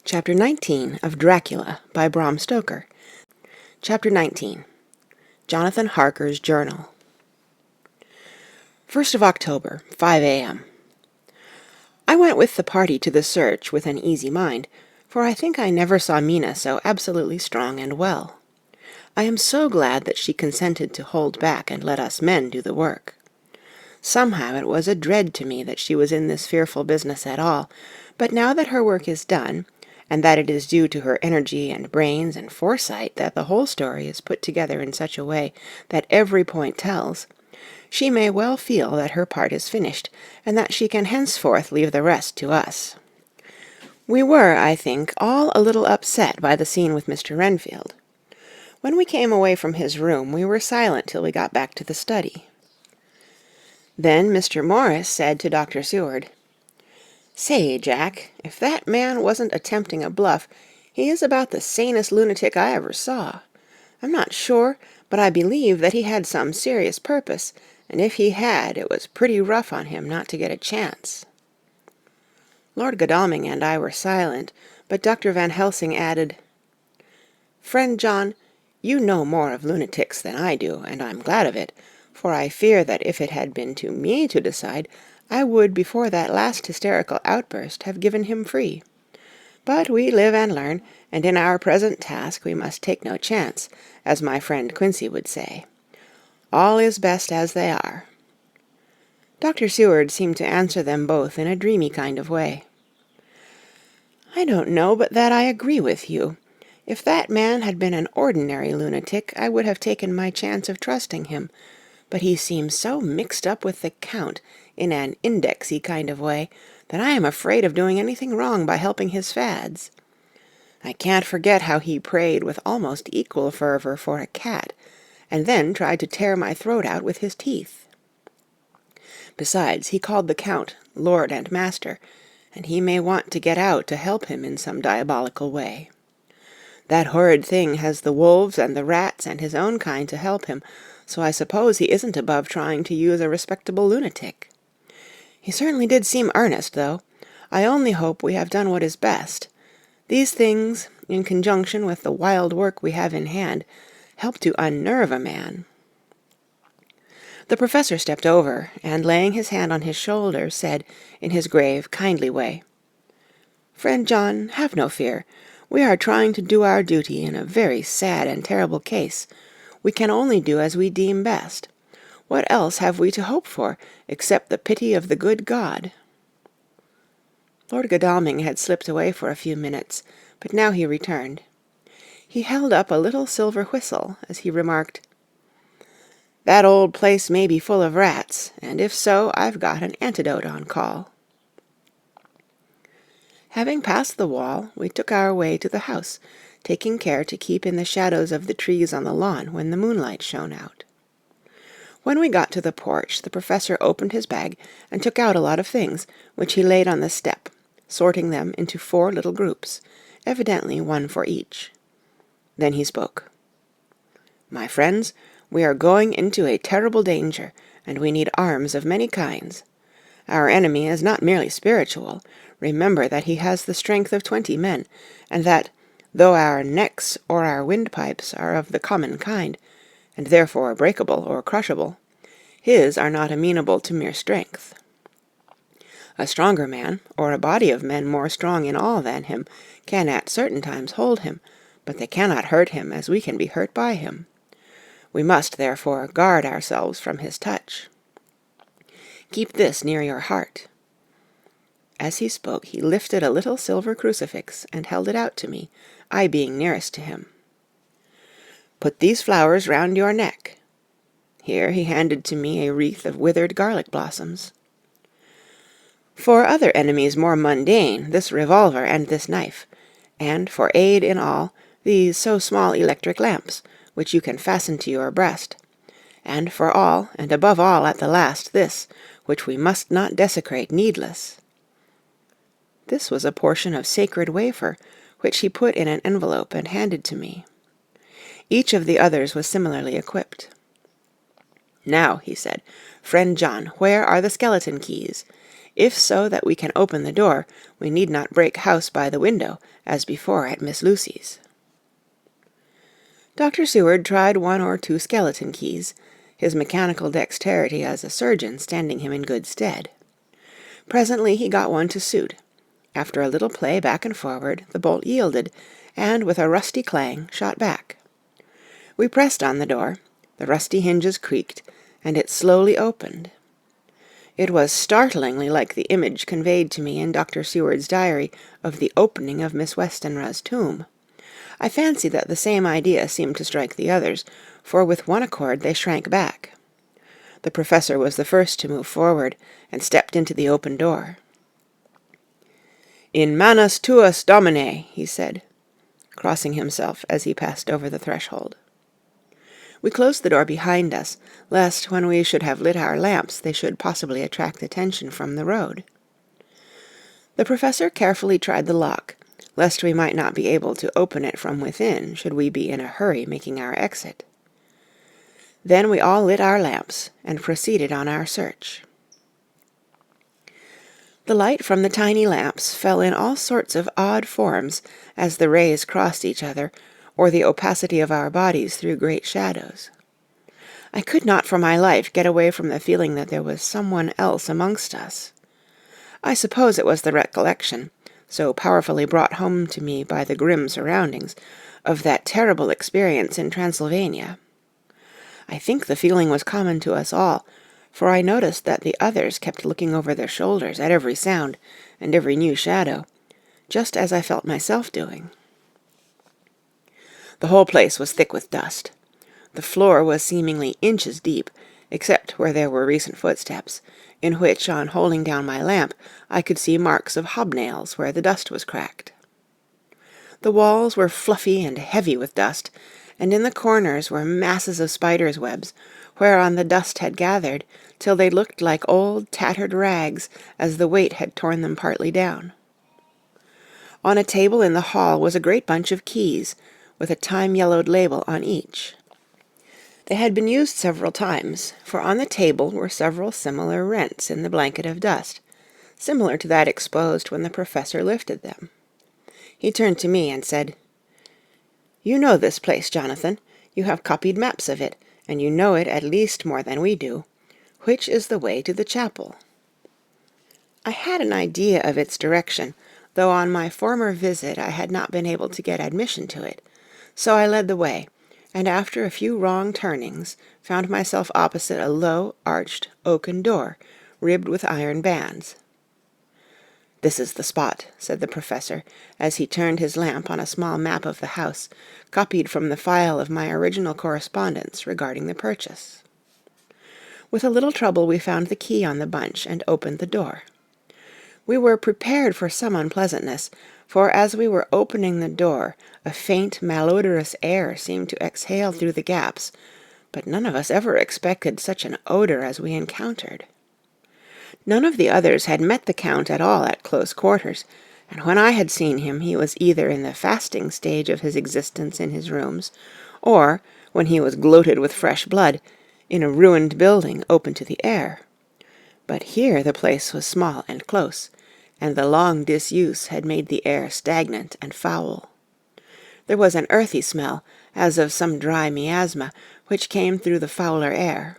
Chapter 19 of Dracula by Bram Stoker. Chapter 19. Jonathan Harker's Journal. 1st of October, 5 a.m. I went with the party to the search with an easy mind, for I think I never saw Mina so absolutely strong and well. I am so glad that she consented to hold back and let us men do the work. Somehow it was a dread to me that she was in this fearful business at all, but now that her work is done, and that it is due to her energy and brains and foresight that the whole story is put together in such a way that every point tells, she may well feel that her part is finished, and that she can henceforth leave the rest to us. We were, I think, all a little upset by the scene with Mr. Renfield. When we came away from his room, we were silent till we got back to the study. Then Mr. Morris said to Dr. Seward, "Say, Jack, if that man wasn't attempting a bluff, he is about the sanest lunatic I ever saw. I'm not sure, but I believe that he had some serious purpose, and if he had, it was pretty rough on him not to get a chance." Lord Godalming and I were silent, but Dr. Van Helsing added, "Friend John, you know more of lunatics than I do, and I'm glad of it, for I fear that if it had been to me to decide, I would before that last hysterical outburst have given him free. But we live and learn, and in our present task we must take no chance, as my friend Quincy would say. All is best as they are." Dr. Seward seemed to answer them both in a dreamy kind of way. "I don't know but that I agree with you. If that man had been an ordinary lunatic, I would have taken my chance of trusting him, but he seems so mixed up with the Count in an indexy kind of way that I am afraid of doing anything wrong by helping his fads. I can't forget how he prayed with almost equal fervour for a cat, and then tried to tear my throat out with his teeth. Besides, he called the Count Lord and Master, and he may want to get out to help him in some diabolical way. That horrid thing has the wolves and the rats and his own kind to help him, so I suppose he isn't above trying to use a respectable lunatic. He certainly did seem earnest, though. I only hope we have done what is best. These things, in conjunction with the wild work we have in hand, help to unnerve a man." The professor stepped over, and laying his hand on his shoulder, said, in his grave, kindly way, "Friend John, have no fear. We are trying to do our duty in a very sad and terrible case. We can only do as we deem best. What else have we to hope for, except the pity of the good God?" Lord Godalming had slipped away for a few minutes, but now he returned. He held up a little silver whistle as he remarked, "That old place may be full of rats, and if so, I've got an antidote on call." Having passed the wall, we took our way to the house, taking care to keep in the shadows of the trees on the lawn when the moonlight shone out. When we got to the porch, the professor opened his bag and took out a lot of things, which he laid on the step, sorting them into 4 little groups, evidently one for each. Then he spoke. "My friends, we are going into a terrible danger, and we need arms of many kinds. Our enemy is not merely spiritual. Remember that he has the strength of 20 men, and that, though our necks or our windpipes are of the common kind, and therefore breakable or crushable, his are not amenable to mere strength. A stronger man, or a body of men more strong in all than him, can at certain times hold him, but they cannot hurt him as we can be hurt by him. We must, therefore, guard ourselves from his touch. Keep this near your heart." As he spoke, he lifted a little silver crucifix and held it out to me, I being nearest to him. "Put these flowers round your neck." Here he handed to me a wreath of withered garlic blossoms. "For other enemies more mundane, this revolver and this knife, and for aid in all, these so small electric lamps, which you can fasten to your breast, and for all, and above all at the last, this, which we must not desecrate needless." This was a portion of sacred wafer, which he put in an envelope and handed to me. Each of the others was similarly equipped. "Now," he said, "Friend John, where are the skeleton keys? if so that we can open the door, we need not break house by the window, as before at Miss Lucy's." Dr. Seward tried one or two skeleton keys, his mechanical dexterity as a surgeon standing him in good stead. Presently he got one to suit. After a little play back and forward, the bolt yielded, and with a rusty clang shot back. We pressed on the door, the rusty hinges creaked, and it slowly opened. It was startlingly like the image conveyed to me in Dr. Seward's diary of the opening of Miss Westenra's tomb. I fancy that the same idea seemed to strike the others, for with one accord they shrank back. The Professor was the first to move forward, and stepped into the open door. "In manus tuas, Domine," he said, crossing himself as he passed over the threshold. We closed the door behind us, lest when we should have lit our lamps they should possibly attract attention from the road. The Professor carefully tried the lock, lest we might not be able to open it from within should we be in a hurry making our exit. Then we all lit our lamps, and proceeded on our search. The light from the tiny lamps fell in all sorts of odd forms as the rays crossed each other, or the opacity of our bodies threw great shadows. I could not for my life get away from the feeling that there was someone else amongst us. I suppose it was the recollection, so powerfully brought home to me by the grim surroundings, of that terrible experience in Transylvania. I think the feeling was common to us all, for I noticed that the others kept looking over their shoulders at every sound and every new shadow, just as I felt myself doing. The whole place was thick with dust. The floor was seemingly inches deep, except where there were recent footsteps, in which, on holding down my lamp, I could see marks of hobnails where the dust was cracked. The walls were fluffy and heavy with dust, and in the corners were masses of spiders' webs, whereon the dust had gathered, till they looked like old tattered rags, as the weight had torn them partly down. On a table in the hall was a great bunch of keys, with a time-yellowed label on each. They had been used several times, for on the table were several similar rents in the blanket of dust, similar to that exposed when the Professor lifted them. He turned to me and said, "You know this place, Jonathan. You have copied maps of it, and you know it at least more than we do. Which is the way to the chapel?" I had an idea of its direction, though on my former visit I had not been able to get admission to it, so I led the way, and after a few wrong turnings found myself opposite a low, arched, oaken door, ribbed with iron bands. "This is the spot," said the Professor, as he turned his lamp on a small map of the house, copied from the file of my original correspondence regarding the purchase. With a little trouble we found the key on the bunch and opened the door. We were prepared for some unpleasantness, for as we were opening the door, a faint, malodorous air seemed to exhale through the gaps, but none of us ever expected such an odor as we encountered. None of the others had met the Count at all at close quarters, and when I had seen him he was either in the fasting stage of his existence in his rooms, or, when he was gloated with fresh blood, in a ruined building open to the air. But here the place was small and close, and the long disuse had made the air stagnant and foul. There was an earthy smell, as of some dry miasma, which came through the fouler air.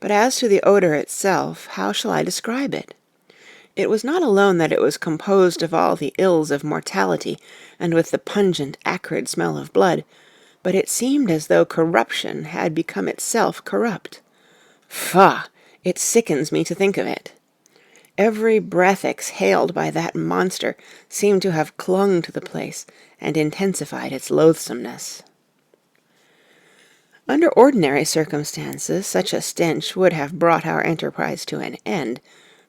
But as to the odor itself, how shall I describe it? It was not alone that it was composed of all the ills of mortality, and with the pungent, acrid smell of blood, but it seemed as though corruption had become itself corrupt. Faugh! It sickens me to think of it. Every breath exhaled by that monster seemed to have clung to the place and intensified its loathsomeness. Under ordinary circumstances, such a stench would have brought our enterprise to an end,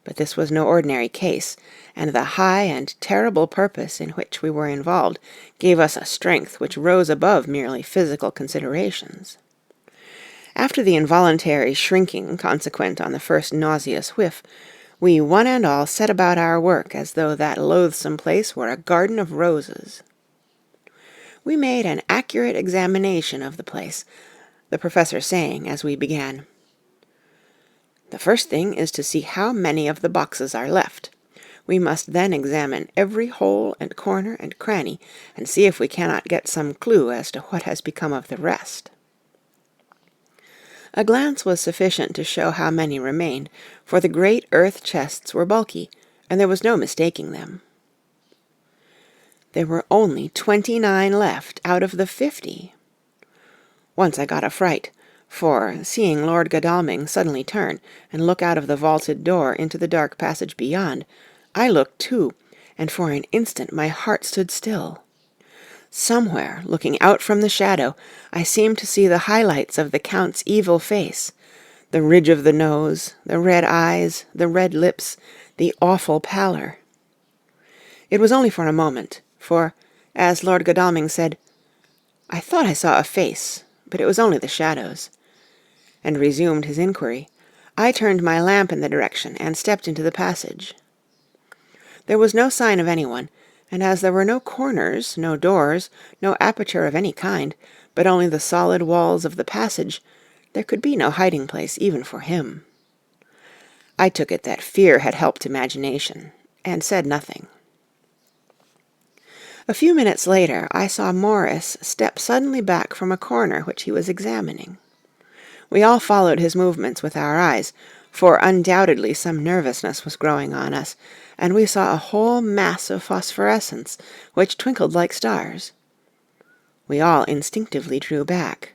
but this was no ordinary case, and the high and terrible purpose in which we were involved gave us a strength which rose above merely physical considerations. After the involuntary shrinking consequent on the first nauseous whiff, we one and all set about our work as though that loathsome place were a garden of roses. We made an accurate examination of the place, the Professor saying, as we began, The first thing is to see how many of the boxes are left. We must then examine every hole and corner and cranny, and see if we cannot get some clue as to what has become of the rest." A glance was sufficient to show how many remained, for the great earth chests were bulky, and there was no mistaking them. There were only 29 left out of the 50. Once I got a fright, for, seeing Lord Godalming suddenly turn and look out of the vaulted door into the dark passage beyond, I looked too, and for an instant my heart stood still. Somewhere, looking out from the shadow, I seemed to see the highlights of the Count's evil face, the ridge of the nose, the red eyes, the red lips, the awful pallor. It was only for a moment, for, as Lord Godalming said, "I thought I saw a face, but it was only the shadows," and resumed his inquiry, I turned my lamp in the direction and stepped into the passage. There was no sign of anyone, and as there were no corners, no doors, no aperture of any kind, but only the solid walls of the passage, there could be no hiding-place even for him. I took it that fear had helped imagination, and said nothing. A few minutes later I saw Morris step suddenly back from a corner which he was examining. We all followed his movements with our eyes, for undoubtedly some nervousness was growing on us, and we saw a whole mass of phosphorescence, which twinkled like stars. We all instinctively drew back.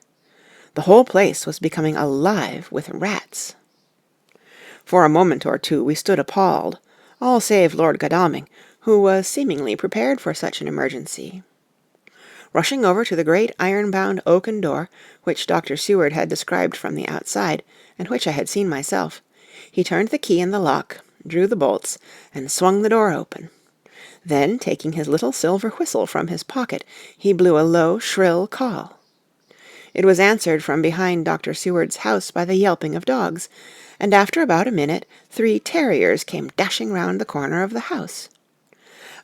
The whole place was becoming alive with rats. For a moment or two we stood appalled, all save Lord Godalming, who was seemingly prepared for such an emergency. Rushing over to the great iron-bound oaken door, which Dr. Seward had described from the outside, and which I had seen myself, he turned the key in the lock, drew the bolts, and swung the door open. Then, taking his little silver whistle from his pocket, he blew a low, shrill call. It was answered from behind Dr. Seward's house by the yelping of dogs, and after about a minute 3 terriers came dashing round the corner of the house.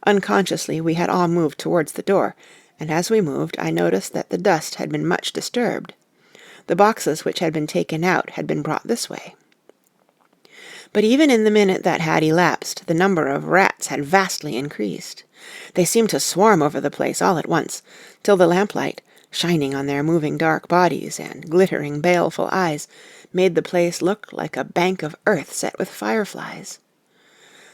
Unconsciously we had all moved towards the door, and as we moved I noticed that the dust had been much disturbed. The boxes which had been taken out had been brought this way. But even in the minute that had elapsed, the number of rats had vastly increased. They seemed to swarm over the place all at once, till the lamplight, shining on their moving dark bodies and glittering baleful eyes, made the place look like a bank of earth set with fireflies.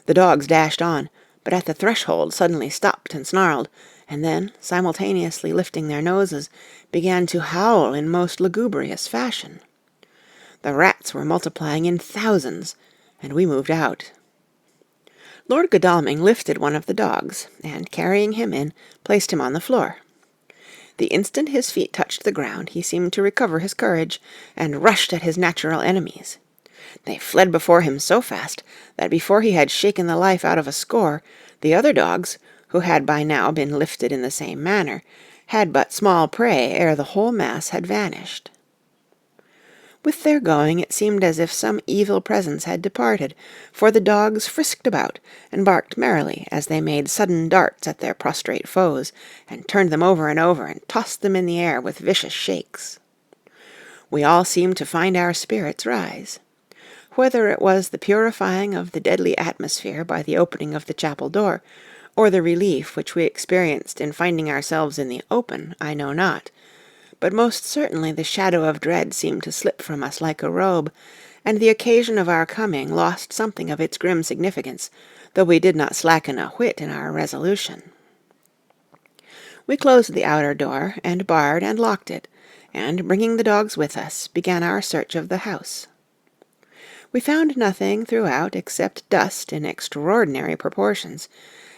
The dogs dashed on, but at the threshold suddenly stopped and snarled, and then, simultaneously lifting their noses, began to howl in most lugubrious fashion. The rats were multiplying in thousands, and we moved out. Lord Godalming lifted one of the dogs, and, carrying him in, placed him on the floor. The instant his feet touched the ground he seemed to recover his courage, and rushed at his natural enemies. They fled before him so fast that before he had shaken the life out of a score, the other dogs, who had by now been lifted in the same manner, had but small prey ere the whole mass had vanished. With their going it seemed as if some evil presence had departed, for the dogs frisked about and barked merrily as they made sudden darts at their prostrate foes, and turned them over and tossed them in the air with vicious shakes. We all seemed to find our spirits rise. Whether it was the purifying of the deadly atmosphere by the opening of the chapel door, or the relief which we experienced in finding ourselves in the open, I know not, but most certainly the shadow of dread seemed to slip from us like a robe, and the occasion of our coming lost something of its grim significance, though we did not slacken a whit in our resolution. We closed the outer door, and barred and locked it, and, bringing the dogs with us, began our search of the house. We found nothing throughout except dust in extraordinary proportions,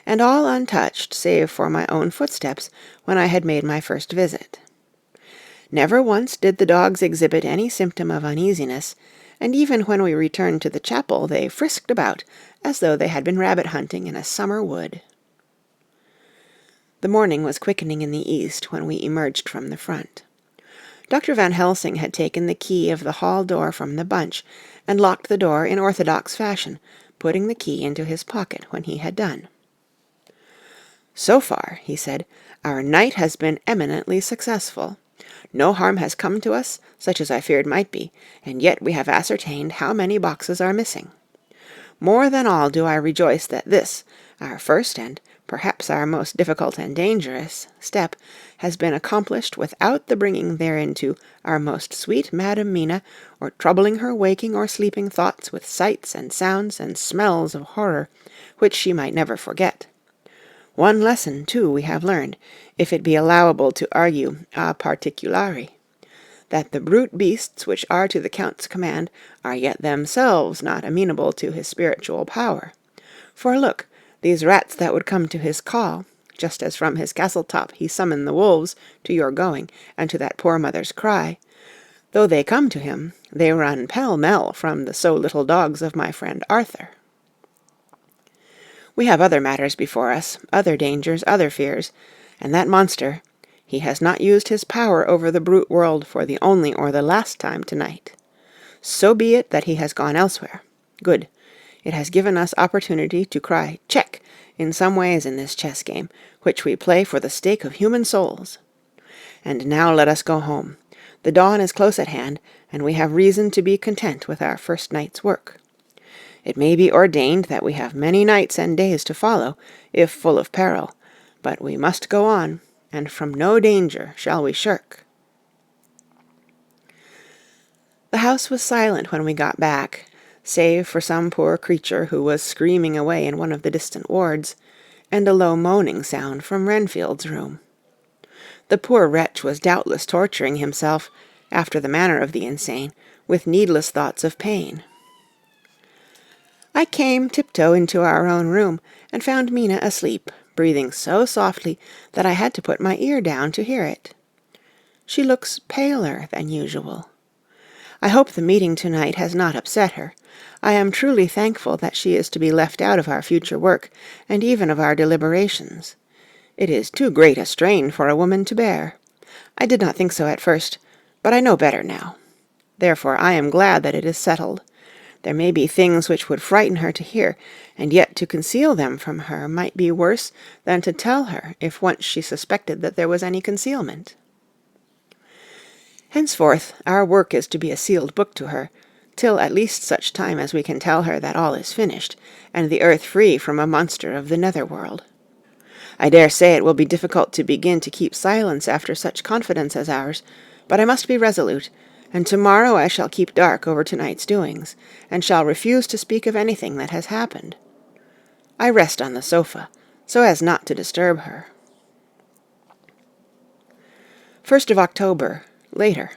and all untouched save for my own footsteps when I had made my first visit. Never once did the dogs exhibit any symptom of uneasiness, and even when we returned to the chapel they frisked about as though they had been rabbit hunting in a summer wood. The morning was quickening in the east when we emerged from the front. Dr. Van Helsing had taken the key of the hall door from the bunch, and locked the door in orthodox fashion, putting the key into his pocket when he had done. "So far," he said, "our night has been eminently successful. No harm has come to us, such as I feared might be, and yet we have ascertained how many boxes are missing. More than all do I rejoice that this, our first and perhaps our most difficult and dangerous step, has been accomplished without the bringing thereinto our most sweet Madam Mina, or troubling her waking or sleeping thoughts with sights and sounds and smells of horror, which she might never forget. One lesson, too, we have learned, if it be allowable to argue a particulari, that the brute beasts which are to the Count's command are yet themselves not amenable to his spiritual power. For look, these rats that would come to his call, just as from his castle-top he summoned the wolves to your going and to that poor mother's cry, though they come to him, they run pell-mell from the so little dogs of my friend Arthur. We have other matters before us, other dangers, other fears, and that monster, he has not used his power over the brute world for the only or the last time tonight. So be it that he has gone elsewhere. Good. It has given us opportunity to cry check in some ways in this chess game, which we play for the stake of human souls. And now let us go home. The dawn is close at hand, and we have reason to be content with our first night's work. It may be ordained that we have many nights and days to follow, if full of peril, but we must go on, and from no danger shall we shirk. The house was silent when we got back, save for some poor creature who was screaming away in one of the distant wards, and a low moaning sound from Renfield's room. The poor wretch was doubtless torturing himself, after the manner of the insane, with needless thoughts of pain. I came tiptoe into our own room, and found Mina asleep, breathing so softly that I had to put my ear down to hear it. She looks paler than usual. I hope the meeting tonight has not upset her. I am truly thankful that she is to be left out of our future work, and even of our deliberations. It is too great a strain for a woman to bear. I did not think so at first, but I know better now. Therefore I am glad that it is settled. There may be things which would frighten her to hear, and yet to conceal them from her might be worse than to tell her if once she suspected that there was any concealment. Henceforth our work is to be a sealed book to her, till at least such time as we can tell her that all is finished, and the earth free from a monster of the nether-world. I dare say it will be difficult to begin to keep silence after such confidence as ours, but I must be resolute, and tomorrow I shall keep dark over tonight's doings, and shall refuse to speak of anything that has happened. I rest on the sofa, so as not to disturb her. 1st of October, later.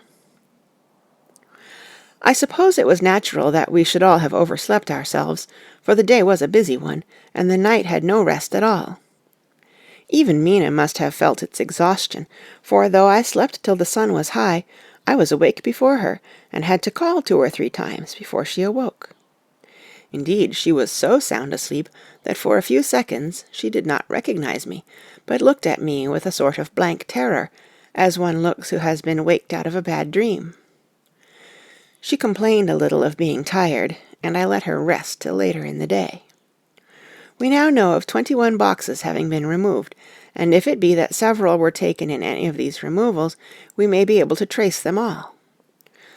I suppose it was natural that we should all have overslept ourselves, for the day was a busy one, and the night had no rest at all. Even Mina must have felt its exhaustion, for though I slept till the sun was high, I was awake before her, and had to call 2 or 3 times before she awoke. Indeed, she was so sound asleep that for a few seconds she did not recognize me, but looked at me with a sort of blank terror, as one looks who has been waked out of a bad dream. She complained a little of being tired, and I let her rest till later in the day. We now know of 21 boxes having been removed, and if it be that several were taken in any of these removals, we may be able to trace them all.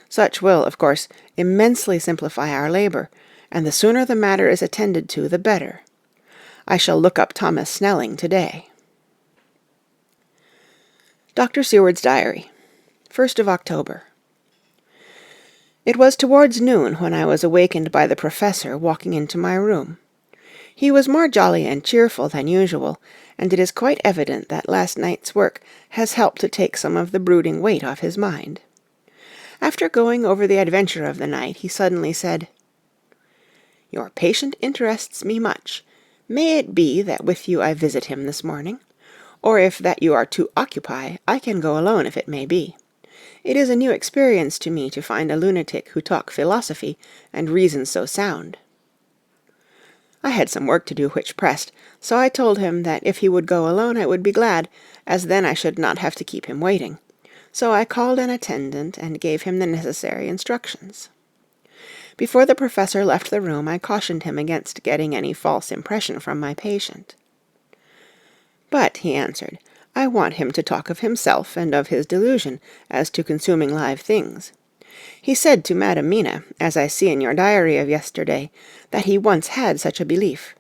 Such will, of course, immensely simplify our labour, and the sooner the matter is attended to, the better. I shall look up Thomas Snelling today. Dr. Seward's Diary, 1st of October. It was towards noon when I was awakened by the Professor walking into my room. He was more jolly and cheerful than usual, and it is quite evident that last night's work has helped to take some of the brooding weight off his mind. After going over the adventure of the night, he suddenly said, "Your patient interests me much. May it be that with you I visit him this morning? Or if that you are too occupied, I can go alone if it may be. It is a new experience to me to find a lunatic who talk philosophy and reason so sound." I had some work to do which pressed, so I told him that if he would go alone I would be glad, as then I should not have to keep him waiting. So I called an attendant and gave him the necessary instructions. Before the Professor left the room I cautioned him against getting any false impression from my patient. "But," he answered, I want him to talk of himself and of his delusion as to consuming live things. He said to Madam Mina, as I see in your diary of yesterday, that he once had such a belief.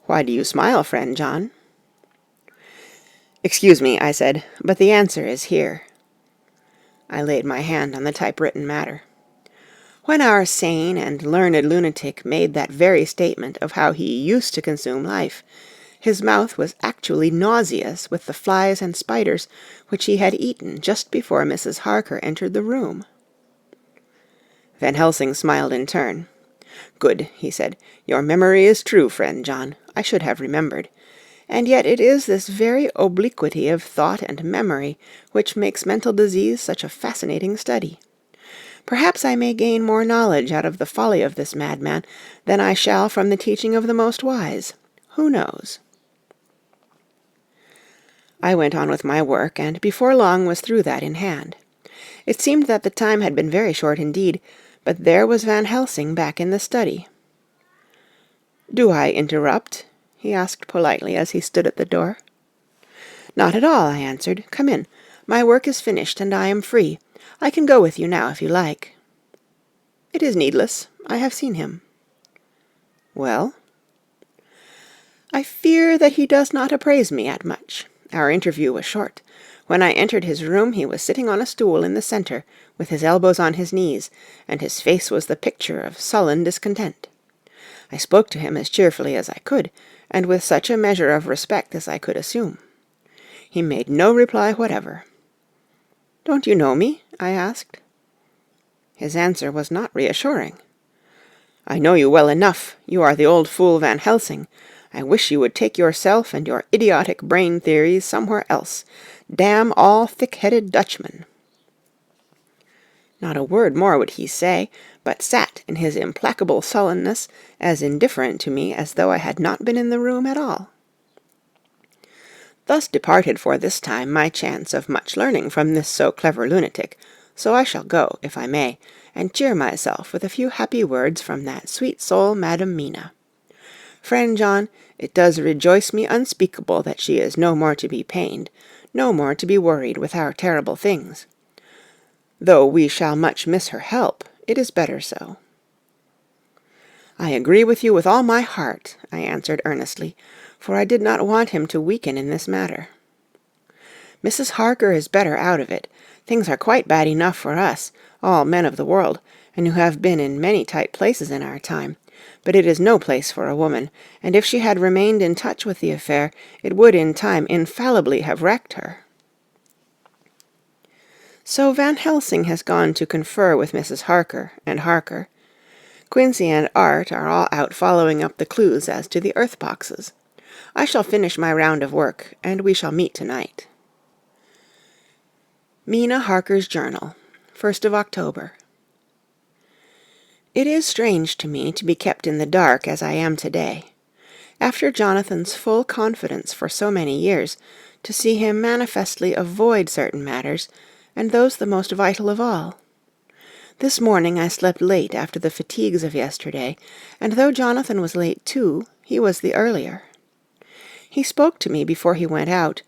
Why do you smile, friend John?" "Excuse me," I said, "but the answer is here." I laid my hand on the typewritten matter. When our sane and learned lunatic made that very statement of how he used to consume life, his mouth was actually nauseous with the flies and spiders which he had eaten just before Mrs. Harker entered the room. Van Helsing smiled in turn. "Good," he said. "Your memory is true, friend John. I should have remembered. And yet it is this very obliquity of thought and memory which makes mental disease such a fascinating study. Perhaps I may gain more knowledge out of the folly of this madman than I shall from the teaching of the most wise. Who knows?" I went on with my work, and before long was through that in hand. It seemed that the time had been very short indeed, but there was Van Helsing back in the study. "Do I interrupt?" he asked politely as he stood at the door. "Not at all," I answered. "Come in. My work is finished, and I am free. I can go with you now if you like." "It is needless. I have seen him." "Well?" "I fear that he does not appraise me at much. Our interview was short. When I entered his room he was sitting on a stool in the centre, with his elbows on his knees, and his face was the picture of sullen discontent. I spoke to him as cheerfully as I could, and with such a measure of respect as I could assume. He made no reply whatever. "Don't you know me?" I asked. His answer was not reassuring. "I know you well enough. You are the old fool Van Helsing. I wish you would take yourself and your idiotic brain theories somewhere else. Damn all thick-headed Dutchmen." Not a word more would he say, but sat in his implacable sullenness, as indifferent to me as though I had not been in the room at all. Thus departed for this time my chance of much learning from this so clever lunatic, so I shall go, if I may, and cheer myself with a few happy words from that sweet soul Madam Mina. Friend John, it does rejoice me unspeakable that she is no more to be pained, no more to be worried with our terrible things. Though we shall much miss her help, it is better so." "I agree with you with all my heart," I answered earnestly, for I did not want him to weaken in this matter. "Mrs. Harker is better out of it. Things are quite bad enough for us, all men of the world, and who have been in many tight places in our time, but it is no place for a woman, and if she had remained in touch with the affair, it would in time infallibly have wrecked her." So Van Helsing has gone to confer with Mrs. Harker and Harker. Quincey and Art are all out following up the clues as to the earth-boxes. I shall finish my round of work, and we shall meet tonight. Mina Harker's Journal, 1st of October. It is strange to me to be kept in the dark as I am today. After Jonathan's full confidence for so many years, to see him manifestly avoid certain matters, and those the most vital of all. This morning I slept late after the fatigues of yesterday, and though Jonathan was late too, he was the earlier. He spoke to me before he went out,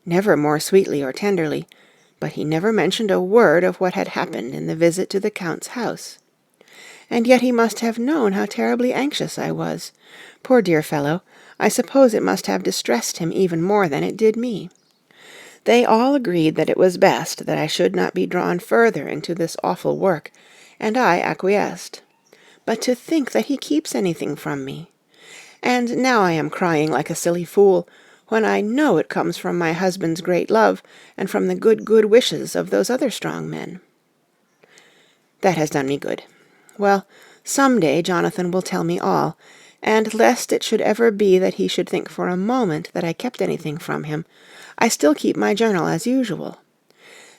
never more sweetly or tenderly, but he never mentioned a word of what had happened in the visit to the Count's house. And yet he must have known how terribly anxious I was. Poor dear fellow, I suppose it must have distressed him even more than it did me. They all agreed that it was best that I should not be drawn further into this awful work, and I acquiesced. But to think that he keeps anything from me! And now I am crying like a silly fool, when I know it comes from my husband's great love, and from the good wishes of those other strong men. That has done me good. Well, some day Jonathan will tell me all, and lest it should ever be that he should think for a moment that I kept anything from him, I still keep my journal as usual.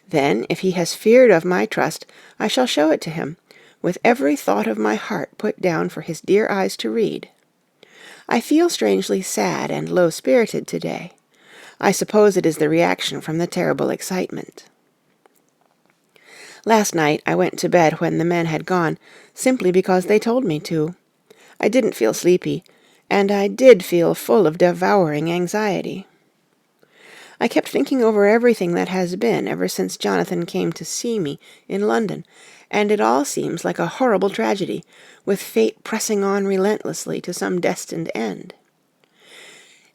Then, if he has feared of my trust, I shall show it to him, with every thought of my heart put down for his dear eyes to read. I feel strangely sad and low-spirited today. I suppose it is the reaction from the terrible excitement. Last night I went to bed when the men had gone, simply because they told me to. I didn't feel sleepy, and I did feel full of devouring anxiety. I kept thinking over everything that has been ever since Jonathan came to see me in London, and it all seems like a horrible tragedy, with fate pressing on relentlessly to some destined end.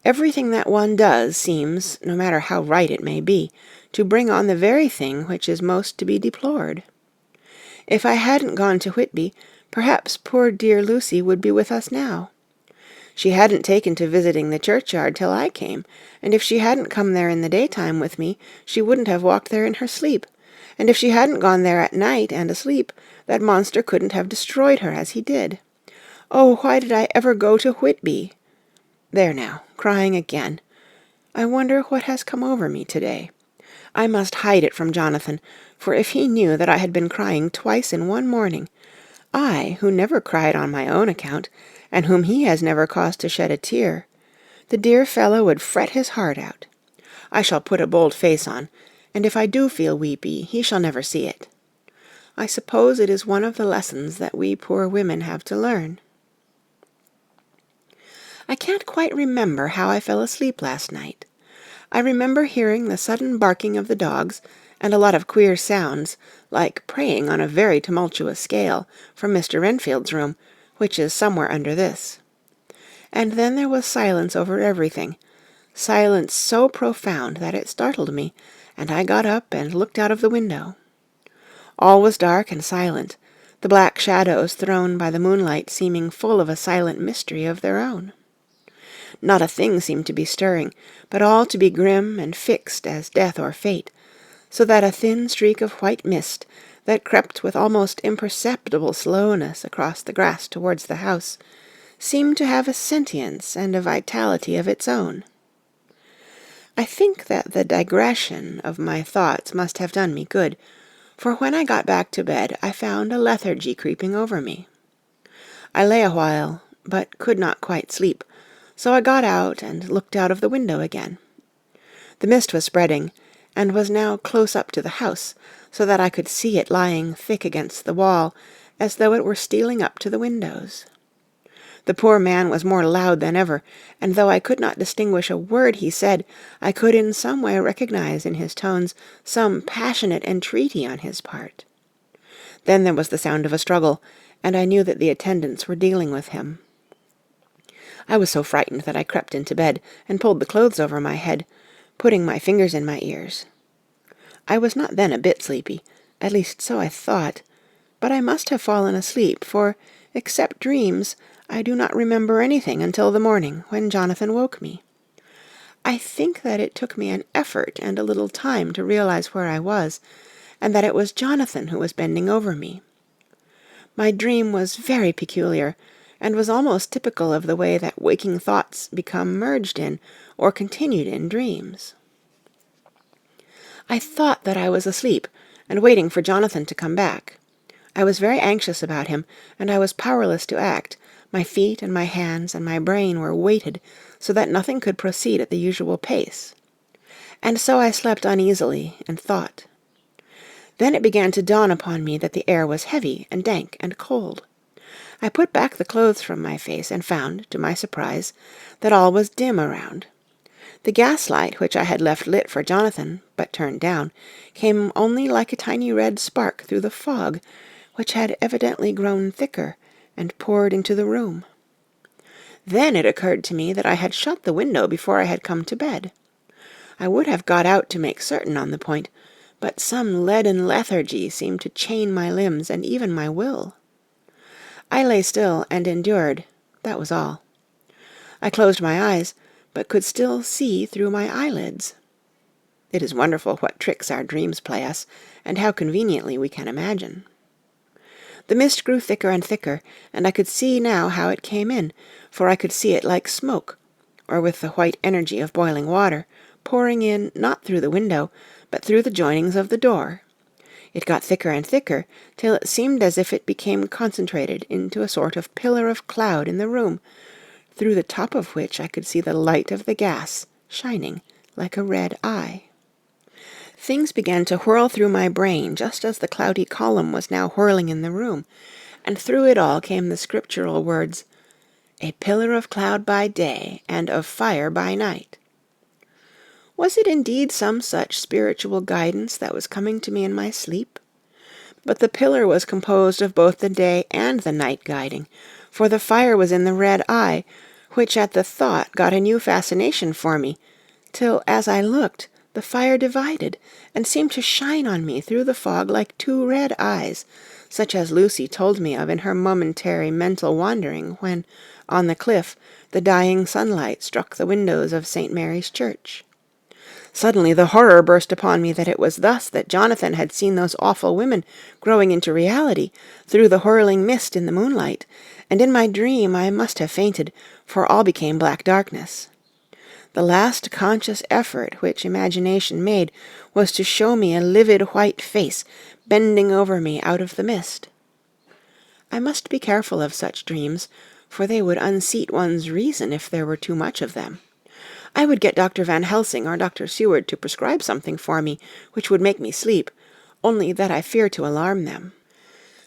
Everything that one does seems, no matter how right it may be, to bring on the very thing which is most to be deplored. If I hadn't gone to Whitby, perhaps poor dear Lucy would be with us now. She hadn't taken to visiting the churchyard till I came, and if she hadn't come there in the daytime with me, she wouldn't have walked there in her sleep, and if she hadn't gone there at night and asleep, that monster couldn't have destroyed her as he did. Oh, why did I ever go to Whitby? There now, crying again. I wonder what has come over me today. I must hide it from Jonathan, for if he knew that I had been crying twice in one morning, I, who never cried on my own account, and whom he has never caused to shed a tear, the dear fellow would fret his heart out. I shall put a bold face on, and if I do feel weepy, he shall never see it. I suppose it is one of the lessons that we poor women have to learn. I can't quite remember how I fell asleep last night. I remember hearing the sudden barking of the dogs, and a lot of queer sounds, like praying on a very tumultuous scale, from Mr. Renfield's room, which is somewhere under this. And then there was silence over everything, silence so profound that it startled me, and I got up and looked out of the window. All was dark and silent, the black shadows thrown by the moonlight seeming full of a silent mystery of their own. Not a thing seemed to be stirring, but all to be grim and fixed as death or fate, so that a thin streak of white mist, that crept with almost imperceptible slowness across the grass towards the house, seemed to have a sentience and a vitality of its own. I think that the digression of my thoughts must have done me good, for when I got back to bed I found a lethargy creeping over me. I lay a while, but could not quite sleep, so I got out and looked out of the window again. The mist was spreading, and was now close up to the house, so that I could see it lying thick against the wall, as though it were stealing up to the windows. The poor man was more loud than ever, and though I could not distinguish a word he said, I could in some way recognize in his tones some passionate entreaty on his part. Then there was the sound of a struggle, and I knew that the attendants were dealing with him. I was so frightened that I crept into bed and pulled the clothes over my head, putting my fingers in my ears. I was not then a bit sleepy, at least so I thought, but I must have fallen asleep, for, except dreams, I do not remember anything until the morning, when Jonathan woke me. I think that it took me an effort and a little time to realize where I was, and that it was Jonathan who was bending over me. My dream was very peculiar, and was almost typical of the way that waking thoughts become merged in, or continued in, dreams. I thought that I was asleep, and waiting for Jonathan to come back. I was very anxious about him, and I was powerless to act. My feet and my hands and my brain were weighted, so that nothing could proceed at the usual pace. And so I slept uneasily, and thought. Then it began to dawn upon me that the air was heavy and dank and cold. I put back the clothes from my face, and found, to my surprise, that all was dim around. The gaslight, which I had left lit for Jonathan, but turned down, came only like a tiny red spark through the fog, which had evidently grown thicker, and poured into the room. Then it occurred to me that I had shut the window before I had come to bed. I would have got out to make certain on the point, but some leaden lethargy seemed to chain my limbs and even my will. I lay still and endured, that was all. I closed my eyes, but could still see through my eyelids. It is wonderful what tricks our dreams play us, and how conveniently we can imagine. The mist grew thicker and thicker, and I could see now how it came in, for I could see it like smoke, or with the white energy of boiling water, pouring in not through the window, but through the joinings of the door. It got thicker and thicker, till it seemed as if it became concentrated into a sort of pillar of cloud in the room, through the top of which I could see the light of the gas shining like a red eye. Things began to whirl through my brain just as the cloudy column was now whirling in the room, and through it all came the scriptural words, "A pillar of cloud by day and of fire by night." Was it indeed some such spiritual guidance that was coming to me in my sleep? But the pillar was composed of both the day and the night guiding, for the fire was in the red eye, which at the thought got a new fascination for me, till as I looked, the fire divided, and seemed to shine on me through the fog like two red eyes, such as Lucy told me of in her momentary mental wandering when, on the cliff, the dying sunlight struck the windows of St. Mary's Church. Suddenly the horror burst upon me that it was thus that Jonathan had seen those awful women growing into reality through the whirling mist in the moonlight, and in my dream I must have fainted, for all became black darkness. The last conscious effort which imagination made was to show me a livid white face bending over me out of the mist. I must be careful of such dreams, for they would unseat one's reason if there were too much of them. I would get Dr. Van Helsing or Dr. Seward to prescribe something for me which would make me sleep, only that I fear to alarm them.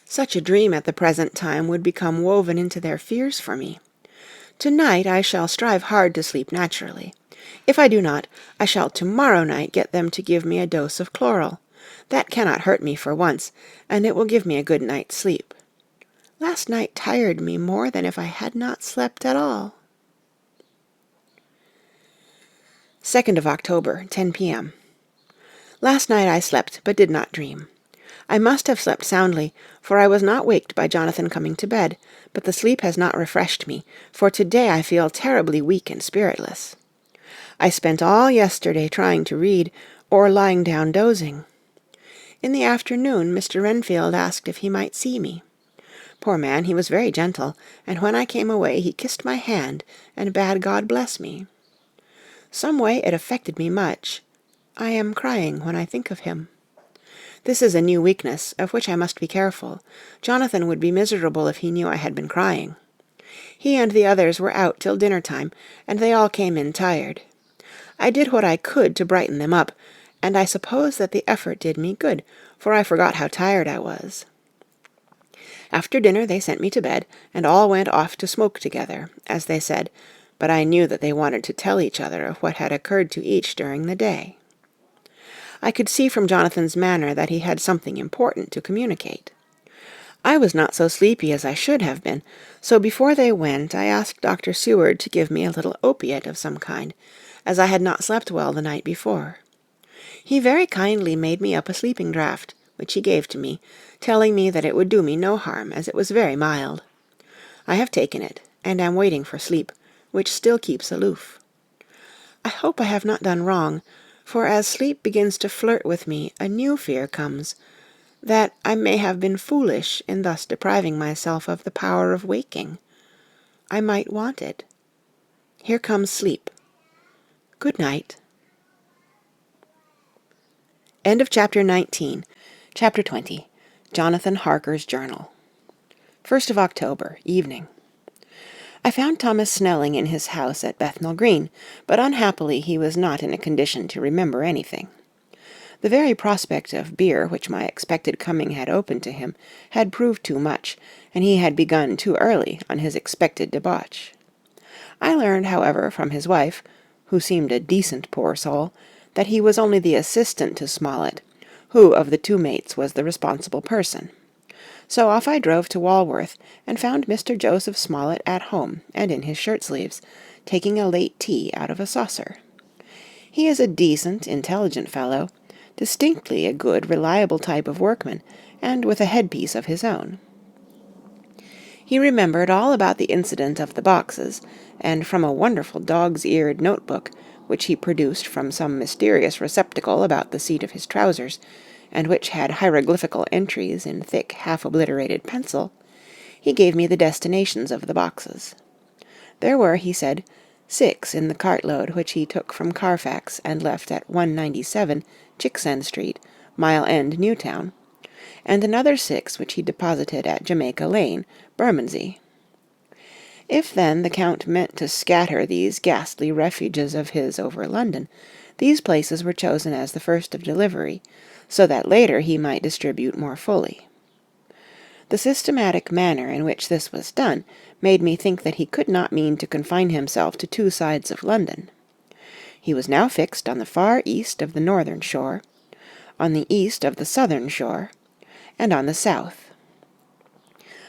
Such a dream at the present time would become woven into their fears for me. To-night I shall strive hard to sleep naturally. If I do not, I shall to-morrow night get them to give me a dose of chloral. That cannot hurt me for once, and it will give me a good night's sleep. Last night tired me more than if I had not slept at all. 2nd of October, 10 p.m. Last night I slept, but did not dream. I must have slept soundly, for I was not waked by Jonathan coming to bed, but the sleep has not refreshed me, for today I feel terribly weak and spiritless. I spent all yesterday trying to read, or lying down dozing. In the afternoon Mr. Renfield asked if he might see me. Poor man, he was very gentle, and when I came away he kissed my hand and bade God bless me. Some way it affected me much. I am crying when I think of him. This is a new weakness, of which I must be careful. Jonathan would be miserable if he knew I had been crying. He and the others were out till dinner-time, and they all came in tired. I did what I could to brighten them up, and I suppose that the effort did me good, for I forgot how tired I was. After dinner they sent me to bed, and all went off to smoke together, as they said, but I knew that they wanted to tell each other of what had occurred to each during the day. I could see from Jonathan's manner that he had something important to communicate. I was not so sleepy as I should have been, so before they went I asked Dr. Seward to give me a little opiate of some kind, as I had not slept well the night before. He very kindly made me up a sleeping draught, which he gave to me, telling me that it would do me no harm, as it was very mild. I have taken it, and am waiting for sleep, which still keeps aloof. I hope I have not done wrong, for as sleep begins to flirt with me, a new fear comes, that I may have been foolish in thus depriving myself of the power of waking. I might want it. Here comes sleep. Good night. End of Chapter 19. Chapter 20. Jonathan Harker's Journal. 1st of October, evening. I found Thomas Snelling in his house at Bethnal Green, but unhappily he was not in a condition to remember anything. The very prospect of beer which my expected coming had opened to him had proved too much, and he had begun too early on his expected debauch. I learned, however, from his wife, who seemed a decent poor soul, that he was only the assistant to Smollett, who of the two mates was the responsible person. So off I drove to Walworth, and found Mr. Joseph Smollett at home and in his shirt-sleeves, taking a late tea out of a saucer. He is a decent, intelligent fellow, distinctly a good, reliable type of workman, and with a headpiece of his own. He remembered all about the incident of the boxes, and from a wonderful dog's-eared notebook, which he produced from some mysterious receptacle about the seat of his trousers, and which had hieroglyphical entries in thick, half-obliterated pencil, he gave me the destinations of the boxes. There were, he said, 6 in the cartload which he took from Carfax and left at 197 Chicksend Street, Mile End, Newtown, and another 6 which he deposited at Jamaica Lane, Bermondsey. If then the Count meant to scatter these ghastly refuges of his over London, these places were chosen as the first of delivery, so that later he might distribute more fully. The systematic manner in which this was done made me think that he could not mean to confine himself to 2 sides of London. He was now fixed on the far east of the northern shore, on the east of the southern shore, and on the south.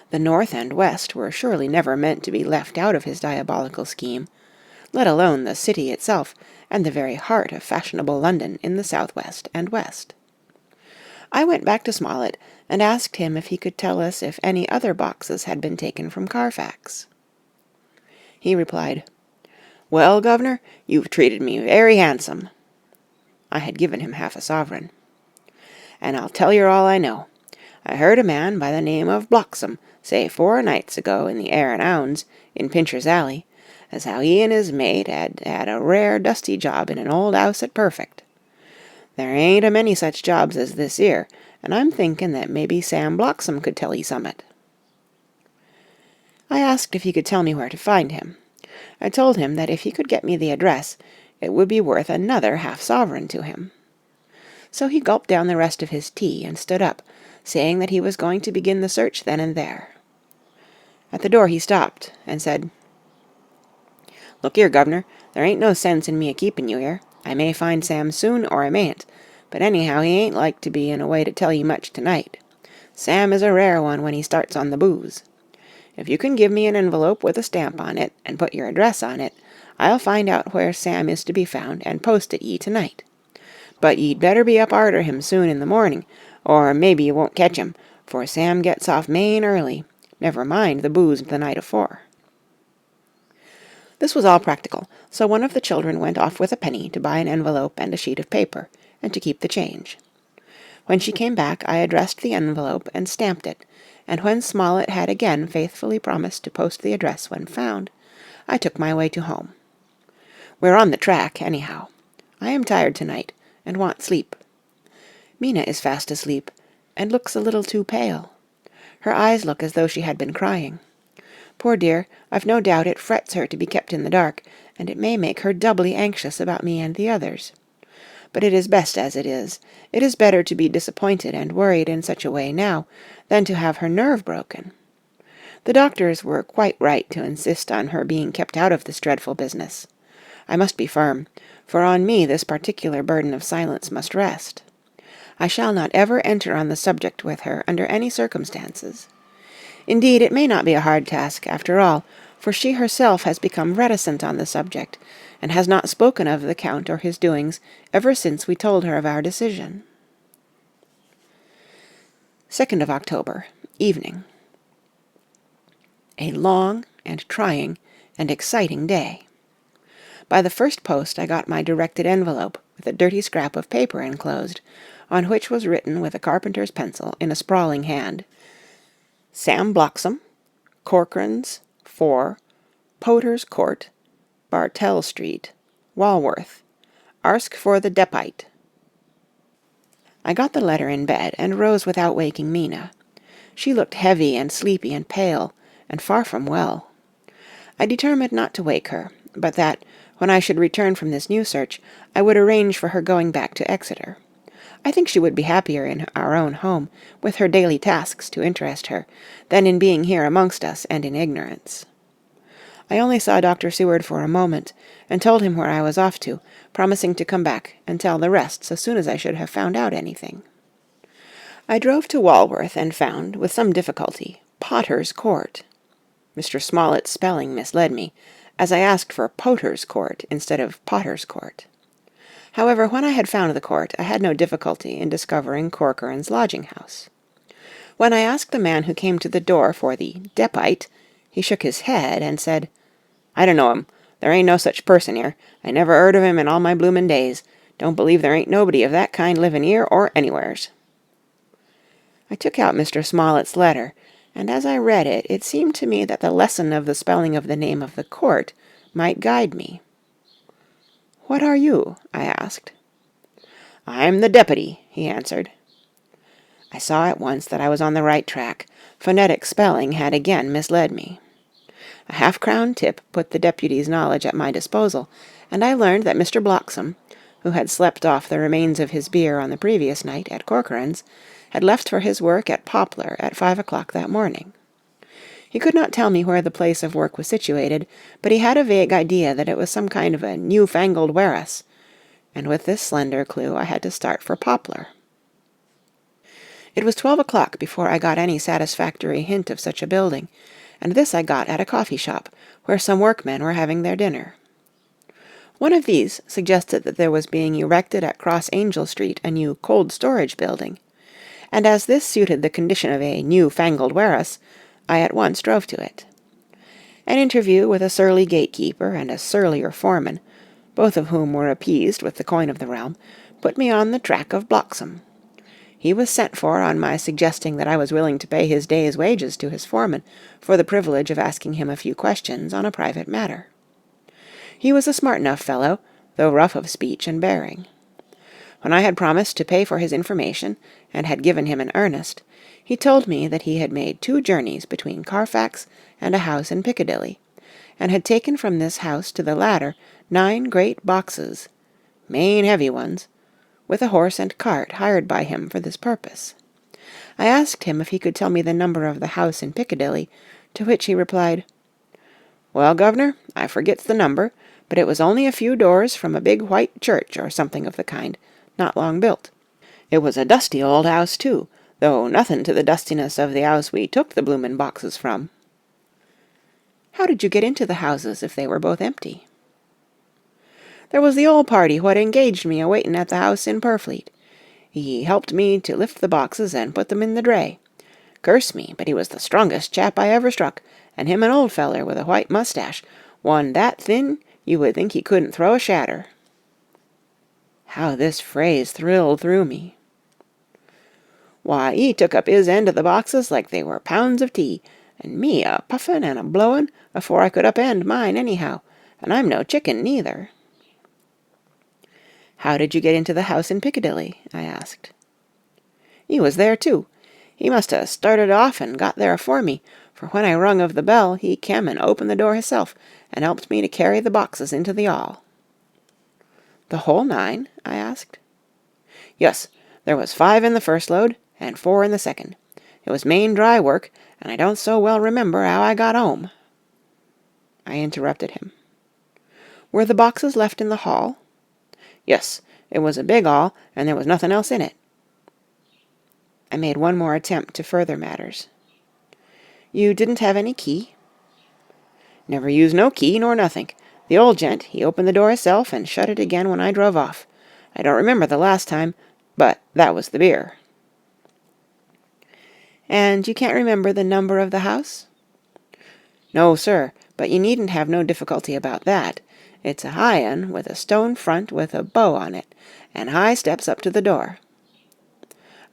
The north and west were surely never meant to be left out of his diabolical scheme, let alone the city itself and the very heart of fashionable London in the southwest and west. I went back to Smollett and asked him if he could tell us if any other boxes had been taken from Carfax. He replied, "Well, governor, you've treated me very handsome." I had given him half a sovereign. "And I'll tell yer all I know. I heard a man by the name of Bloxham say 4 nights ago in the 'Are and 'Ounds, in Pincher's Alley, as how he and his mate had a rare dusty job in an old 'ouse at Perfect. There ain't a many such jobs as this 'ere, and I'm thinking that maybe Sam Bloxham could tell 'ee summat." I asked if he could tell me where to find him. I told him that if he could get me the address, it would be worth another half-sovereign to him. So he gulped down the rest of his tea and stood up, saying that he was going to begin the search then and there. At the door he stopped, and said, "Look here, governor, there ain't no sense in me a-keeping you here. I may find Sam soon, or I mayn't, but anyhow he ain't like to be in a way to tell ye much tonight. Sam is a rare one when he starts on the booze. If you can give me an envelope with a stamp on it, and put your address on it, I'll find out where Sam is to be found, and post it ye tonight. But ye'd better be up arter him soon in the morning, or maybe you won't catch him, for Sam gets off main early, never mind the booze the night afore." This was all practical, so one of the children went off with a penny to buy an envelope and a sheet of paper, and to keep the change. When she came back, I addressed the envelope and stamped it, and when Smollett had again faithfully promised to post the address when found, I took my way to home. We're on the track, anyhow. I am tired tonight, and want sleep. Mina is fast asleep, and looks a little too pale. Her eyes look as though she had been crying. Poor dear, I've no doubt it frets her to be kept in the dark, and it may make her doubly anxious about me and the others. But it is best as it is. It is better to be disappointed and worried in such a way now, than to have her nerve broken. The doctors were quite right to insist on her being kept out of this dreadful business. I must be firm, for on me this particular burden of silence must rest. I shall not ever enter on the subject with her under any circumstances. Indeed, it may not be a hard task, after all, for she herself has become reticent on the subject, and has not spoken of the Count or his doings ever since we told her of our decision. 2nd of October, evening. A long and trying and exciting day. By the first post I got my directed envelope with a dirty scrap of paper enclosed, on which was written with a carpenter's pencil in a sprawling hand, "Sam Bloxham, Corcoran's, 4, Poter's Court, Bartell Street, Walworth. Arsk for the Depite." I got the letter in bed, and rose without waking Mina. She looked heavy and sleepy and pale, and far from well. I determined not to wake her, but that, when I should return from this new search, I would arrange for her going back to Exeter. I think she would be happier in our own home, with her daily tasks to interest her, than in being here amongst us and in ignorance. I only saw Dr. Seward for a moment, and told him where I was off to, promising to come back and tell the rest so soon as I should have found out anything. I drove to Walworth and found, with some difficulty, Potter's Court. Mr. Smollett's spelling misled me, as I asked for Poter's Court instead of Potter's Court. However, when I had found the court, I had no difficulty in discovering Corcoran's lodging-house. When I asked the man who came to the door for the Depite, he shook his head and said, "I don't know him. There ain't no such person here. I never heard of him in all my bloomin' days. Don't believe there ain't nobody of that kind livin' here or anywheres." I took out Mr. Smollett's letter, and as I read it, it seemed to me that the lesson of the spelling of the name of the court might guide me. "What are you?" I asked. "I'm the deputy," he answered. I saw at once that I was on the right track. Phonetic spelling had again misled me. A half-crown tip put the deputy's knowledge at my disposal, and I learned that Mr. Bloxham, who had slept off the remains of his beer on the previous night at Corcoran's, had left for his work at Poplar at 5 o'clock that morning. He could not tell me where the place of work was situated, but he had a vague idea that it was some kind of a new-fangled warehouse, and with this slender clue I had to start for Poplar. It was 12 o'clock before I got any satisfactory hint of such a building, and this I got at a coffee shop, where some workmen were having their dinner. One of these suggested that there was being erected at Cross Angel Street a new cold storage building, and as this suited the condition of a new-fangled warehouse, I at once drove to it. An interview with a surly gatekeeper and a surlier foreman, both of whom were appeased with the coin of the realm, put me on the track of Bloxam. He was sent for on my suggesting that I was willing to pay his day's wages to his foreman for the privilege of asking him a few questions on a private matter. He was a smart enough fellow, though rough of speech and bearing. When I had promised to pay for his information, and had given him an earnest, he told me that he had made 2 journeys between Carfax and a house in Piccadilly, and had taken from this house to the latter 9 great boxes, main heavy ones, with a horse and cart hired by him for this purpose. I asked him if he could tell me the number of the house in Piccadilly, to which he replied, "Well, governor, I forgets the number, but it was only a few doors from a big white church or something of the kind, not long built. It was a dusty old house, too, though nothing to the dustiness of the house we took the bloomin' boxes from." "How did you get into the houses if they were both empty?" "There was the old party what engaged me a-waitin' at the house in Purfleet. He helped me to lift the boxes and put them in the dray. Curse me, but he was the strongest chap I ever struck, and him an old feller with a white mustache, one that thin you would think he couldn't throw a shatter." How this phrase thrilled through me. "Why, he took up his end of the boxes like they were pounds of tea, and me a-puffin' and a-blowin' afore I could up-end mine anyhow, and I'm no chicken neither." "How did you get into the house in Piccadilly?" I asked. "He was there, too. He must ha' started off and got there afore me, for when I rung of the bell he kem and opened the door hisself, and helped me to carry the boxes into the 'all." "The whole 9?" I asked. "Yus, there was 5 in the first load, and 4 in the second. It was main dry work, and I don't so well remember how I got home." I interrupted him. "Were the boxes left in the hall?" "Yus, it was a big 'all, and there was nothing else in it." I made one more attempt to further matters. "You didn't have any key?" "Never used no key nor nothink. The old gent, he opened the door hisself and shut it again when I drove off. I don't remember the last time, but that was the beer." "And you can't remember the number of the house?" "No, sir, but you needn't have no difficulty about that. It's a high un with a stone front with a bow on it, and high steps up to the door.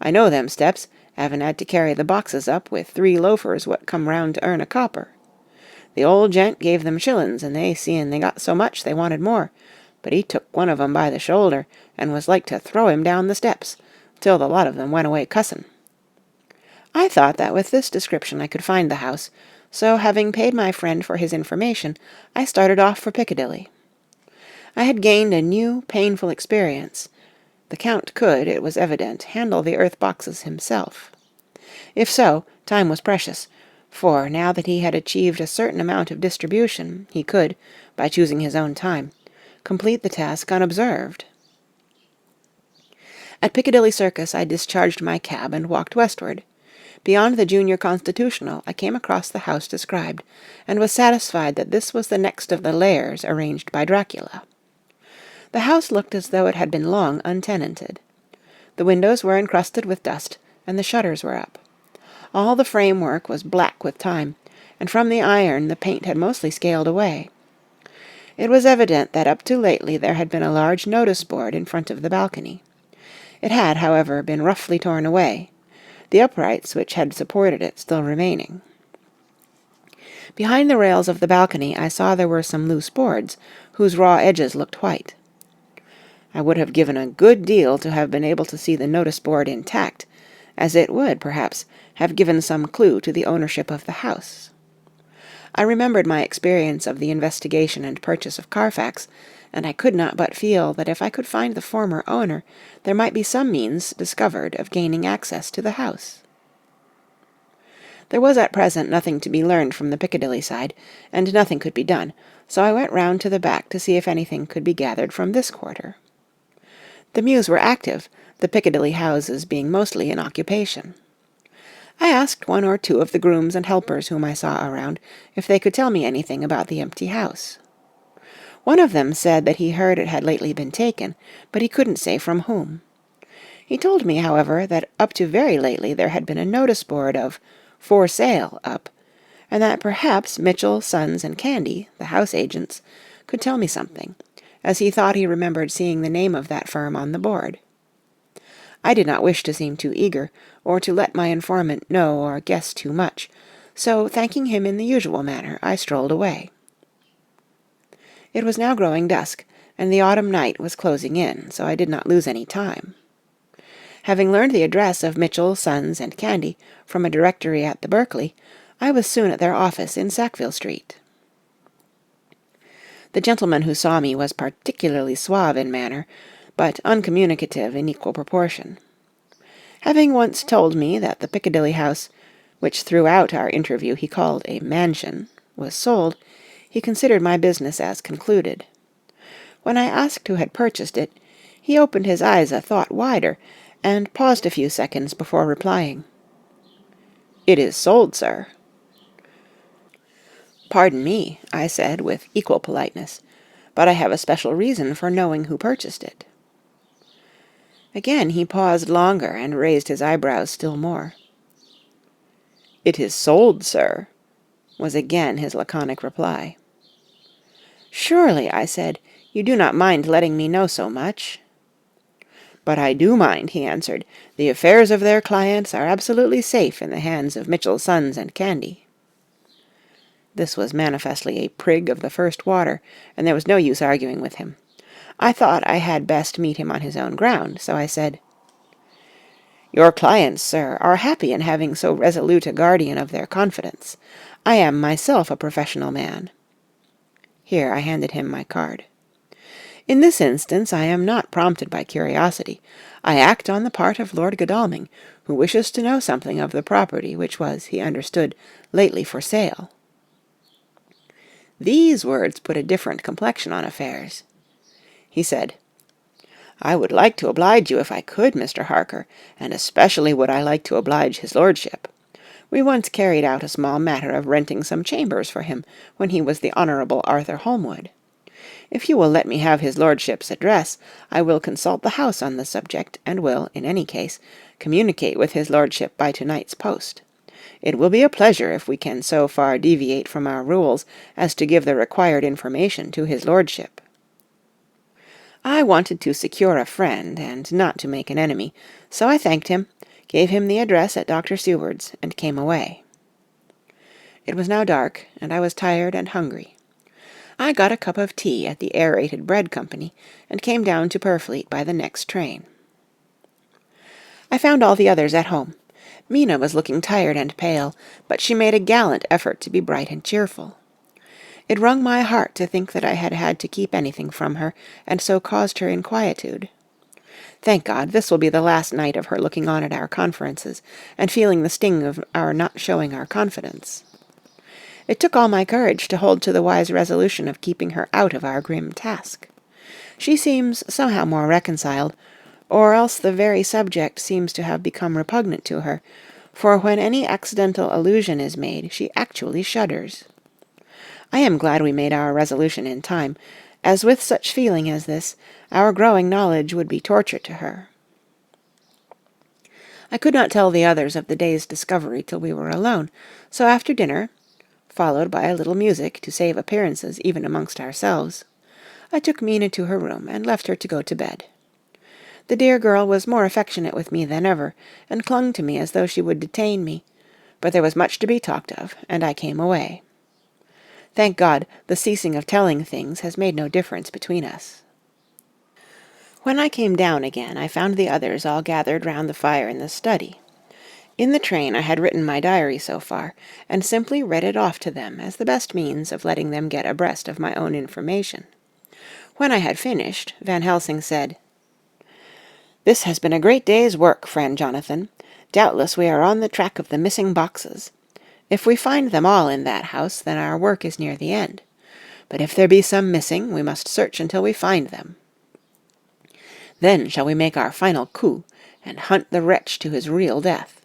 I know them steps, havin' had to carry the boxes up with 3 loafers what come round to earn a copper. The old gent gave them shillin's, and they seein' they got so much they wanted more, but he took one of 'em by the shoulder, and was like to throw him down the steps, till the lot of them went away cussin'. I thought that with this description I could find the house, so having paid my friend for his information, I started off for Piccadilly. I had gained a new, painful experience. The Count could, it was evident, handle the earth boxes himself. If so, time was precious, for, now that he had achieved a certain amount of distribution, he could, by choosing his own time, complete the task unobserved. At Piccadilly Circus I discharged my cab and walked westward. Beyond the Junior Constitutional I came across the house described, and was satisfied that this was the next of the lairs arranged by Dracula. The house looked as though it had been long untenanted. The windows were encrusted with dust, and the shutters were up. All the framework was black with time, and from the iron the paint had mostly scaled away. It was evident that up to lately there had been a large notice-board in front of the balcony. It had, however, been roughly torn away, the uprights which had supported it still remaining. Behind the rails of the balcony I saw there were some loose boards, whose raw edges looked white. I would have given a good deal to have been able to see the notice-board intact, as it would, perhaps, have given some clue to the ownership of the house. I remembered my experience of the investigation and purchase of Carfax, and I could not but feel that if I could find the former owner, there might be some means discovered of gaining access to the house. There was at present nothing to be learned from the Piccadilly side, and nothing could be done, so I went round to the back to see if anything could be gathered from this quarter. The mews were active, the Piccadilly houses being mostly in occupation. I asked one or two of the grooms and helpers whom I saw around if they could tell me anything about the empty house. One of them said that he heard it had lately been taken, but he couldn't say from whom. He told me, however, that up to very lately there had been a notice board of "For Sale" up, and that perhaps Mitchell, Sons, and Candy, the house agents, could tell me something, as he thought he remembered seeing the name of that firm on the board. I did not wish to seem too eager, or to let my informant know or guess too much, so, thanking him in the usual manner, I strolled away. It was now growing dusk, and the autumn night was closing in, so I did not lose any time. Having learned the address of Mitchell, Sons, and Candy from a directory at the Berkeley, I was soon at their office in Sackville Street. The gentleman who saw me was particularly suave in manner, but uncommunicative in equal proportion. Having once told me that the Piccadilly house, which throughout our interview he called a mansion, was sold, he considered my business as concluded. When I asked who had purchased it, he opened his eyes a thought wider, and paused a few seconds before replying. "It is sold, sir." "Pardon me," I said with equal politeness, "but I have a special reason for knowing who purchased it." Again he paused longer and raised his eyebrows still more. "It is sold, sir," was again his laconic reply. "Surely," I said, "you do not mind letting me know so much?" "But I do mind," he answered. "The affairs of their clients are absolutely safe in the hands of Mitchell, Sons, and Candy." This was manifestly a prig of the first water, and there was no use arguing with him. I thought I had best meet him on his own ground, so I said, "Your clients, sir, are happy in having so resolute a guardian of their confidence. I am myself a professional man." Here I handed him my card. "In this instance I am not prompted by curiosity. I act on the part of Lord Godalming, who wishes to know something of the property which was, he understood, lately for sale." These words put a different complexion on affairs. He said, "I would like to oblige you if I could, Mr. Harker, and especially would I like to oblige his lordship. We once carried out a small matter of renting some chambers for him when he was the Honourable Arthur Holmwood. If you will let me have his lordship's address, I will consult the house on the subject, and will, in any case, communicate with his lordship by to-night's post. It will be a pleasure if we can so far deviate from our rules as to give the required information to his lordship." I wanted to secure a friend, and not to make an enemy, so I thanked him, gave him the address at Dr. Seward's, and came away. It was now dark, and I was tired and hungry. I got a cup of tea at the Aerated Bread Company, and came down to Purfleet by the next train. I found all the others at home. Mina was looking tired and pale, but she made a gallant effort to be bright and cheerful. It wrung my heart to think that I had had to keep anything from her, and so caused her inquietude. Thank God, this will be the last night of her looking on at our conferences, and feeling the sting of our not showing our confidence. It took all my courage to hold to the wise resolution of keeping her out of our grim task. She seems somehow more reconciled, or else the very subject seems to have become repugnant to her, for when any accidental allusion is made, she actually shudders. I am glad we made our resolution in time, as with such feeling as this, our growing knowledge would be torture to her. I could not tell the others of the day's discovery till we were alone, so after dinner, followed by a little music to save appearances even amongst ourselves, I took Mina to her room and left her to go to bed. The dear girl was more affectionate with me than ever, and clung to me as though she would detain me, but there was much to be talked of, and I came away. Thank God, the ceasing of telling things has made no difference between us. When I came down again, I found the others all gathered round the fire in the study. In the train I had written my diary so far, and simply read it off to them as the best means of letting them get abreast of my own information. When I had finished, Van Helsing said, "This has been a great day's work, friend Jonathan. Doubtless we are on the track of the missing boxes. If we find them all in that house, then our work is near the end. But if there be some missing, we must search until we find them. Then shall we make our final coup, and hunt the wretch to his real death."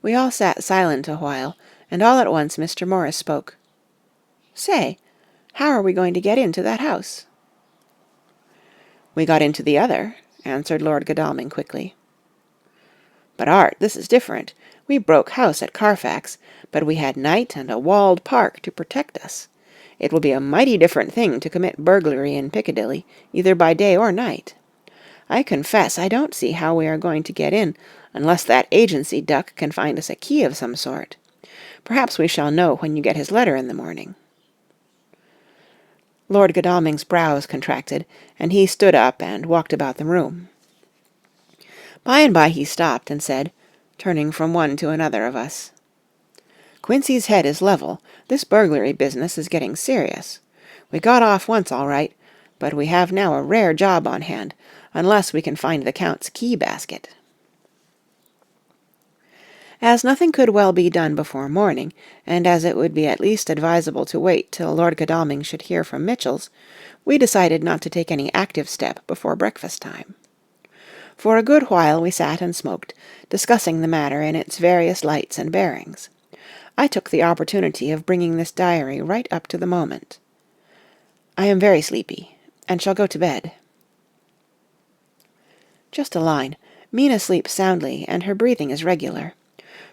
We all sat silent a while, and all at once Mr. Morris spoke. "Say, how are we going to get into that house?" "We got into the other," answered Lord Godalming quickly. "But, Art, this is different. We broke house at Carfax, but we had night and a walled park to protect us. It will be a mighty different thing to commit burglary in Piccadilly, either by day or night. I confess I don't see how we are going to get in, unless that agency duck can find us a key of some sort. Perhaps we shall know when you get his letter in the morning." Lord Godalming's brows contracted, and he stood up and walked about the room. By and by he stopped and said, turning from one to another of us, "Quincy's head is level. This burglary business is getting serious. We got off once all right, but we have now a rare job on hand, unless we can find the Count's key basket." As nothing could well be done before morning, and as it would be at least advisable to wait till Lord Godalming should hear from Mitchell's, we decided not to take any active step before breakfast time. For a good while we sat and smoked, discussing the matter in its various lights and bearings. I took the opportunity of bringing this diary right up to the moment. I am very sleepy, and shall go to bed. Just a line. Mina sleeps soundly, and her breathing is regular.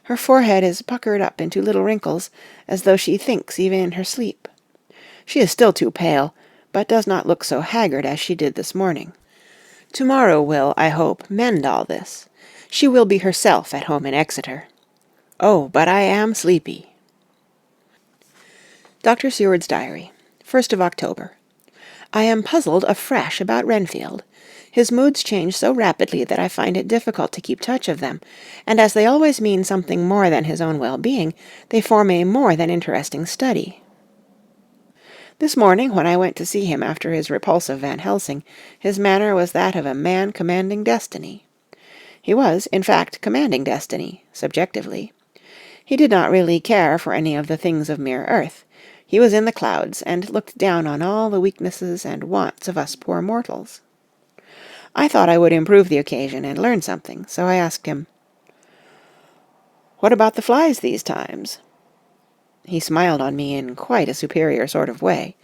Her forehead is puckered up into little wrinkles, as though she thinks even in her sleep. She is still too pale, but does not look so haggard as she did this morning. Tomorrow will, I hope, mend all this. She will be herself at home in Exeter. Oh, but I am sleepy. Dr. Seward's Diary, 1st of October. I am puzzled afresh about Renfield. His moods change so rapidly that I find it difficult to keep touch of them, and as they always mean something more than his own well-being, they form a more than interesting study. This morning, when I went to see him after his repulse of Van Helsing, his manner was that of a man commanding destiny. He was, in fact, commanding destiny, subjectively. He did not really care for any of the things of mere earth. He was in the clouds, and looked down on all the weaknesses and wants of us poor mortals. I thought I would improve the occasion and learn something, so I asked him, "What about the flies these times?" He smiled on me in quite a superior sort of way,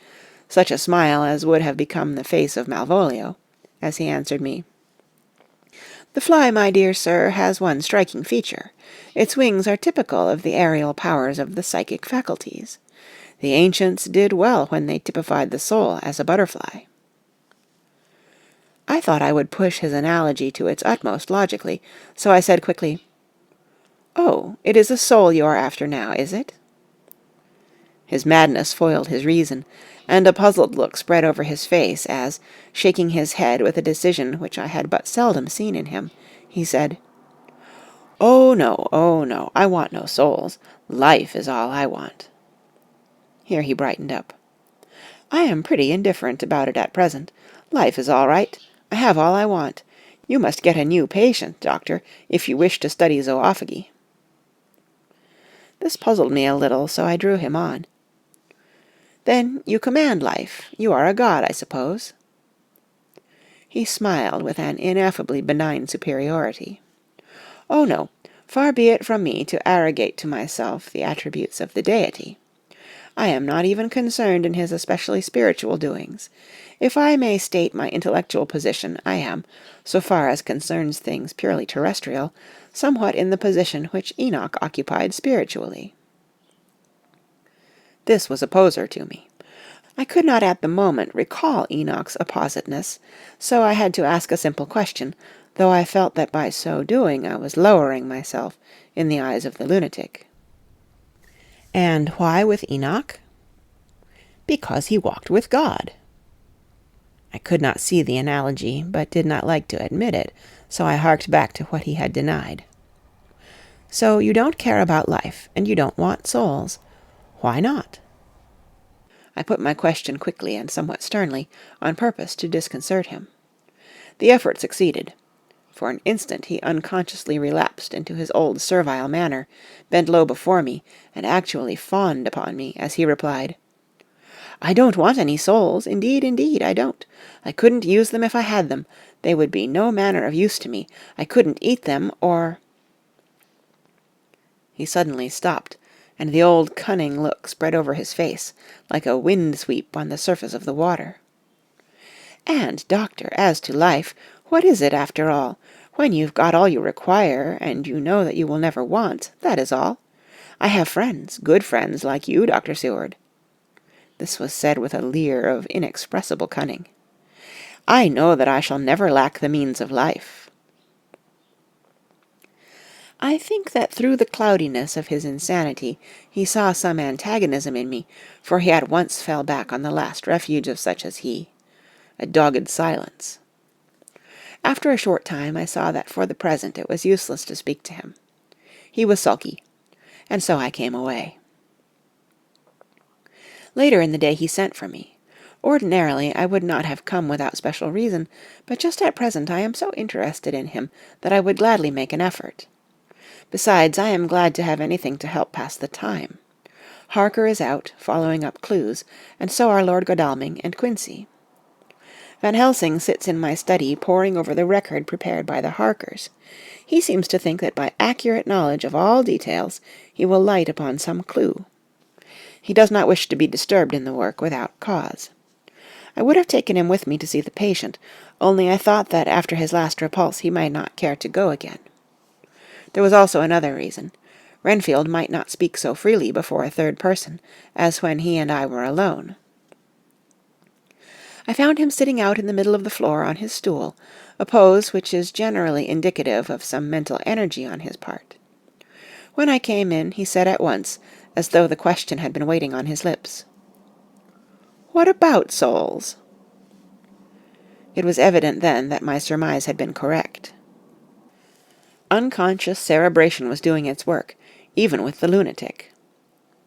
such a smile as would have become the face of Malvolio, as he answered me, "The fly, my dear sir, has one striking feature. Its wings are typical of the aerial powers of the psychic faculties. The ancients did well when they typified the soul as a butterfly." I thought I would push his analogy to its utmost logically, so I said quickly, "Oh, it is a soul you are after now, is it?" His madness foiled his reason, and a puzzled look spread over his face as, shaking his head with a decision which I had but seldom seen in him, he said, oh no, I want no souls. Life is all I want." Here he brightened up. "I am pretty indifferent about it at present. Life is all right. I have all I want. You must get a new patient, doctor, if you wish to study zoophagy." This puzzled me a little, so I drew him on. "Then you command life. You are a god, I suppose?" He smiled with an ineffably benign superiority. "Oh no, far be it from me to arrogate to myself the attributes of the deity. I am not even concerned in his especially spiritual doings. If I may state my intellectual position, I am, so far as concerns things purely terrestrial, somewhat in the position which Enoch occupied spiritually." This was a poser to me. I could not at the moment recall Enoch's appositeness, so I had to ask a simple question, though I felt that by so doing I was lowering myself in the eyes of the lunatic. "And why with Enoch?" "Because he walked with God." I could not see the analogy, but did not like to admit it, so I harked back to what he had denied. "So you don't care about life, and you don't want souls. Why not?" I put my question quickly and somewhat sternly, on purpose to disconcert him. The effort succeeded. For an instant he unconsciously relapsed into his old servile manner, bent low before me, and actually fawned upon me, as he replied, "I don't want any souls, indeed, I don't. I couldn't use them if I had them. They would be no manner of use to me. I couldn't eat them, or—" He suddenly stopped, and the old cunning look spread over his face, like a wind-sweep on the surface of the water. "And, doctor, as to life, what is it, after all? When you've got all you require, and you know that you will never want, that is all. I have friends, good friends, like you, Dr. Seward." This was said with a leer of inexpressible cunning. "I know that I shall never lack the means of life." I think that through the cloudiness of his insanity he saw some antagonism in me, for he at once fell back on the last refuge of such as he, a dogged silence. After a short time I saw that for the present it was useless to speak to him. He was sulky, and so I came away. Later in the day he sent for me. Ordinarily I would not have come without special reason, but just at present I am so interested in him that I would gladly make an effort. Besides, I am glad to have anything to help pass the time. Harker is out, following up clues, and so are Lord Godalming and Quincey. Van Helsing sits in my study poring over the record prepared by the Harkers. He seems to think that by accurate knowledge of all details he will light upon some clue. He does not wish to be disturbed in the work without cause. I would have taken him with me to see the patient, only I thought that after his last repulse he might not care to go again. There was also another reason. Renfield might not speak so freely before a third person, as when he and I were alone. I found him sitting out in the middle of the floor on his stool, a pose which is generally indicative of some mental energy on his part. When I came in, he said at once, as though the question had been waiting on his lips, "What about souls?" It was evident then that my surmise had been correct. Unconscious cerebration was doing its work, even with the lunatic.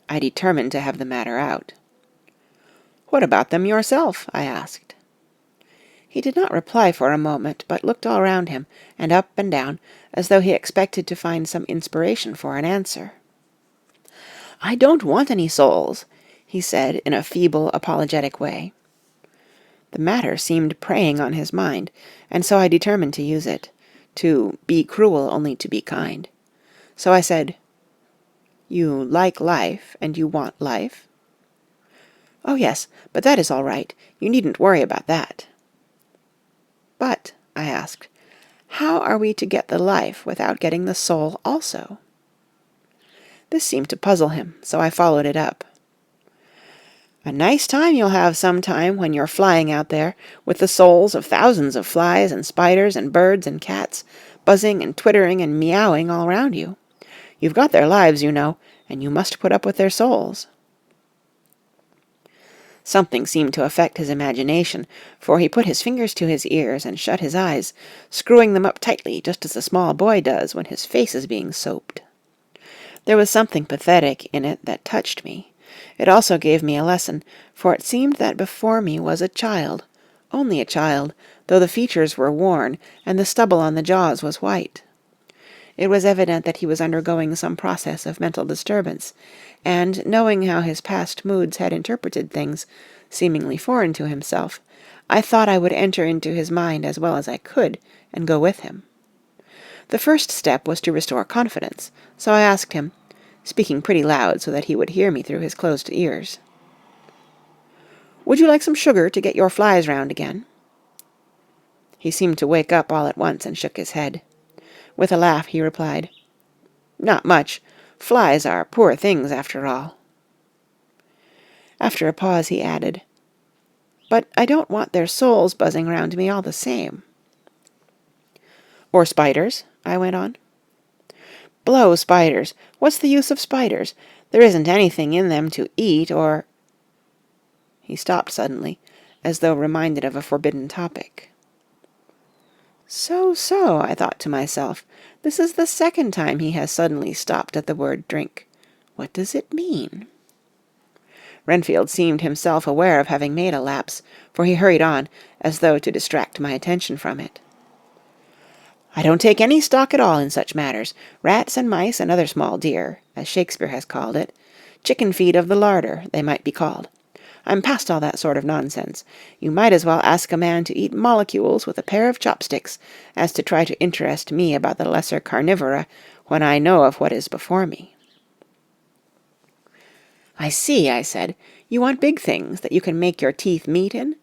I determined to have the matter out. "What about them yourself?" I asked. He did not reply for a moment, but looked all round him, and up and down, as though he expected to find some inspiration for an answer. "I don't want any souls," he said in a feeble, apologetic way. The matter seemed preying on his mind, and so I determined to use it, to be cruel only to be kind. So I said, "You like life, and you want life?" "Oh, yes, but that is all right. You needn't worry about that." "But," I asked, "how are we to get the life without getting the soul also?" This seemed to puzzle him, so I followed it up. "A nice time you'll have some time when you're flying out there, with the souls of thousands of flies and spiders and birds and cats, buzzing and twittering and meowing all round you. You've got their lives, you know, and you must put up with their souls." Something seemed to affect his imagination, for he put his fingers to his ears and shut his eyes, screwing them up tightly just as a small boy does when his face is being soaped. There was something pathetic in it that touched me. It also gave me a lesson, for it seemed that before me was a child, only a child, though the features were worn and the stubble on the jaws was white. It was evident that he was undergoing some process of mental disturbance, and, knowing how his past moods had interpreted things, seemingly foreign to himself, I thought I would enter into his mind as well as I could, and go with him. The first step was to restore confidence, so I asked him, speaking pretty loud so that he would hear me through his closed ears, "Would you like some sugar to get your flies round again?" He seemed to wake up all at once and shook his head. With a laugh he replied, "Not much. Flies are poor things after all." After a pause he added, "But I don't want their souls buzzing round me all the same." "Or spiders?" I went on. "Blow spiders! What's the use of spiders? There isn't anything in them to eat or—" He stopped suddenly, as though reminded of a forbidden topic. So, I thought to myself, this is the second time he has suddenly stopped at the word drink. What does it mean? Renfield seemed himself aware of having made a lapse, for he hurried on, as though to distract my attention from it. I don't take any stock at all in such matters. Rats and mice and other small deer, as Shakespeare has called it. Chicken feed of the larder, they might be called. I'm past all that sort of nonsense. You might as well ask a man to eat molecules with a pair of chopsticks as to try to interest me about the lesser carnivora when I know of what is before me. I see, I said. You want big things that you can make your teeth meet in?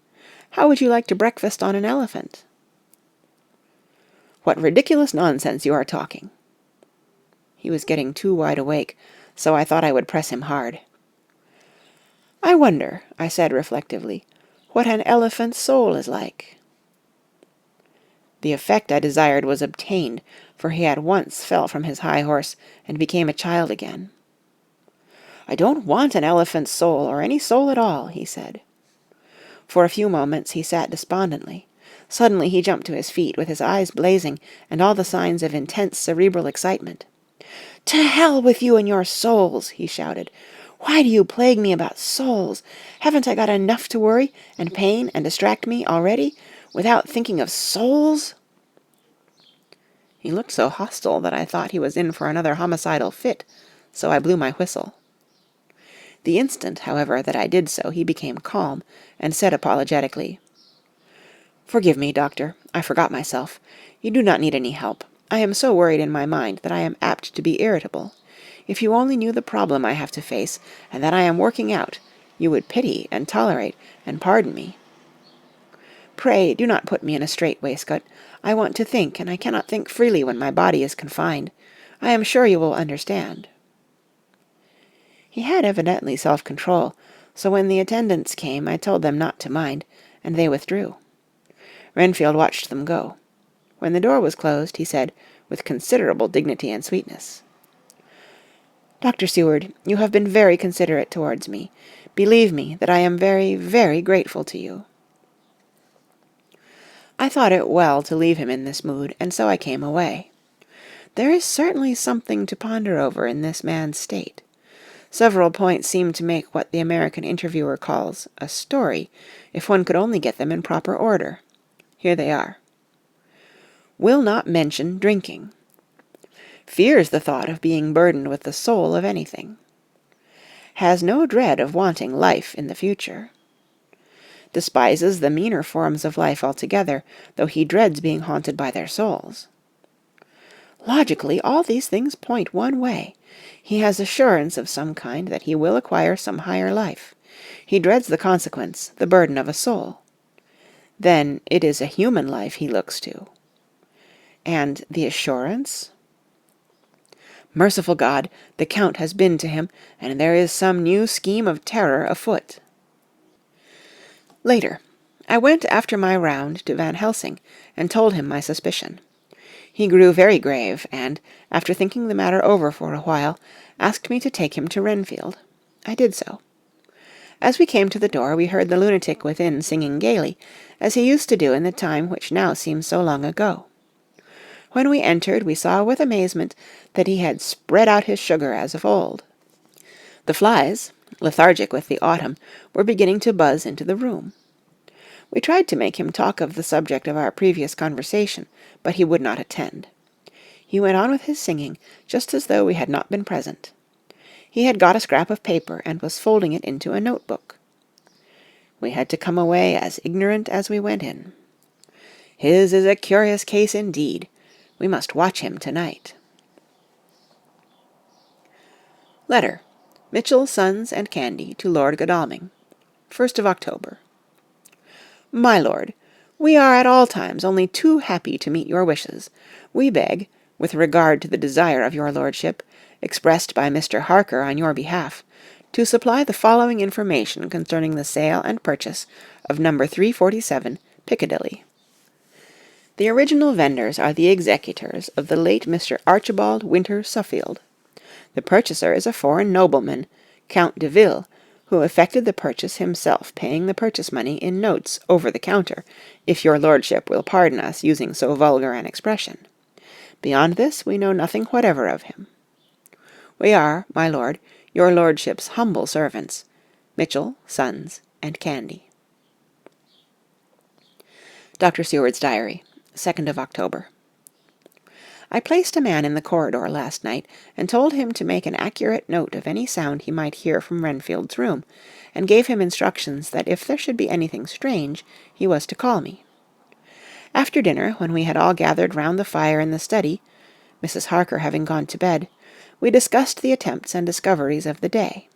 How would you like to breakfast on an elephant? What ridiculous nonsense you are talking. He was getting too wide awake, so I thought I would press him hard. I wonder, I said reflectively, what an elephant's soul is like. The effect I desired was obtained, for he at once fell from his high horse and became a child again. I don't want an elephant's soul, or any soul at all, he said. For a few moments he sat despondently. Suddenly he jumped to his feet, with his eyes blazing, and all the signs of intense cerebral excitement. "To hell with you and your souls!" he shouted. "Why do you plague me about souls? Haven't I got enough to worry and pain and distract me already, without thinking of souls?" He looked so hostile that I thought he was in for another homicidal fit, so I blew my whistle. The instant, however, that I did so, he became calm, and said apologetically, "Forgive me, Doctor. I forgot myself. You do not need any help. I am so worried in my mind that I am apt to be irritable. If you only knew the problem I have to face, and that I am working out, you would pity and tolerate and pardon me. Pray do not put me in a strait waistcoat. I want to think, and I cannot think freely when my body is confined. I am sure you will understand." He had evidently self-control, so when the attendants came I told them not to mind, and they withdrew. Renfield watched them go. When the door was closed, he said, with considerable dignity and sweetness, "Dr. Seward, you have been very considerate towards me. Believe me that I am very, very grateful to you." I thought it well to leave him in this mood, and so I came away. There is certainly something to ponder over in this man's state. Several points seem to make what the American interviewer calls a story, if one could only get them in proper order. Here they are. Will not mention drinking. Fears the thought of being burdened with the soul of anything. Has no dread of wanting life in the future. Despises the meaner forms of life altogether, though he dreads being haunted by their souls. Logically, all these things point one way. He has assurance of some kind that he will acquire some higher life. He dreads the consequence, the burden of a soul. Then it is a human life he looks to. And the assurance? Merciful God, the Count has been to him, and there is some new scheme of terror afoot. Later, I went after my round to Van Helsing, and told him my suspicion. He grew very grave, and, after thinking the matter over for a while, asked me to take him to Renfield. I did so. As we came to the door, we heard the lunatic within singing gaily, as he used to do in the time which now seems so long ago. When we entered, we saw with amazement that he had spread out his sugar as of old. The flies, lethargic with the autumn, were beginning to buzz into the room. We tried to make him talk of the subject of our previous conversation, but he would not attend. He went on with his singing, just as though we had not been present. He had got a scrap of paper and was folding it into a notebook. We had to come away as ignorant as we went in. His is a curious case indeed. We must watch him tonight. Letter. Mitchell, Sons, and Candy to Lord Godalming. 1st of October. My lord, we are at all times only too happy to meet your wishes. We beg, with regard to the desire of your lordship, expressed by Mr. Harker on your behalf, to supply the following information concerning the sale and purchase of No. 347, Piccadilly. The original vendors are the executors of the late Mr. Archibald Winter Suffield. The purchaser is a foreign nobleman, Count de Ville, who effected the purchase himself, paying the purchase money in notes over the counter, if your lordship will pardon us using so vulgar an expression. Beyond this we know nothing whatever of him. We are, my lord, your lordship's humble servants, Mitchell, Sons, and Candy. Dr. Seward's Diary, 2nd of October. I placed a man in the corridor last night, and told him to make an accurate note of any sound he might hear from Renfield's room, and gave him instructions that if there should be anything strange, he was to call me. After dinner, when we had all gathered round the fire in the study, Mrs. Harker having gone to bed, we discussed the attempts and discoveries of the day.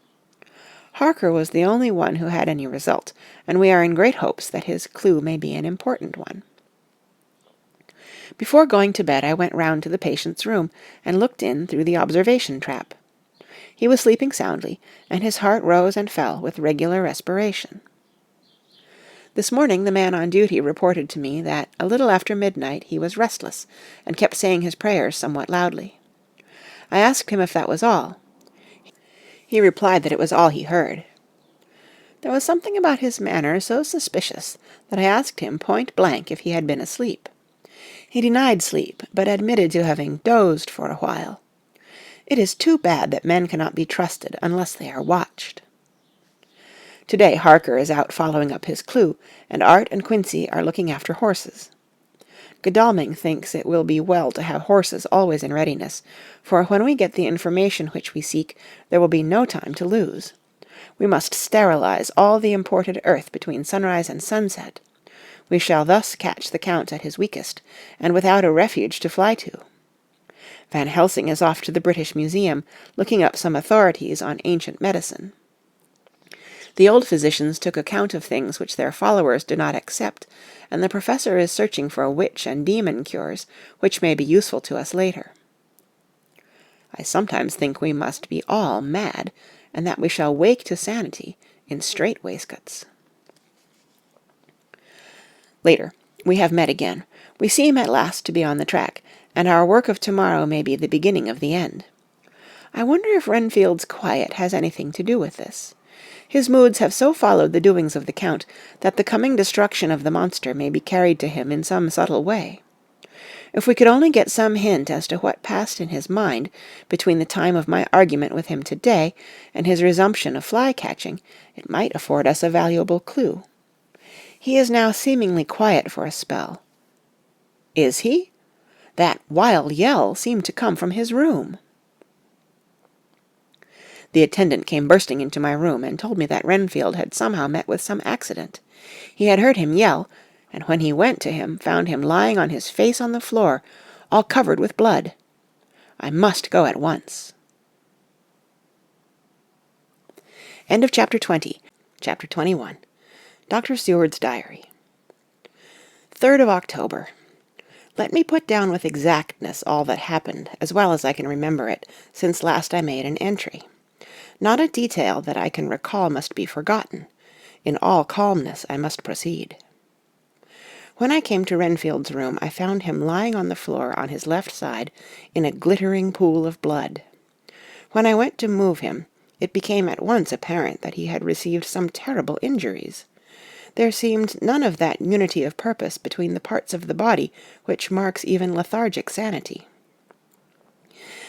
Harker was the only one who had any result, and we are in great hopes that his clue may be an important one. Before going to bed I went round to the patient's room and looked in through the observation trap. He was sleeping soundly, and his heart rose and fell with regular respiration. This morning the man on duty reported to me that a little after midnight he was restless, and kept saying his prayers somewhat loudly. I asked him if that was all. He replied that it was all he heard. There was something about his manner so suspicious that I asked him point-blank if he had been asleep. He denied sleep, but admitted to having dozed for a while. It is too bad that men cannot be trusted unless they are watched. To-day Harker is out following up his clue, and Art and Quincy are looking after horses. Godalming thinks it will be well to have horses always in readiness, for when we get the information which we seek, there will be no time to lose. We must sterilize all the imported earth between sunrise and sunset. We shall thus catch the Count at his weakest, and without a refuge to fly to. Van Helsing is off to the British Museum, looking up some authorities on ancient medicine. The old physicians took account of things which their followers do not accept, and the professor is searching for witch and demon cures, which may be useful to us later. I sometimes think we must be all mad, and that we shall wake to sanity in strait waistcoats. Later, we have met again. We seem at last to be on the track, and our work of tomorrow may be the beginning of the end. I wonder if Renfield's quiet has anything to do with this. His moods have so followed the doings of the Count that the coming destruction of the monster may be carried to him in some subtle way. If we could only get some hint as to what passed in his mind between the time of my argument with him today and his resumption of fly-catching, it might afford us a valuable clue. He is now seemingly quiet for a spell. Is he? That wild yell seemed to come from his room. The attendant came bursting into my room and told me that Renfield had somehow met with some accident. He had heard him yell, and when he went to him, found him lying on his face on the floor, all covered with blood. I must go at once. End of Chapter 20. Chapter 21. Dr. Seward's Diary. 3rd of October. Let me put down with exactness all that happened, as well as I can remember it, since last I made an entry. Not a detail that I can recall must be forgotten. In all calmness I must proceed. When I came to Renfield's room, I found him lying on the floor on his left side in a glittering pool of blood. When I went to move him, it became at once apparent that he had received some terrible injuries. There seemed none of that unity of purpose between the parts of the body which marks even lethargic sanity.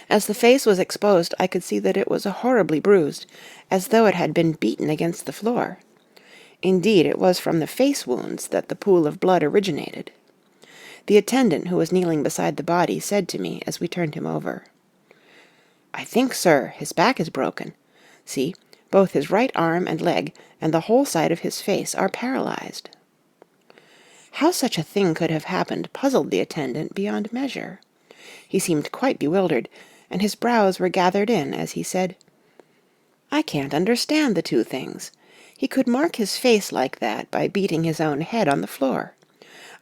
As the face was exposed, I could see that it was horribly bruised, as though it had been beaten against the floor. Indeed, it was from the face wounds that the pool of blood originated. The attendant who was kneeling beside the body said to me as we turned him over, "I think, sir, his back is broken. See, both his right arm and leg and the whole side of his face are paralyzed." How such a thing could have happened puzzled the attendant beyond measure. He seemed quite bewildered, and his brows were gathered in as he said, "I can't understand the two things. He could mark his face like that by beating his own head on the floor.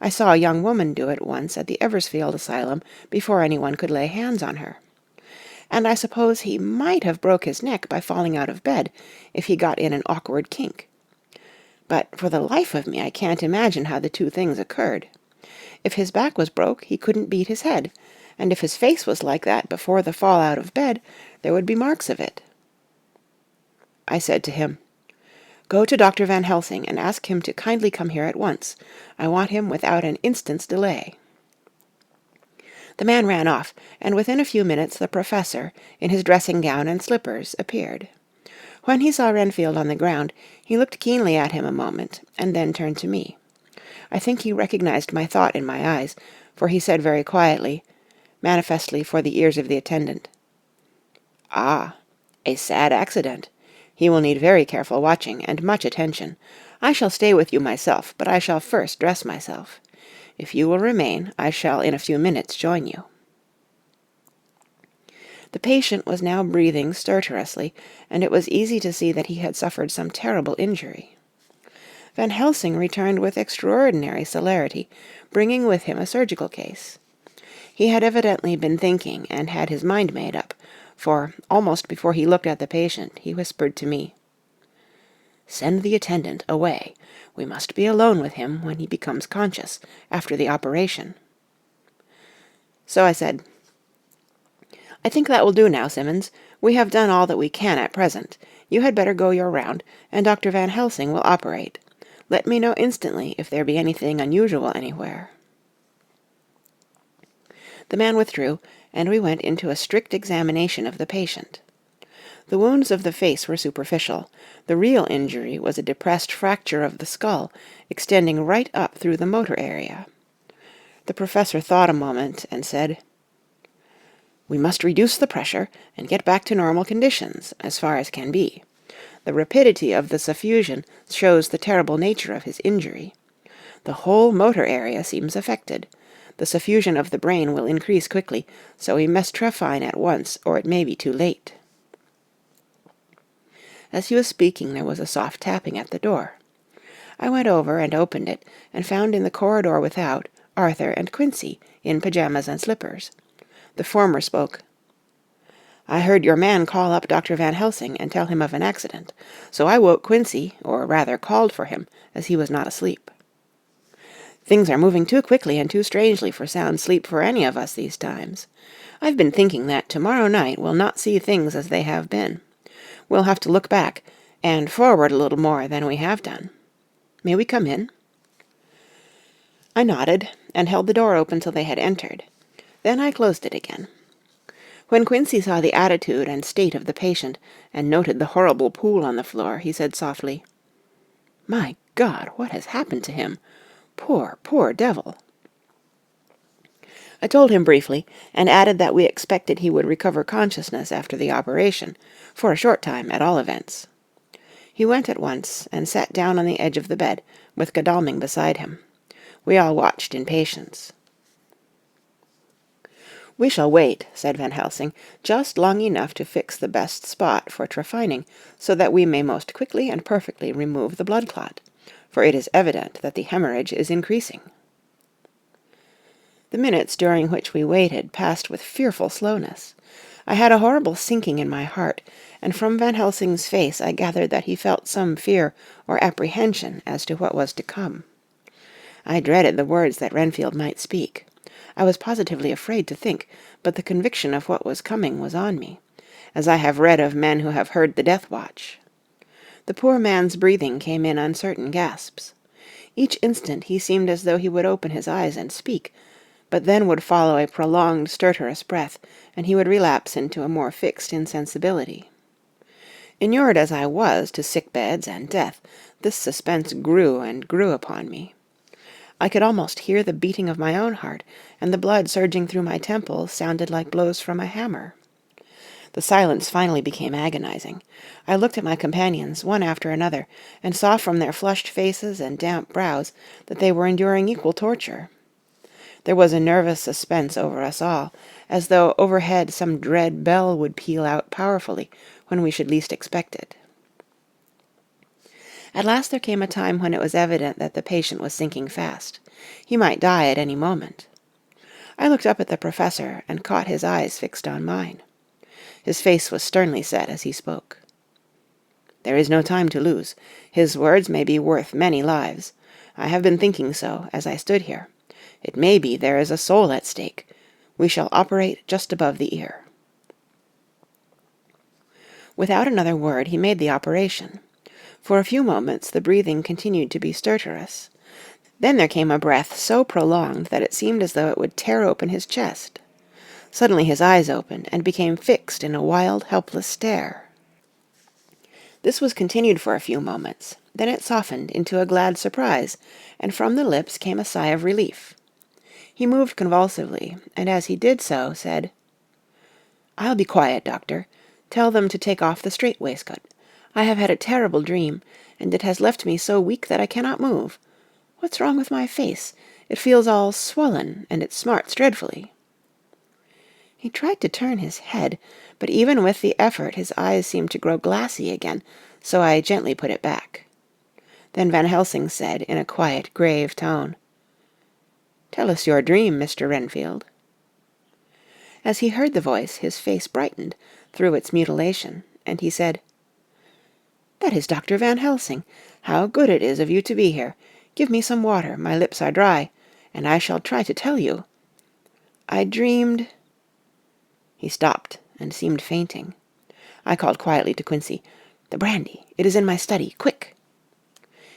I saw a young woman do it once at the Eversfield Asylum before anyone could lay hands on her. And I suppose he might have broke his neck by falling out of bed, if he got in an awkward kink. But for the life of me I can't imagine how the two things occurred. If his back was broke, he couldn't beat his head, and if his face was like that before the fall out of bed, there would be marks of it." I said to him, "Go to Dr. Van Helsing and ask him to kindly come here at once. I want him without an instant's delay." The man ran off, and within a few minutes the professor, in his dressing-gown and slippers, appeared. When he saw Renfield on the ground, he looked keenly at him a moment, and then turned to me. I think he recognized my thought in my eyes, for he said very quietly, manifestly for the ears of the attendant. "Ah, a sad accident. He will need very careful watching and much attention. I shall stay with you myself, but I shall first dress myself. If you will remain, I shall in a few minutes join you." The patient was now breathing stertorously, and it was easy to see that he had suffered some terrible injury. Van Helsing returned with extraordinary celerity, bringing with him a surgical case. He had evidently been thinking, and had his mind made up, for, almost before he looked at the patient, he whispered to me, "Send the attendant away. We must be alone with him when he becomes conscious, after the operation." So I said, "I think that will do now, Simmons. We have done all that we can at present. You had better go your round, and Dr. Van Helsing will operate. Let me know instantly if there be anything unusual anywhere." The man withdrew, and we went into a strict examination of the patient. The wounds of the face were superficial. The real injury was a depressed fracture of the skull, extending right up through the motor area. The professor thought a moment and said, "We must reduce the pressure and get back to normal conditions, as far as can be. The rapidity of the suffusion shows the terrible nature of his injury. The whole motor area seems affected. The suffusion of the brain will increase quickly, so we must trephine at once, or it may be too late." As he was speaking, there was a soft tapping at the door. I went over and opened it, and found in the corridor without Arthur and Quincy, in pyjamas and slippers. The former spoke. "I heard your man call up Dr. Van Helsing and tell him of an accident, so I woke Quincy, or rather called for him, as he was not asleep. Things are moving too quickly and too strangely for sound sleep for any of us these times. I've been thinking that tomorrow night we'll not see things as they have been. We'll have to look back, and forward a little more than we have done. May we come in?" I nodded, and held the door open till they had entered. Then I closed it again. When Quincy saw the attitude and state of the patient, and noted the horrible pool on the floor, he said softly, "My God, what has happened to him? Poor, poor devil!" I told him briefly, and added that we expected he would recover consciousness after the operation, for a short time at all events. He went at once, and sat down on the edge of the bed, with Godalming beside him. We all watched in patience. "We shall wait," said Van Helsing, "just long enough to fix the best spot for trephining, so that we may most quickly and perfectly remove the blood clot, for it is evident that the hemorrhage is increasing." The minutes during which we waited passed with fearful slowness. I had a horrible sinking in my heart, and from Van Helsing's face I gathered that he felt some fear or apprehension as to what was to come. I dreaded the words that Renfield might speak. I was positively afraid to think, but the conviction of what was coming was on me, as I have read of men who have heard the death watch. The poor man's breathing came in uncertain gasps. Each instant he seemed as though he would open his eyes and speak, but then would follow a prolonged stertorous breath, and he would relapse into a more fixed insensibility. Inured as I was to sick beds and death, this suspense grew and grew upon me. I could almost hear the beating of my own heart, and the blood surging through my temples sounded like blows from a hammer. The silence finally became agonizing. I looked at my companions, one after another, and saw from their flushed faces and damp brows that they were enduring equal torture. There was a nervous suspense over us all, as though overhead some dread bell would peal out powerfully when we should least expect it. At last there came a time when it was evident that the patient was sinking fast. He might die at any moment. I looked up at the professor and caught his eyes fixed on mine. His face was sternly set as he spoke. "There is no time to lose. His words may be worth many lives. I have been thinking so as I stood here. It may be there is a soul at stake. We shall operate just above the ear." Without another word he made the operation. For a few moments the breathing continued to be stertorous. Then there came a breath so prolonged that it seemed as though it would tear open his chest. Suddenly his eyes opened and became fixed in a wild, helpless stare. This was continued for a few moments. Then it softened into a glad surprise, and from the lips came a sigh of relief. He moved convulsively, and as he did so, said, "I'll be quiet, doctor. Tell them to take off the strait-waistcoat. I have had a terrible dream, and it has left me so weak that I cannot move. What's wrong with my face? It feels all swollen, and it smarts dreadfully." He tried to turn his head, but even with the effort his eyes seemed to grow glassy again, so I gently put it back. Then Van Helsing said, in a quiet, grave tone, "Tell us your dream, Mr. Renfield." As he heard the voice, his face brightened through its mutilation, and he said, "That is Dr. Van Helsing. How good it is of you to be here. Give me some water, my lips are dry, and I shall try to tell you. I dreamed—" He stopped and seemed fainting. I called quietly to Quincy, "The brandy. It is in my study. Quick!"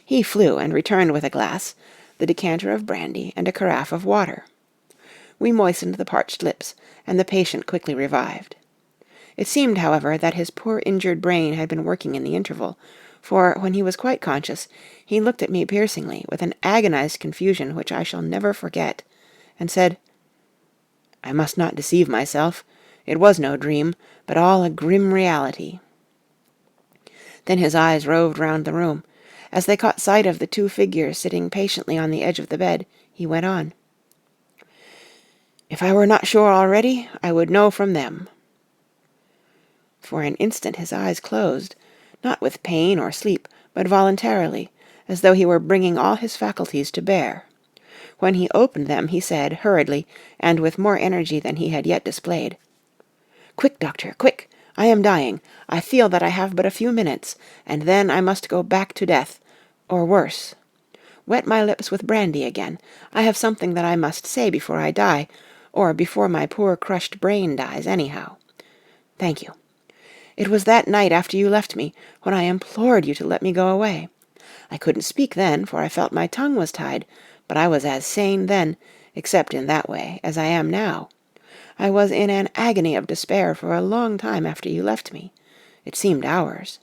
He flew and returned with a glass, the decanter of brandy, and a carafe of water. We moistened the parched lips, and the patient quickly revived. It seemed, however, that his poor injured brain had been working in the interval, for, when he was quite conscious, he looked at me piercingly, with an agonized confusion which I shall never forget, and said, "I must not deceive myself. It was no dream, but all a grim reality." Then his eyes roved round the room. As they caught sight of the two figures sitting patiently on the edge of the bed, he went on, "If I were not sure already, I would know from them." For an instant his eyes closed, not with pain or sleep, but voluntarily, as though he were bringing all his faculties to bear. When he opened them, he said, hurriedly, and with more energy than he had yet displayed, "Quick, doctor, quick! I am dying. I feel that I have but a few minutes, and then I must go back to death, or worse. Wet my lips with brandy again. I have something that I must say before I die, or before my poor crushed brain dies, anyhow. Thank you. It was that night after you left me, when I implored you to let me go away. I couldn't speak then, for I felt my tongue was tied, but I was as sane then, except in that way, as I am now. I was in an agony of despair for a long time after you left me. It seemed hours.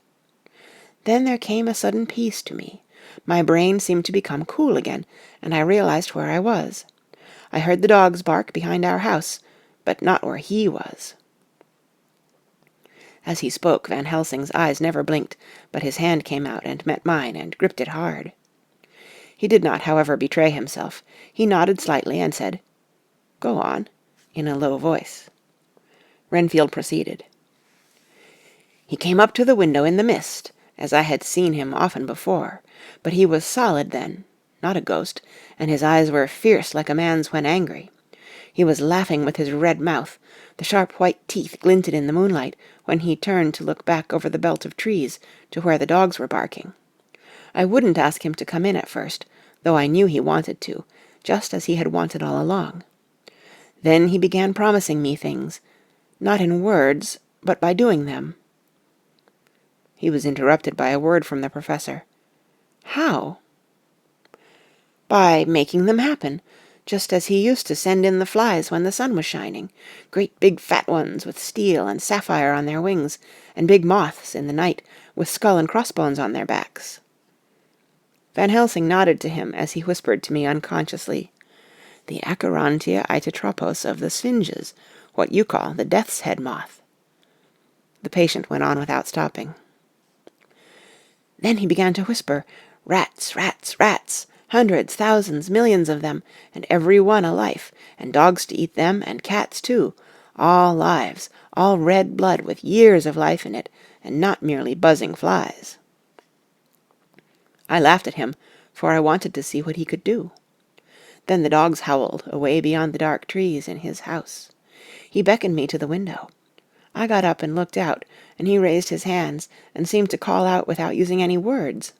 Then there came a sudden peace to me. My brain seemed to become cool again, and I realized where I was. I heard the dogs bark behind our house, but not where he was." As he spoke, Van Helsing's eyes never blinked, but his hand came out and met mine and gripped it hard. He did not, however, betray himself. He nodded slightly and said, "Go on," in a low voice. Renfield proceeded. "He came up to the window in the mist, as I had seen him often before, but he was solid then, not a ghost, and his eyes were fierce like a man's when angry. He was laughing with his red mouth. The sharp white teeth glinted in the moonlight when he turned to look back over the belt of trees to where the dogs were barking. I wouldn't ask him to come in at first, though I knew he wanted to, just as he had wanted all along. Then he began promising me things, not in words, but by doing them." He was interrupted by a word from the professor. "How?" "By making them happen, just as he used to send in the flies when the sun was shining, great big fat ones with steel and sapphire on their wings, and big moths in the night with skull and crossbones on their backs." Van Helsing nodded to him as he whispered to me unconsciously, "The Acherontia itotropos of the Sphinges, what you call the death's head moth." The patient went on without stopping. "Then he began to whisper, 'Rats, rats, rats, hundreds, thousands, millions of them, and every one a life, and dogs to eat them, and cats too, all lives, all red blood with years of life in it, and not merely buzzing flies.' I laughed at him, for I wanted to see what he could do. Then the dogs howled away beyond the dark trees in his house. He beckoned me to the window. I got up and looked out, and he raised his hands and seemed to call out without using any words.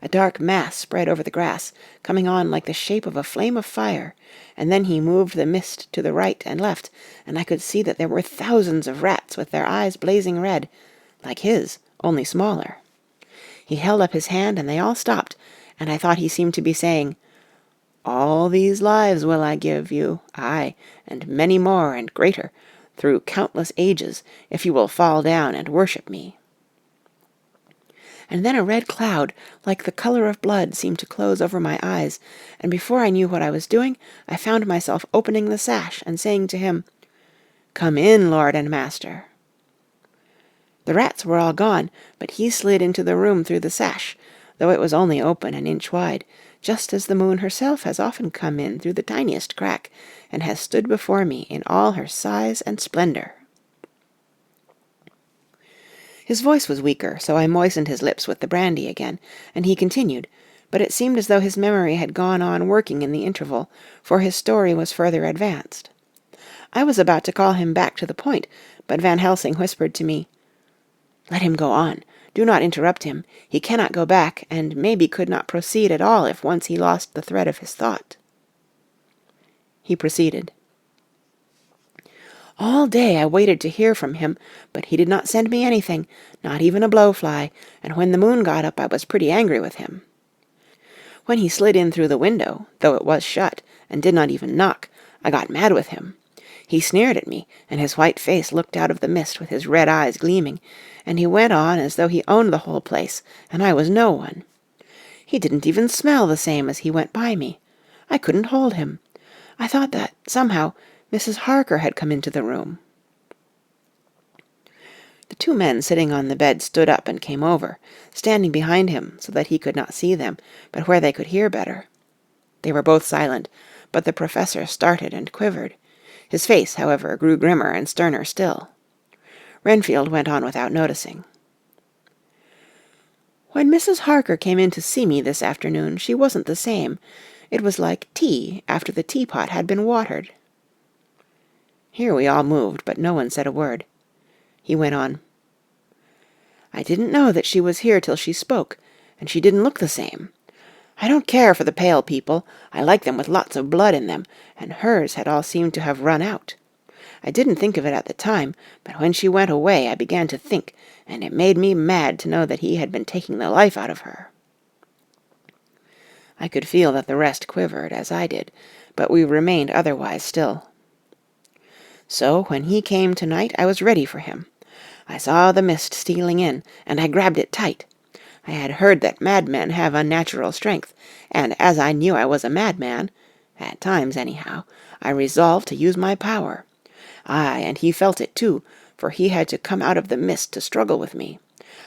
A dark mass spread over the grass, coming on like the shape of a flame of fire, and then he moved the mist to the right and left, and I could see that there were thousands of rats with their eyes blazing red, like his, only smaller. He held up his hand, and they all stopped, and I thought he seemed to be saying, 'All these lives will I give you, aye, and many more and greater, through countless ages, if you will fall down and worship me.' and then a red cloud, like the color of blood, seemed to close over my eyes, and before I knew what I was doing, I found myself opening the sash and saying to him, "Come in, lord and master." The rats were all gone, but he slid into the room through the sash, though it was only open an inch wide, just as the moon herself has often come in through the tiniest crack, and has stood before me in all her size and splendor. His voice was weaker, so I moistened his lips with the brandy again, and he continued, but it seemed as though his memory had gone on working in the interval, for his story was further advanced. I was about to call him back to the point, but Van Helsing whispered to me, "Let him go on. Do not interrupt him. He cannot go back, and maybe could not proceed at all if once he lost the thread of his thought." He proceeded. "All day I waited to hear from him, but he did not send me anything, not even a blowfly, and when the moon got up I was pretty angry with him. When he slid in through the window, though it was shut, and did not even knock, I got mad with him. He sneered at me, and his white face looked out of the mist with his red eyes gleaming, and he went on as though he owned the whole place, and I was no one. He didn't even smell the same as he went by me. I couldn't hold him. I thought that, somehow, Mrs. Harker had come into the room." The two men sitting on the bed stood up and came over, standing behind him so that he could not see them, but where they could hear better. They were both silent, but the professor started and quivered. His face, however, grew grimmer and sterner still. Renfield went on without noticing. "When Mrs. Harker came in to see me this afternoon, she wasn't the same. It was like tea after the teapot had been watered." Here we all moved, but no one said a word. He went on. "I didn't know that she was here till she spoke, and she didn't look the same. I don't care for the pale people. I like them with lots of blood in them, and hers had all seemed to have run out. I didn't think of it at the time, but when she went away I began to think, and it made me mad to know that he had been taking the life out of her." I could feel that the rest quivered, as I did, but we remained otherwise still. "So when he came tonight I was ready for him. I saw the mist stealing in, and I grabbed it tight. I had heard that madmen have unnatural strength, and as I knew I was a madman, at times anyhow, I resolved to use my power. Aye, and he felt it too, for he had to come out of the mist to struggle with me.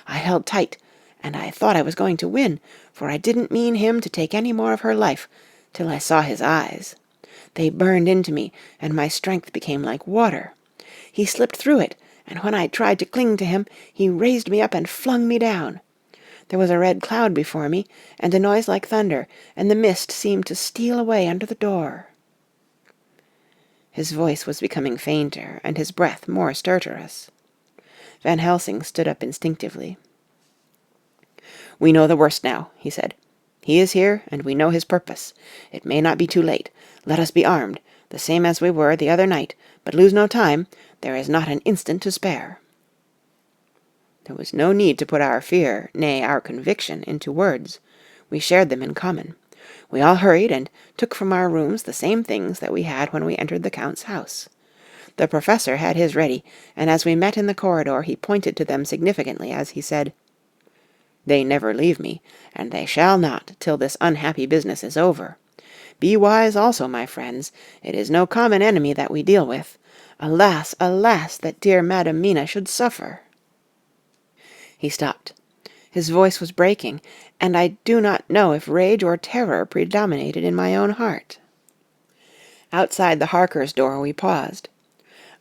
I held tight, and I thought I was going to win, for I didn't mean him to take any more of her life, till I saw his eyes. They burned into me, and my strength became like water. He slipped through it, and when I tried to cling to him, he raised me up and flung me down. There was a red cloud before me, and a noise like thunder, and the mist seemed to steal away under the door." His voice was becoming fainter, and his breath more stertorous. Van Helsing stood up instinctively. "We know the worst now," he said. "He is here, and we know his purpose. It may not be too late. Let us be armed, the same as we were the other night, but lose no time. There is not an instant to spare." There was no need to put our fear, nay, our conviction, into words. We shared them in common. We all hurried, and took from our rooms the same things that we had when we entered the Count's house. The professor had his ready, and as we met in the corridor he pointed to them significantly as he said, "They never leave me, and they shall not till this unhappy business is over. Be wise also, my friends. It is no common enemy that we deal with. Alas, alas, that dear Madam Mina should suffer." He stopped. His voice was breaking, and I do not know if rage or terror predominated in my own heart. Outside the Harkers' door we paused.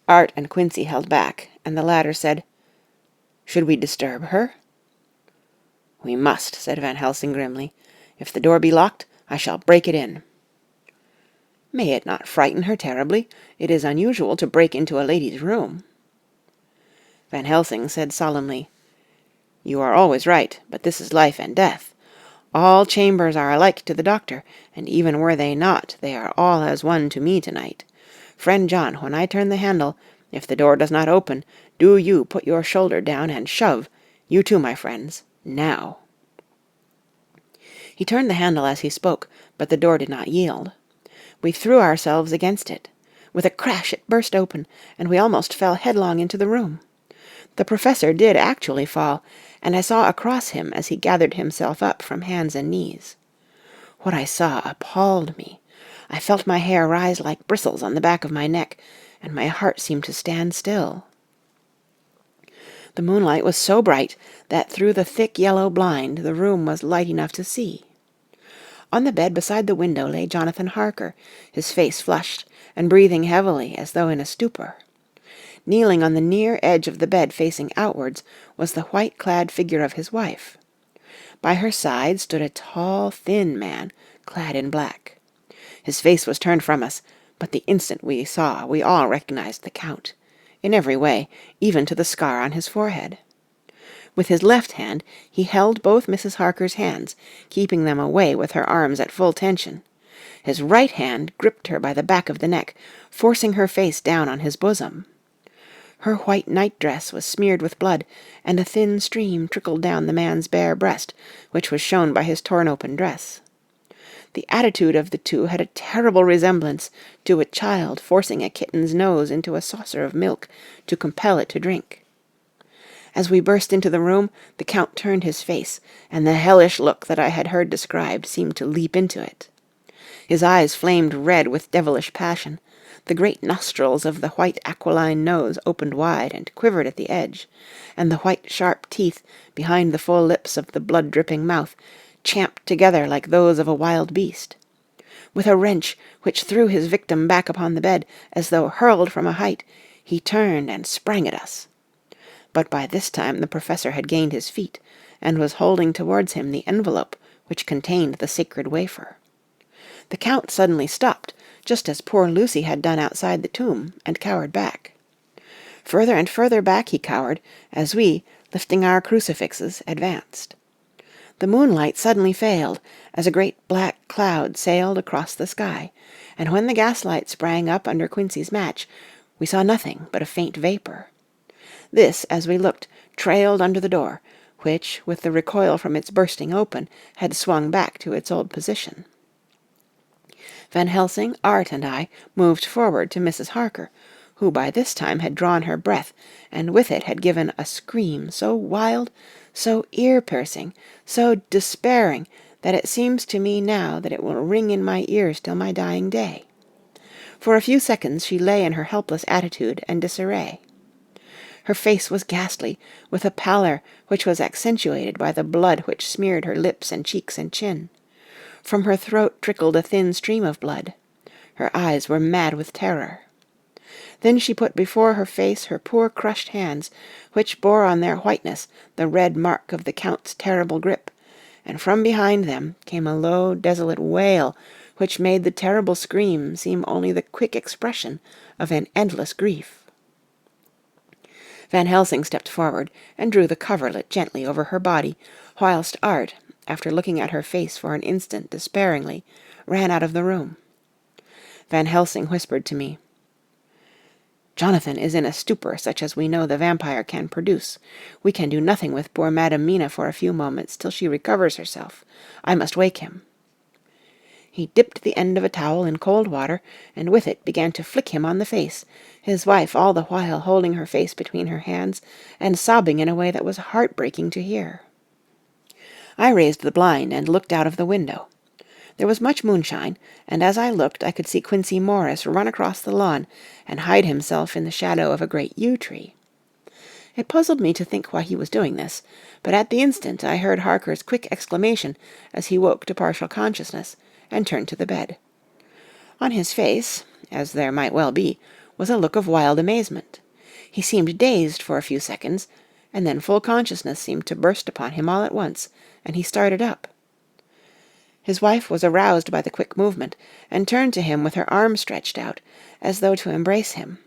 Art and Quincy held back, and the latter said, "Should we disturb her?" "We must," said Van Helsing grimly. "If the door be locked, I shall break it in." "May it not frighten her terribly? It is unusual to break into a lady's room." Van Helsing said solemnly, "You are always right, but this is life and death. All chambers are alike to the doctor, and even were they not, they are all as one to me tonight. Friend John, when I turn the handle, if the door does not open, do you put your shoulder down and shove. You too, my friends. Now." He turned the handle as he spoke, but the door did not yield. We threw ourselves against it. With a crash it burst open, and we almost fell headlong into the room. The professor did actually fall, and I saw across him as he gathered himself up from hands and knees. What I saw appalled me. I felt my hair rise like bristles on the back of my neck, and my heart seemed to stand still. The moonlight was so bright that through the thick yellow blind the room was light enough to see. On the bed beside the window lay Jonathan Harker, his face flushed, and breathing heavily as though in a stupor. Kneeling on the near edge of the bed facing outwards was the white-clad figure of his wife. By her side stood a tall, thin man, clad in black. His face was turned from us, but the instant we saw, we all recognized the Count, in every way, even to the scar on his forehead. With his left hand he held both Mrs. Harker's hands, keeping them away with her arms at full tension. His right hand gripped her by the back of the neck, forcing her face down on his bosom. Her white nightdress was smeared with blood, and a thin stream trickled down the man's bare breast, which was shown by his torn-open dress. The attitude of the two had a terrible resemblance to a child forcing a kitten's nose into a saucer of milk to compel it to drink. As we burst into the room, the Count turned his face, and the hellish look that I had heard described seemed to leap into it. His eyes flamed red with devilish passion. The great nostrils of the white aquiline nose opened wide and quivered at the edge, and the white sharp teeth behind the full lips of the blood-dripping mouth champed together like those of a wild beast. With a wrench which threw his victim back upon the bed, as though hurled from a height, he turned and sprang at us. But by this time the professor had gained his feet, and was holding towards him the envelope which contained the sacred wafer. The Count suddenly stopped, just as poor Lucy had done outside the tomb, and cowered back. Further and further back he cowered, as we, lifting our crucifixes, advanced. The moonlight suddenly failed, as a great black cloud sailed across the sky, and when the gaslight sprang up under Quincy's match, we saw nothing but a faint vapour. This, as we looked, trailed under the door, which, with the recoil from its bursting open, had swung back to its old position. Van Helsing, Art, and I moved forward to Mrs. Harker, who by this time had drawn her breath, and with it had given a scream so wild, so ear-piercing, so despairing, that it seems to me now that it will ring in my ears till my dying day. For a few seconds she lay in her helpless attitude and disarray. Her face was ghastly, with a pallor which was accentuated by the blood which smeared her lips and cheeks and chin. From her throat trickled a thin stream of blood. Her eyes were mad with terror. Then she put before her face her poor crushed hands, which bore on their whiteness the red mark of the Count's terrible grip, and from behind them came a low, desolate wail, which made the terrible scream seem only the quick expression of an endless grief. Van Helsing stepped forward and drew the coverlet gently over her body, whilst Art, after looking at her face for an instant despairingly, ran out of the room. Van Helsing whispered to me, "Jonathan is in a stupor such as we know the vampire can produce. We can do nothing with poor Madam Mina for a few moments till she recovers herself. I must wake him." He dipped the end of a towel in cold water, and with it began to flick him on the face, his wife all the while holding her face between her hands and sobbing in a way that was heartbreaking to hear. I raised the blind and looked out of the window. There was much moonshine, and as I looked I could see Quincy Morris run across the lawn and hide himself in the shadow of a great yew tree. It puzzled me to think why he was doing this, but at the instant I heard Harker's quick exclamation as he woke to partial consciousness, and turned to the bed. On his face, as there might well be, was a look of wild amazement. He seemed dazed for a few seconds, and then full consciousness seemed to burst upon him all at once, and he started up. His wife was aroused by the quick movement, and turned to him with her arms stretched out, as though to embrace him.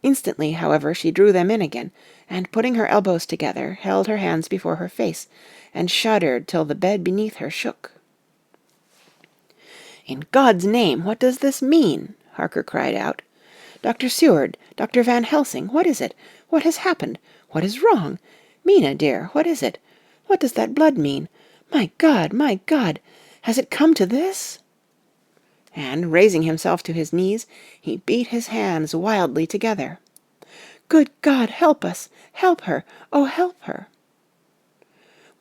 Instantly, however, she drew them in again, and putting her elbows together, held her hands before her face, and shuddered till the bed beneath her shook. "In God's name, what does this mean?" Harker cried out. "Dr. Seward, Dr. Van Helsing, what is it? What has happened? What is wrong? Mina, dear, what is it? What does that blood mean? My God, has it come to this?" And, raising himself to his knees, he beat his hands wildly together. Good God, help us! Help her! Oh, help her!"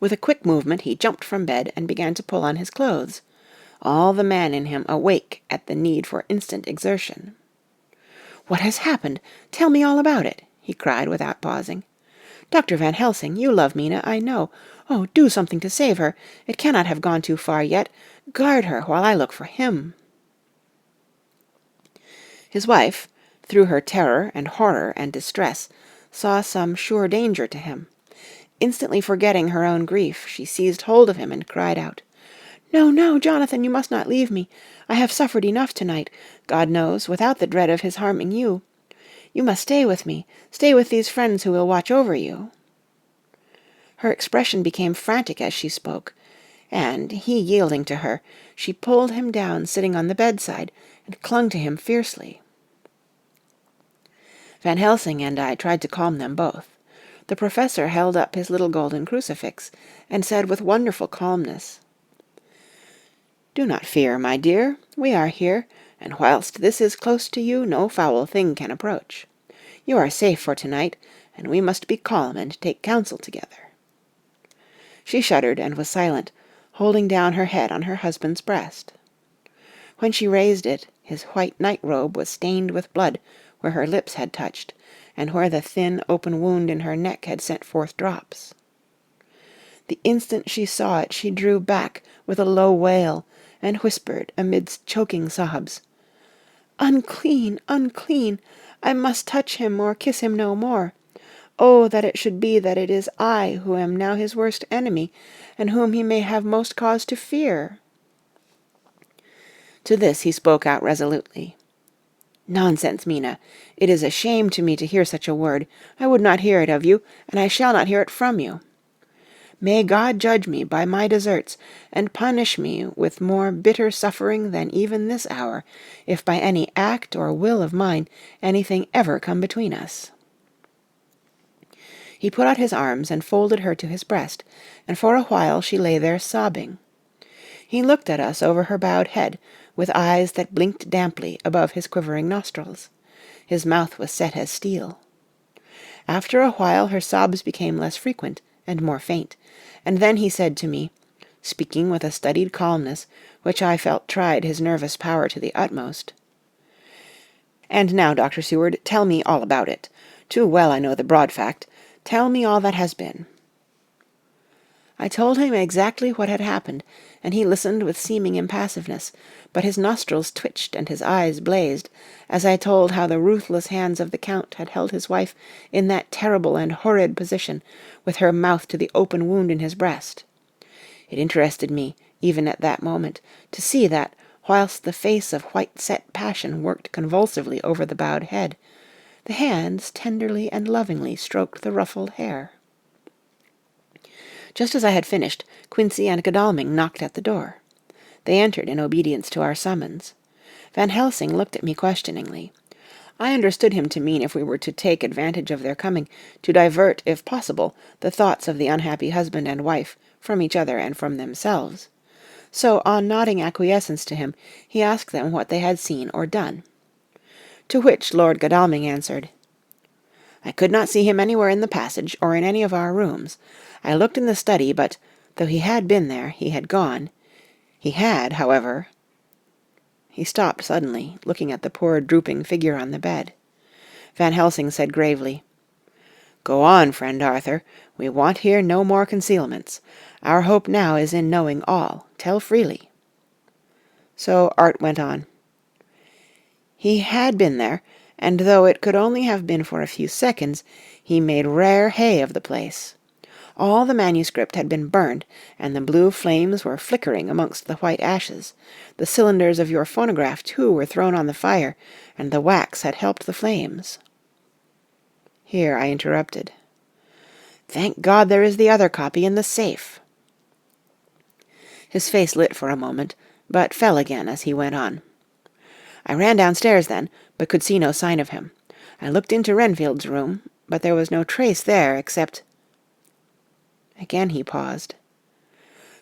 With a quick movement he jumped from bed and began to pull on his clothes, all the man in him awake at the need for instant exertion. "What has happened? Tell me all about it," he cried without pausing. "Dr. Van Helsing, you love Mina, I know. Oh, do something to save her. It cannot have gone too far yet. Guard her while I look for him." His wife, through her terror and horror and distress, saw some sure danger to him. Instantly forgetting her own grief, she seized hold of him and cried out, "No, no, Jonathan, you must not leave me. I have suffered enough tonight, God knows, without the dread of his harming you. You must stay with me, stay with these friends who will watch over you." Her expression became frantic as she spoke, and, he yielding to her, she pulled him down sitting on the bedside, and clung to him fiercely. Van Helsing and I tried to calm them both. The professor held up his little golden crucifix, and said with wonderful calmness, "Do not fear, my dear. We are here, and whilst this is close to you, no foul thing can approach. You are safe for tonight, and we must be calm and take counsel together." She shuddered and was silent, holding down her head on her husband's breast. When she raised it, his white night-robe was stained with blood where her lips had touched, and where the thin open wound in her neck had sent forth drops. The instant she saw it she drew back with a low wail, and whispered amidst choking sobs, "Unclean, unclean! I must touch him or kiss him no more. Oh, that it should be that it is I who am now his worst enemy, and whom he may have most cause to fear." To this he spoke out resolutely. "Nonsense, Mina! It is a shame to me to hear such a word. I would not hear it of you, and I shall not hear it from you. May God judge me by my deserts, and punish me with more bitter suffering than even this hour, if by any act or will of mine anything ever come between us." He put out his arms and folded her to his breast, and for a while she lay there sobbing. He looked at us over her bowed head, with eyes that blinked damply above his quivering nostrils. His mouth was set as steel. After a while her sobs became less frequent and more faint, and then he said to me, speaking with a studied calmness which I felt tried his nervous power to the utmost, "And now, Dr. Seward, tell me all about it. Too well I know the broad fact. Tell me all that has been." I told him exactly what had happened, and he listened with seeming impassiveness, but his nostrils twitched and his eyes blazed, as I told how the ruthless hands of the Count had held his wife in that terrible and horrid position, with her mouth to the open wound in his breast. It interested me, even at that moment, to see that, whilst the face of white-set passion worked convulsively over the bowed head, the hands tenderly and lovingly stroked the ruffled hair. Just as I had finished, Quincey and Godalming knocked at the door. They entered in obedience to our summons. Van Helsing looked at me questioningly. I understood him to mean if we were to take advantage of their coming to divert, if possible, the thoughts of the unhappy husband and wife from each other and from themselves. So, on nodding acquiescence to him, he asked them what they had seen or done. To which Lord Godalming answered, "I could not see him anywhere in the passage or in any of our rooms. I looked in the study, but, though he had been there, he had gone. He had, however—" He stopped suddenly, looking at the poor drooping figure on the bed. Van Helsing said gravely, "Go on, friend Arthur. We want here no more concealments. Our hope now is in knowing all. Tell freely." So Art went on. "He had been there, and though it could only have been for a few seconds, he made rare hay of the place. All the manuscript had been burned, and the blue flames were flickering amongst the white ashes. The cylinders of your phonograph, too, were thrown on the fire, and the wax had helped the flames." Here I interrupted. "Thank God there is the other copy in the safe." His face lit for a moment, but fell again as he went on. "I ran downstairs then, but could see no sign of him. I looked into Renfield's room, but there was no trace there except—" Again he paused.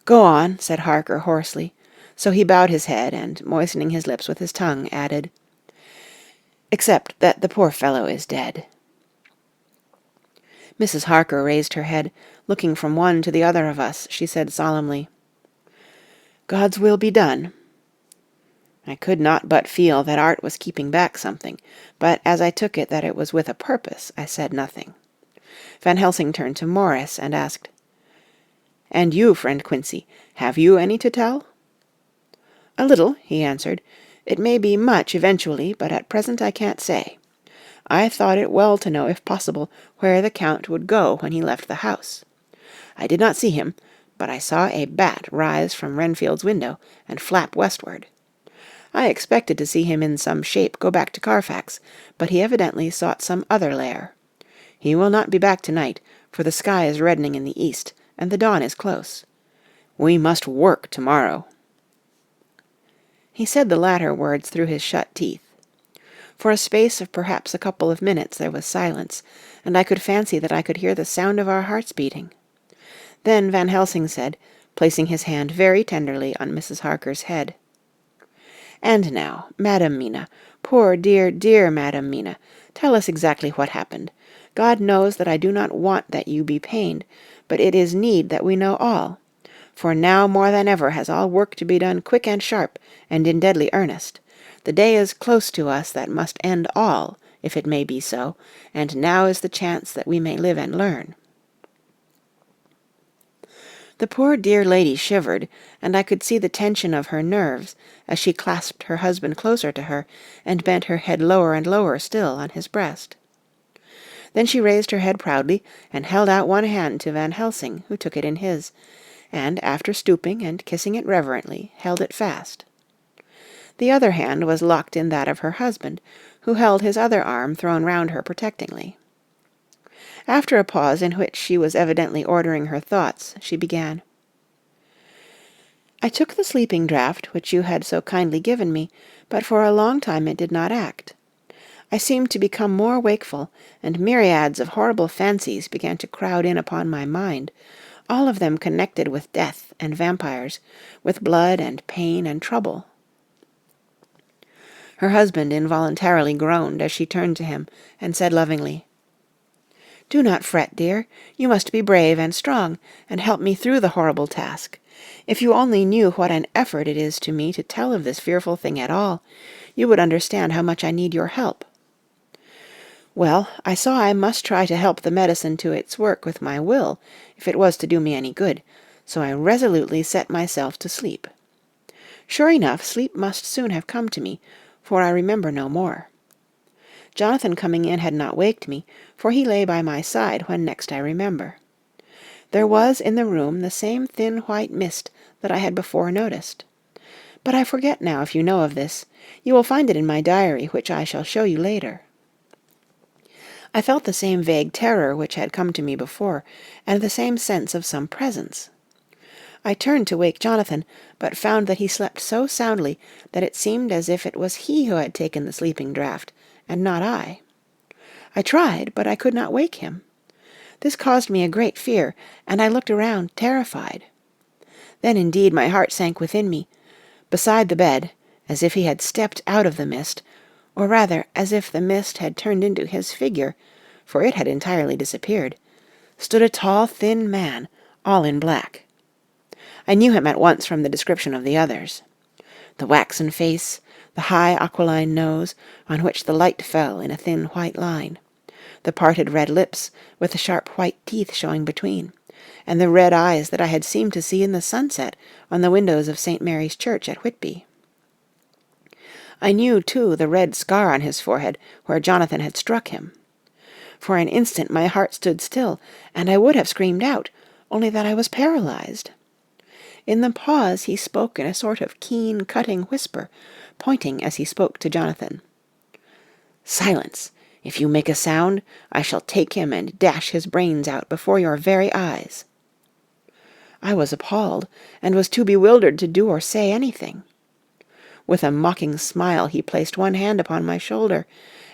"Go on," said Harker hoarsely, so he bowed his head, and, moistening his lips with his tongue, added, "except that the poor fellow is dead." Mrs. Harker raised her head. Looking from one to the other of us, she said solemnly, "God's will be done." I could not but feel that Art was keeping back something, but as I took it that it was with a purpose, I said nothing. Van Helsing turned to Morris and asked, "And you, friend Quincy, have you any to tell?" "A little," he answered. "It may be much eventually, but at present I can't say. I thought it well to know, if possible, where the Count would go when he left the house. I did not see him, but I saw a bat rise from Renfield's window and flap westward. I expected to see him in some shape go back to Carfax, but he evidently sought some other lair. He will not be back tonight, for the sky is reddening in the east, and the dawn is close. We must work tomorrow." He said the latter words through his shut teeth. For a space of perhaps a couple of minutes there was silence, and I could fancy that I could hear the sound of our hearts beating. Then Van Helsing said, placing his hand very tenderly on Mrs. Harker's head, "And now, Madam Mina, poor dear, dear Madam Mina, tell us exactly what happened. God knows that I do not want that you be pained, but it is need that we know all. For now more than ever has all work to be done quick and sharp, and in deadly earnest. The day is close to us that must end all, if it may be so, and now is the chance that we may live and learn." The poor dear lady shivered, and I could see the tension of her nerves as she clasped her husband closer to her and bent her head lower and lower still on his breast. Then she raised her head proudly and held out one hand to Van Helsing, who took it in his, and, after stooping and kissing it reverently, held it fast. The other hand was locked in that of her husband, who held his other arm thrown round her protectingly. After a pause in which she was evidently ordering her thoughts, she began, "I took the sleeping draught which you had so kindly given me, but for a long time it did not act. I seemed to become more wakeful, and myriads of horrible fancies began to crowd in upon my mind, all of them connected with death and vampires, with blood and pain and trouble." Her husband involuntarily groaned as she turned to him and said lovingly, "Do not fret, dear. You must be brave and strong, and help me through the horrible task. If you only knew what an effort it is to me to tell of this fearful thing at all, you would understand how much I need your help." Well, I saw I must try to help the medicine to its work with my will, if it was to do me any good, so I resolutely set myself to sleep. Sure enough, sleep must soon have come to me, for I remember no more. Jonathan coming in had not waked me, for he lay by my side when next I remember. There was in the room the same thin white mist that I had before noticed. But I forget now if you know of this. You will find it in my diary, which I shall show you later. I felt the same vague terror which had come to me before, and the same sense of some presence. I turned to wake Jonathan, but found that he slept so soundly that it seemed as if it was he who had taken the sleeping draught, and not I. I tried, but I could not wake him. This caused me a great fear, and I looked around terrified. Then indeed my heart sank within me. Beside the bed, as if he had stepped out of the mist, or rather as if the mist had turned into his figure, for it had entirely disappeared, stood a tall, thin man, all in black. I knew him at once from the description of the others. The waxen face, the high aquiline nose, on which the light fell in a thin white line, the parted red lips, with the sharp white teeth showing between, and the red eyes that I had seemed to see in the sunset on the windows of St. Mary's Church at Whitby. I knew, too, the red scar on his forehead where Jonathan had struck him. For an instant my heart stood still, and I would have screamed out, only that I was paralyzed. In the pause he spoke in a sort of keen, cutting whisper, pointing as he spoke to Jonathan. "Silence! If you make a sound, I shall take him and dash his brains out before your very eyes." I was appalled, and was too bewildered to do or say anything. With a mocking smile he placed one hand upon my shoulder,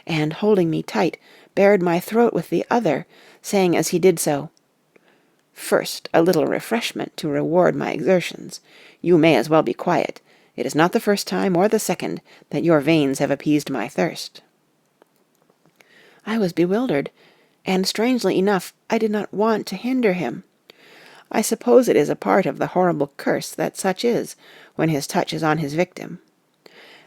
and, holding me tight, bared my throat with the other, saying as he did so, "First, a little refreshment to reward my exertions. You may as well be quiet. It is not the first time or the second that your veins have appeased my thirst." I was bewildered, and strangely enough I did not want to hinder him. I suppose it is a part of the horrible curse that such is, when his touch is on his victim.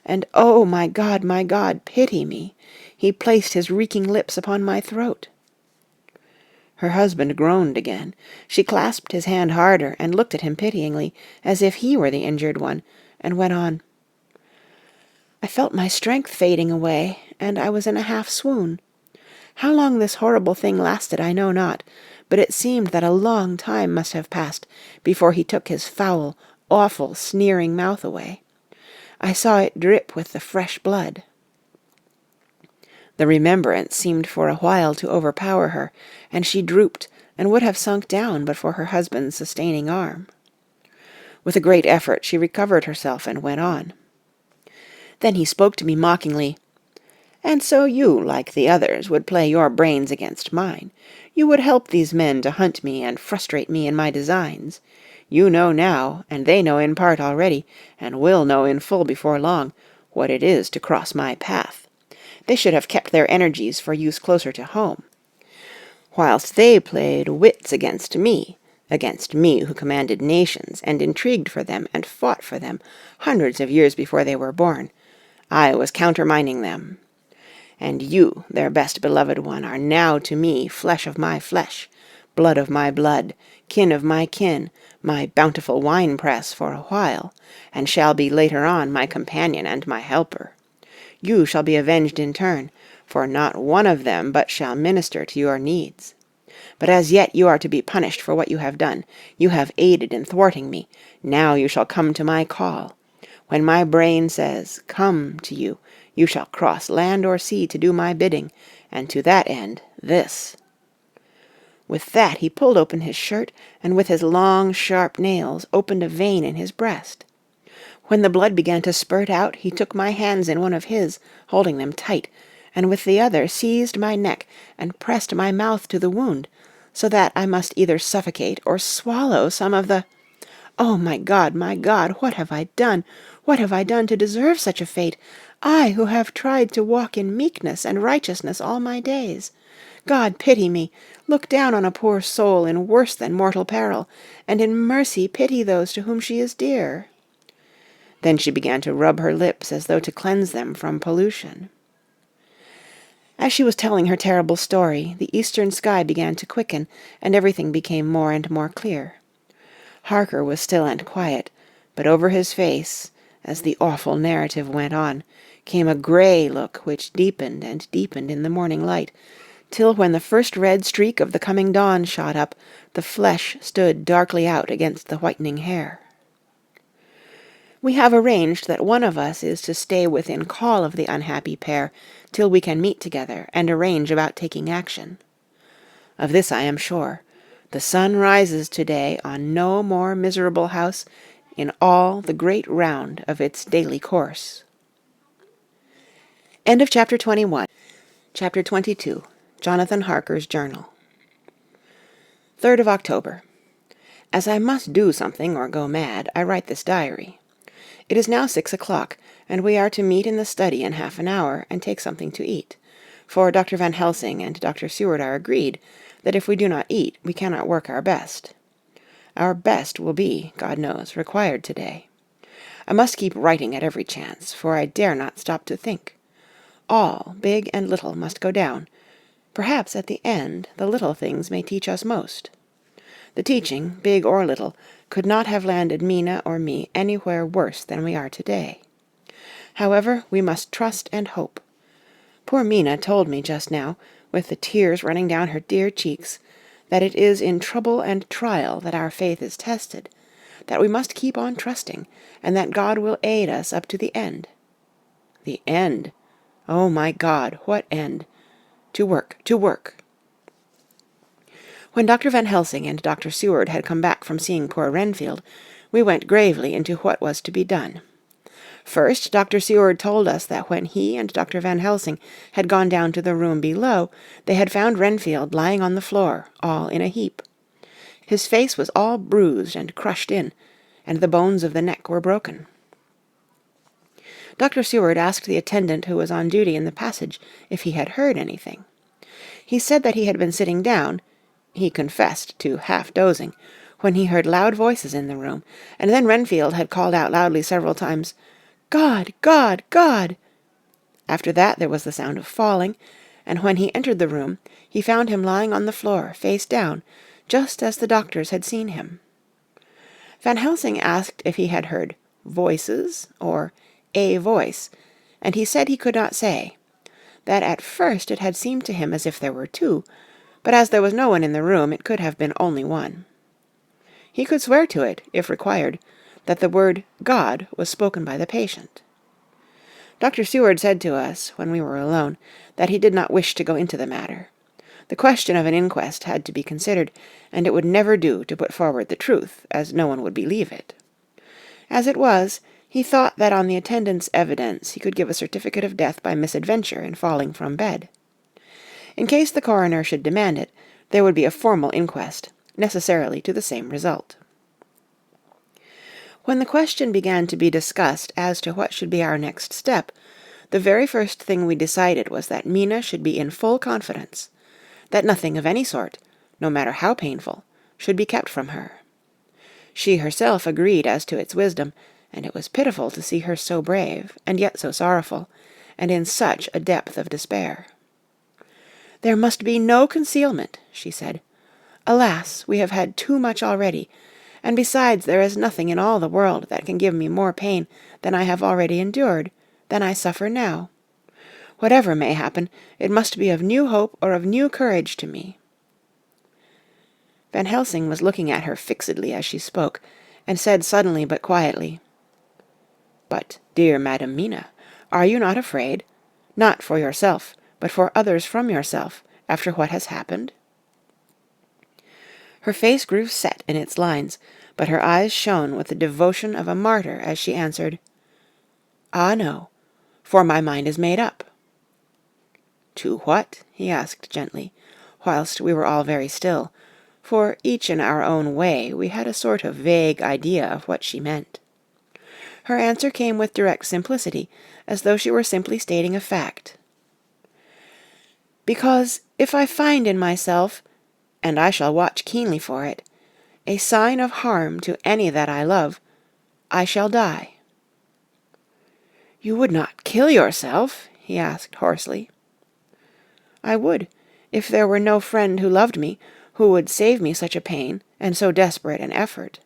And oh, my God, pity me! He placed his reeking lips upon my throat. Her husband groaned again. She clasped his hand harder and looked at him pityingly, as if he were the injured one, and went on. I felt my strength fading away, and I was in a half-swoon. How long this horrible thing lasted I know not, but it seemed that a long time must have passed before he took his foul, awful, sneering mouth away. I saw it drip with the fresh blood. The remembrance seemed for a while to overpower her, and she drooped and would have sunk down but for her husband's sustaining arm. With a great effort she recovered herself and went on. Then he spoke to me mockingly. And so you, like the others, would play your brains against mine. You would help these men to hunt me and frustrate me in my designs. You know now, and they know in part already, and will know in full before long, what it is to cross my path. They should have kept their energies for use closer to home. Whilst they played wits against me who commanded nations, and intrigued for them, and fought for them, hundreds of years before they were born, I was countermining them. And you, their best beloved one, are now to me flesh of my flesh, blood of my blood, kin of my kin, my bountiful wine-press for a while, and shall be later on my companion and my helper. You shall be avenged in turn, for not one of them but shall minister to your needs. But as yet you are to be punished for what you have done. You have aided in thwarting me. Now you shall come to my call. When my brain says, come to you, you shall cross land or sea to do my bidding, and to that end, this. With that he pulled open his shirt, and with his long, sharp nails opened a vein in his breast. When the blood began to spurt out, he took my hands in one of his, holding them tight, and with the other seized my neck and pressed my mouth to the wound, so that I must either suffocate or swallow some of the... Oh, my God, what have I done? What have I done to deserve such a fate? I, who have tried to walk in meekness and righteousness all my days. God, pity me. Look down on a poor soul in worse than mortal peril, and in mercy pity those to whom she is dear. Then she began to rub her lips as though to cleanse them from pollution. As she was telling her terrible story, the eastern sky began to quicken, and everything became more and more clear. Harker was still and quiet, but over his face, as the awful narrative went on, came a grey look which deepened and deepened in the morning light, till when the first red streak of the coming dawn shot up, the flesh stood darkly out against the whitening hair. We have arranged that one of us is to stay within call of the unhappy pair till we can meet together and arrange about taking action. Of this I am sure. The sun rises today on no more miserable house in all the great round of its daily course. End of Chapter 21. Chapter 22. Jonathan Harker's Journal. 3rd of October. As I must do something or go mad, I write this diary. It is now 6 o'clock, and we are to meet in the study in half an hour and take something to eat, for Dr. Van Helsing and Dr. Seward are agreed that if we do not eat, we cannot work our best. Our best will be, God knows, required today. I must keep writing at every chance, for I dare not stop to think. All, big and little, must go down. Perhaps at the end the little things may teach us most. The teaching, big or little, could not have landed Mina or me anywhere worse than we are today. However, we must trust and hope. Poor Mina told me just now, with the tears running down her dear cheeks, that it is in trouble and trial that our faith is tested, that we must keep on trusting, and that God will aid us up to the end. The end! Oh, my God, what end? To work, to work! When Dr. Van Helsing and Dr. Seward had come back from seeing poor Renfield, we went gravely into what was to be done. First, Dr. Seward told us that when he and Dr. Van Helsing had gone down to the room below, they had found Renfield lying on the floor, all in a heap. His face was all bruised and crushed in, and the bones of the neck were broken. Dr. Seward asked the attendant who was on duty in the passage if he had heard anything. He said that he had been sitting down, he confessed to half-dozing, when he heard loud voices in the room, and then Renfield had called out loudly several times, "God! God! God!" After that there was the sound of falling, and when he entered the room, he found him lying on the floor, face down, just as the doctors had seen him. Van Helsing asked if he had heard voices or a voice, and he said he could not say, that at first it had seemed to him as if there were two, but as there was no one in the room, it could have been only one. He could swear to it, if required, that the word God was spoken by the patient. Dr. Seward said to us, when we were alone, that he did not wish to go into the matter. The question of an inquest had to be considered, and it would never do to put forward the truth, as no one would believe it. As it was, he thought that on the attendant's evidence he could give a certificate of death by misadventure in falling from bed. In case the coroner should demand it, there would be a formal inquest, necessarily to the same result. When the question began to be discussed as to what should be our next step, the very first thing we decided was that Mina should be in full confidence, that nothing of any sort, no matter how painful, should be kept from her. She herself agreed as to its wisdom, and it was pitiful to see her so brave, and yet so sorrowful, and in such a depth of despair. "There must be no concealment," she said. "Alas, we have had too much already, and besides there is nothing in all the world that can give me more pain than I have already endured, than I suffer now. Whatever may happen, it must be of new hope or of new courage to me." Van Helsing was looking at her fixedly as she spoke, and said suddenly but quietly, "But, dear Madam Mina, are you not afraid, not for yourself, but for others from yourself, after what has happened?" Her face grew set in its lines, but her eyes shone with the devotion of a martyr as she answered, "Ah, no, for my mind is made up." "To what?" he asked gently, whilst we were all very still, for each in our own way we had a sort of vague idea of what she meant. Her answer came with direct simplicity, as though she were simply stating a fact. "Because if I find in myself, and I shall watch keenly for it, a sign of harm to any that I love, I shall die." "You would not kill yourself?" he asked hoarsely. "I would, if there were no friend who loved me, who would save me such a pain and so desperate an effort."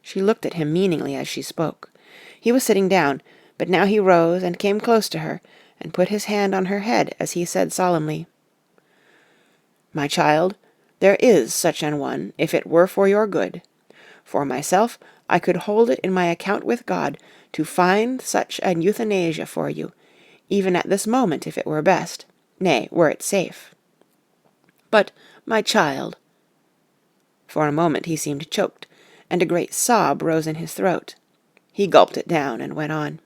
She looked at him meaningly as she spoke. He was sitting down, but now he rose and came close to her, and put his hand on her head as he said solemnly, "My child, there is such an one, if it were for your good. For myself, I could hold it in my account with God to find such an euthanasia for you, even at this moment if it were best, nay, were it safe. But, my child—" For a moment he seemed choked, and a great sob rose in his throat. He gulped it down and went on.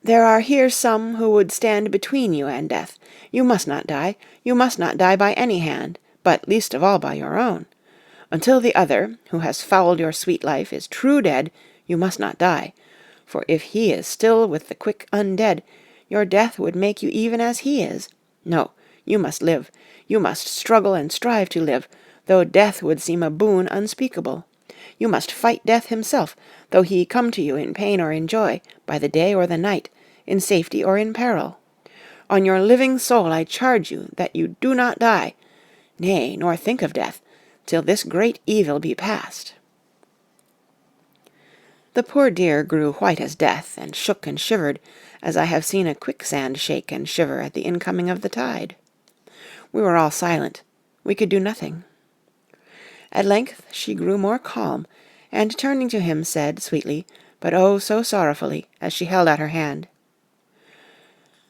"There are here some who would stand between you and death. You must not die. You must not die by any hand, but least of all by your own. Until the other, who has fouled your sweet life, is true dead, you must not die. For if he is still with the quick undead, your death would make you even as he is. No, you must live. You must struggle and strive to live, though death would seem a boon unspeakable. You must fight death himself, though he come to you in pain or in joy, by the day or the night, in safety or in peril. On your living soul I charge you that you do not die, nay, nor think of death, till this great evil be past." The poor dear grew white as death, and shook and shivered, as I have seen a quicksand shake and shiver at the incoming of the tide. We were all silent. We could do nothing. At length she grew more calm, and turning to him said sweetly, but oh so sorrowfully, as she held out her hand,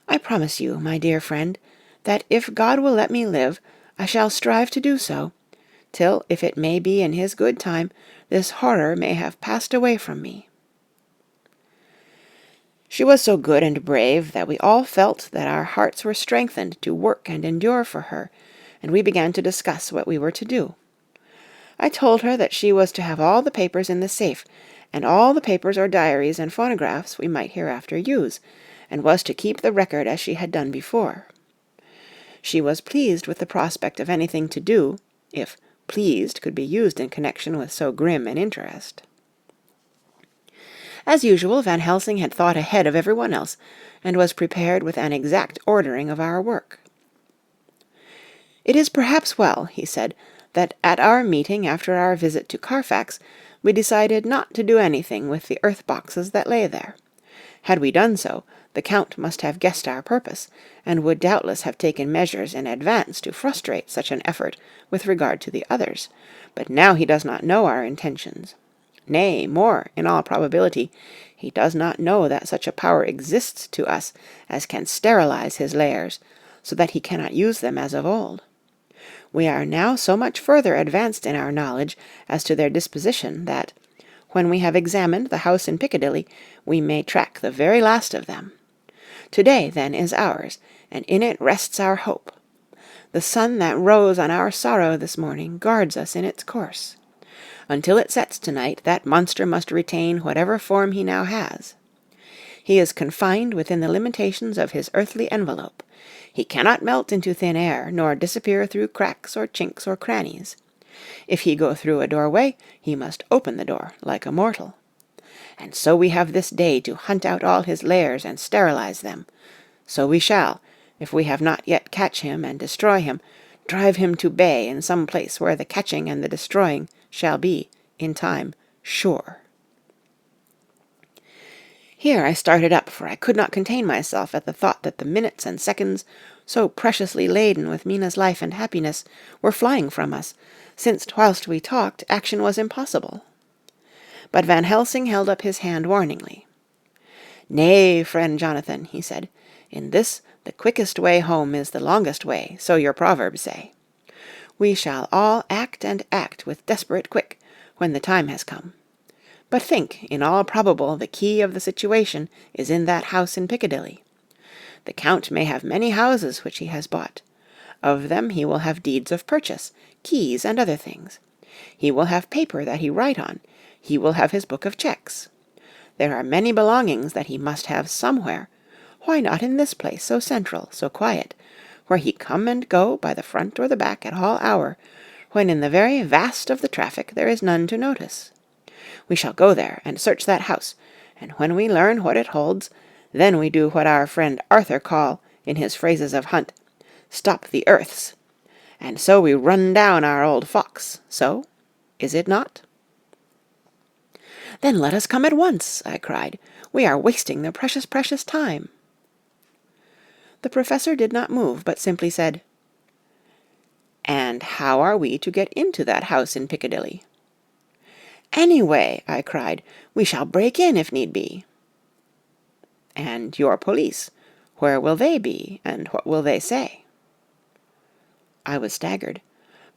"I promise you, my dear friend, that if God will let me live, I shall strive to do so, till, if it may be in his good time, this horror may have passed away from me." She was so good and brave that we all felt that our hearts were strengthened to work and endure for her, and we began to discuss what we were to do. I told her that she was to have all the papers in the safe, and all the papers or diaries and phonographs we might hereafter use, and was to keep the record as she had done before. She was pleased with the prospect of anything to do, if pleased could be used in connection with so grim an interest. As usual, Van Helsing had thought ahead of everyone else, and was prepared with an exact ordering of our work. "It is perhaps well," he said, "that at our meeting after our visit to Carfax we decided not to do anything with the earth-boxes that lay there. Had we done so, the Count must have guessed our purpose, and would doubtless have taken measures in advance to frustrate such an effort with regard to the others, but now he does not know our intentions. Nay, more, in all probability, he does not know that such a power exists to us as can sterilize his lairs, so that he cannot use them as of old. We are now so much further advanced in our knowledge as to their disposition that, when we have examined the house in Piccadilly, we may track the very last of them. To-day, then, is ours, and in it rests our hope. The sun that rose on our sorrow this morning guards us in its course. Until it sets tonight, that monster must retain whatever form he now has. He is confined within the limitations of his earthly envelope. He cannot melt into thin air, nor disappear through cracks or chinks or crannies. If he go through a doorway, he must open the door, like a mortal. And so we have this day to hunt out all his lairs and sterilize them. So we shall, if we have not yet catch him and destroy him, drive him to bay in some place where the catching and the destroying shall be, in time, sure." Here I started up, for I could not contain myself at the thought that the minutes and seconds, so preciously laden with Mina's life and happiness, were flying from us, since whilst we talked action was impossible. But Van Helsing held up his hand warningly. "Nay, friend Jonathan," he said, "in this the quickest way home is the longest way, so your proverbs say. We shall all act and act with desperate quick, when the time has come. But think, in all probable the key of the situation is in that house in Piccadilly. The Count may have many houses which he has bought. Of them he will have deeds of purchase, keys, and other things. He will have paper that he write on. He will have his book of checks. There are many belongings that he must have somewhere. Why not in this place, so central, so quiet, where he come and go by the front or the back at all hour, when in the very vast of the traffic there is none to notice? We shall go there and search that house, and when we learn what it holds, then we do what our friend Arthur call, in his phrases of hunt, stop the earths. And so we run down our old fox. So, is it not?" "Then let us come at once," I cried. "We are wasting the precious, precious time." The Professor did not move, but simply said, "And how are we to get into that house in Piccadilly?" "Any way," I cried. "We shall break in if need be." "And your police, where will they be, and what will they say?" I was staggered,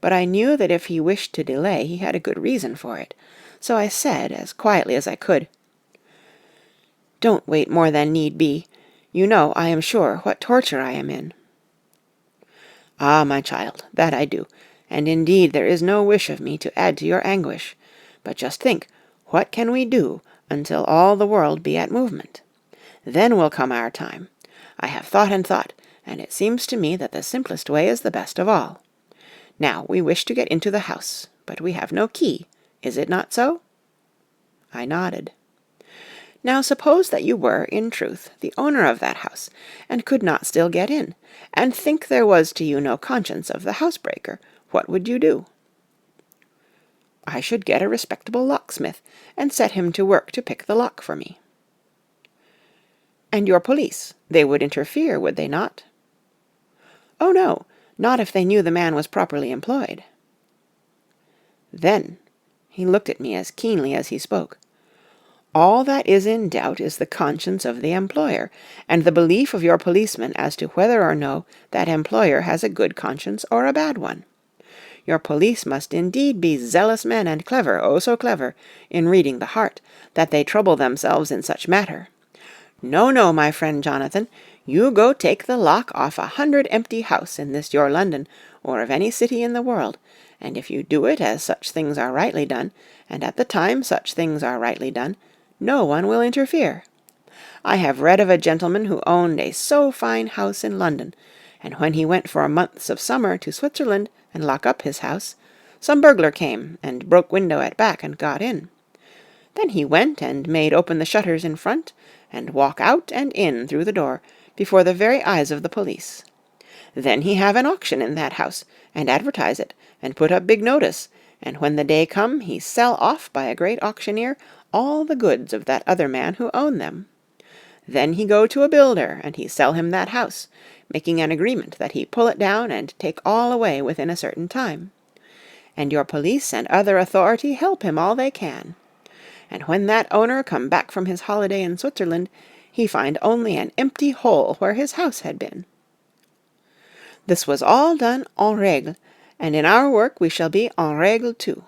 but I knew that if he wished to delay he had a good reason for it, so I said, as quietly as I could, "Don't wait more than need be. You know, I am sure, what torture I am in." "Ah, my child, that I do, and indeed there is no wish of me to add to your anguish. But just think, what can we do until all the world be at movement? Then will come our time. I have thought and thought, and it seems to me that the simplest way is the best of all. Now we wish to get into the house, but we have no key. Is it not so?" I nodded. "Now suppose that you were, in truth, the owner of that house, and could not still get in, and think there was to you no conscience of the housebreaker, what would you do?" "I should get a respectable locksmith, and set him to work to pick the lock for me." "And your police, they would interfere, would they not?" "Oh, no, not if they knew the man was properly employed." "Then," he looked at me as keenly as he spoke, "all that is in doubt is the conscience of the employer, and the belief of your policeman as to whether or no that employer has a good conscience or a bad one. Your police must indeed be zealous men and clever, oh so clever, in reading the heart, that they trouble themselves in such matter. No, no, my friend Jonathan, you go take the lock off 100 empty house in this your London, or of any city in the world, and if you do it as such things are rightly done, and at the time such things are rightly done, no one will interfere. I have read of a gentleman who owned a so fine house in London, and when he went for months of summer to Switzerland and lock up his house, some burglar came and broke window at back and got in. Then he went and made open the shutters in front, and walk out and in through the door, before the very eyes of the police. Then he have an auction in that house, and advertise it, and put up big notice, and when the day come he sell off by a great auctioneer all the goods of that other man who own them. Then he go to a builder, and he sell him that house, making an agreement that he pull it down and take all away within a certain time. And your police and other authority help him all they can. And when that owner come back from his holiday in Switzerland, he find only an empty hole where his house had been. This was all done en règle, and in our work we shall be en règle too.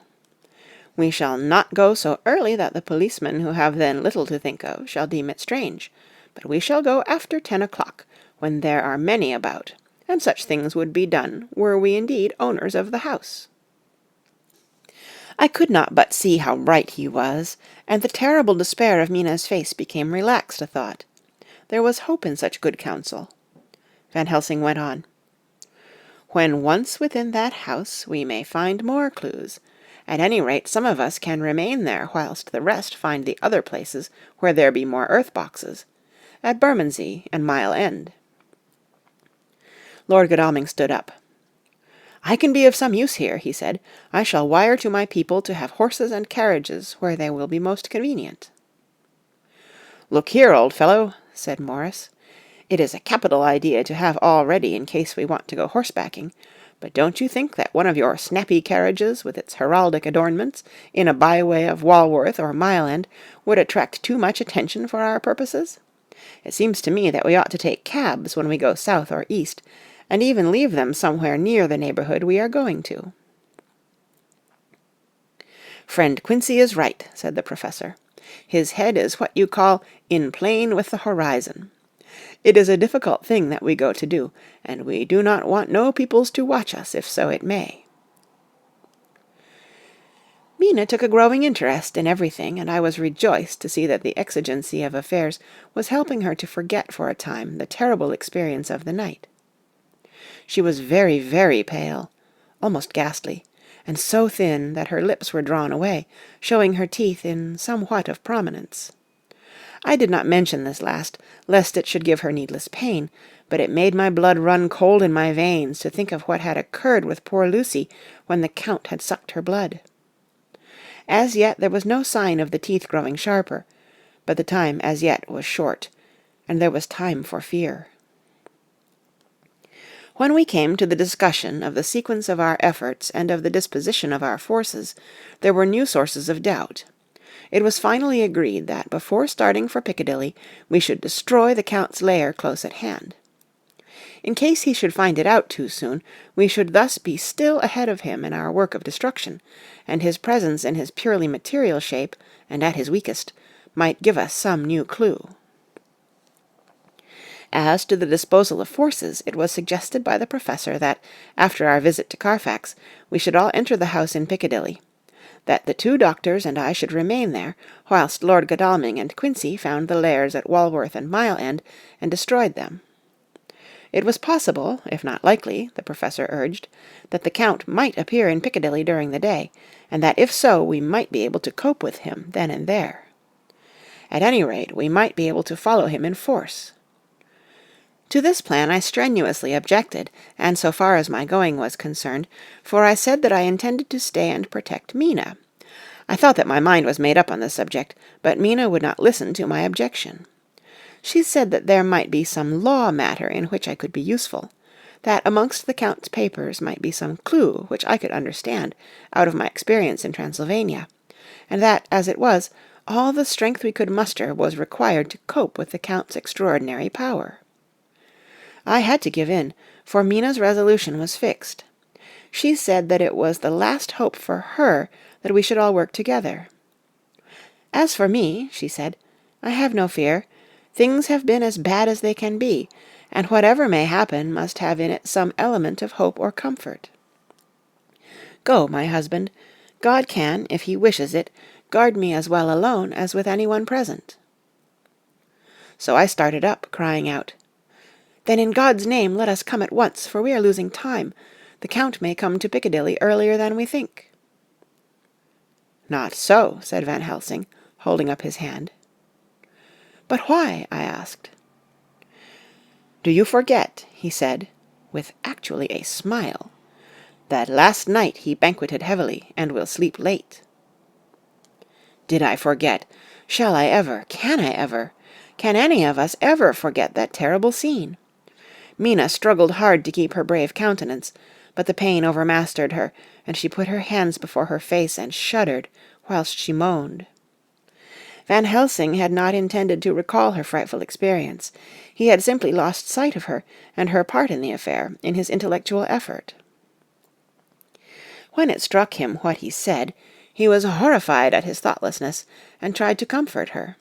We shall not go so early that the policemen who have then little to think of shall deem it strange, but we shall go after 10 o'clock, when there are many about, and such things would be done were we indeed owners of the house. I could not but see how right he was, and the terrible despair of Mina's face became relaxed a thought. There was hope in such good counsel. Van Helsing went on. When once within that house we may find more clues. At any rate some of us can remain there whilst the rest find the other places where there be more earth-boxes, at Bermondsey and Mile End. Lord Godalming stood up. I can be of some use here, he said. I shall wire to my people to have horses and carriages where they will be most convenient. Look here, old fellow, said Morris. It is a capital idea to have all ready in case we want to go horsebacking, but don't you think that one of your snappy carriages with its heraldic adornments in a byway of Walworth or Mile End would attract too much attention for our purposes? It seems to me that we ought to take cabs when we go south or east, and even leave them somewhere near the neighbourhood we are going to. Friend Quincy is right, said the Professor. His head is what you call in plane with the horizon. It is a difficult thing that we go to do, and we do not want no peoples to watch us, if so it may. Mina took a growing interest in everything, and I was rejoiced to see that the exigency of affairs was helping her to forget for a time the terrible experience of the night. She was very, very pale, almost ghastly, and so thin that her lips were drawn away, showing her teeth in somewhat of prominence. I did not mention this last, lest it should give her needless pain, but it made my blood run cold in my veins to think of what had occurred with poor Lucy when the Count had sucked her blood. As yet there was no sign of the teeth growing sharper, but the time as yet was short, and there was time for fear. When we came to the discussion of the sequence of our efforts and of the disposition of our forces, there were new sources of doubt. It was finally agreed that before starting for Piccadilly we should destroy the Count's lair close at hand. In case he should find it out too soon, we should thus be still ahead of him in our work of destruction, and his presence in his purely material shape, and at his weakest, might give us some new clue. As to the disposal of forces, it was suggested by the Professor that, after our visit to Carfax, we should all enter the house in Piccadilly, that the 2 doctors and I should remain there, whilst Lord Godalming and Quincy found the lairs at Walworth and Mile End, and destroyed them. It was possible, if not likely, the Professor urged, that the Count might appear in Piccadilly during the day, and that if so we might be able to cope with him then and there. At any rate, we might be able to follow him in force. To this plan I strenuously objected, and so far as my going was concerned, for I said that I intended to stay and protect Mina. I thought that my mind was made up on the subject, but Mina would not listen to my objection. She said that there might be some law matter in which I could be useful, that amongst the Count's papers might be some clue which I could understand out of my experience in Transylvania, and that, as it was, all the strength we could muster was required to cope with the Count's extraordinary power. I had to give in, for Mina's resolution was fixed. She said that it was the last hope for her that we should all work together. As for me, she said, I have no fear. Things have been as bad as they can be, and whatever may happen must have in it some element of hope or comfort. Go, my husband. God can, if he wishes it, guard me as well alone as with anyone present. So I started up, crying out, "Then in God's name let us come at once, for we are losing time. The Count may come to Piccadilly earlier than we think." "Not so," said Van Helsing, holding up his hand. "But why?" I asked. "Do you forget," he said, with actually a smile, "that last night he banqueted heavily, and will sleep late?" Did I forget? Shall I ever? Can I ever? Can any of us ever forget that terrible scene? Mina struggled hard to keep her brave countenance, but the pain overmastered her, and she put her hands before her face and shuddered, whilst she moaned. Van Helsing had not intended to recall her frightful experience. He had simply lost sight of her and her part in the affair in his intellectual effort. When it struck him what he said, he was horrified at his thoughtlessness, and tried to comfort her.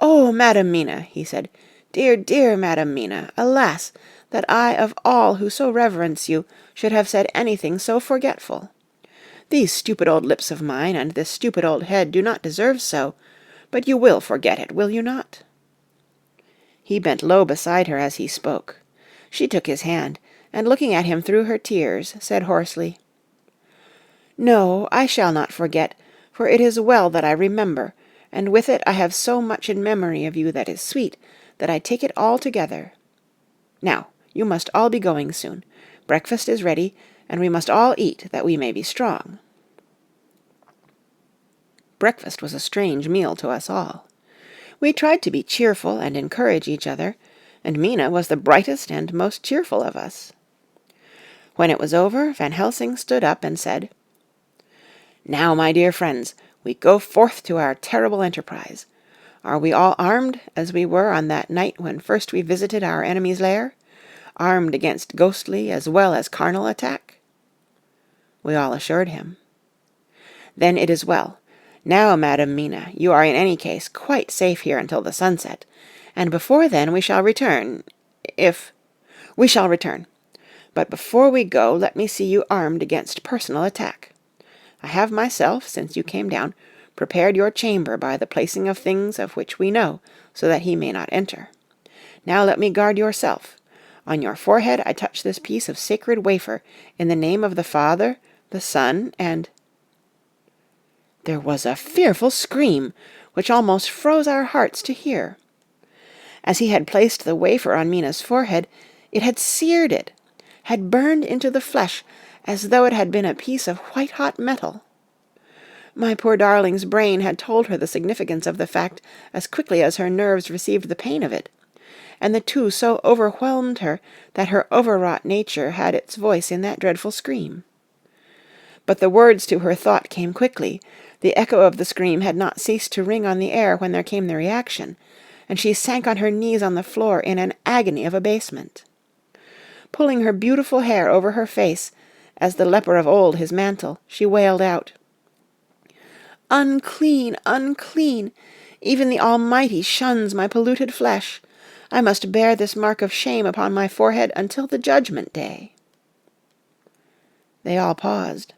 "Oh, Madam Mina," he said, "dear, dear Madam Mina, alas, that I of all who so reverence you should have said anything so forgetful. These stupid old lips of mine and this stupid old head do not deserve so, but you will forget it, will you not?" He bent low beside her as he spoke. She took his hand, and looking at him through her tears, said hoarsely, "No, I shall not forget, for it is well that I remember, and with it I have so much in memory of you that is sweet, that I take it all together. Now, you must all be going soon. Breakfast is ready, and we must all eat, that we may be strong." Breakfast was a strange meal to us all. We tried to be cheerful and encourage each other, and Mina was the brightest and most cheerful of us. When it was over, Van Helsing stood up and said, "Now, my dear friends, we go forth to our terrible enterprise. Are we all armed, as we were on that night when first we visited our enemy's lair? Armed against ghostly as well as carnal attack?" We all assured him. "Then it is well. Now, Madam Mina, you are in any case quite safe here until the sunset, and before then we shall return, if... We shall return. But before we go, let me see you armed against personal attack. I have myself, since you came down, prepared your chamber by the placing of things of which we know, so that he may not enter. Now let me guard yourself. On your forehead I touch this piece of sacred wafer, in the name of the Father, the Son, and—" There was a fearful scream, which almost froze our hearts to hear. As he had placed the wafer on Mina's forehead, it had seared it, had burned into the flesh, as though it had been a piece of white-hot metal. My poor darling's brain had told her the significance of the fact as quickly as her nerves received the pain of it, and the two so overwhelmed her that her overwrought nature had its voice in that dreadful scream. But the words to her thought came quickly. The echo of the scream had not ceased to ring on the air when there came the reaction, and she sank on her knees on the floor in an agony of abasement. Pulling her beautiful hair over her face, as the leper of old his mantle, she wailed out, "Unclean, unclean! Even the Almighty shuns my polluted flesh. I must bear this mark of shame upon my forehead until the judgment day." They all paused.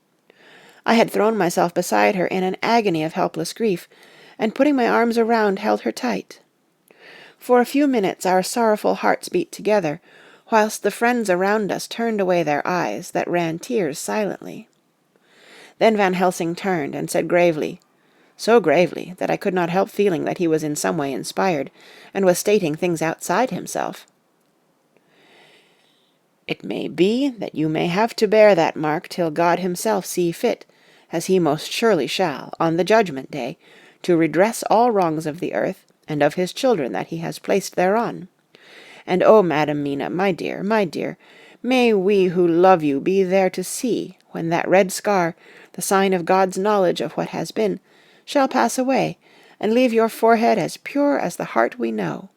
I had thrown myself beside her in an agony of helpless grief, and putting my arms around held her tight. For a few minutes our sorrowful hearts beat together, whilst the friends around us turned away their eyes that ran tears silently. Then Van Helsing turned and said gravely, so gravely that I could not help feeling that he was in some way inspired, and was stating things outside himself, "It may be that you may have to bear that mark till God himself see fit, as he most surely shall, on the judgment day, to redress all wrongs of the earth, and of his children that he has placed thereon. And oh, Madam Mina, my dear, may we who love you be there to see, when that red scar, the sign of God's knowledge of what has been, shall pass away, and leave your forehead as pure as the heart we know.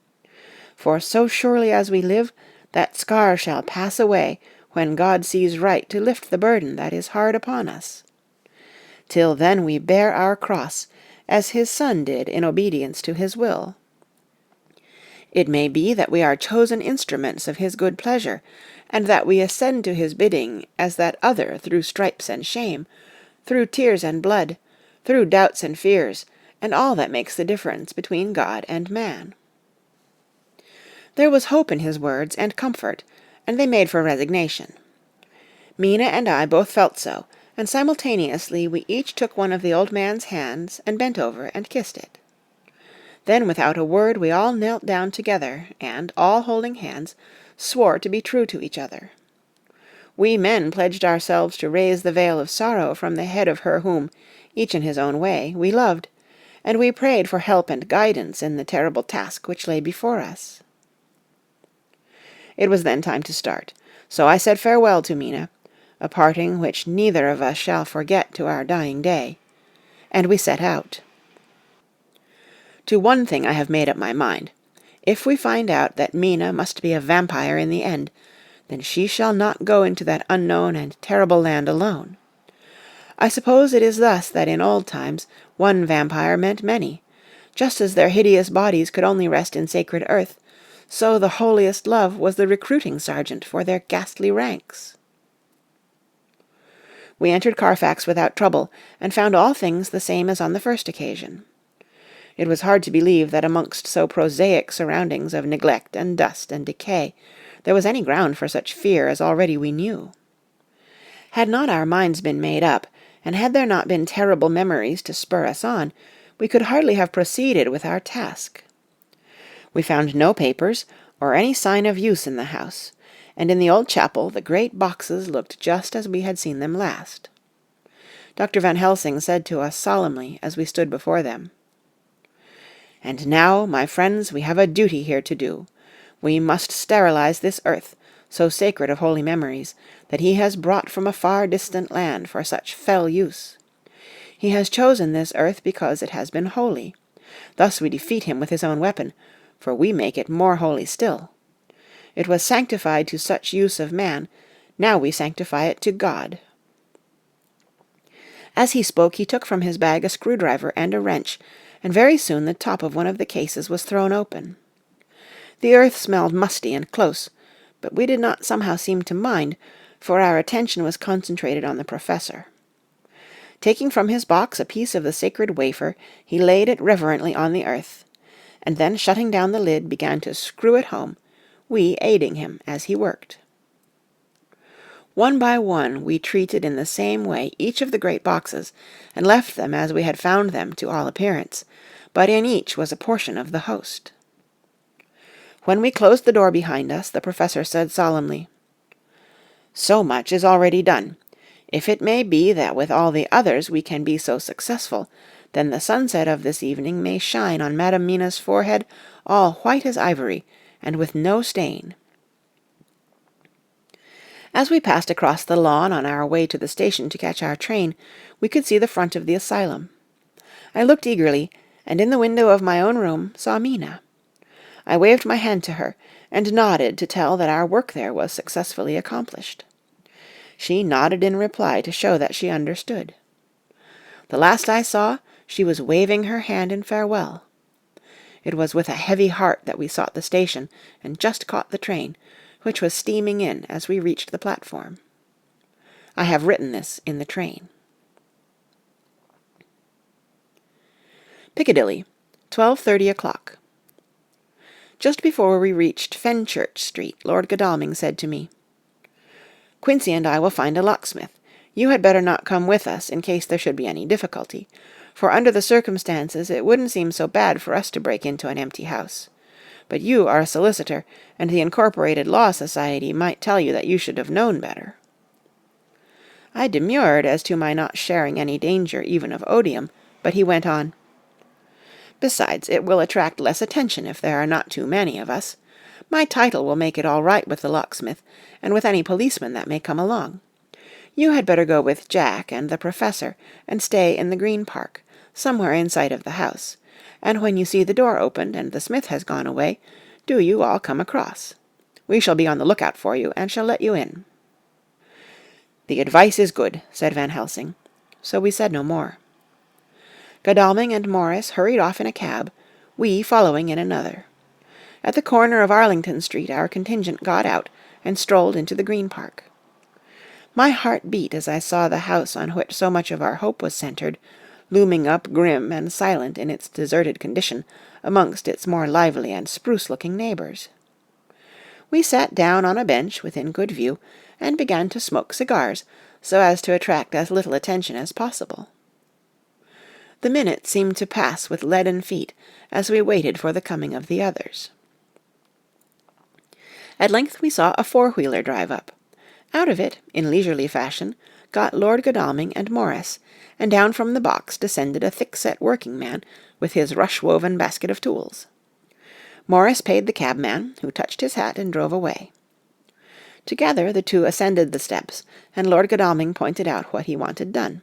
For so surely as we live, that scar shall pass away, when God sees right to lift the burden that is hard upon us. Till then we bear our cross, as his Son did in obedience to his will. It may be that we are chosen instruments of his good pleasure, and that we ascend to his bidding as that other through stripes and shame, through tears and blood, through doubts and fears, and all that makes the difference between God and man. There was hope in his words and comfort, and they made for resignation. Mina and I both felt so, and simultaneously we each took one of the old man's hands and bent over and kissed it. Then without a word we all knelt down together, and, all holding hands, swore to be true to each other. We men pledged ourselves to raise the veil of sorrow from the head of her whom, each in his own way, we loved, and we prayed for help and guidance in the terrible task which lay before us. It was then time to start, so I said farewell to Mina, a parting which neither of us shall forget to our dying day, and we set out. To one thing I have made up my mind. If we find out that Mina must be a vampire in the end, then she shall not go into that unknown and terrible land alone. I suppose it is thus that in old times one vampire meant many. Just as their hideous bodies could only rest in sacred earth, so the holiest love was the recruiting sergeant for their ghastly ranks. We entered Carfax without trouble, and found all things the same as on the first occasion. It was hard to believe that amongst so prosaic surroundings of neglect and dust and decay there was any ground for such fear as already we knew. Had not our minds been made up, and had there not been terrible memories to spur us on, we could hardly have proceeded with our task. We found no papers or any sign of use in the house, and in the old chapel the great boxes looked just as we had seen them last. Dr. Van Helsing said to us solemnly as we stood before them, "And now, my friends, we have a duty here to do. We must sterilize this earth, so sacred of holy memories, that he has brought from a far distant land for such fell use. He has chosen this earth because it has been holy. Thus we defeat him with his own weapon, for we make it more holy still. It was sanctified to such use of man, now we sanctify it to God." As he spoke he took from his bag a screwdriver and a wrench, and very soon the top of one of the cases was thrown open. The earth smelled musty and close, but we did not somehow seem to mind, for our attention was concentrated on the professor. Taking from his box a piece of the sacred wafer, he laid it reverently on the earth, and then shutting down the lid began to screw it home, we aiding him as he worked. One by one we treated in the same way each of the great boxes, and left them as we had found them to all appearance, but in each was a portion of the host. When we closed the door behind us, the professor said solemnly, "So much is already done. If it may be that with all the others we can be so successful, then the sunset of this evening may shine on Madam Mina's forehead all white as ivory, and with no stain." As we passed across the lawn on our way to the station to catch our train, we could see the front of the asylum. I looked eagerly, and in the window of my own room saw Mina. I waved my hand to her, and nodded to tell that our work there was successfully accomplished. She nodded in reply to show that she understood. The last I saw, she was waving her hand in farewell. It was with a heavy heart that we sought the station, and just caught the train, which was steaming in as we reached the platform. I have written this in the train. Piccadilly, 12:30 o'clock. Just before we reached Fenchurch Street, Lord Godalming said to me, "Quincey and I will find a locksmith. You had better not come with us in case there should be any difficulty, for under the circumstances it wouldn't seem so bad for us to break into an empty house. But you are a solicitor, and the Incorporated Law Society might tell you that you should have known better." I demurred as to my not sharing any danger even of odium, but he went on, "Besides, it will attract less attention if there are not too many of us. My title will make it all right with the locksmith, and with any policeman that may come along. You had better go with Jack and the professor, and stay in the Green Park, somewhere in sight of the house, and when you see the door opened and the smith has gone away, do you all come across. We shall be on the lookout for you, and shall let you in." "The advice is good," said Van Helsing, so we said no more. Godalming and Morris hurried off in a cab, we following in another. At the corner of Arlington Street our contingent got out, and strolled into the Green Park. My heart beat as I saw the house on which so much of our hope was centred, looming up grim and silent in its deserted condition amongst its more lively and spruce-looking neighbours. We sat down on a bench within good view, and began to smoke cigars, so as to attract as little attention as possible. The minutes seemed to pass with leaden feet as we waited for the coming of the others. At length we saw a four-wheeler drive up. Out of it, in leisurely fashion, got Lord Godalming and Morris, and down from the box descended a thick-set working-man with his rush-woven basket of tools. Morris paid the cabman, who touched his hat and drove away. Together the two ascended the steps, and Lord Godalming pointed out what he wanted done.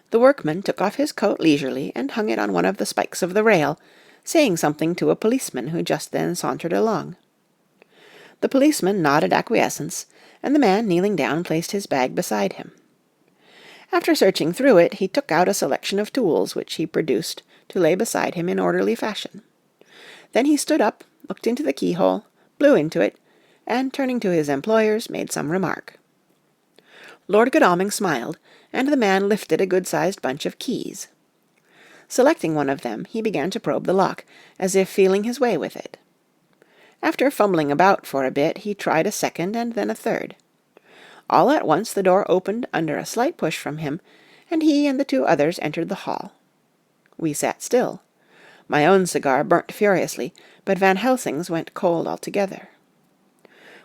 The workman took off his coat leisurely and hung it on one of the spikes of the rail, saying something to a policeman who just then sauntered along. The policeman nodded acquiescence, and the man kneeling down placed his bag beside him. After searching through it, he took out a selection of tools which he produced to lay beside him in orderly fashion. Then he stood up, looked into the keyhole, blew into it, and, turning to his employers, made some remark. Lord Godalming smiled, and the man lifted a good-sized bunch of keys. Selecting one of them, he began to probe the lock, as if feeling his way with it. After fumbling about for a bit, he tried a second and then a third. All at once the door opened under a slight push from him, and he and the two others entered the hall. We sat still. My own cigar burnt furiously, but Van Helsing's went cold altogether.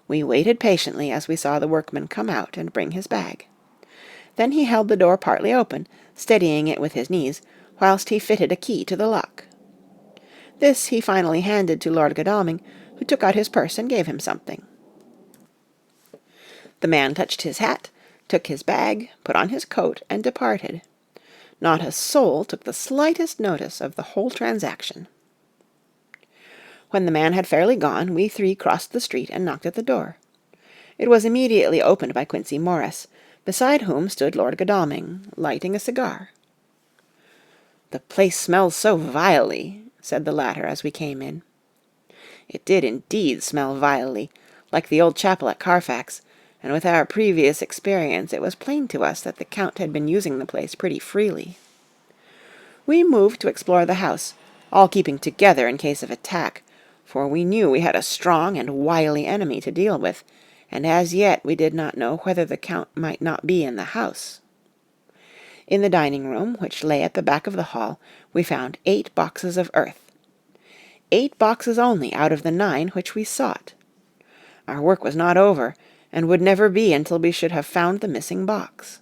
We waited patiently as we saw the workman come out and bring his bag. Then he held the door partly open, steadying it with his knees, whilst he fitted a key to the lock. This he finally handed to Lord Godalming, who took out his purse and gave him something. The man touched his hat, took his bag, put on his coat, and departed. Not a soul took the slightest notice of the whole transaction. When the man had fairly gone, we three crossed the street and knocked at the door. It was immediately opened by Quincey Morris, beside whom stood Lord Godalming, lighting a cigar. "The place smells so vilely," said the latter as we came in. It did indeed smell vilely, like the old chapel at Carfax, and with our previous experience it was plain to us that the Count had been using the place pretty freely. We moved to explore the house, all keeping together in case of attack, for we knew we had a strong and wily enemy to deal with, and as yet we did not know whether the Count might not be in the house. In the dining-room, which lay at the back of the hall, we found 8 boxes of earth. 8 boxes only out of the 9 which we sought. Our work was not over, and would never be until we should have found the missing box.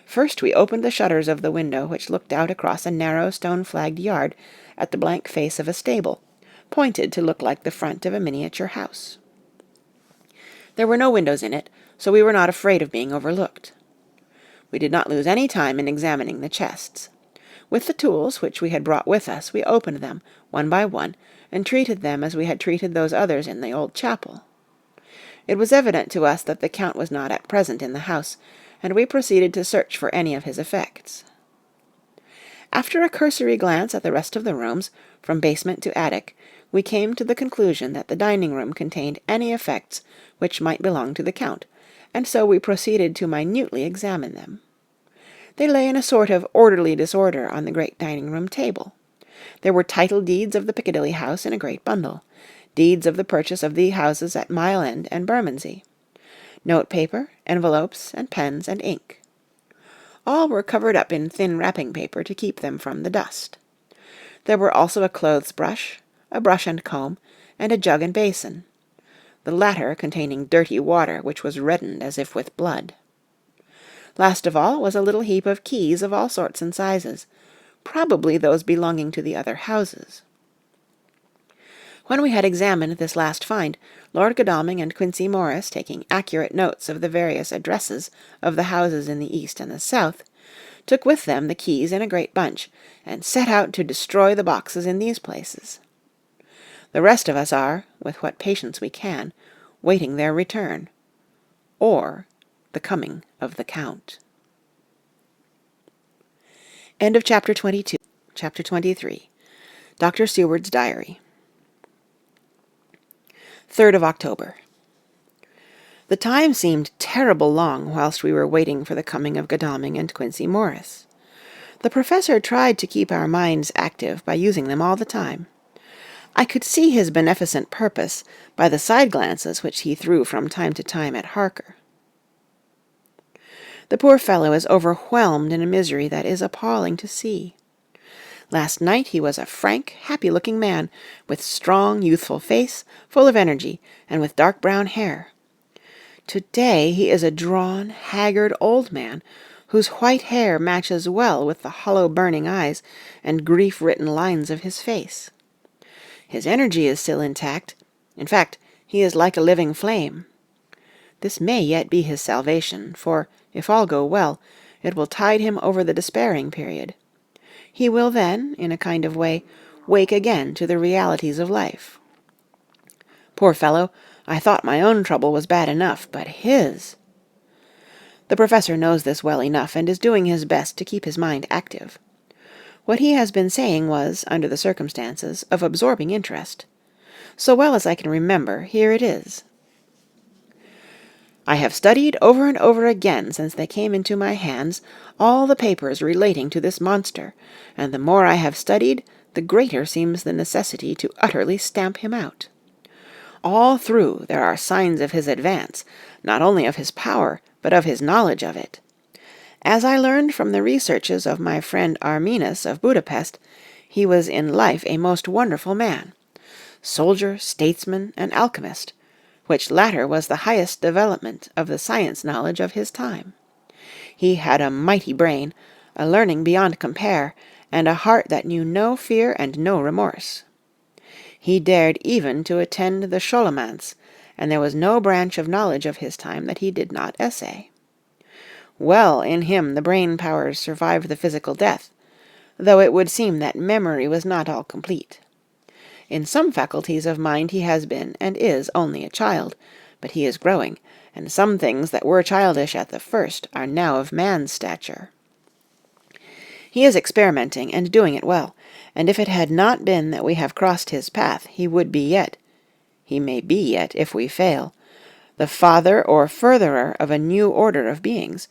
First we opened the shutters of the window which looked out across a narrow stone-flagged yard at the blank face of a stable, pointed to look like the front of a miniature house. There were no windows in it, so we were not afraid of being overlooked. We did not lose any time in examining the chests. With the tools which we had brought with us, we opened them, one by one, and treated them as we had treated those others in the old chapel. It was evident to us that the Count was not at present in the house, and we proceeded to search for any of his effects. After a cursory glance at the rest of the rooms, from basement to attic, we came to the conclusion that the dining-room contained any effects which might belong to the Count, and so we proceeded to minutely examine them. They lay in a sort of orderly disorder on the great dining-room table. There were title deeds of the Piccadilly house in a great bundle, deeds of the purchase of the houses at Mile End and Bermondsey, note-paper, envelopes, and pens and ink. All were covered up in thin wrapping paper to keep them from the dust. There were also a clothes-brush, a brush and comb, and a jug and basin, the latter containing dirty water which was reddened as if with blood. Last of all was a little heap of keys of all sorts and sizes, probably those belonging to the other houses. When we had examined this last find, Lord Godalming and Quincey Morris, taking accurate notes of the various addresses of the houses in the east and the south, took with them the keys in a great bunch, and set out to destroy the boxes in these places. The rest of us are, with what patience we can, waiting their return, or the coming of the Count. End of Chapter 22. Chapter 23. Dr. Seward's Diary. 3rd of October. The time seemed terrible long whilst we were waiting for the coming of Godalming and Quincey Morris. The Professor tried to keep our minds active by using them all the time. I could see his beneficent purpose by the side-glances which he threw from time to time at Harker. The poor fellow is overwhelmed in a misery that is appalling to see. Last night he was a frank, happy-looking man, with strong, youthful face, full of energy, and with dark brown hair. To-day he is a drawn, haggard old man, whose white hair matches well with the hollow burning eyes and grief-written lines of his face. His energy is still intact. In fact, he is like a living flame. This may yet be his salvation, for, if all go well, it will tide him over the despairing period. He will then, in a kind of way, wake again to the realities of life. Poor fellow, I thought my own trouble was bad enough, but his... The professor knows this well enough, and is doing his best to keep his mind active. What he has been saying was, under the circumstances, of absorbing interest. So well as I can remember, here it is. I have studied over and over again since they came into my hands all the papers relating to this monster, and the more I have studied, the greater seems the necessity to utterly stamp him out. All through there are signs of his advance, not only of his power, but of his knowledge of it. As I learned from the researches of my friend Arminus of Budapest, he was in life a most wonderful man, soldier, statesman, and alchemist, which latter was the highest development of the science knowledge of his time. He had a mighty brain, a learning beyond compare, and a heart that knew no fear and no remorse. He dared even to attend the Scholomance, and there was no branch of knowledge of his time that he did not essay. Well in him the brain powers survived the physical death, though it would seem that memory was not all complete. In some faculties of mind he has been, and is, only a child, but he is growing, and some things that were childish at the first are now of man's stature. He is experimenting, and doing it well, and if it had not been that we have crossed his path, he would be yet, he may be yet if we fail, the father or furtherer of a new order of beings,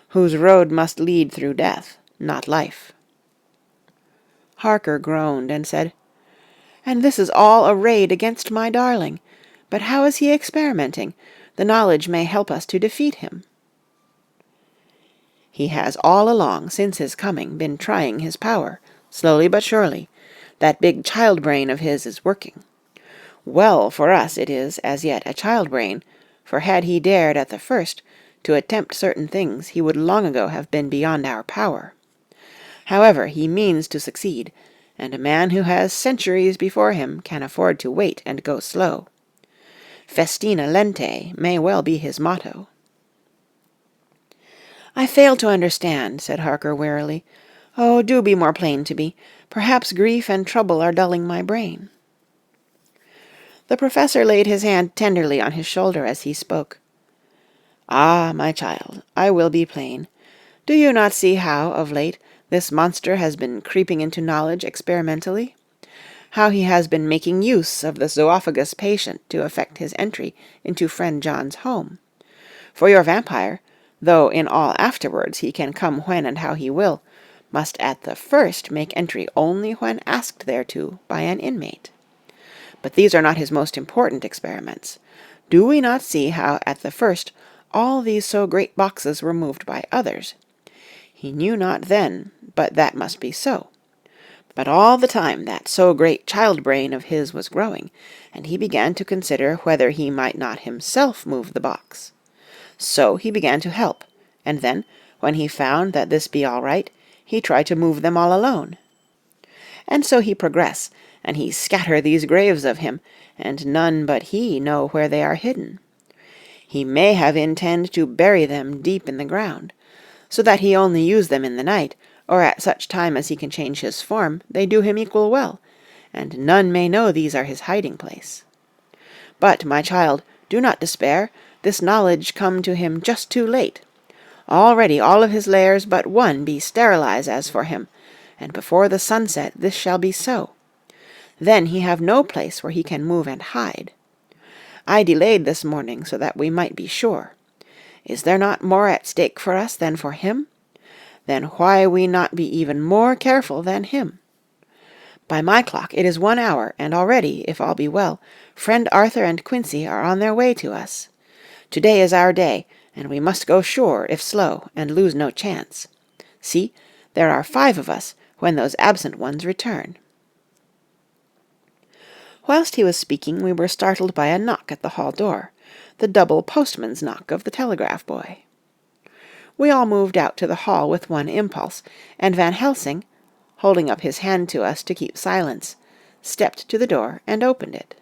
whose road must lead through death, not life. Harker groaned and said, "And this is all arrayed against my darling. But how is he experimenting? The knowledge may help us to defeat him." "He has all along, since his coming, been trying his power, slowly but surely. That big child brain of his is working. Well for us it is, as yet, a child brain, for had he dared, at the first, to attempt certain things, he would long ago have been beyond our power. However, he means to succeed, and a man who has centuries before him can afford to wait and go slow. Festina lente may well be his motto." "I fail to understand," said Harker wearily. "Oh, do be more plain to me. Perhaps grief and trouble are dulling my brain." The professor laid his hand tenderly on his shoulder as he spoke. "Ah, my child, I will be plain. Do you not see how, of late, this monster has been creeping into knowledge experimentally? How he has been making use of the zoophagous patient to effect his entry into friend John's home? For your vampire, though in all afterwards he can come when and how he will, must at the first make entry only when asked thereto by an inmate. But these are not his most important experiments. Do we not see how at the first all these so great boxes were moved by others? He knew not then, but that must be so. But all the time that so great child brain of his was growing, and he began to consider whether he might not himself move the box. So he began to help, and then, when he found that this be all right, he tried to move them all alone. And so he progress, and he scatter these graves of him, and none but he know where they are hidden. He may have intend to bury them deep in the ground, so that he only use them in the night, or at such time as he can change his form, they do him equal well, and none may know these are his hiding-place. But, my child, do not despair, this knowledge come to him just too late. Already all of his lairs but one be sterilized as for him, and before the sunset this shall be so. Then he have no place where he can move and hide. I delayed this morning so that we might be sure. Is there not more at stake for us than for him? Then why we not be even more careful than him? By my clock it is 1 hour, and already, if all be well, friend Arthur and Quincy are on their way to us. To-day is our day, and we must go sure, if slow, and lose no chance. See, there are 5 of us, when those absent ones return." Whilst he was speaking, we were startled by a knock at the hall door, the double postman's knock of the telegraph boy. We all moved out to the hall with one impulse, and Van Helsing, holding up his hand to us to keep silence, stepped to the door and opened it.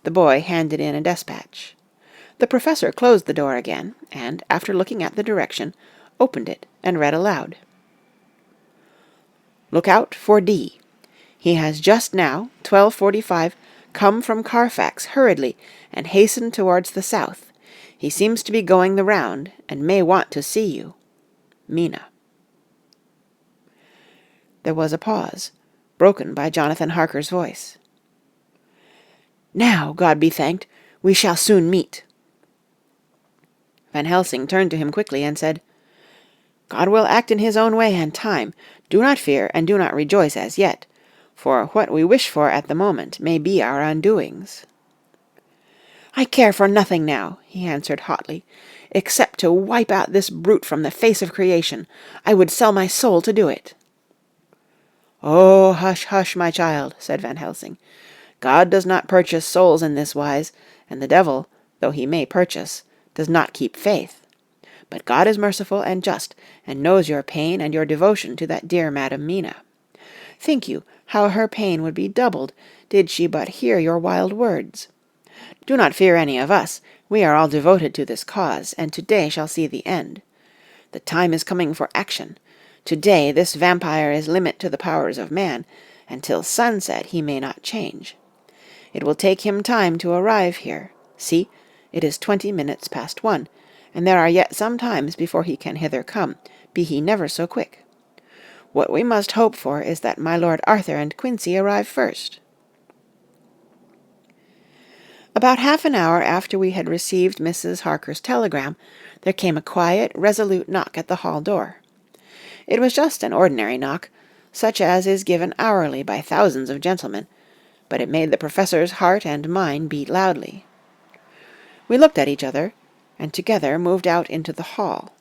The boy handed in a despatch. The professor closed the door again, and, after looking at the direction, opened it and read aloud. "Look out for D. He has just now, 12:45, come from Carfax hurriedly and hastened towards the south. He seems to be going the round, and may want to see you. Mina." There was a pause, broken by Jonathan Harker's voice. "Now, God be thanked, we shall soon meet." Van Helsing turned to him quickly and said, "God will act in his own way and time. Do not fear, and do not rejoice as yet, for what we wish for at the moment may be our undoings." "I care for nothing now," he answered hotly, "except to wipe out this brute from the face of creation. I would sell my soul to do it." "Oh, hush, hush, my child," said Van Helsing. "God does not purchase souls in this wise, and the devil, though he may purchase, does not keep faith. But God is merciful and just, and knows your pain and your devotion to that dear Madam Mina. Think you how her pain would be doubled did she but hear your wild words? Do not fear any of us. We are all devoted to this cause, and to-day shall see the end. The time is coming for action. To-day this vampire is limit to the powers of man, and till sunset he may not change. It will take him time to arrive here. See, it is 20 minutes past 1, and there are yet some times before he can hither come, be he never so quick. What we must hope for is that my Lord Arthur and Quincy arrive first." About half an hour after we had received Mrs. Harker's telegram, there came a quiet, resolute knock at the hall door. It was just an ordinary knock, such as is given hourly by thousands of gentlemen, but it made the professor's heart and mine beat loudly. We looked at each other, and together moved out into the hall.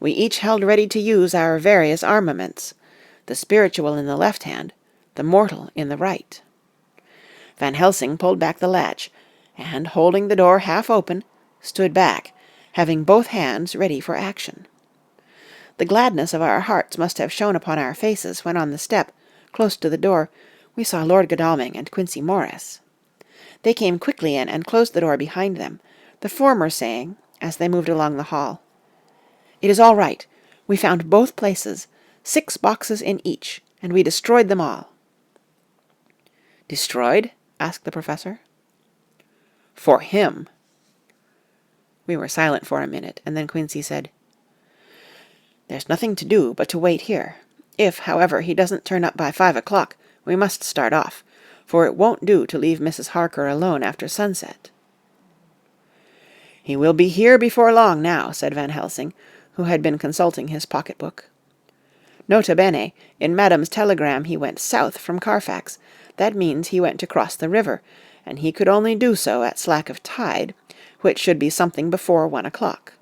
We each held ready to use our various armaments, the spiritual in the left hand, the mortal in the right. Van Helsing pulled back the latch, and, holding the door half open, stood back, having both hands ready for action. The gladness of our hearts must have shone upon our faces when on the step, close to the door, we saw Lord Godalming and Quincy Morris. They came quickly in and closed the door behind them, the former saying, as they moved along the hall, "It is all right. We found both places, 6 boxes in each, and we destroyed them all." "Destroyed?" asked the professor. "For him." We were silent for a minute, and then Quincy said, "There's nothing to do but to wait here. If, however, he doesn't turn up by 5 o'clock, we must start off, for it won't do to leave Mrs. Harker alone after sunset." "He will be here before long now," said Van Helsing, who had been consulting his pocket-book. "Nota bene, in Madam's telegram he went south from Carfax. That means he went to cross the river, and he could only do so at slack of tide, which should be something before 1 o'clock.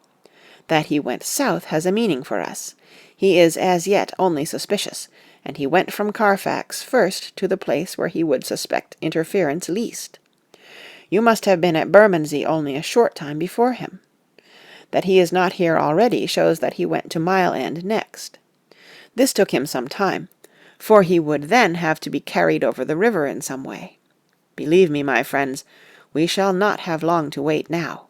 That he went south has a meaning for us. He is as yet only suspicious, and he went from Carfax first to the place where he would suspect interference least. You must have been at Bermondsey only a short time before him. That he is not here already shows that he went to Mile End next. This took him some time, for he would then have to be carried over the river in some way. Believe me, my friends, we shall not have long to wait now.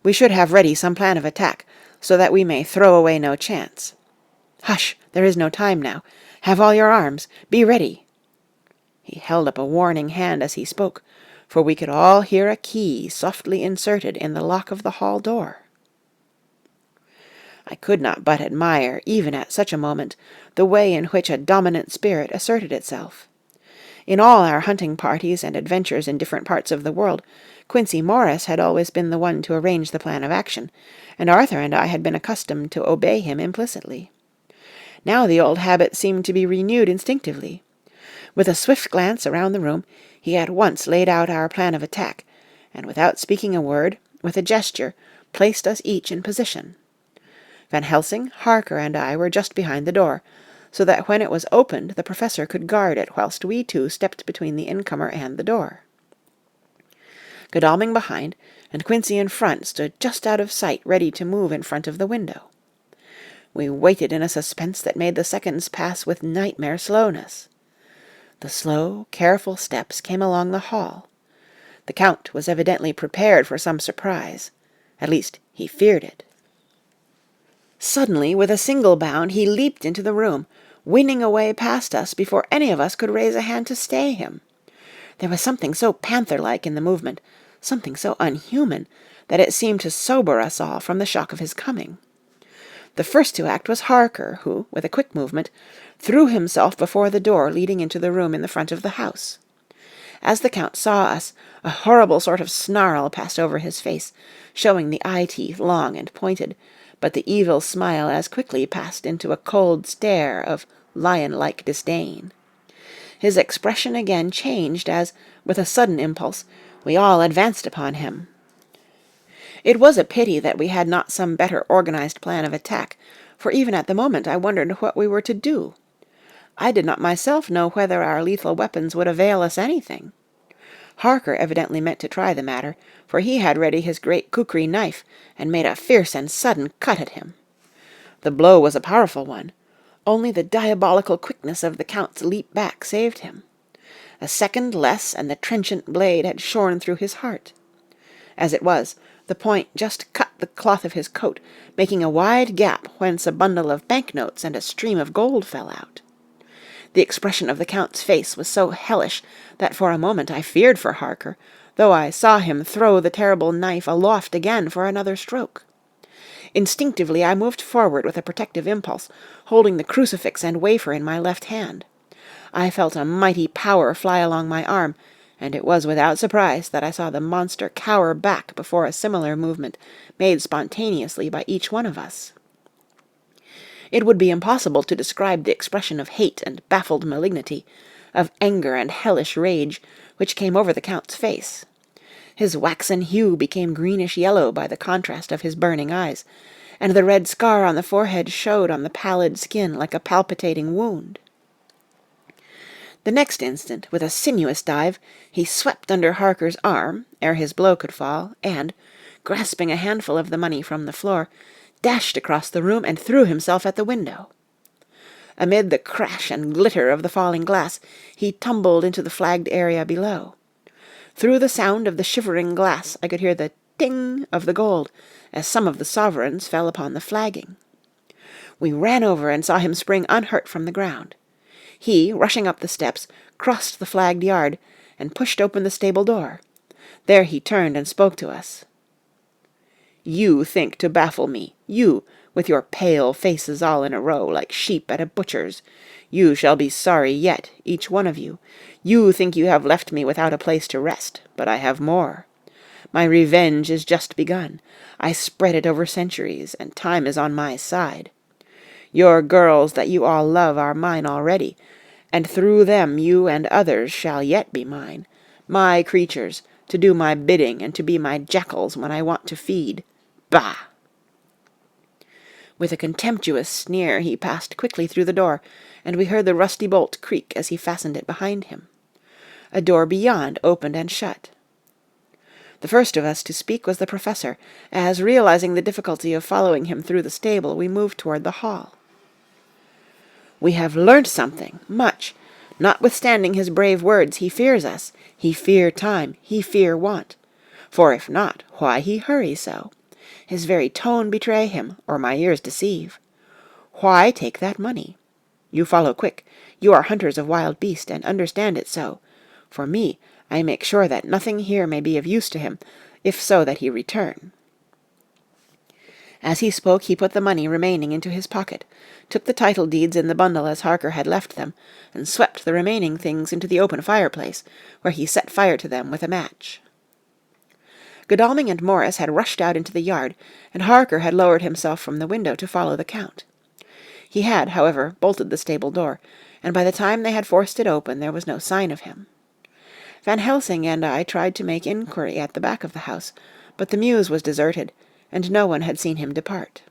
We should have ready some plan of attack, so that we may throw away no chance. Hush, there is no time now. Have all your arms. Be ready." He held up a warning hand as he spoke, for we could all hear a key softly inserted in the lock of the hall door. I could not but admire, even at such a moment, the way in which a dominant spirit asserted itself. In all our hunting parties and adventures in different parts of the world, Quincy Morris had always been the one to arrange the plan of action, and Arthur and I had been accustomed to obey him implicitly. Now the old habit seemed to be renewed instinctively. With a swift glance around the room, he at once laid out our plan of attack, and without speaking a word, with a gesture, placed us each in position. Van Helsing, Harker, and I were just behind the door, so that when it was opened the Professor could guard it whilst we two stepped between the incomer and the door. Godalming behind, and Quincey in front stood just out of sight ready to move in front of the window. We waited in a suspense that made the seconds pass with nightmare slowness. The slow, careful steps came along the hall. The Count was evidently prepared for some surprise. At least, he feared it. Suddenly, with a single bound, he leaped into the room, winning away past us before any of us could raise a hand to stay him. There was something so panther-like in the movement, something so unhuman, that it seemed to sober us all from the shock of his coming. The first to act was Harker, who, with a quick movement, threw himself before the door leading into the room in the front of the house. As the Count saw us, a horrible sort of snarl passed over his face, showing the eye-teeth long and pointed, but the evil smile as quickly passed into a cold stare of lion-like disdain. His expression again changed as, with a sudden impulse, we all advanced upon him. It was a pity that we had not some better organized plan of attack, for even at the moment I wondered what we were to do. I did not myself know whether our lethal weapons would avail us anything. Harker evidently meant to try the matter, for he had ready his great kukri knife, and made a fierce and sudden cut at him. The blow was a powerful one. Only the diabolical quickness of the Count's leap back saved him. A second less, and the trenchant blade had shorn through his heart. As it was, the point just cut the cloth of his coat, making a wide gap whence a bundle of banknotes and a stream of gold fell out. The expression of the Count's face was so hellish that for a moment I feared for Harker, though I saw him throw the terrible knife aloft again for another stroke. Instinctively I moved forward with a protective impulse, holding the crucifix and wafer in my left hand. I felt a mighty power fly along my arm, and it was without surprise that I saw the monster cower back before a similar movement made spontaneously by each one of us. It would be impossible to describe the expression of hate and baffled malignity, of anger and hellish rage, which came over the Count's face. His waxen hue became greenish-yellow by the contrast of his burning eyes, and the red scar on the forehead showed on the pallid skin like a palpitating wound. The next instant, with a sinuous dive, he swept under Harker's arm, ere his blow could fall, and, grasping a handful of the money from the floor, dashed across the room and threw himself at the window. Amid the crash and glitter of the falling glass, he tumbled into the flagged area below. Through the sound of the shivering glass I could hear the ting of the gold, as some of the sovereigns fell upon the flagging. We ran over and saw him spring unhurt from the ground. He, rushing up the steps, crossed the flagged yard, and pushed open the stable door. There he turned and spoke to us. "You think to baffle me, you, with your pale faces all in a row, like sheep at a butcher's. You shall be sorry yet, each one of you. You think you have left me without a place to rest, but I have more. My revenge is just begun. I spread it over centuries, and time is on my side. Your girls that you all love are mine already, and through them you and others shall yet be mine, my creatures, to do my bidding and to be my jackals when I want to feed. Bah!" With a contemptuous sneer he passed quickly through the door, and we heard the rusty bolt creak as he fastened it behind him. A door beyond opened and shut. The first of us to speak was the Professor, as, realizing the difficulty of following him through the stable, we moved toward the hall. "We have learnt something, much. Notwithstanding his brave words, he fears us. He fear time, he fear want. For if not, why he hurry so? His very tone betray him, or my ears deceive. Why take that money? You follow quick. You are hunters of wild beast, and understand it so. For me, I make sure that nothing here may be of use to him, if so that he return." As he spoke he put the money remaining into his pocket, took the title deeds in the bundle as Harker had left them, and swept the remaining things into the open fireplace, where he set fire to them with a match. Godalming and Morris had rushed out into the yard, and Harker had lowered himself from the window to follow the Count. He had, however, bolted the stable door, and by the time they had forced it open there was no sign of him. Van Helsing and I tried to make inquiry at the back of the house, but the mews was deserted, and no one had seen him depart.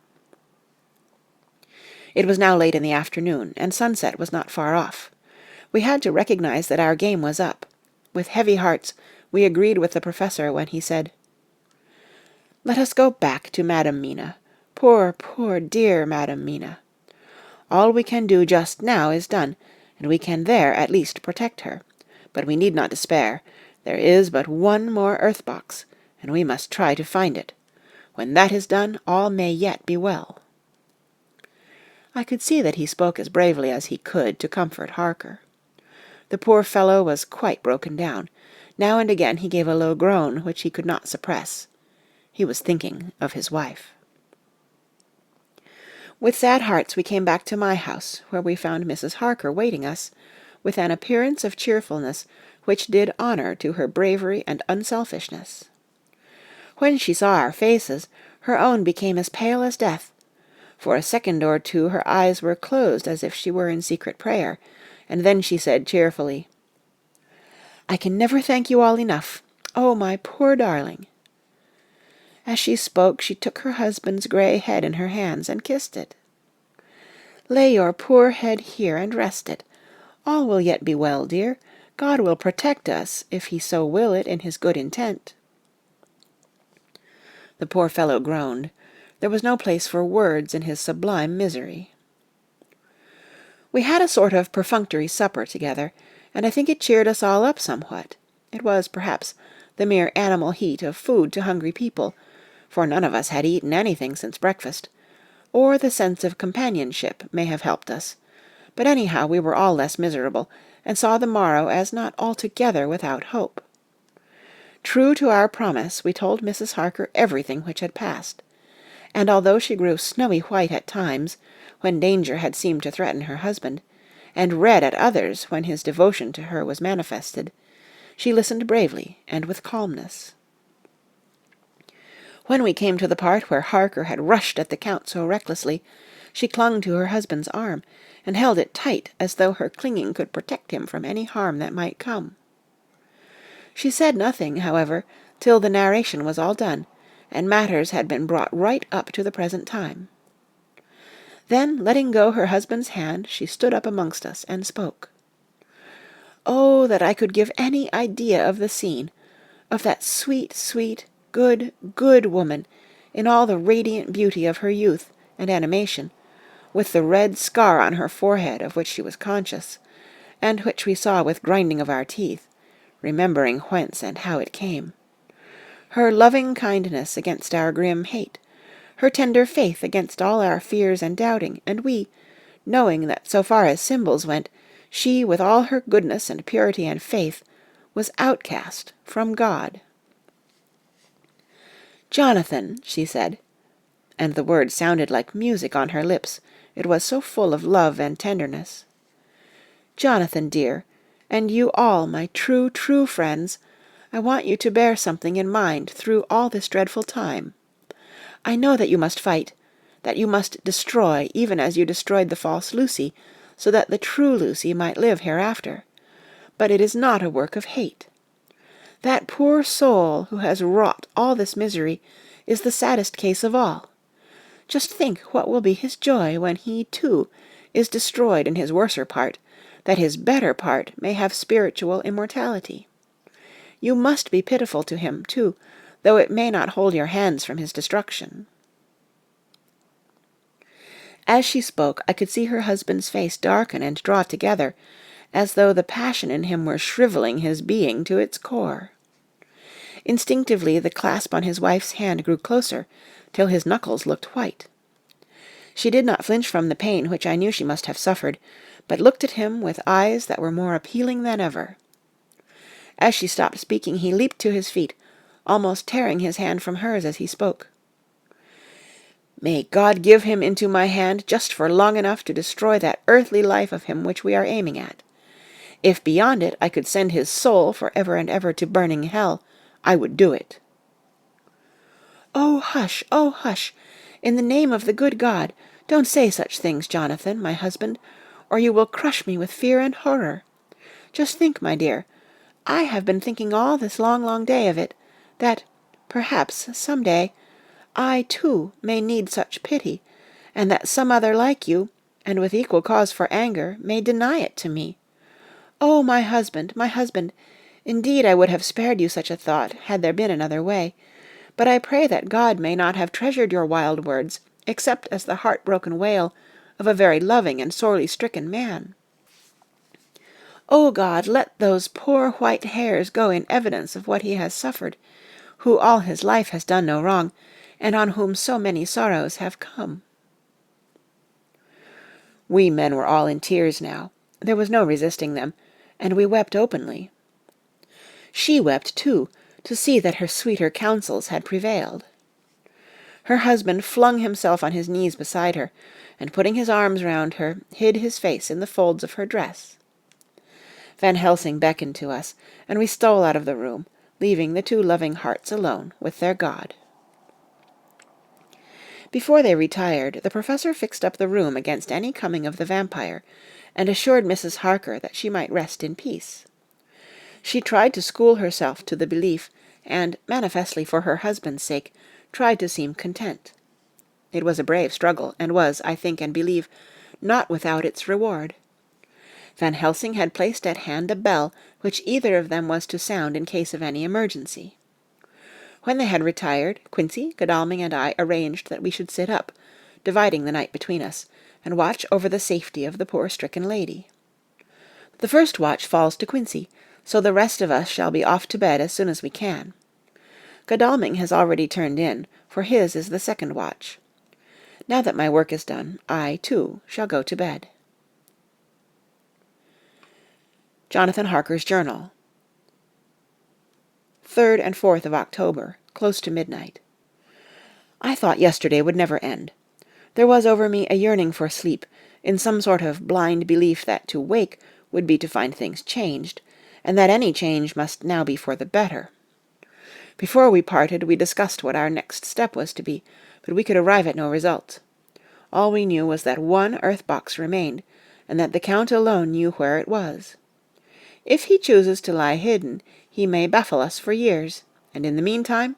It was now late in the afternoon, and sunset was not far off. We had to recognize that our game was up. With heavy hearts, we agreed with the Professor when he said, "Let us go back to Madam Mina. Poor, poor, dear Madam Mina. All we can do just now is done, and we can there at least protect her. But we need not despair. There is but one more earth-box, and we must try to find it. When that is done, all may yet be well." I could see that he spoke as bravely as he could to comfort Harker. The poor fellow was quite broken down. Now and again he gave a low groan which he could not suppress. He was thinking of his wife. With sad hearts we came back to my house, where we found Mrs. Harker waiting us, with an appearance of cheerfulness which did honour to her bravery and unselfishness. When she saw our faces, her own became as pale as death. For a second or two her eyes were closed as if she were in secret prayer, and then she said cheerfully, "I can never thank you all enough. Oh, my poor darling!" As she spoke she took her husband's grey head in her hands and kissed it. "Lay your poor head here and rest it. All will yet be well, dear. God will protect us, if he so will it in his good intent." The poor fellow groaned. There was no place for words in his sublime misery. We had a sort of perfunctory supper together, and I think it cheered us all up somewhat. It was, perhaps, the mere animal heat of food to hungry people, for none of us had eaten anything since breakfast, or the sense of companionship may have helped us, but anyhow we were all less miserable, and saw the morrow as not altogether without hope. True to our promise, we told Mrs. Harker everything which had passed, and although she grew snowy white at times, when danger had seemed to threaten her husband, and red at others when his devotion to her was manifested, she listened bravely and with calmness. When we came to the part where Harker had rushed at the Count so recklessly, she clung to her husband's arm, and held it tight as though her clinging could protect him from any harm that might come. She said nothing, however, till the narration was all done, and matters had been brought right up to the present time. Then, letting go her husband's hand, she stood up amongst us and spoke. "Oh, that I could give any idea of the scene, of that sweet, sweet, good, good woman, in all the radiant beauty of her youth and animation, with the red scar on her forehead of which she was conscious, and which we saw with grinding of our teeth, remembering whence and how it came. Her loving kindness against our grim hate, her tender faith against all our fears and doubting, and we, knowing that so far as symbols went, she, with all her goodness and purity and faith, was outcast from God. "Jonathan," she said, and the word sounded like music on her lips, it was so full of love and tenderness. "Jonathan, dear, and you all, my true, true friends, I want you to bear something in mind through all this dreadful time. I know that you must fight, that you must destroy even as you destroyed the false Lucy, so that the true Lucy might live hereafter. But it is not a work of hate. That poor soul who has wrought all this misery is the saddest case of all. Just think what will be his joy when he, too, is destroyed in his worser part, that his better part may have spiritual immortality. You must be pitiful to him, too, though it may not hold your hands from his destruction." As she spoke, I could see her husband's face darken and draw together, as though the passion in him were shrivelling his being to its core. Instinctively the clasp on his wife's hand grew closer, till his knuckles looked white. She did not flinch from the pain which I knew she must have suffered, but looked at him with eyes that were more appealing than ever. As she stopped speaking, he leaped to his feet, almost tearing his hand from hers as he spoke. "May God give him into my hand just for long enough to destroy that earthly life of him which we are aiming at. If beyond it I could send his soul for ever and ever to burning hell, I would do it." "Oh, hush! Oh, hush! In the name of the good God, don't say such things, Jonathan, my husband, or you will crush me with fear and horror. Just think, my dear, I have been thinking all this long, long day of it, that, perhaps, some day, I, too, may need such pity, and that some other like you, and with equal cause for anger, may deny it to me. Oh, my husband, indeed I would have spared you such a thought, had there been another way, but I pray that God may not have treasured your wild words, except as the heart-broken wail of a very loving and sorely stricken man. O God, let those poor white hairs go in evidence of what he has suffered, who all his life has done no wrong, and on whom so many sorrows have come. We men were all in tears now. There was no resisting them, and we wept openly. She wept, too, to see that her sweeter counsels had prevailed. Her husband flung himself on his knees beside her, and putting his arms round her, hid his face in the folds of her dress. Van Helsing beckoned to us, and we stole out of the room, leaving the two loving hearts alone with their God. Before they retired, the professor fixed up the room against any coming of the vampire, and assured Mrs. Harker that she might rest in peace. She tried to school herself to the belief, and, manifestly for her husband's sake, tried to seem content. It was a brave struggle, and was, I think and believe, not without its reward. Van Helsing had placed at hand a bell which either of them was to sound in case of any emergency. When they had retired, Quincey, Godalming, and I arranged that we should sit up, dividing the night between us, and watch over the safety of the poor stricken lady. The first watch falls to Quincey, so the rest of us shall be off to bed as soon as we can. Godalming has already turned in, for his is the second watch. Now that my work is done, I, too, shall go to bed. Jonathan Harker's Journal. 3rd and 4th of October, close to midnight. I thought yesterday would never end. There was over me a yearning for sleep, in some sort of blind belief that to wake would be to find things changed, and that any change must now be for the better. Before we parted, we discussed what our next step was to be, but we could arrive at no result. All we knew was that one earth-box remained, and that the Count alone knew where it was. If he chooses to lie hidden, he may baffle us for years, and in the meantime?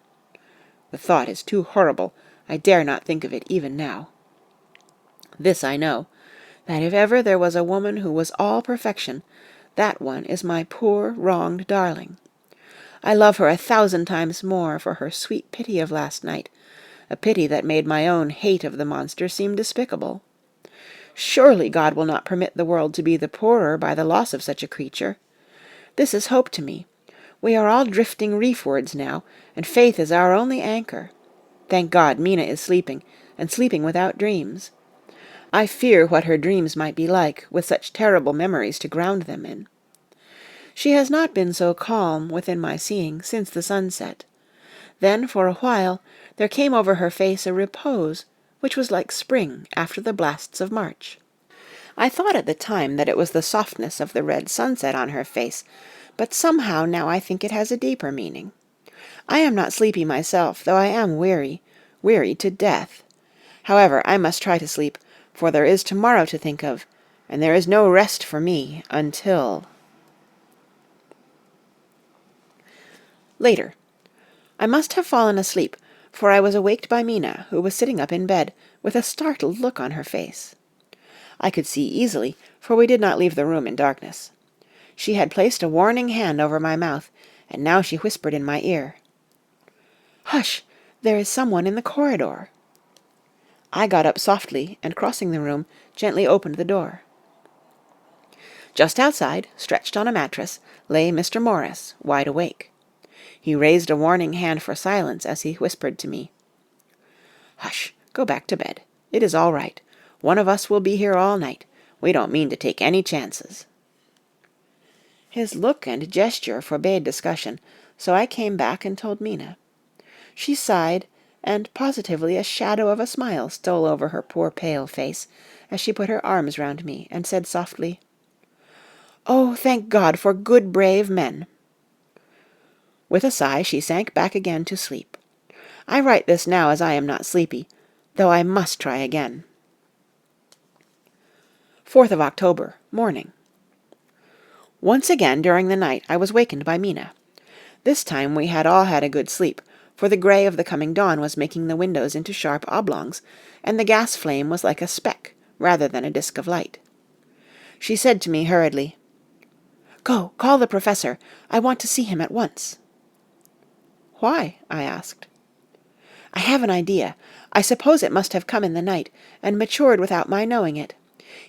The thought is too horrible. I dare not think of it even now. This I know, that if ever there was a woman who was all perfection, that one is my poor, wronged darling. I love her 1,000 times more for her sweet pity of last night, a pity that made my own hate of the monster seem despicable. Surely God will not permit the world to be the poorer by the loss of such a creature. This is hope to me. We are all drifting reefwards now, and faith is our only anchor. Thank God, Mina is sleeping, and sleeping without dreams. I fear what her dreams might be like, with such terrible memories to ground them in. She has not been so calm, within my seeing, since the sunset. Then, for a while, there came over her face a repose, which was like spring after the blasts of March. I thought at the time that it was the softness of the red sunset on her face, but somehow now I think it has a deeper meaning. I am not sleepy myself, though I am weary to death. However, I must try to sleep, for there is tomorrow to think of, and there is no rest for me until... Later. I must have fallen asleep, for I was awaked by Mina, who was sitting up in bed, with a startled look on her face. I could see easily, for we did not leave the room in darkness. She had placed a warning hand over my mouth, and now she whispered in my ear, "Hush! There is someone in the corridor." I got up softly, and crossing the room, gently opened the door. Just outside, stretched on a mattress, lay Mr. Morris, wide awake. He raised a warning hand for silence as he whispered to me, "Hush! Go back to bed. It is all right. One of us will be here all night. We don't mean to take any chances." His look and gesture forbade discussion, so I came back and told Mina. She sighed, and positively a shadow of a smile stole over her poor pale face as she put her arms round me and said softly, "Oh, thank God for good brave men!" With a sigh she sank back again to sleep. I write this now as I am not sleepy, though I must try again. 4th of October, morning. Once again during the night I was wakened by Mina. This time we had all had a good sleep, for the grey of the coming dawn was making the windows into sharp oblongs, and the gas flame was like a speck rather than a disk of light. She said to me hurriedly, "Go, call the professor. I want to see him at once." "Why?" I asked. "I have an idea. I suppose it must have come in the night, and matured without my knowing it.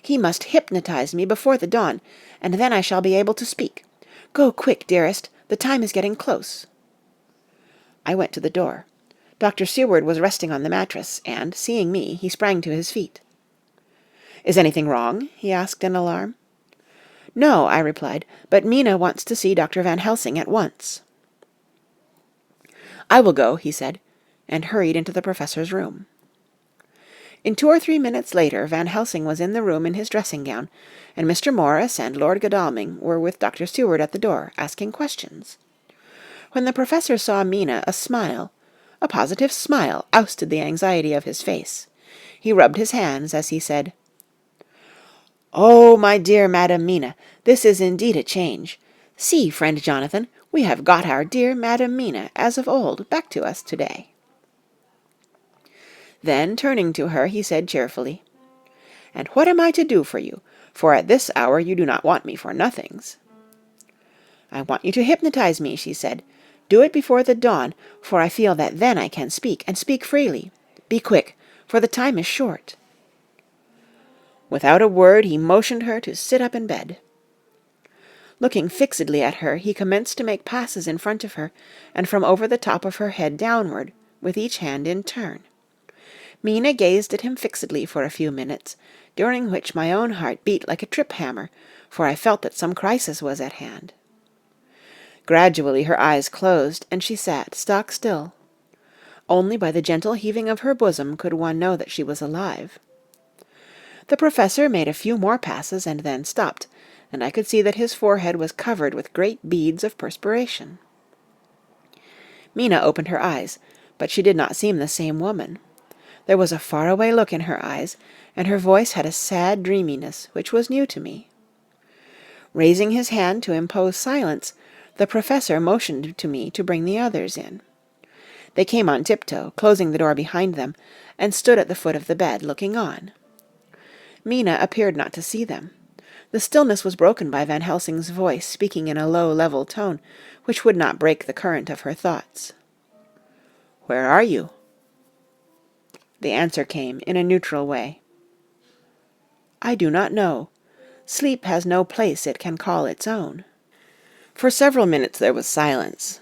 He must hypnotize me before the dawn, and then I shall be able to speak. Go quick, dearest. The time is getting close." I went to the door. Dr. Seward was resting on the mattress, and, seeing me, he sprang to his feet. "Is anything wrong?" he asked in alarm. "No," I replied, "but Mina wants to see Dr. Van Helsing at once." "I will go," he said, and hurried into the professor's room. In 2 or 3 minutes later Van Helsing was in the room in his dressing-gown, and Mr. Morris and Lord Godalming were with Dr. Seward at the door, asking questions. When the professor saw Mina, a positive smile, ousted the anxiety of his face. He rubbed his hands as he said, "Oh, my dear Madam Mina, this is indeed a change. See, friend Jonathan, we have got our dear Madam Mina, as of old, back to us to-day." Then, turning to her, he said cheerfully, "And what am I to do for you? For at this hour you do not want me for nothings." "I want you to hypnotize me," she said. "Do it before the dawn, for I feel that then I can speak, and speak freely. Be quick, for the time is short." Without a word he motioned her to sit up in bed. Looking fixedly at her, he commenced to make passes in front of her, and from over the top of her head downward, with each hand in turn. Mina gazed at him fixedly for a few minutes, during which my own heart beat like a trip-hammer, for I felt that some crisis was at hand. Gradually her eyes closed, and she sat stock still. Only by the gentle heaving of her bosom could one know that she was alive. The professor made a few more passes and then stopped, and I could see that his forehead was covered with great beads of perspiration. Mina opened her eyes, but she did not seem the same woman. There was a far-away look in her eyes, and her voice had a sad dreaminess which was new to me. Raising his hand to impose silence, the professor motioned to me to bring the others in. They came on tiptoe, closing the door behind them, and stood at the foot of the bed, looking on. Mina appeared not to see them. The stillness was broken by Van Helsing's voice speaking in a low, level tone, which would not break the current of her thoughts. "Where are you?" The answer came in a neutral way. "I do not know. Sleep has no place it can call its own." For several minutes there was silence.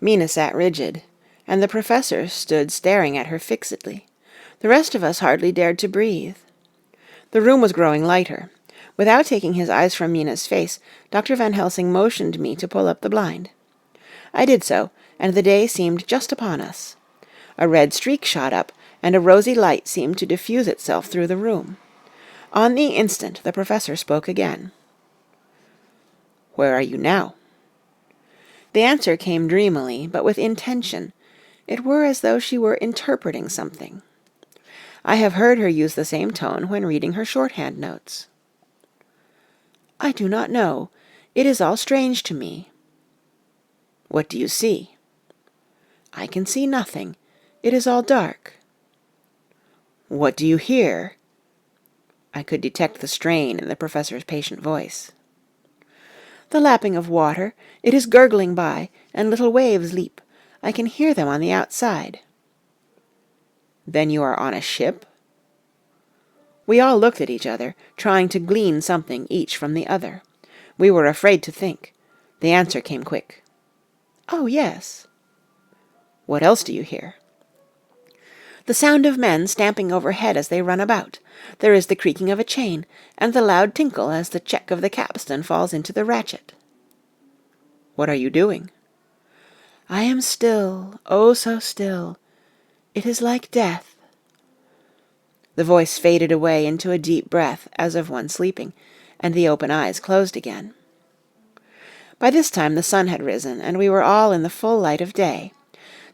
Mina sat rigid, and the professor stood staring at her fixedly. The rest of us hardly dared to breathe. The room was growing lighter. Without taking his eyes from Mina's face, Dr. Van Helsing motioned me to pull up the blind. I did so, and the day seemed just upon us. A red streak shot up, and a rosy light seemed to diffuse itself through the room. On the instant the professor spoke again. "Where are you now?" The answer came dreamily, but with intention. It were as though she were interpreting something. I have heard her use the same tone when reading her shorthand notes. "I do not know. It is all strange to me." "What do you see?" "I can see nothing. It is all dark." "What do you hear?" I could detect the strain in the professor's patient voice. "The lapping of water. It is gurgling by, and little waves leap. I can hear them on the outside." "Then you are on a ship?" We all looked at each other, trying to glean something each from the other. We were afraid to think. The answer came quick. "Oh, yes." "What else do you hear?" "The sound of men stamping overhead as they run about. There is the creaking of a chain, and the loud tinkle as the check of the capstan falls into the ratchet." "What are you doing?" "I am still, oh so still. It is like death." The voice faded away into a deep breath as of one sleeping, and the open eyes closed again. By this time the sun had risen, and we were all in the full light of day.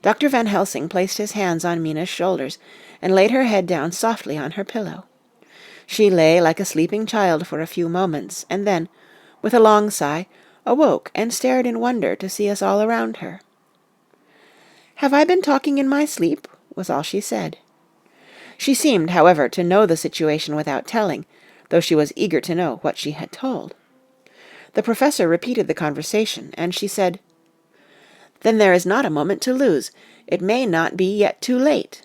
Dr. Van Helsing placed his hands on Mina's shoulders and laid her head down softly on her pillow. She lay like a sleeping child for a few moments, and then, with a long sigh, awoke and stared in wonder to see us all around her. "Have I been talking in my sleep?" was all she said. She seemed, however, to know the situation without telling, though she was eager to know what she had told. The professor repeated the conversation, and she said, "Then there is not a moment to lose. It may not be yet too late."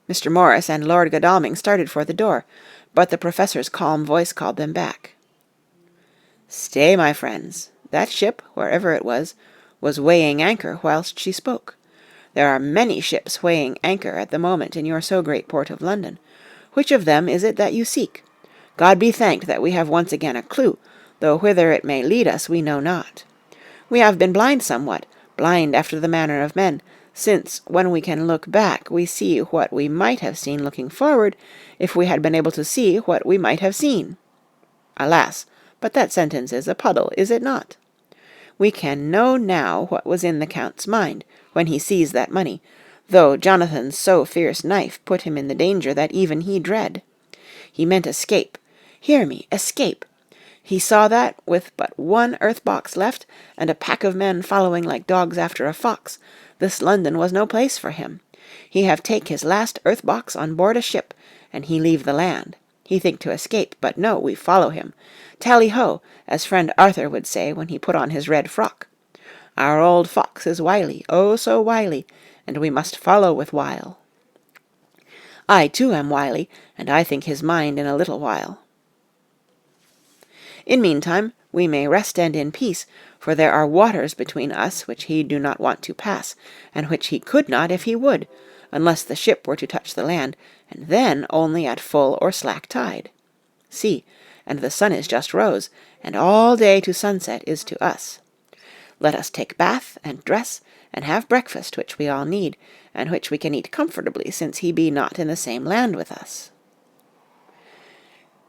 Mr. Morris and Lord Godalming started for the door, but the professor's calm voice called them back. "Stay, my friends. That ship, wherever it was weighing anchor whilst she spoke. There are many ships weighing anchor at the moment in your so great port of London. Which of them is it that you seek? God be thanked that we have once again a clue, though whither it may lead us we know not. We have been blind somewhat, blind after the manner of men, since, when we can look back, we see what we might have seen looking forward, if we had been able to see what we might have seen. Alas, but that sentence is a puddle, is it not? We can know now what was in the Count's mind, when he seized that money, though Jonathan's so fierce knife put him in the danger that even he dread. He meant escape. Hear me, escape. He saw that, with but one earth-box left, and a pack of men following like dogs after a fox, this London was no place for him. He have take his last earth-box on board a ship, and he leave the land. He think to escape, but no, we follow him. Tally-ho, as friend Arthur would say when he put on his red frock. Our old fox is wily, oh so wily, and we must follow with wile. I too am wily, and I think his mind in a little while. In meantime, we may rest and in peace, for there are waters between us which he do not want to pass, and which he could not if he would, unless the ship were to touch the land, and then only at full or slack tide. See, and the sun is just rose, and all day to sunset is to us. Let us take bath and dress, and have breakfast which we all need, and which we can eat comfortably, since he be not in the same land with us."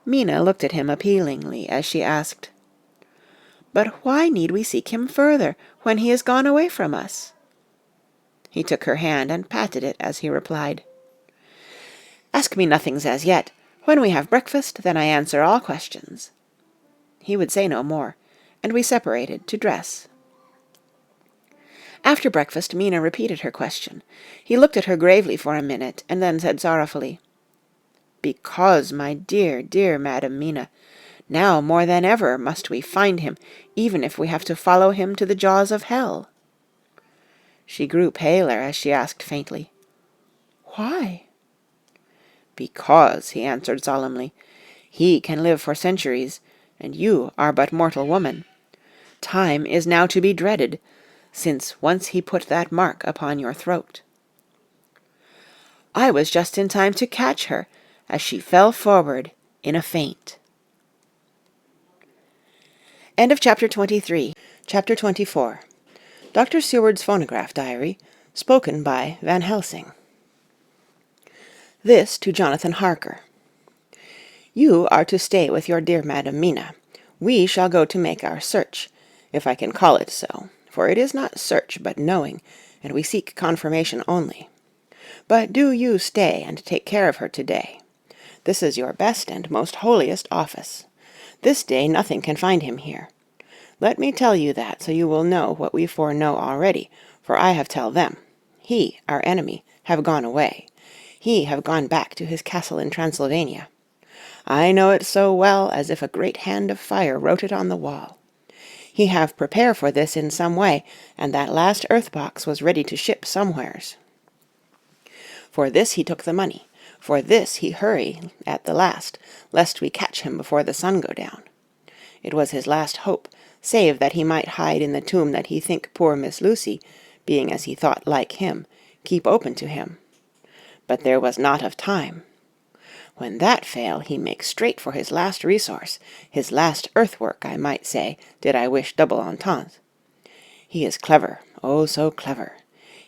Mina looked at him appealingly as she asked, "But why need we seek him further, when he is gone away from us?" He took her hand and patted it as he replied, "Ask me nothings as yet. When we have breakfast, then I answer all questions." He would say no more, and we separated to dress. After breakfast, Mina repeated her question. He looked at her gravely for a minute, and then said sorrowfully, "Because, my dear, dear Madam Mina, now more than ever must we find him, even if we have to follow him to the jaws of hell." She grew paler as she asked faintly, "Why?" "Because," he answered solemnly, "he can live for centuries, and you are but mortal woman. Time is now to be dreaded, since once he put that mark upon your throat." I was just in time to catch her, as she fell forward in a faint. End of Chapter 23. Chapter 24. Dr. Seward's Phonograph Diary, spoken by Van Helsing. This to Jonathan Harker. You are to stay with your dear Madam Mina. We shall go to make our search, if I can call it so, for it is not search but knowing, and we seek confirmation only. But do you stay and take care of her to-day. This is your best and most holiest office. This day nothing can find him here. Let me tell you that, so you will know what we foreknow already, for I have tell them. He, our enemy, have gone away. He have gone back to his castle in Transylvania. I know it so well as if a great hand of fire wrote it on the wall. He have prepare for this in some way, and that last earth-box was ready to ship somewheres. For this he took the money. For this he hurry at the last, lest we catch him before the sun go down. It was his last hope, save that he might hide in the tomb that he think poor Miss Lucy, being as he thought like him, keep open to him. But there was not of time. When that fail, he makes straight for his last resource, his last earthwork, I might say, did I wish double entente. He is clever, oh so clever.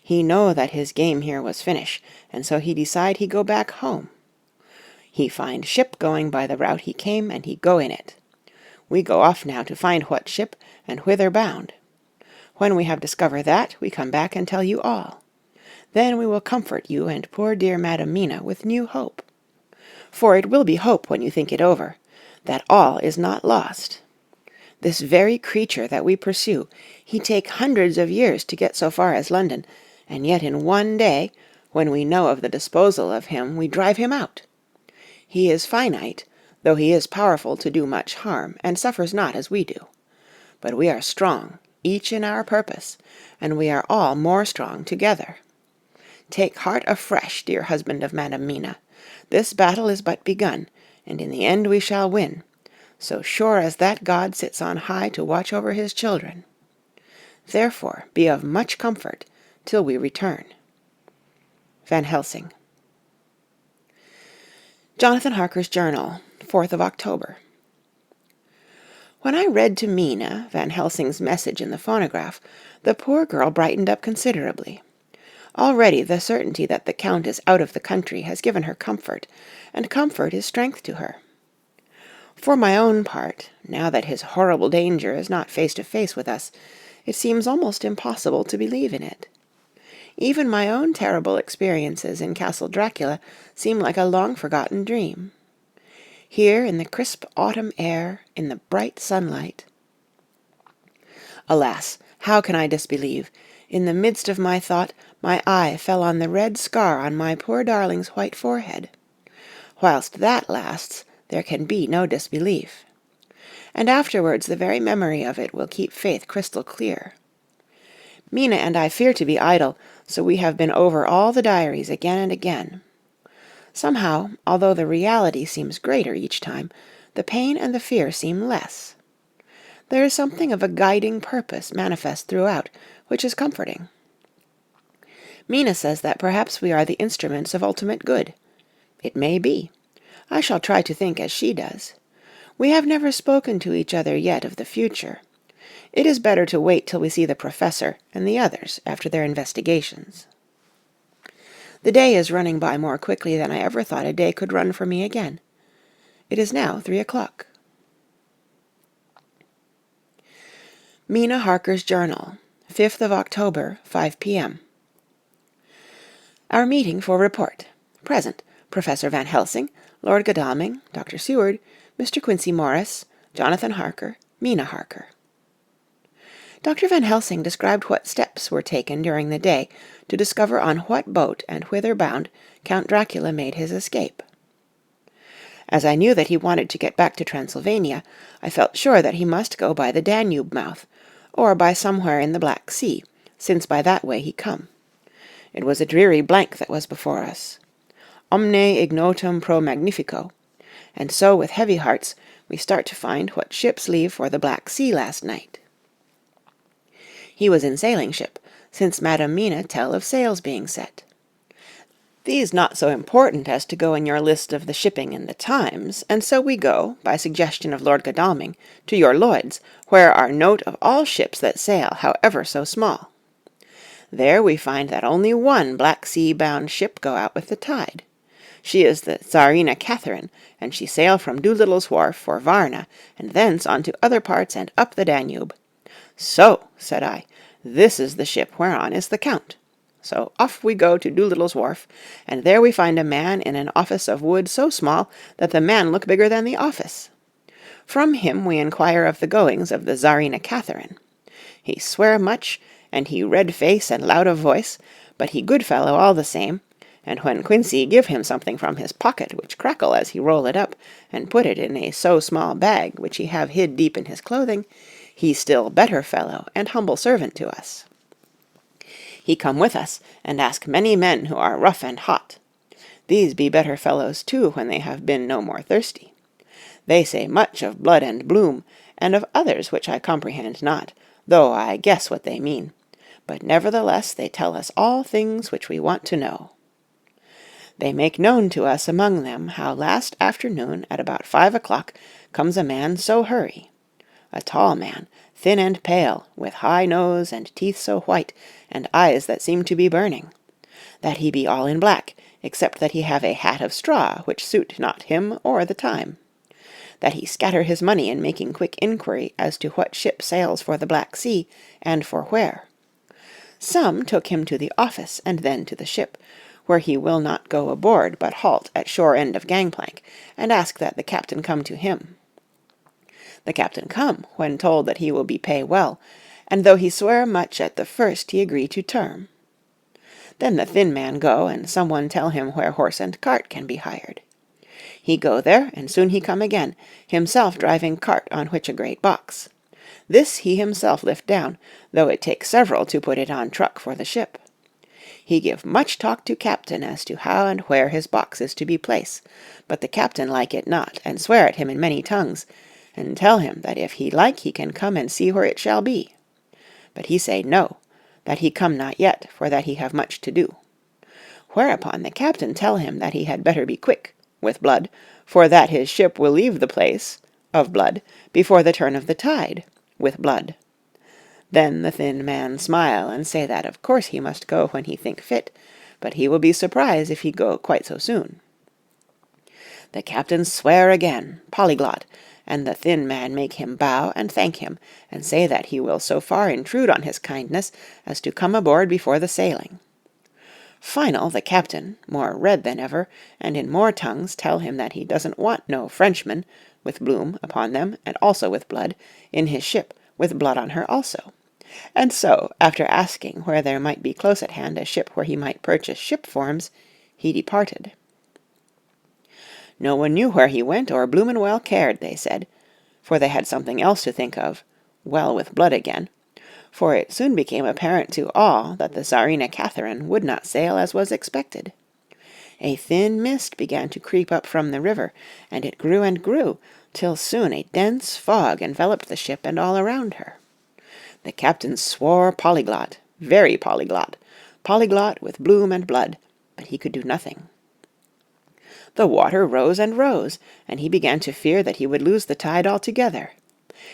He know that his game here was finish, and so he decide he go back home. He find ship going by the route he came, and he go in it. We go off now to find what ship, and whither bound. When we have discovered that, we come back and tell you all. Then we will comfort you and poor dear Madam Mina with new hope. For it will be hope when you think it over, that all is not lost. This very creature that we pursue, he take hundreds of years to get so far as London, and yet in one day, when we know of the disposal of him, we drive him out. He is finite, though he is powerful to do much harm, and suffers not as we do. But we are strong, each in our purpose, and we are all more strong together. Take heart afresh, dear husband of Madam Mina. This battle is but begun, and in the end we shall win, so sure as that God sits on high to watch over his children. Therefore be of much comfort till we return. Van Helsing. Jonathan Harker's Journal, 4th of October. When I read to Mina Van Helsing's message in the phonograph, the poor girl brightened up considerably. Already the certainty that the Count is out of the country has given her comfort, and comfort is strength to her. For my own part, now that his horrible danger is not face to face with us, it seems almost impossible to believe in it. Even my own terrible experiences in Castle Dracula seem like a long-forgotten dream. Here in the crisp autumn air, in the bright sunlight. Alas, how can I disbelieve? In the midst of my thought, my eye fell on the red scar on my poor darling's white forehead. Whilst that lasts, there can be no disbelief. And afterwards the very memory of it will keep faith crystal clear. Mina and I fear to be idle, so we have been over all the diaries again and again. Somehow, although the reality seems greater each time, the pain and the fear seem less. There is something of a guiding purpose manifest throughout, which is comforting. Mina says that perhaps we are the instruments of ultimate good. It may be. I shall try to think as she does. We have never spoken to each other yet of the future. It is better to wait till we see the professor and the others after their investigations. The day is running by more quickly than I ever thought a day could run for me again. It is now 3 o'clock. Mina Harker's Journal, 5th of October, 5 p.m. Our meeting for report. Present, Professor Van Helsing, Lord Godalming, Dr. Seward, Mr. Quincey Morris, Jonathan Harker, Mina Harker. Dr. Van Helsing described what steps were taken during the day to discover on what boat and whither bound Count Dracula made his escape. As I knew that he wanted to get back to Transylvania, I felt sure that he must go by the Danube mouth, or by somewhere in the Black Sea, since by that way he come. It was a dreary blank that was before us. Omne ignotum pro magnifico. And so with heavy hearts we start to find what ships leave for the Black Sea last night. He was in sailing ship, since Madam Mina tell of sails being set. These not so important as to go in your list of the shipping in the Times, and so we go, by suggestion of Lord Godalming, to your Lloyd's, where are note of all ships that sail, however so small. There we find that only one Black Sea-bound ship go out with the tide. She is the Tsarina Catherine, and she sail from Doolittle's Wharf for Varna, and thence on to other parts and up the Danube. So, said I, this is the ship whereon is the Count. So off we go to Doolittle's Wharf, and there we find a man in an office of wood so small that the man look bigger than the office. From him we inquire of the goings of the Tsarina Catherine. He swear much, and he red face and loud of voice, but he good fellow all the same, and when Quincey give him something from his pocket, which crackle as he roll it up, and put it in a so small bag which he have hid deep in his clothing, he still better fellow and humble servant to us. He come with us, and ask many men who are rough and hot. These be better fellows too when they have been no more thirsty. They say much of blood and bloom, and of others which I comprehend not, though I guess what they mean. But nevertheless they tell us all things which we want to know. They make known to us among them how last afternoon at about 5 o'clock comes a man so hurry. A tall man, thin and pale, with high nose and teeth so white, and eyes that seem to be burning. That he be all in black, except that he have a hat of straw which suit not him or the time. That he scatter his money in making quick inquiry as to what ship sails for the Black Sea, and for where. Some took him to the office, and then to the ship, where he will not go aboard, but halt at shore end of gangplank, and ask that the captain come to him. The captain come, when told that he will be pay well, and though he swear much at the first, he agree to term. Then the thin man go, and some one tell him where horse and cart can be hired. He go there, and soon he come again, himself driving cart on which a great box. This he himself lift down, though it take several to put it on truck for the ship. He give much talk to captain as to how and where his box is to be placed, but the captain like it not, and swear at him in many tongues, and tell him that if he like he can come and see where it shall be. But he say no, that he come not yet, for that he have much to do. Whereupon the captain tell him that he had better be quick, with blood, for that his ship will leave the place of blood before the turn of the tide, with blood. Then the thin man smile, and say that of course he must go when he think fit, but he will be surprised if he go quite so soon. The captain swear again, polyglot, and the thin man make him bow and thank him, and say that he will so far intrude on his kindness as to come aboard before the sailing. Final, the captain, more red than ever, and in more tongues, tell him that he doesn't want no Frenchmen, with bloom upon them, and also with blood, in his ship, with blood on her also. And so, after asking where there might be close at hand a ship where he might purchase ship forms, he departed. No one knew where he went, or bloomin' well cared, they said, for they had something else to think of, well with blood again, for it soon became apparent to all that the Tsarina Catherine would not sail as was expected. A thin mist began to creep up from the river, and it grew and grew, till soon a dense fog enveloped the ship and all around her. The captain swore polyglot, very polyglot, polyglot with bloom and blood, but he could do nothing. The water rose and rose, and he began to fear that he would lose the tide altogether.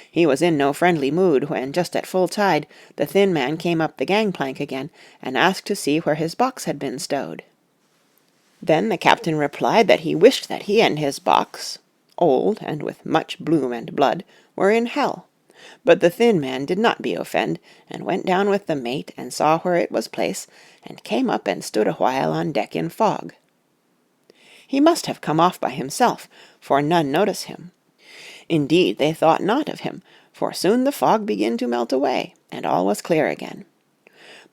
He was in no friendly mood when, just at full tide, the thin man came up the gangplank again, and asked to see where his box had been stowed. Then the captain replied that he wished that he and his box, old and with much bloom and blood, were in hell. But the thin man did not be offend, and went down with the mate, and saw where it was placed, and came up and stood a while on deck in fog. He must have come off by himself, for none notice him. Indeed, they thought not of him, for soon the fog began to melt away, and all was clear again.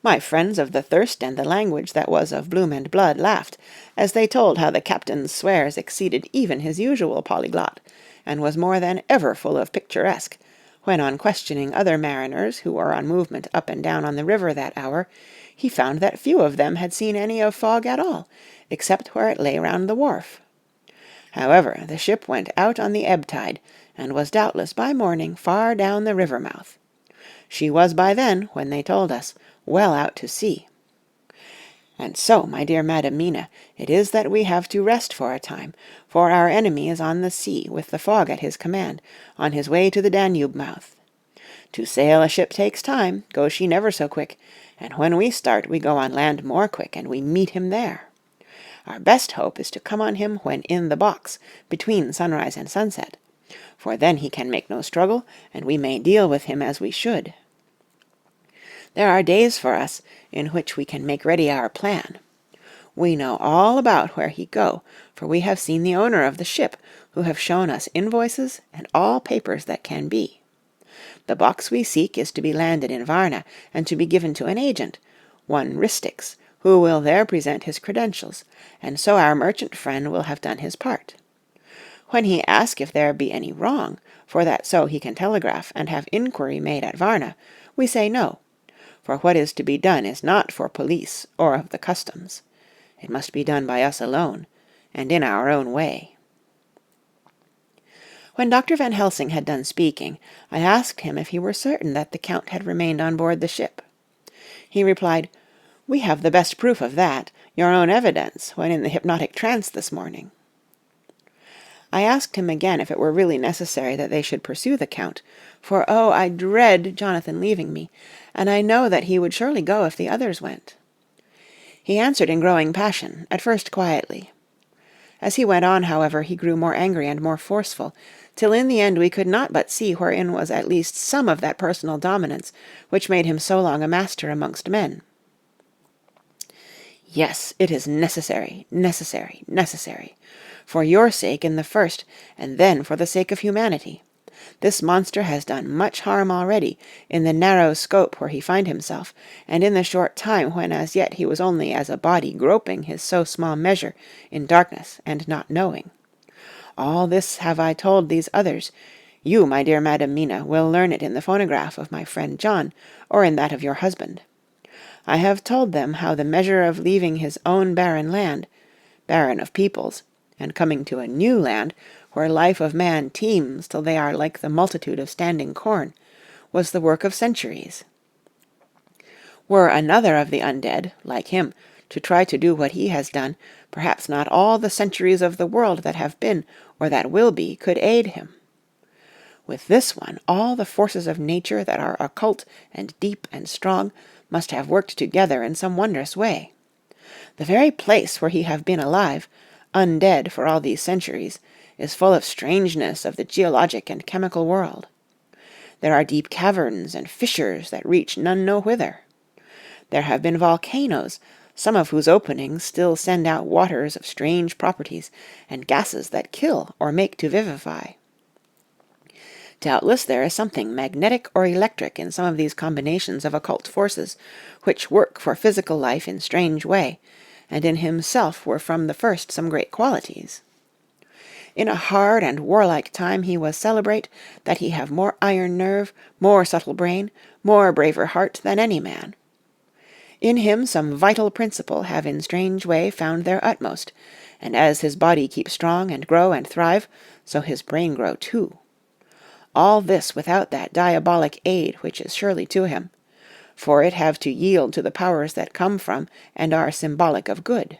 My friends of the thirst and the language that was of bloom and blood laughed, as they told how the captain's swears exceeded even his usual polyglot, and was more than ever full of picturesque, when on questioning other mariners who were on movement up and down on the river that hour, he found that few of them had seen any of fog at all, except where it lay round the wharf. However, the ship went out on the ebb tide, and was doubtless by morning far down the river mouth. She was by then, when they told us, well out to sea. And so, my dear Madam Mina, it is that we have to rest for a time, for our enemy is on the sea, with the fog at his command, on his way to the Danube mouth. To sail a ship takes time, go she never so quick, and when we start we go on land more quick, and we meet him there. Our best hope is to come on him when in the box, between sunrise and sunset, for then he can make no struggle, and we may deal with him as we should. There are days for us in which we can make ready our plan. We know all about where he go, for we have seen the owner of the ship, who have shown us invoices and all papers that can be. The box we seek is to be landed in Varna, and to be given to an agent, one Ristix, who will there present his credentials, and so our merchant friend will have done his part. When he asks if there be any wrong, for that so he can telegraph and have inquiry made at Varna, we say no, for what is to be done is not for police or of the customs. It must be done by us alone, and in our own way. When Dr. Van Helsing had done speaking, I asked him if he were certain that the Count had remained on board the ship. He replied, "We have the best proof of that, your own evidence, when in the hypnotic trance this morning." I asked him again if it were really necessary that they should pursue the Count, for oh, I dread Jonathan leaving me, and I know that he would surely go if the others went. He answered in growing passion, at first quietly, As he went on, however, he grew more angry and more forceful, till in the end we could not but see wherein was at least some of that personal dominance which made him so long a master amongst men. Yes, it is necessary, necessary, necessary, for your sake in the first, and then for the sake of humanity. This monster has done much harm already, in the narrow scope where he find himself, and in the short time when as yet he was only as a body groping his so small measure in darkness and not knowing. All this have I told these others. You, my dear Madam Mina, will learn it in the phonograph of my friend John, or in that of your husband. I have told them how the measure of leaving his own barren land, barren of peoples, and coming to a new land, where life of man teems till they are like the multitude of standing corn, was the work of centuries. Were another of the undead, like him, to try to do what he has done, perhaps not all the centuries of the world that have been, or that will be, could aid him. With this one, all the forces of nature that are occult and deep and strong must have worked together in some wondrous way. The very place where he have been alive, undead for all these centuries, is full of strangeness of the geologic and chemical world. There are deep caverns and fissures that reach none know whither. There have been volcanoes, some of whose openings still send out waters of strange properties, and gases that kill or make to vivify. Doubtless there is something magnetic or electric in some of these combinations of occult forces, which work for physical life in strange way, and in himself were from the first some great qualities. In a hard and warlike time he was celebrate that he have more iron nerve, more subtle brain, more braver heart than any man. In him some vital principle have in strange way found their utmost, and as his body keep strong and grow and thrive, so his brain grow too. All this without that diabolic aid which is surely to him, for it have to yield to the powers that come from and are symbolic of good.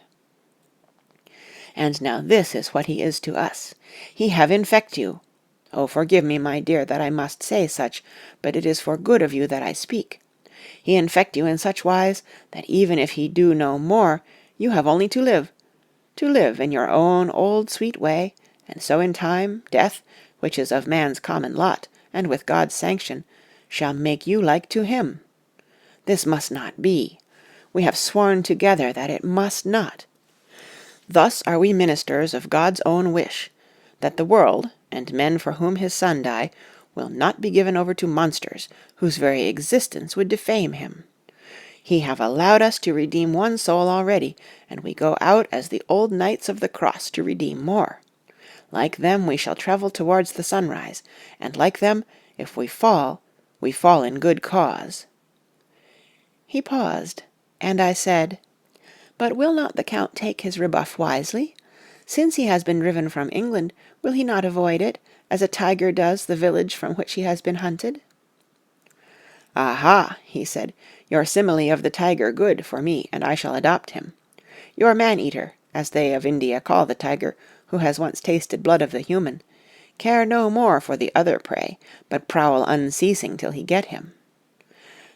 And now this is what he is to us. He have infect you. Oh, forgive me, my dear, that I must say such, but it is for good of you that I speak. He infect you in such wise that even if he do no more, you have only to live in your own old sweet way, and so in time, death, which is of man's common lot, and with God's sanction, shall make you like to him. This must not be. We have sworn together that it must not. Thus are we ministers of God's own wish, that the world, and men for whom his Son died, will not be given over to monsters, whose very existence would defame him. He have allowed us to redeem one soul already, and we go out as the old knights of the cross to redeem more. Like them we shall travel towards the sunrise, and like them, if we fall in good cause. He paused, and I said, But will not the Count take his rebuff wisely? Since he has been driven from England, will he not avoid it, as a tiger does the village from which he has been hunted? Aha, he said, your simile of the tiger good for me, and I shall adopt him. Your man-eater, as they of India call the tiger, who has once tasted blood of the human, care no more for the other prey, but prowl unceasing till he get him.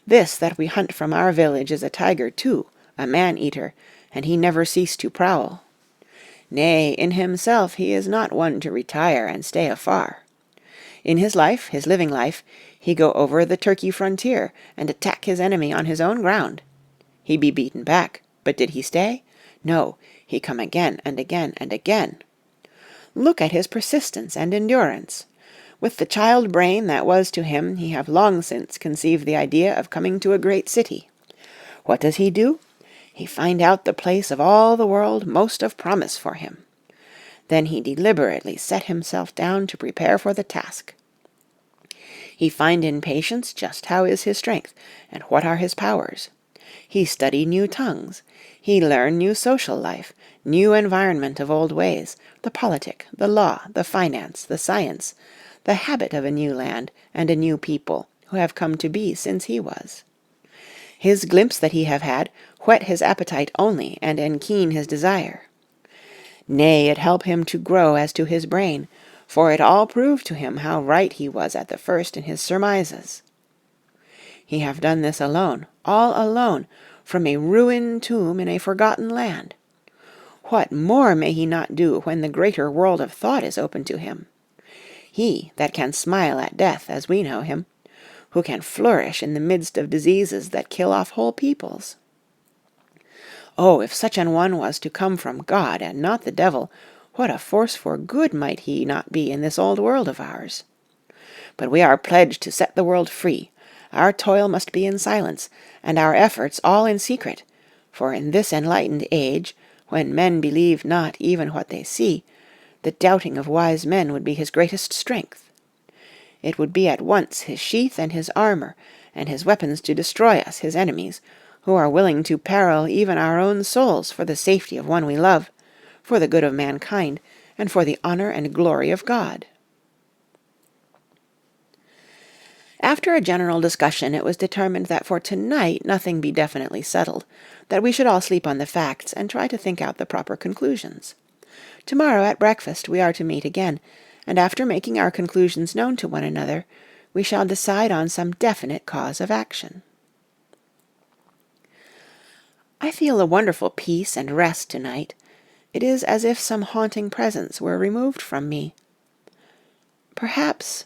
This that we hunt from our village is a tiger too, a man-eater, and he never cease to prowl. Nay, in himself he is not one to retire and stay afar. In his life, his living life, he go over the Turkey frontier, and attack his enemy on his own ground. He be beaten back, but did he stay? No, he come again and again and again. Look at his persistence and endurance. With the child brain that was to him, he have long since conceived the idea of coming to a great city. What does he do? He find out the place of all the world most of promise for him. Then he deliberately set himself down to prepare for the task. He find in patience just how is his strength, and what are his powers. He study new tongues. He learn new social life, new environment of old ways, the politic, the law, the finance, the science, the habit of a new land and a new people, who have come to be since he was. His glimpse that he have had whet his appetite only, and enkeen his desire. Nay, it help him to grow as to his brain, for it all proved to him how right he was at the first in his surmises. He have done this alone, all alone, from a ruined tomb in a forgotten land. What more may he not do when the greater world of thought is open to him? He that can smile at death as we know him, who can flourish in the midst of diseases that kill off whole peoples. Oh, if such an one was to come from God and not the devil, what a force for good might he not be in this old world of ours! But we are pledged to set the world free. Our toil must be in silence, and our efforts all in secret, for in this enlightened age, when men believe not even what they see, the doubting of wise men would be his greatest strength. It would be at once his sheath and his armour, and his weapons to destroy us, his enemies, who are willing to peril even our own souls for the safety of one we love, for the good of mankind, and for the honour and glory of God. After a general discussion, it was determined that for tonight nothing be definitely settled, that we should all sleep on the facts and try to think out the proper conclusions. Tomorrow at breakfast we are to meet again, and after making our conclusions known to one another, we shall decide on some definite cause of action. I feel a wonderful peace and rest tonight. It is as if some haunting presence were removed from me. Perhaps...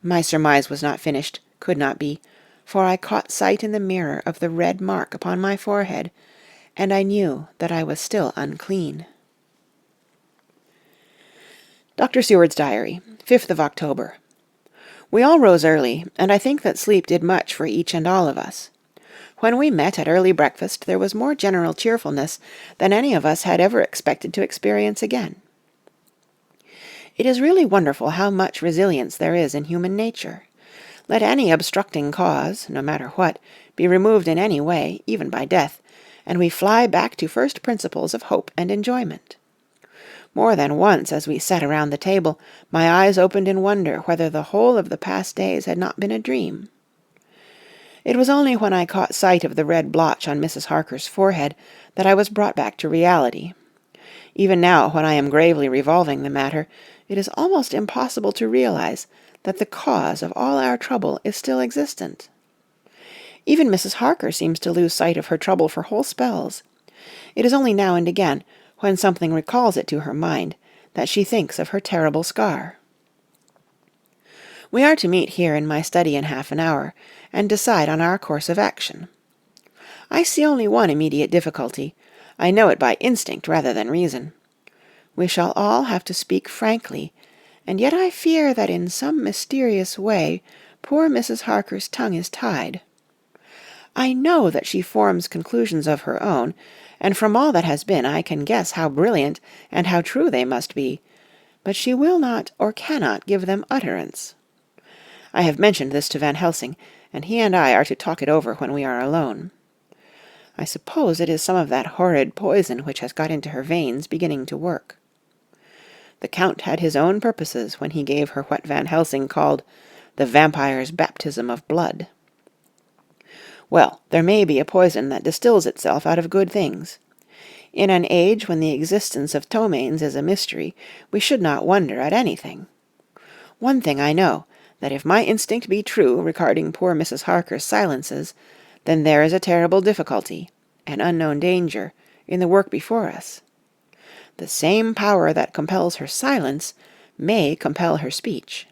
My surmise was not finished, could not be, for I caught sight in the mirror of the red mark upon my forehead, and I knew that I was still unclean. Dr. Seward's Diary, 5th of October. We all rose early, and I think that sleep did much for each and all of us. When we met at early breakfast, there was more general cheerfulness than any of us had ever expected to experience again. It is really wonderful how much resilience there is in human nature. Let any obstructing cause, no matter what, be removed in any way, even by death, and we fly back to first principles of hope and enjoyment. More than once, as we sat around the table, my eyes opened in wonder whether the whole of the past days had not been a dream. It was only when I caught sight of the red blotch on Mrs. Harker's forehead that I was brought back to reality. Even now, when I am gravely revolving the matter, it is almost impossible to realize that the cause of all our trouble is still existent. Even Mrs. Harker seems to lose sight of her trouble for whole spells. It is only now and again, when something recalls it to her mind, that she thinks of her terrible scar. We are to meet here in my study in half an hour, and decide on our course of action. I see only one immediate difficulty. I know it by instinct rather than reason. We shall all have to speak frankly, and yet I fear that in some mysterious way poor Mrs. Harker's tongue is tied. I know that she forms conclusions of her own, and from all that has been I can guess how brilliant and how true they must be, but she will not or cannot give them utterance. I have mentioned this to Van Helsing, and he and I are to talk it over when we are alone. I suppose it is some of that horrid poison which has got into her veins beginning to work. The Count had his own purposes when he gave her what Van Helsing called the vampire's baptism of blood. Well, there may be a poison that distills itself out of good things. In an age when the existence of ptomaines is a mystery, we should not wonder at anything. One thing I know, that if my instinct be true regarding poor Mrs. Harker's silences, then there is a terrible difficulty, an unknown danger, in the work before us. The same power that compels her silence may compel her speech.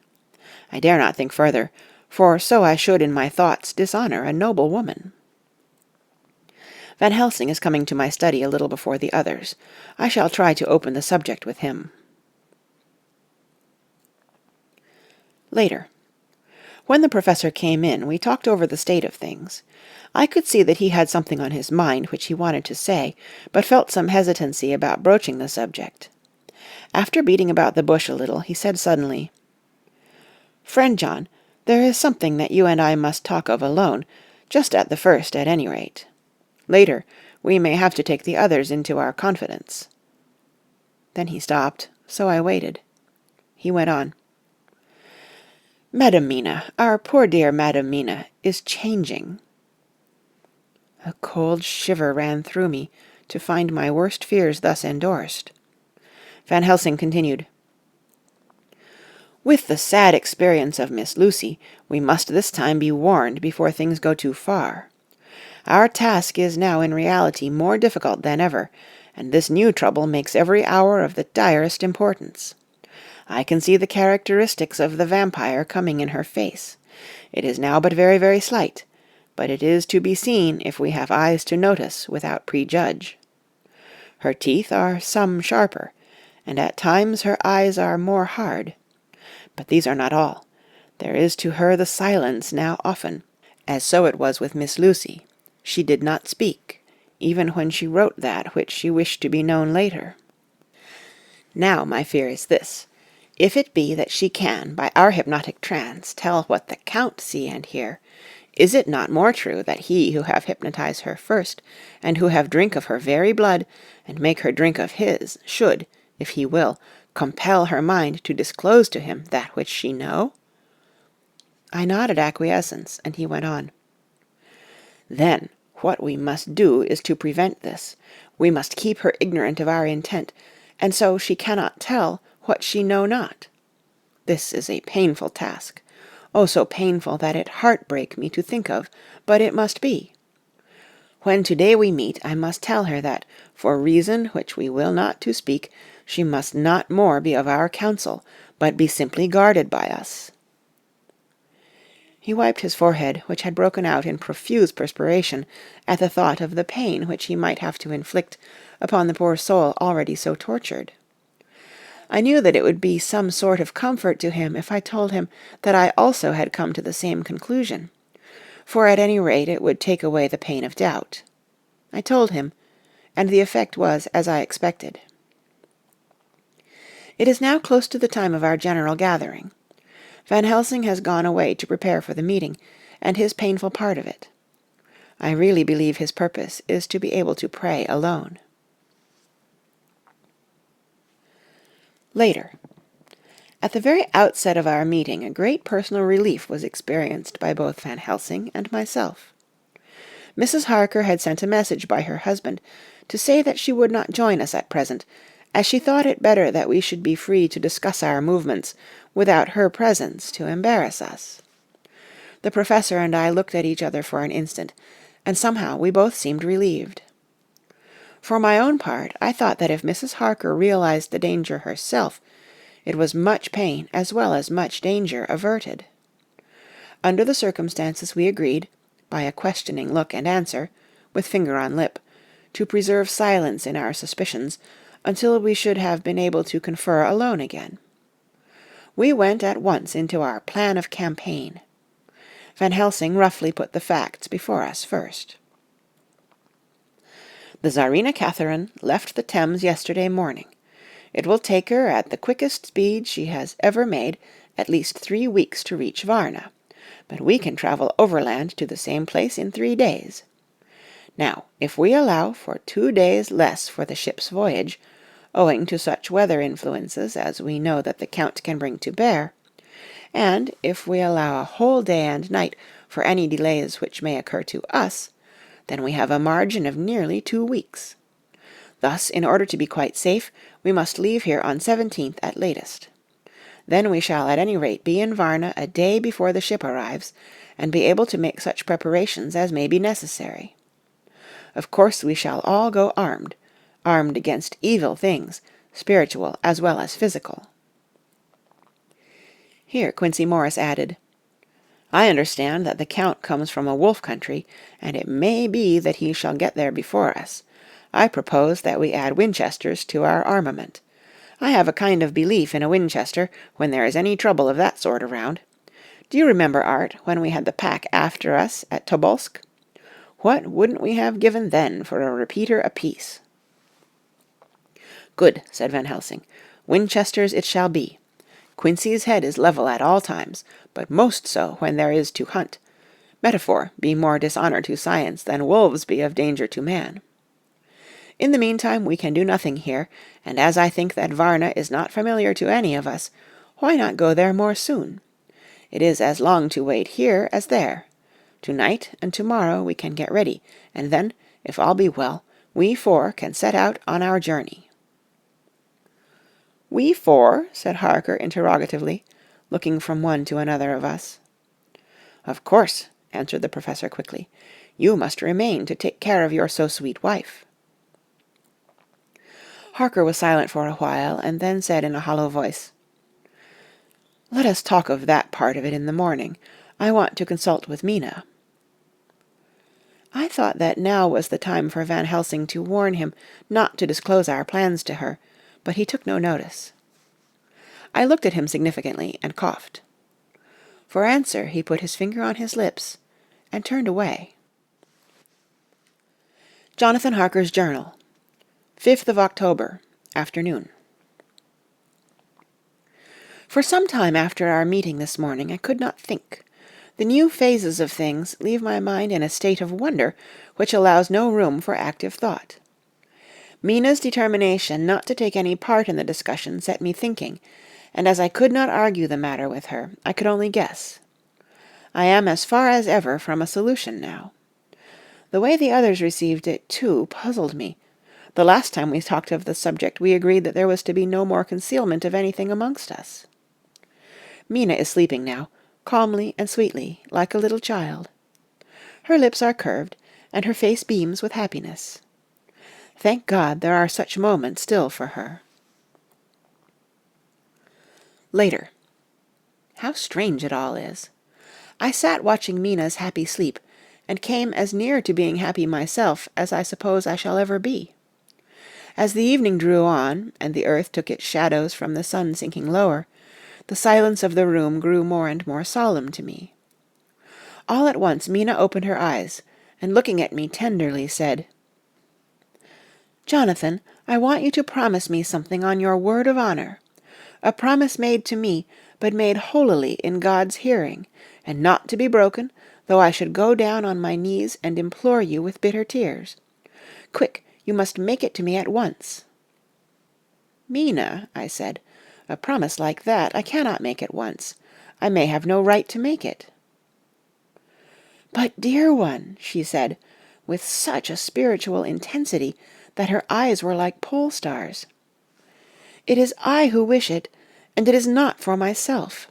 I dare not think further, for so I should in my thoughts dishonour a noble woman. Van Helsing is coming to my study a little before the others. I shall try to open the subject with him. Later. When the professor came in, we talked over the state of things. I could see that he had something on his mind which he wanted to say, but felt some hesitancy about broaching the subject. After beating about the bush a little, he said suddenly, "Friend John, there is something that you and I must talk of alone, just at the first at any rate. Later, we may have to take the others into our confidence." Then he stopped, so I waited. He went on. "Madam Mina, our poor dear Madam Mina, is changing." A cold shiver ran through me to find my worst fears thus endorsed. Van Helsing continued, "With the sad experience of Miss Lucy, we must this time be warned before things go too far. Our task is now in reality more difficult than ever, and this new trouble makes every hour of the direst importance. I can see the characteristics of the vampire coming in her face. It is now but very, very slight, but it is to be seen if we have eyes to notice without prejudge. Her teeth are some sharper, and at times her eyes are more hard. But these are not all. There is to her the silence now often, as so it was with Miss Lucy. She did not speak, even when she wrote that which she wished to be known later. Now my fear is this. If it be that she can, by our hypnotic trance, tell what the Count see and hear, is it not more true that he who have hypnotized her first, and who have drink of her very blood, and make her drink of his, should, if he will, compel her mind to disclose to him that which she know? I nodded acquiescence, and he went on. Then what we must do is to prevent this. We must keep her ignorant of our intent, and so she cannot tell what she know not. This is a painful task. Oh, so painful that it heartbreak me to think of, but it must be. When today we meet, I must tell her that, for reason which we will not to speak, she must not more be of our counsel, but be simply guarded by us. He wiped his forehead, which had broken out in profuse perspiration at the thought of the pain which he might have to inflict upon the poor soul already so tortured. I knew that it would be some sort of comfort to him if I told him that I also had come to the same conclusion, for at any rate it would take away the pain of doubt. I told him, and the effect was as I expected. It is now close to the time of our general gathering. Van Helsing has gone away to prepare for the meeting, and his painful part of it. I really believe his purpose is to be able to pray alone. Later. At the very outset of our meeting, a great personal relief was experienced by both Van Helsing and myself. Mrs. Harker had sent a message by her husband to say that she would not join us at present, as she thought it better that we should be free to discuss our movements without her presence to embarrass us. The professor and I looked at each other for an instant, and somehow we both seemed relieved. For my own part, I thought that if Mrs. Harker realized the danger herself, it was much pain as well as much danger averted. Under the circumstances we agreed, by a questioning look and answer, with finger on lip, to preserve silence in our suspicions until we should have been able to confer alone again. We went at once into our plan of campaign. Van Helsing roughly put the facts before us first. The Tsarina Catherine left the Thames yesterday morning. It will take her at the quickest speed she has ever made at least 3 weeks to reach Varna, but we can travel overland to the same place in 3 days. Now, if we allow for 2 days less for the ship's voyage, owing to such weather influences as we know that the Count can bring to bear, and if we allow a whole day and night for any delays which may occur to us, then we have a margin of nearly 2 weeks. Thus, in order to be quite safe, we must leave here on 17th at latest. Then we shall at any rate be in Varna a day before the ship arrives, and be able to make such preparations as may be necessary. Of course we shall all go armed against evil things, spiritual as well as physical. Here Quincey Morris added, I understand that the Count comes from a wolf country, and it may be that he shall get there before us. I propose that we add Winchesters to our armament. I have a kind of belief in a Winchester when there is any trouble of that sort around. Do you remember, Art, when we had the pack after us at Tobolsk? What wouldn't we have given then for a repeater apiece? Good, said Van Helsing. Winchesters it shall be. Quincey's head is level at all times, but most so when there is to hunt. Metaphor be more dishonour to science than wolves be of danger to man. In the meantime we can do nothing here, and as I think that Varna is not familiar to any of us, why not go there more soon? It is as long to wait here as there. To-night and to-morrow we can get ready, and then, if all be well, we 4 can set out on our journey. We 4? Said Harker interrogatively, looking from one to another of us. Of course, answered the professor quickly. You must remain to take care of your so sweet wife. Harker was silent for a while, and then said in a hollow voice, "Let us talk of that part of it in the morning. I want to consult with Mina." I thought that now was the time for Van Helsing to warn him not to disclose our plans to her, but he took no notice. I looked at him significantly and coughed. For answer he put his finger on his lips and turned away. Jonathan Harker's Journal, 5th of October, afternoon. For some time after our meeting this morning I could not think. The new phases of things leave my mind in a state of wonder which allows no room for active thought. Mina's determination not to take any part in the discussion set me thinking, and as I could not argue the matter with her, I could only guess. I am as far as ever from a solution now. The way the others received it, too, puzzled me. The last time we talked of the subject we agreed that there was to be no more concealment of anything amongst us. Mina is sleeping now, calmly and sweetly, like a little child. Her lips are curved, and her face beams with happiness. Thank God there are such moments still for her. Later. How strange it all is. I sat watching Mina's happy sleep, and came as near to being happy myself as I suppose I shall ever be. As the evening drew on, and the earth took its shadows from the sun sinking lower, the silence of the room grew more and more solemn to me. All at once Mina opened her eyes, and looking at me tenderly said, "Jonathan, I want you to promise me something on your word of honor. A promise made to me, but made holily in God's hearing, and not to be broken, though I should go down on my knees and implore you with bitter tears. Quick, you must make it to me at once." "Mina," I said, "a promise like that I cannot make at once. I may have no right to make it." "But, dear one," she said, with such a spiritual intensity that her eyes were like pole stars, "it is I who wish it, and it is not for myself.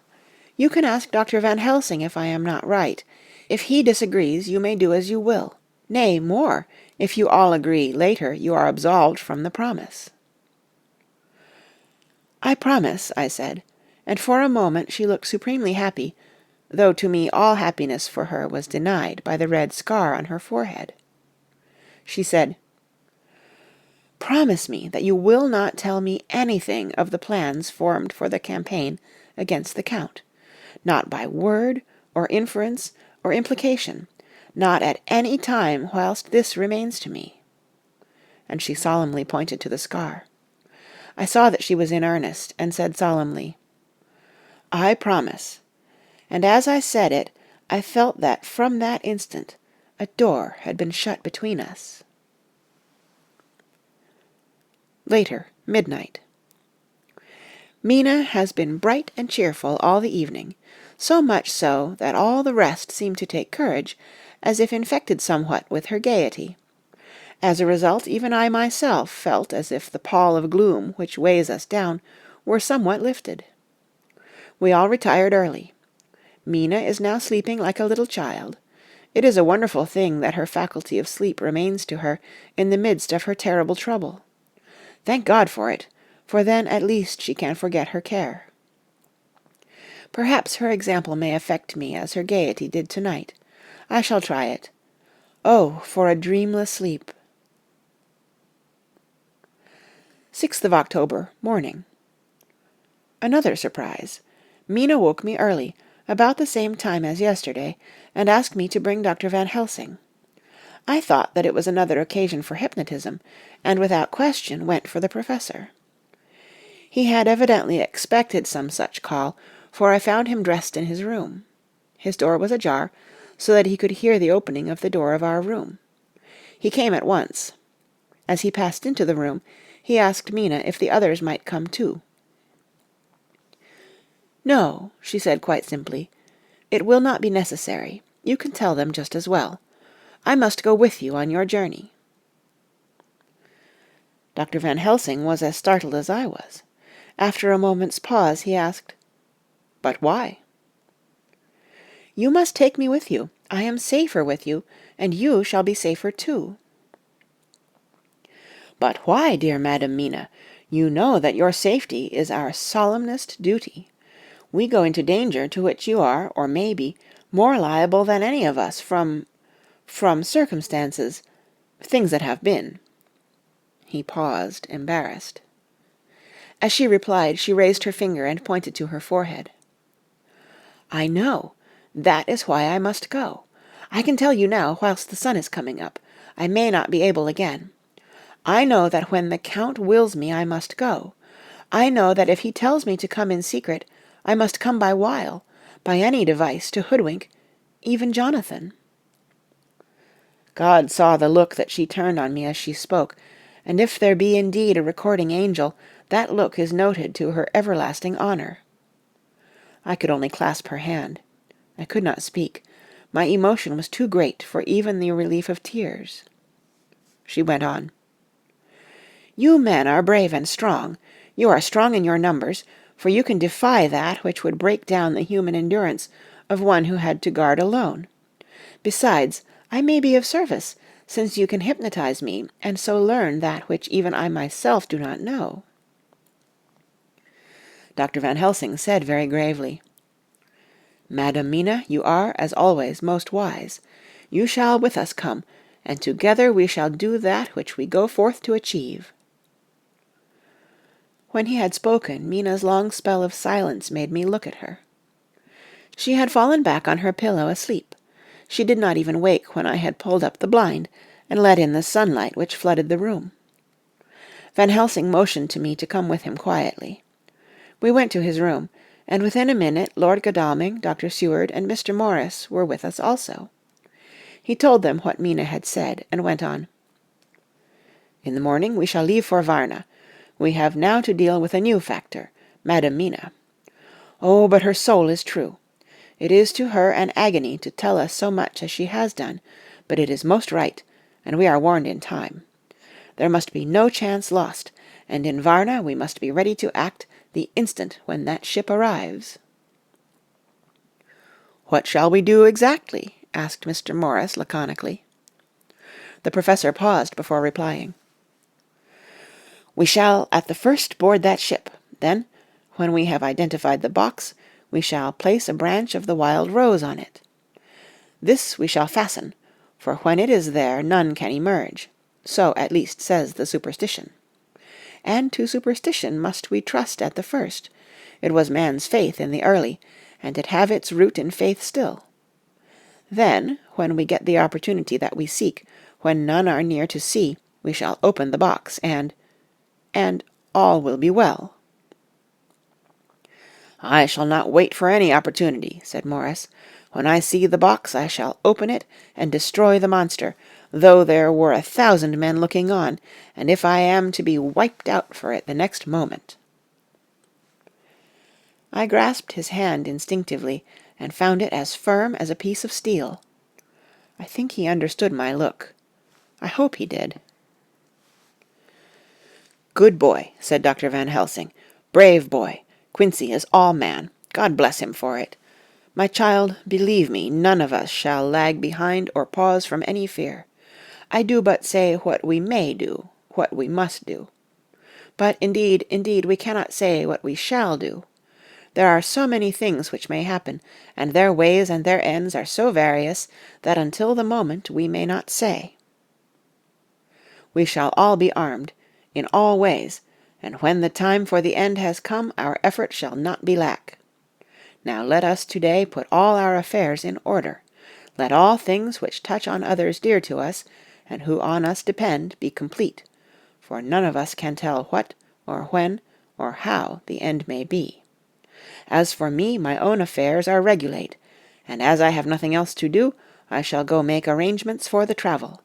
You can ask Dr. Van Helsing if I am not right. If he disagrees, you may do as you will. Nay, more, if you all agree, later you are absolved from the promise." "I promise," I said, and for a moment she looked supremely happy, though to me all happiness for her was denied by the red scar on her forehead. She said, "Promise me that you will not tell me anything of the plans formed for the campaign against the Count, not by word, or inference, or implication, not at any time whilst this remains to me." And she solemnly pointed to the scar. I saw that she was in earnest, and said solemnly, "I promise." And as I said it, I felt that from that instant a door had been shut between us. Later, midnight. Mina has been bright and cheerful all the evening, so much so that all the rest seemed to take courage, as if infected somewhat with her gaiety. As a result, even I myself felt as if the pall of gloom which weighs us down were somewhat lifted. We all retired early. Mina is now sleeping like a little child. It is a wonderful thing that her faculty of sleep remains to her in the midst of her terrible trouble. Thank God for it, for then at least she can forget her care. Perhaps her example may affect me as her gaiety did tonight. I shall try it. Oh, for a dreamless sleep. 6th of October, morning. Another surprise. Mina woke me early, about the same time as yesterday, and asked me to bring Dr. Van Helsing. I thought that it was another occasion for hypnotism, and without question went for the professor. He had evidently expected some such call, for I found him dressed in his room. His door was ajar, so that he could hear the opening of the door of our room. He came at once. As he passed into the room, he asked Mina if the others might come too. "No," she said quite simply. "It will not be necessary. You can tell them just as well. I must go with you on your journey." Dr. Van Helsing was as startled as I was. After a moment's pause, he asked, "But why?" "You must take me with you. I am safer with you, and you shall be safer too." But why, dear Madam Mina? You know that your safety is our solemnest duty. We go into danger to which you are, or may be, more liable than any of us from circumstances, things that have been." He paused, embarrassed. As she replied, she raised her finger and pointed to her forehead. "I know. That is why I must go. I can tell you now, whilst the sun is coming up. I may not be able again. I know that when the Count wills me I must go. I know that if he tells me to come in secret, I must come by wile, by any device to hoodwink, even Jonathan." God saw the look that she turned on me as she spoke, and if there be indeed a recording angel, that look is noted to her everlasting honour. I could only clasp her hand. I could not speak. My emotion was too great for even the relief of tears. She went on. "You men are brave and strong. You are strong in your numbers, for you can defy that which would break down the human endurance of one who had to guard alone. Besides, I may be of service, since you can hypnotize me, and so learn that which even I myself do not know." Dr. Van Helsing said very gravely, "Madam Mina, you are, as always, most wise. You shall with us come, and together we shall do that which we go forth to achieve." When he had spoken, Mina's long spell of silence made me look at her. She had fallen back on her pillow asleep. She did not even wake when I had pulled up the blind and let in the sunlight which flooded the room. Van Helsing motioned to me to come with him quietly. We went to his room, and within a minute Lord Godalming, Dr. Seward, and Mr. Morris were with us also. He told them what Mina had said, and went on. "In the morning we shall leave for Varna. We have now to deal with a new factor, Madam Mina. Oh, but her soul is true. It is to her an agony to tell us so much as she has done, but it is most right, and we are warned in time. There must be no chance lost, and in Varna we must be ready to act the instant when that ship arrives." "What shall we do exactly?" asked Mr. Morris laconically. The professor paused before replying. "We shall at the first board that ship. Then, when we have identified the box, we shall place a branch of the wild rose on it. This we shall fasten, for when it is there none can emerge. So at least says the superstition. And to superstition must we trust at the first. It was man's faith in the early, and it have its root in faith still. Then, when we get the opportunity that we seek, when none are near to see, we shall open the box, and all will be well." "I shall not wait for any opportunity," said Morris. "When I see the box I shall open it and destroy the monster, though there were 1,000 men looking on, and if I am to be wiped out for it the next moment." I grasped his hand instinctively, and found it as firm as a piece of steel. I think he understood my look. I hope he did. "Good boy," said Dr. Van Helsing. "Brave boy. Quincy is all man. God bless him for it. My child, believe me, none of us shall lag behind or pause from any fear. I do but say what we may do, what we must do. But indeed, we cannot say what we shall do. There are so many things which may happen, and their ways and their ends are so various, that until the moment we may not say. We shall all be armed, in all ways, and when the time for the end has come our effort shall not be lack. Now let us to-day put all our affairs in order. Let all things which touch on others dear to us, and who on us depend, be complete, for none of us can tell what, or when, or how the end may be. As for me, my own affairs are regulate, and as I have nothing else to do, I shall go make arrangements for the travel.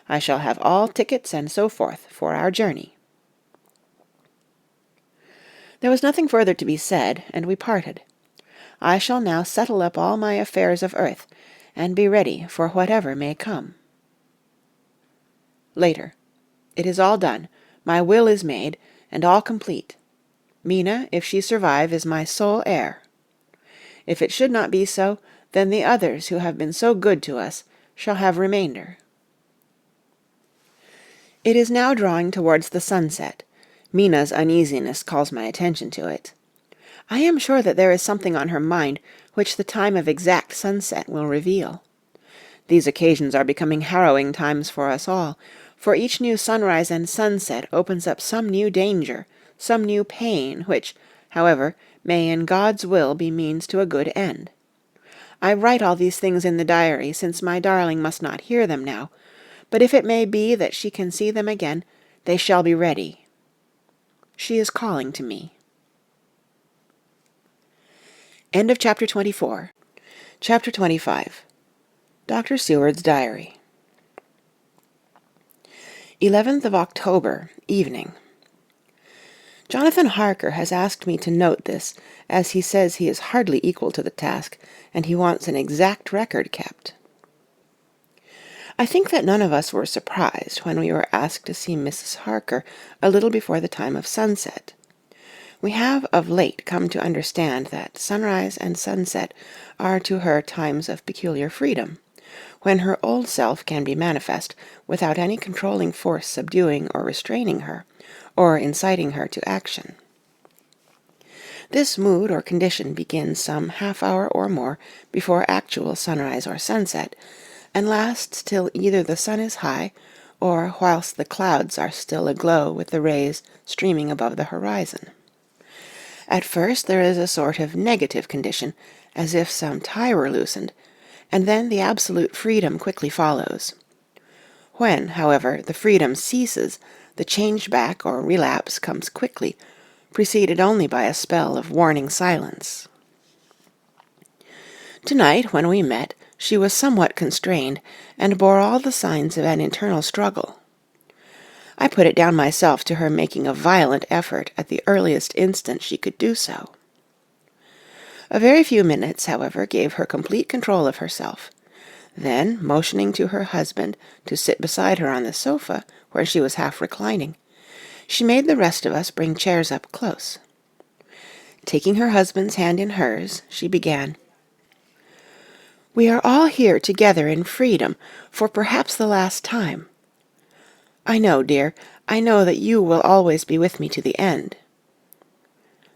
I shall have all tickets and so forth for our journey." There was nothing further to be said, and we parted. I shall now settle up all my affairs of earth, and be ready for whatever may come. Later. It is all done. My will is made, and all complete. Mina, if she survive, is my sole heir. If it should not be so, then the others who have been so good to us shall have remainder. It is now drawing towards the sunset. Mina's uneasiness calls my attention to it. I am sure that there is something on her mind which the time of exact sunset will reveal. These occasions are becoming harrowing times for us all, for each new sunrise and sunset opens up some new danger, some new pain, which, however, may in God's will be means to a good end. I write all these things in the diary, since my darling must not hear them now, but if it may be that she can see them again, they shall be ready. She is calling to me. End of Chapter 24. Chapter 25. Dr. Seward's Diary. 11th of October, evening. Jonathan Harker has asked me to note this, as he says he is hardly equal to the task, and he wants an exact record kept. I think that none of us were surprised when we were asked to see Mrs. Harker a little before the time of sunset. We have of late come to understand that sunrise and sunset are to her times of peculiar freedom, when her old self can be manifest without any controlling force subduing or restraining her, or inciting her to action. This mood or condition begins some half-hour or more before actual sunrise or sunset, and lasts till either the sun is high, or whilst the clouds are still aglow with the rays streaming above the horizon. At first there is a sort of negative condition, as if some tie were loosened, and then the absolute freedom quickly follows. When, however, the freedom ceases, the change back or relapse comes quickly, preceded only by a spell of warning silence. Tonight, when we met, she was somewhat constrained, and bore all the signs of an internal struggle. I put it down myself to her making a violent effort at the earliest instant she could do so. A very few minutes, however, gave her complete control of herself. Then, motioning to her husband to sit beside her on the sofa, where she was half reclining, she made the rest of us bring chairs up close. Taking her husband's hand in hers, she began, "We are all here together in freedom, for perhaps the last time. I know, dear, I know that you will always be with me to the end."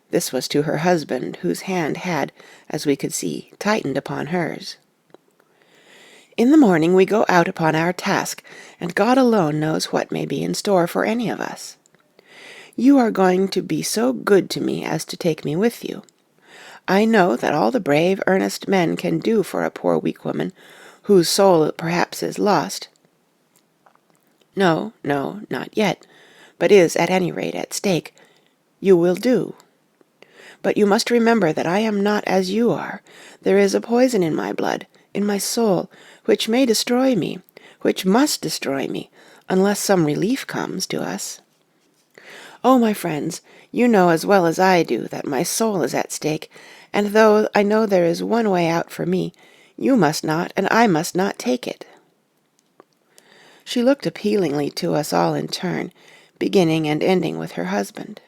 This was to her husband, whose hand had, as we could see, tightened upon hers. "In the morning we go out upon our task, and God alone knows what may be in store for any of us. You are going to be so good to me as to take me with you. I know that all the brave, earnest men can do for a poor weak woman, whose soul perhaps is lost. No, not yet, but is at any rate at stake. You will do. But you must remember that I am not as you are. There is a poison in my blood, in my soul, which may destroy me, which must destroy me, unless some relief comes to us. Oh, my friends, you know as well as I do that my soul is at stake, and though I know there is one way out for me, you must not and I must not take it." She looked appealingly to us all in turn, beginning and ending with her husband.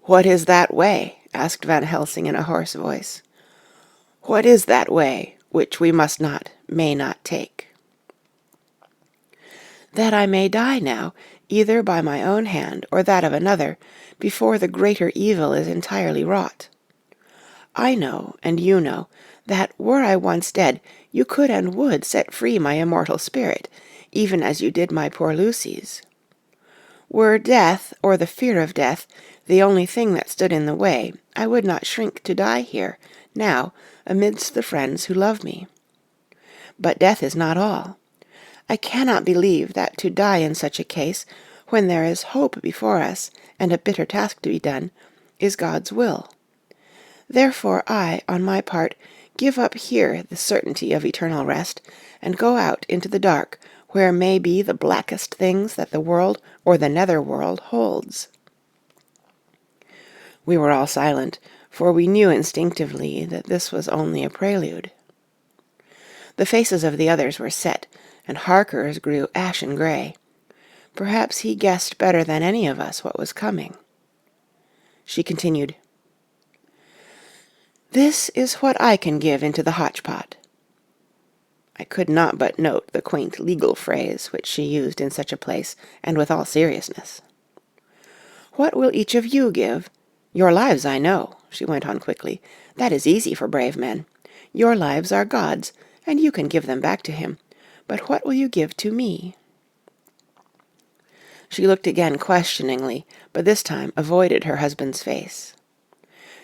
"What is that way?" asked Van Helsing in a hoarse voice. "What is that way which we must not, may not take?" "That I may die now, either by my own hand or that of another, before the greater evil is entirely wrought. I know, and you know, that were I once dead, you could and would set free my immortal spirit, even as you did my poor Lucy's. Were death, or the fear of death, the only thing that stood in the way, I would not shrink to die here, now, amidst the friends who love me. But death is not all. I cannot believe that to die in such a case, when there is hope before us, and a bitter task to be done, is God's will. Therefore I, on my part, give up here the certainty of eternal rest, and go out into the dark, where may be the blackest things that the world or the nether world holds." We were all silent, for we knew instinctively that this was only a prelude. The faces of the others were set, and Harker's grew ashen grey. Perhaps he guessed better than any of us what was coming. She continued, "This is what I can give into the hotch-pot." I could not but note the quaint legal phrase which she used in such a place, and with all seriousness. "What will each of you give? Your lives I know," she went on quickly. "That is easy for brave men. Your lives are God's, and you can give them back to him. But what will you give to me?" She looked again questioningly, but this time avoided her husband's face.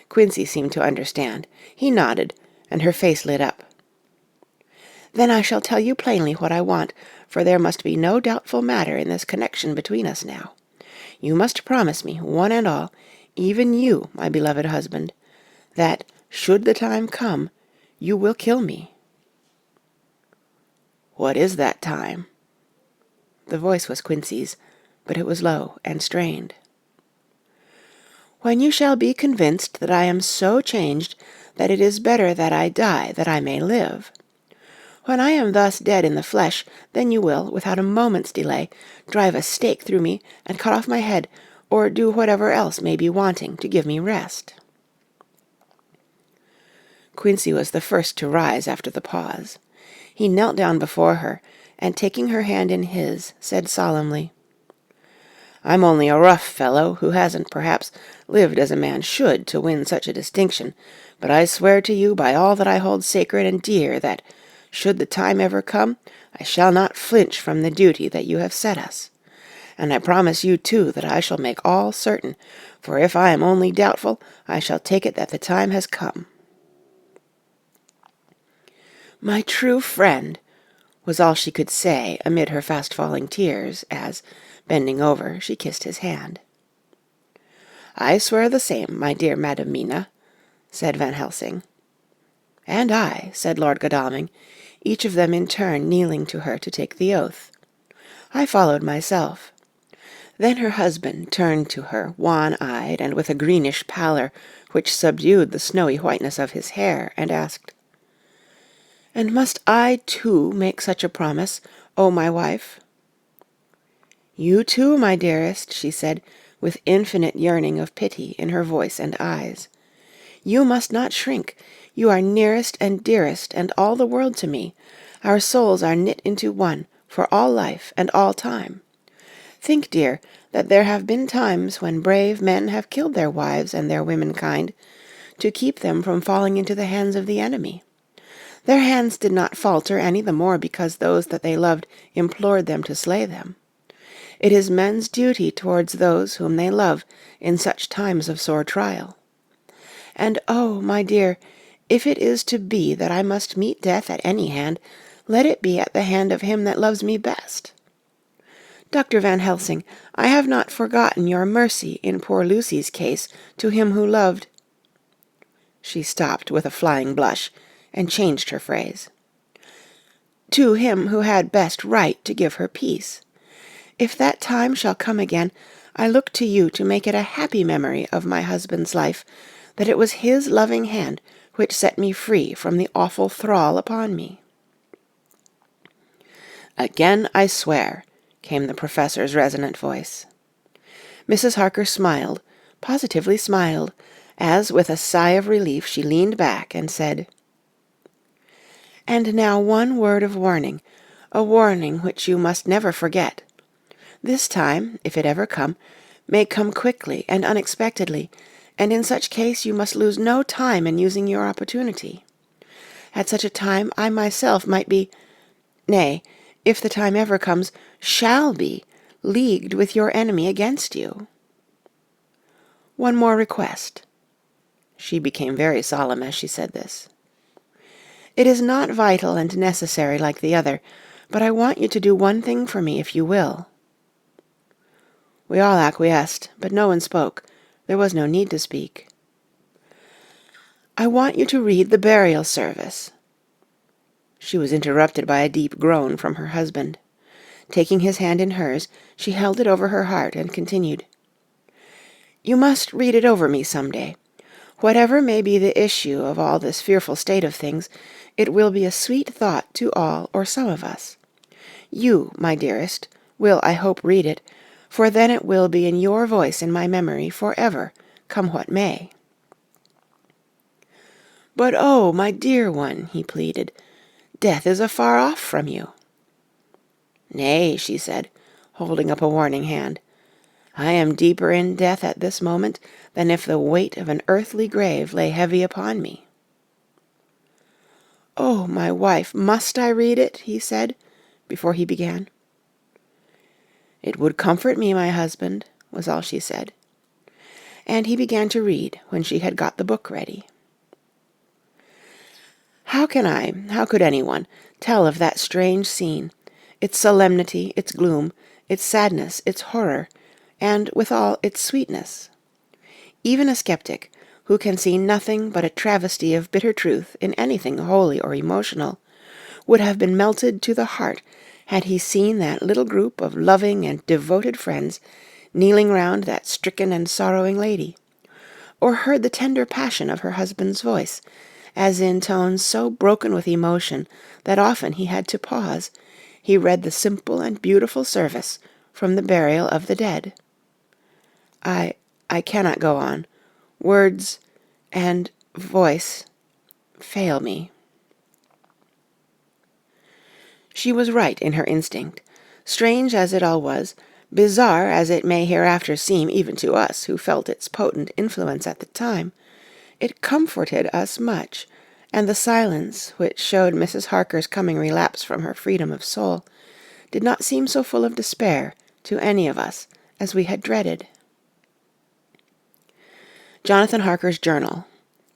Quincy seemed to understand. He nodded, and her face lit up. "Then I shall tell you plainly what I want, for there must be no doubtful matter in this connection between us now. You must promise me, one and all, even you, my beloved husband, that, should the time come, you will kill me." "What is that time?" The voice was Quincy's, but it was low and strained. "When you shall be convinced that I am so changed that it is better that I die that I may live. When I am thus dead in the flesh, then you will, without a moment's delay, drive a stake through me and cut off my head, or do whatever else may be wanting to give me rest." Quincy was the first to rise after the pause. He knelt down before her, and taking her hand in his, said solemnly, "I'm only a rough fellow who hasn't, perhaps, lived as a man should to win such a distinction, but I swear to you by all that I hold sacred and dear that, should the time ever come, I shall not flinch from the duty that you have set us. And I promise you, too, that I shall make all certain, for if I am only doubtful, I shall take it that the time has come." "My true friend," was all she could say amid her fast-falling tears, as, bending over, she kissed his hand. "I swear the same, my dear Madam Mina," said Van Helsing. "And I," said Lord Godalming, each of them in turn kneeling to her to take the oath. I followed myself. Then her husband turned to her, wan-eyed and with a greenish pallor which subdued the snowy whiteness of his hair, and asked, "And must I, too, make such a promise, O my wife?" "You too, my dearest," she said, with infinite yearning of pity in her voice and eyes. "You must not shrink. You are nearest and dearest and all the world to me. Our souls are knit into one, for all life and all time. Think, dear, that there have been times when brave men have killed their wives and their womenkind, to keep them from falling into the hands of the enemy. Their hands did not falter any the more because those that they loved implored them to slay them. It is men's duty towards those whom they love in such times of sore trial. And oh, my dear, if it is to be that I must meet death at any hand, let it be at the hand of him that loves me best. Dr. Van Helsing, I have not forgotten your mercy in poor Lucy's case to him who loved—" She stopped with a flying blush, and changed her phrase. "To him who had best right to give her peace. If that time shall come again, I look to you to make it a happy memory of my husband's life, that it was his loving hand which set me free from the awful thrall upon me." "Again I swear," came the Professor's resonant voice. Mrs. Harker smiled, positively smiled, as with a sigh of relief she leaned back and said, "And now one word of warning, a warning which you must never forget. This time, if it ever come, may come quickly and unexpectedly, and in such case you must lose no time in using your opportunity. At such a time I myself might be—nay, if the time ever comes, shall be leagued with your enemy against you. One more request." She became very solemn as she said this. "It is not vital and necessary like the other, but I want you to do one thing for me if you will." We all acquiesced, but no one spoke. There was no need to speak. "I want you to read the burial service." She was interrupted by a deep groan from her husband. Taking his hand in hers, she held it over her heart and continued, "You must read it over me some day. Whatever may be the issue of all this fearful state of things, it will be a sweet thought to all or some of us. You, my dearest, will, I hope, read it, for then it will be in your voice in my memory for ever, come what may." "But oh, my dear one," he pleaded, death is afar off from you." "Nay," she said, holding up a warning hand, "I am deeper in death at this moment than if the weight of an earthly grave lay heavy upon me." "Oh, my wife, must I read it?" he said, before he began. "It would comfort me, my husband," was all she said. And he began to read when she had got the book ready. How could anyone, tell of that strange scene, its solemnity, its gloom, its sadness, its horror, and, withal, its sweetness? Even a skeptic, who can see nothing but a travesty of bitter truth in anything holy or emotional, would have been melted to the heart had he seen that little group of loving and devoted friends kneeling round that stricken and sorrowing lady, or heard the tender passion of her husband's voice, as in tones so broken with emotion that often he had to pause, he read the simple and beautiful service from the burial of the dead. I cannot go on. Words and voice fail me. She was right in her instinct. Strange as it all was, bizarre as it may hereafter seem even to us who felt its potent influence at the time, it comforted us much, and the silence which showed Mrs. Harker's coming relapse from her freedom of soul did not seem so full of despair to any of us as we had dreaded. Jonathan Harker's Journal,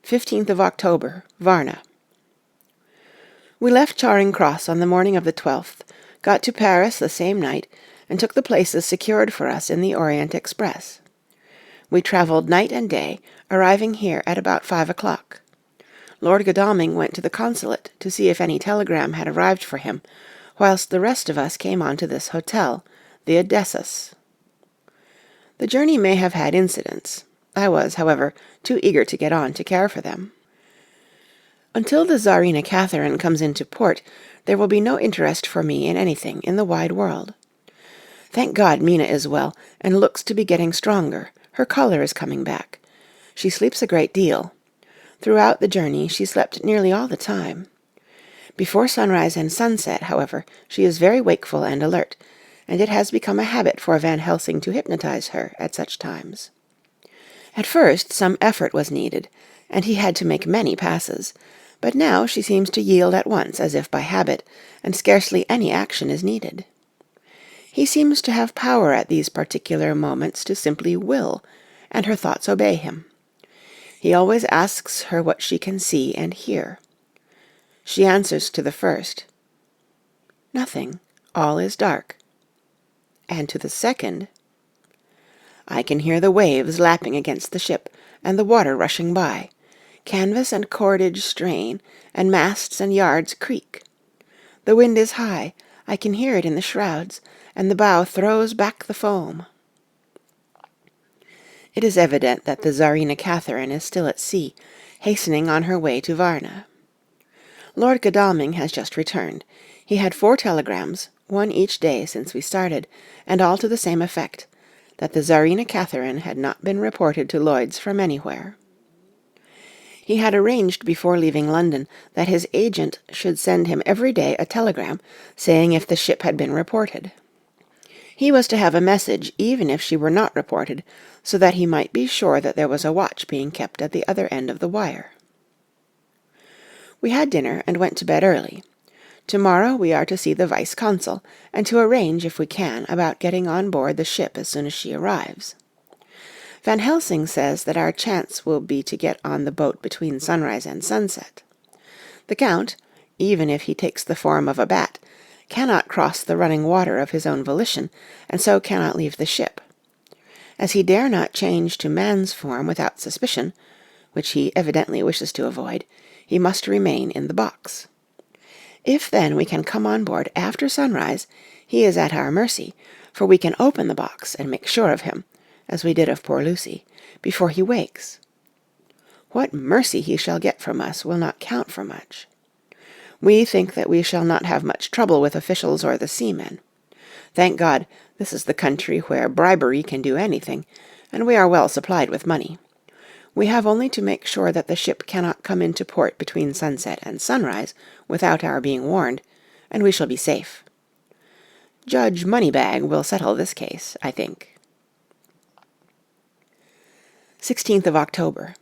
15th of October, Varna. We left Charing Cross on the morning of the 12th, got to Paris the same night, and took the places secured for us in the Orient Express. We travelled night and day, arriving here at about 5 o'clock. Lord Godalming went to the consulate to see if any telegram had arrived for him, whilst the rest of us came on to this hotel, the Odessus. The journey may have had incidents. I was, however, too eager to get on to care for them. Until the Tsarina Catherine comes into port, there will be no interest for me in anything in the wide world. Thank God Mina is well, and looks to be getting stronger. Her colour is coming back. She sleeps a great deal. Throughout the journey she slept nearly all the time. Before sunrise and sunset, however, she is very wakeful and alert, and it has become a habit for Van Helsing to hypnotize her at such times. At first some effort was needed, and he had to make many passes, but now she seems to yield at once as if by habit, and scarcely any action is needed. He seems to have power at these particular moments to simply will, and her thoughts obey him. He always asks her what she can see and hear. She answers to the first, "Nothing, all is dark," and to the second, "I can hear the waves lapping against the ship, and the water rushing by. Canvas and cordage strain, and masts and yards creak. The wind is high, I can hear it in the shrouds, and the bow throws back the foam." It is evident that the Tsarina Catherine is still at sea, hastening on her way to Varna. Lord Godalming has just returned. He had 4 telegrams, one each day since we started, and all to the same effect, that the Tsarina Catherine had not been reported to Lloyd's from anywhere. He had arranged before leaving London that his agent should send him every day a telegram saying if the ship had been reported. He was to have a message even if she were not reported, so that he might be sure that there was a watch being kept at the other end of the wire. We had dinner and went to bed early. Tomorrow we are to see the vice-consul, and to arrange, if we can, about getting on board the ship as soon as she arrives. Van Helsing says that our chance will be to get on the boat between sunrise and sunset. The Count, even if he takes the form of a bat, cannot cross the running water of his own volition, and so cannot leave the ship. As he dare not change to man's form without suspicion, which he evidently wishes to avoid, he must remain in the box. If then we can come on board after sunrise, he is at our mercy, for we can open the box and make sure of him, as we did of poor Lucy, before he wakes. What mercy he shall get from us will not count for much. We think that we shall not have much trouble with officials or the seamen. Thank God, this is the country where bribery can do anything, and we are well supplied with money. We have only to make sure that the ship cannot come into port between sunset and sunrise without our being warned, and we shall be safe. Judge Moneybag will settle this case, I think. 16th of October.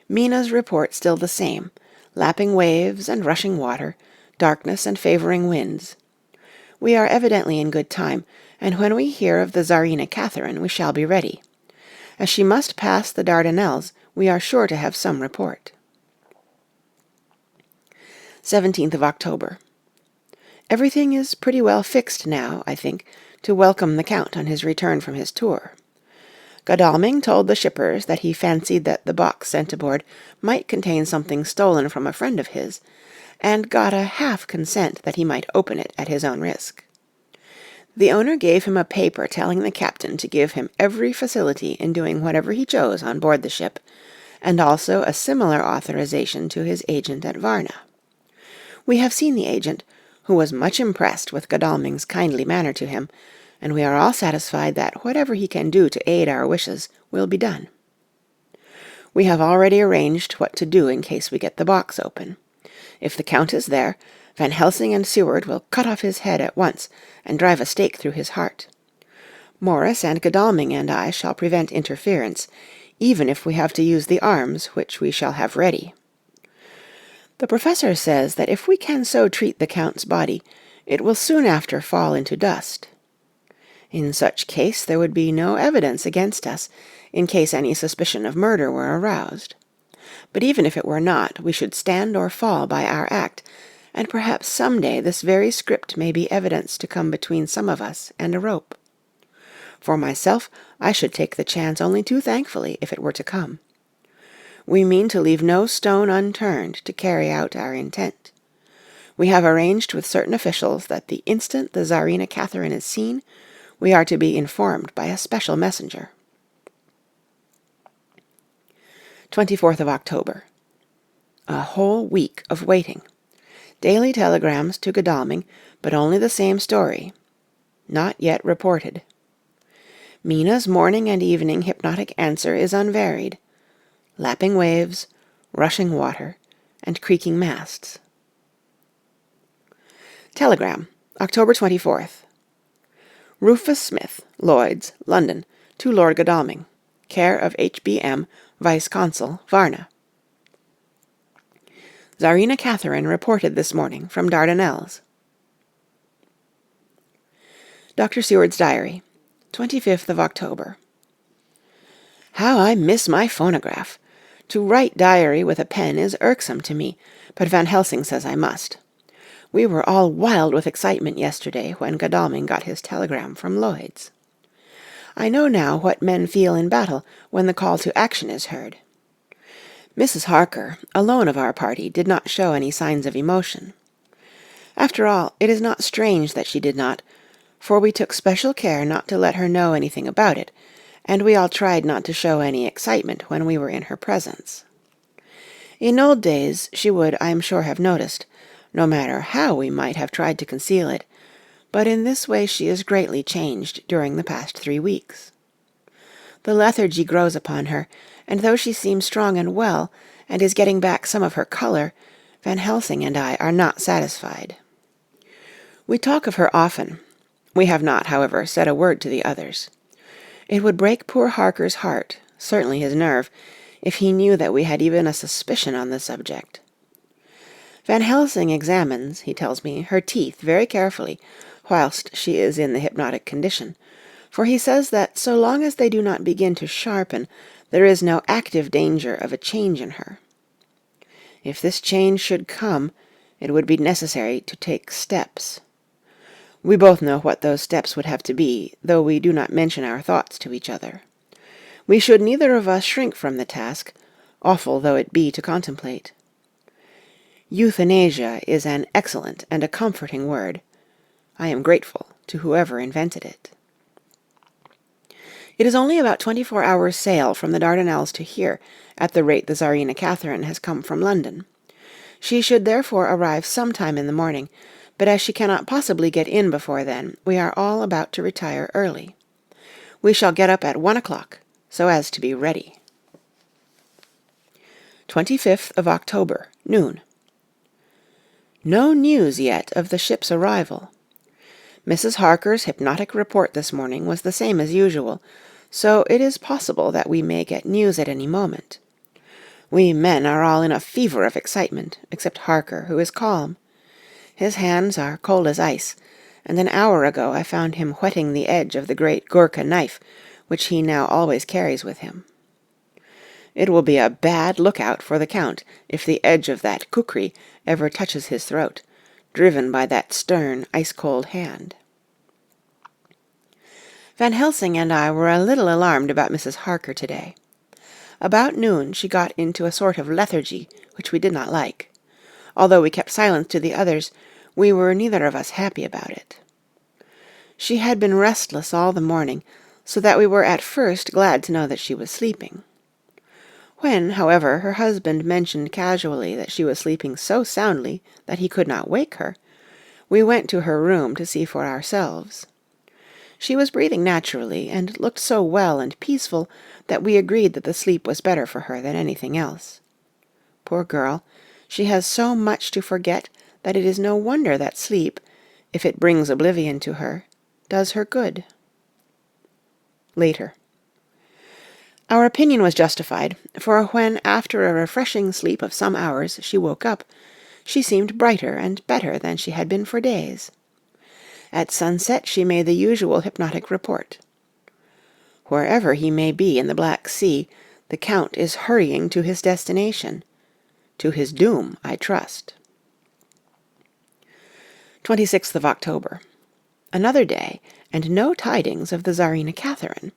Mina's report still the same, lapping waves and rushing water, darkness and favouring winds. We are evidently in good time, and when we hear of the Tsarina Catherine we shall be ready. As she must pass the Dardanelles, we are sure to have some report. 17th of October. Everything is pretty well fixed now, I think, to welcome the Count on his return from his tour. Godalming told the shippers that he fancied that the box sent aboard might contain something stolen from a friend of his, and got a half consent that he might open it at his own risk. The owner gave him a paper telling the captain to give him every facility in doing whatever he chose on board the ship, and also a similar authorization to his agent at Varna. We have seen the agent, who was much impressed with Godalming's kindly manner to him, and we are all satisfied that whatever he can do to aid our wishes will be done. We have already arranged what to do in case we get the box open. If the Count is there, Van Helsing and Seward will cut off his head at once and drive a stake through his heart. Morris and Godalming and I shall prevent interference, even if we have to use the arms which we shall have ready. The professor says that if we can so treat the Count's body, it will soon after fall into dust. In such case there would be no evidence against us, in case any suspicion of murder were aroused. But even if it were not, we should stand or fall by our act, and perhaps some day this very script may be evidence to come between some of us and a rope. For myself, I should take the chance only too thankfully if it were to come. We mean to leave no stone unturned to carry out our intent. We have arranged with certain officials that the instant the Tsarina Catherine is seen, we are to be informed by a special messenger. 24th of October. A whole week of waiting. Daily telegrams to Godalming, but only the same story. Not yet reported. Mina's morning and evening hypnotic answer is unvaried. Lapping waves, rushing water, and creaking masts. Telegram, October 24th. Rufus Smith, Lloyd's, London, to Lord Godalming, care of H.B.M., Vice-Consul, Varna. Tsarina Catherine reported this morning from Dardanelles. Dr. Seward's Diary, 25th of October. How I miss my phonograph! To write diary with a pen is irksome to me, but Van Helsing says I must. We were all wild with excitement yesterday when Godalming got his telegram from Lloyd's. I know now what men feel in battle when the call to action is heard. Mrs. Harker, alone of our party, did not show any signs of emotion. After all, it is not strange that she did not, for we took special care not to let her know anything about it, and we all tried not to show any excitement when we were in her presence. In old days she would, I am sure, have noticed, no matter how we might have tried to conceal it, but in this way she is greatly changed during the past 3 weeks. The lethargy grows upon her, and though she seems strong and well, and is getting back some of her colour, Van Helsing and I are not satisfied. We talk of her often. We have not, however, said a word to the others. It would break poor Harker's heart, certainly his nerve, if he knew that we had even a suspicion on the subject. Van Helsing examines, he tells me, her teeth very carefully, whilst she is in the hypnotic condition, for he says that so long as they do not begin to sharpen, there is no active danger of a change in her. If this change should come, it would be necessary to take steps. We both know what those steps would have to be, though we do not mention our thoughts to each other. We should neither of us shrink from the task, awful though it be to contemplate. Euthanasia is an excellent and a comforting word. I am grateful to whoever invented it. It is only about 24 hours' sail from the Dardanelles to here, at the rate the Tsarina Catherine has come from London. She should therefore arrive some time in the morning, but as she cannot possibly get in before then, we are all about to retire early. We shall get up at 1 o'clock, so as to be ready. 25th of October, noon. No news yet of the ship's arrival. Mrs. Harker's hypnotic report this morning was the same as usual, so it is possible that we may get news at any moment. We men are all in a fever of excitement, except Harker, who is calm. His hands are cold as ice, and an hour ago I found him whetting the edge of the great Gurkha knife, which he now always carries with him. It will be a bad lookout for the Count if the edge of that kukri ever touches his throat, driven by that stern, ice-cold hand. Van Helsing and I were a little alarmed about Mrs. Harker today. About noon she got into a sort of lethargy, which we did not like. Although we kept silence to the others, we were neither of us happy about it. She had been restless all the morning, so that we were at first glad to know that she was sleeping. When, however, her husband mentioned casually that she was sleeping so soundly that he could not wake her, we went to her room to see for ourselves. She was breathing naturally, and looked so well and peaceful that we agreed that the sleep was better for her than anything else. Poor girl, she has so much to forget that it is no wonder that sleep, if it brings oblivion to her, does her good. Later. Our opinion was justified, for when, after a refreshing sleep of some hours, she woke up, she seemed brighter and better than she had been for days. At sunset she made the usual hypnotic report. Wherever he may be in the Black Sea, the Count is hurrying to his destination. To his doom, I trust. 26th of October. Another day, and no tidings of the Tsarina Catherine.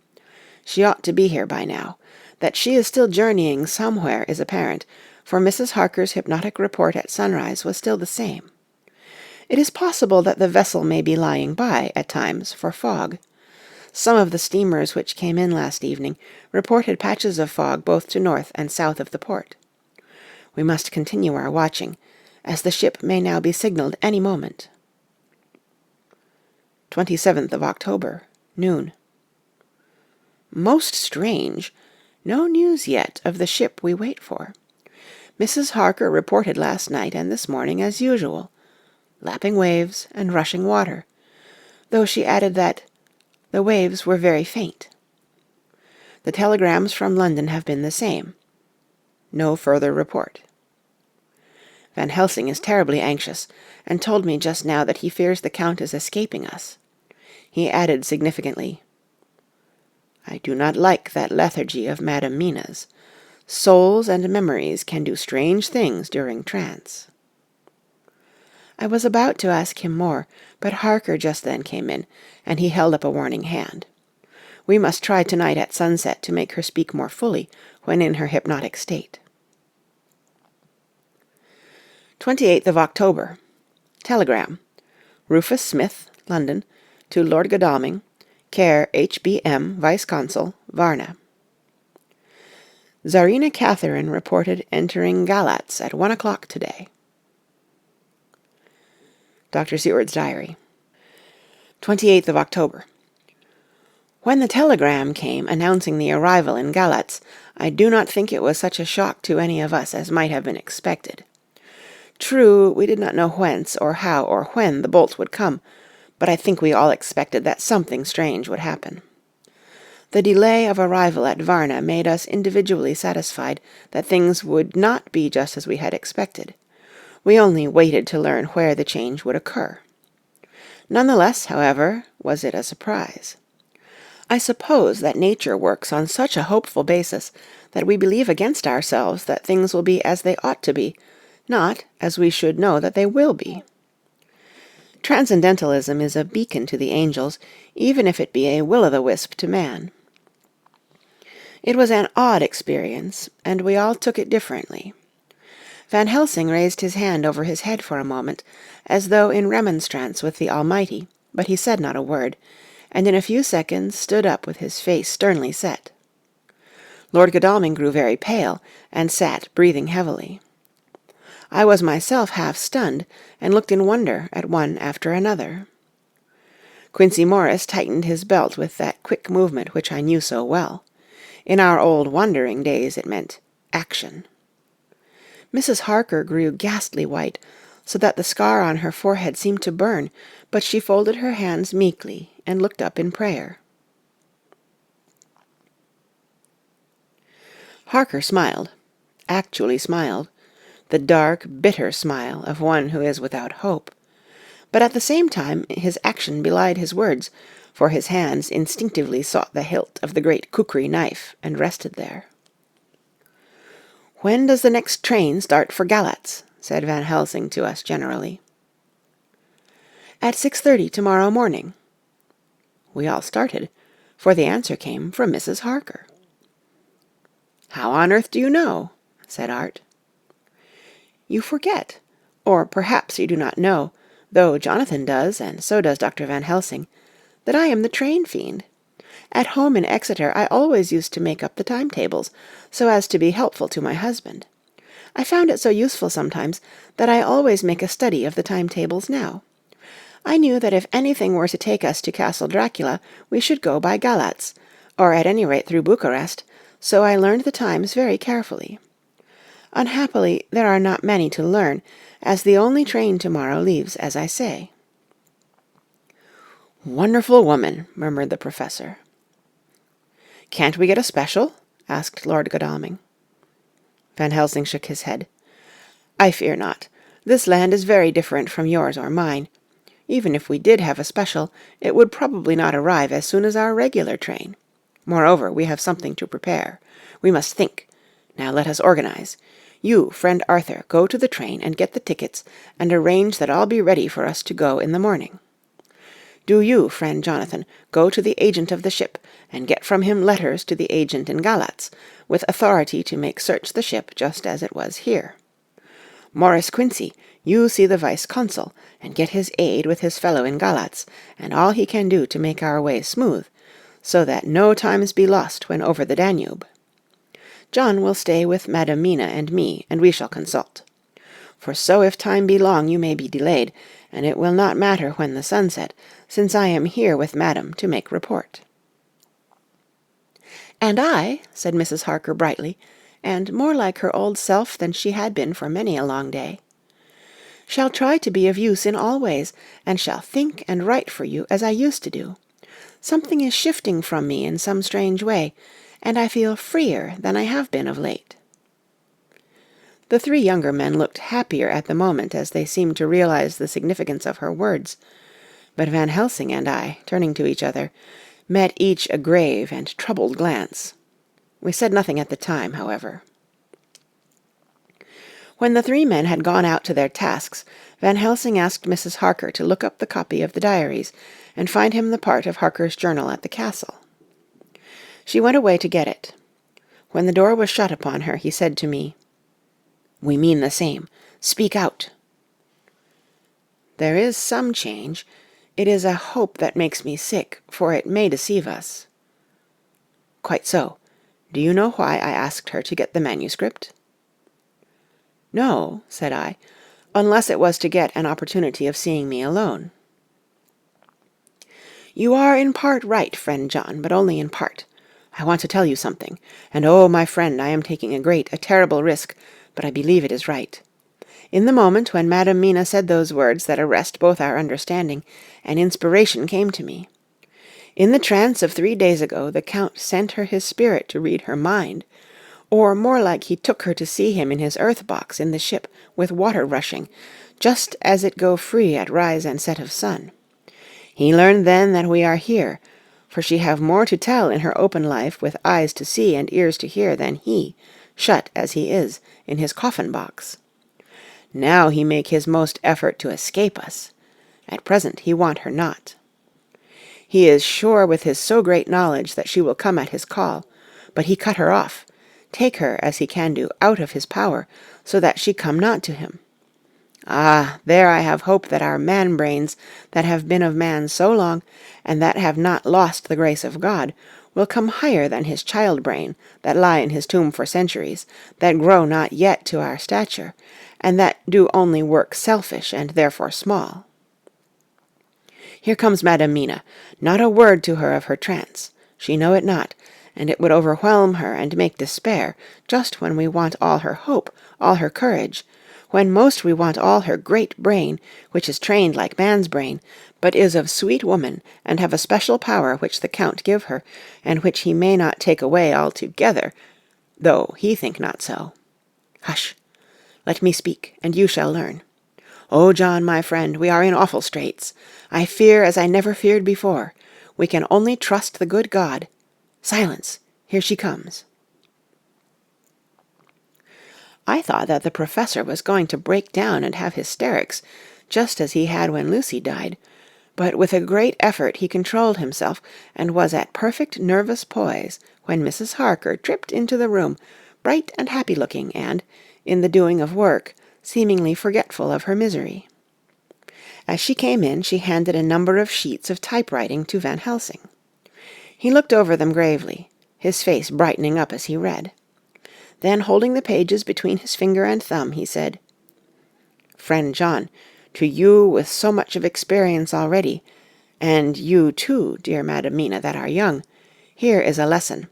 She ought to be here by now. That she is still journeying somewhere is apparent, for Mrs. Harker's hypnotic report at sunrise was still the same. It is possible that the vessel may be lying by, at times, for fog. Some of the steamers which came in last evening reported patches of fog both to north and south of the port. We must continue our watching, as the ship may now be signalled any moment. 27th of October, noon. Most strange! No news yet of the ship we wait for. Mrs. Harker reported last night and this morning as usual, lapping waves and rushing water, though she added that the waves were very faint. The telegrams from London have been the same. No further report. Van Helsing is terribly anxious, and told me just now that he fears the Count is escaping us. He added significantly, I do not like that lethargy of Madam Mina's. Souls and memories can do strange things during trance. I was about to ask him more, but Harker just then came in, and he held up a warning hand. We must try tonight at sunset to make her speak more fully when in her hypnotic state. 28th of October. Telegram. Rufus Smith, London, to Lord Godalming, care H.B.M. Vice-Consul, Varna. Tsarina Catherine reported entering Galatz at 1 o'clock today. Dr. Seward's Diary. 28th of October. When the telegram came announcing the arrival in Galatz, I do not think it was such a shock to any of us as might have been expected. True, we did not know whence or how or when the bolt would come, but I think we all expected that something strange would happen. The delay of arrival at Varna made us individually satisfied that things would not be just as we had expected. We only waited to learn where the change would occur. None the less, however, was it a surprise. I suppose that nature works on such a hopeful basis that we believe against ourselves that things will be as they ought to be, not as we should know that they will be. Transcendentalism is a beacon to the angels, even if it be a will-o'-the-wisp to man. It was an odd experience, and we all took it differently. Van Helsing raised his hand over his head for a moment, as though in remonstrance with the Almighty, but he said not a word, and in a few seconds stood up with his face sternly set. Lord Godalming grew very pale, and sat breathing heavily. I was myself half stunned, and looked in wonder at one after another. Quincey Morris tightened his belt with that quick movement which I knew so well. In our old wandering days it meant action. Mrs. Harker grew ghastly white, so that the scar on her forehead seemed to burn, but she folded her hands meekly and looked up in prayer. Harker smiled, actually smiled, the dark, bitter smile of one who is without hope. But at the same time his action belied his words, for his hands instinctively sought the hilt of the great kukri knife and rested there. "When does the next train start for Galatz?" said Van Helsing to us generally. "At 6:30 tomorrow morning." We all started, for the answer came from Mrs. Harker. "How on earth do you know?" said Art. "You forget, or perhaps you do not know, though Jonathan does, and so does Dr. Van Helsing, that I am the train fiend. At home in Exeter I always used to make up the timetables, so as to be helpful to my husband. I found it so useful sometimes that I always make a study of the timetables now. I knew that if anything were to take us to Castle Dracula, we should go by Galatz, or at any rate through Bucharest, so I learned the times very carefully. Unhappily, there are not many to learn, as the only train tomorrow leaves as I say." "Wonderful woman," murmured the Professor. "Can't we get a special?" asked Lord Godalming. Van Helsing shook his head. "I fear not. This land is very different from yours or mine. Even if we did have a special, it would probably not arrive as soon as our regular train. Moreover, we have something to prepare. We must think. Now let us organize. You, friend Arthur, go to the train and get the tickets, and arrange that all be ready for us to go in the morning. Do you, friend Jonathan, go to the agent of the ship, and get from him letters to the agent in Galatz, with authority to make search the ship just as it was here. Maurice Quincy, you see the vice-consul, and get his aid with his fellow in Galatz, and all he can do to make our way smooth, so that no times be lost when over the Danube. John will stay with Madam Mina and me, and we shall consult. For so if time be long you may be delayed, and it will not matter when the sun set, since I am here with Madam to make report." "And I," said Mrs. Harker brightly, and more like her old self than she had been for many a long day, "shall try to be of use in all ways, and shall think and write for you as I used to do. Something is shifting from me in some strange way, and I feel freer than I have been of late." The three younger men looked happier at the moment as they seemed to realize the significance of her words, but Van Helsing and I, turning to each other, met each a grave and troubled glance. We said nothing at the time, however. When the three men had gone out to their tasks, Van Helsing asked Mrs. Harker to look up the copy of the diaries, and find him the part of Harker's journal at the castle. She went away to get it. When the door was shut upon her, he said to me, "We mean the same. Speak out." "There is some change. It is a hope that makes me sick, for it may deceive us." "Quite so. Do you know why I asked her to get the manuscript?" "No," said I, "unless it was to get an opportunity of seeing me alone." "You are in part right, friend John, but only in part. I want to tell you something, and oh, my friend, I am taking a terrible risk, but I believe it is right. In the moment when Madam Mina said those words that arrest both our understanding, an inspiration came to me. In the trance of 3 days ago the Count sent her his spirit to read her mind, or more like he took her to see him in his earth-box in the ship with water rushing, just as it go free at rise and set of sun. He learned then that we are here, for she have more to tell in her open life with eyes to see and ears to hear than he, shut as he is, in his coffin-box. Now he make his most effort to escape us. At present he want her not. He is sure with his so great knowledge that she will come at his call, but he cut her off, take her, as he can do, out of his power, so that she come not to him. Ah, there I have hope that our man-brains, that have been of man so long, and that have not lost the grace of God, will come higher than his child-brain, that lie in his tomb for centuries, that grow not yet to our stature, and that do only work selfish and therefore small. Here comes Madam Mina. Not a word to her of her trance. She know it not, and it would overwhelm her and make despair, just when we want all her hope, all her courage, when most we want all her great brain, which is trained like man's brain, but is of sweet woman, and have a special power which the Count give her, and which he may not take away altogether, though he think not so. Hush! Let me speak, and you shall learn. Oh, John, my friend, we are in awful straits. I fear as I never feared before. We can only trust the good God. Silence! Here she comes." I thought that the Professor was going to break down and have hysterics, just as he had when Lucy died, but with a great effort he controlled himself, and was at perfect nervous poise when Mrs. Harker tripped into the room, bright and happy-looking, and, in the doing of work, seemingly forgetful of her misery. As she came in, she handed a number of sheets of typewriting to Van Helsing. He looked over them gravely, his face brightening up as he read. Then, holding the pages between his finger and thumb, he said, "Friend John, to you with so much of experience already, and you too, dear Madam Mina, that are young, here is a lesson.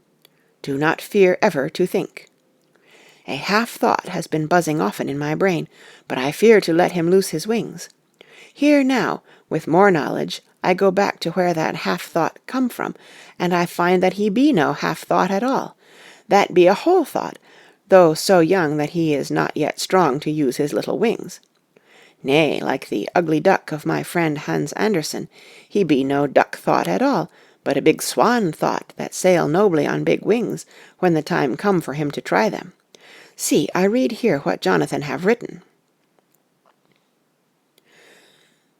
Do not fear ever to think. A half-thought has been buzzing often in my brain, but I fear to let him loose his wings. Here now, with more knowledge, I go back to where that half-thought come from, and I find that he be no half-thought at all, that be a whole thought, though so young that he is not yet strong to use his little wings. Nay, like the ugly duck of my friend Hans Andersen, he be no duck-thought at all, but a big swan-thought that sail nobly on big wings, when the time come for him to try them. See, I read here what Jonathan have written.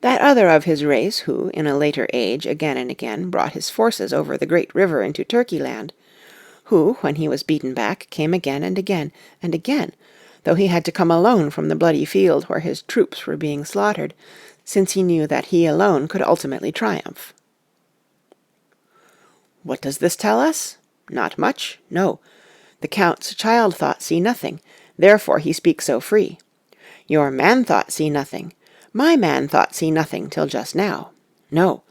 That other of his race who, in a later age, again and again, brought his forces over the great river into Turkey-land, who, when he was beaten back, came again and again and again, though he had to come alone from the bloody field where his troops were being slaughtered, since he knew that he alone could ultimately triumph. What does this tell us? Not much, no. The Count's child-thought see nothing, therefore he speaks so free. Your man-thought see nothing, my man-thought see nothing till just now. No,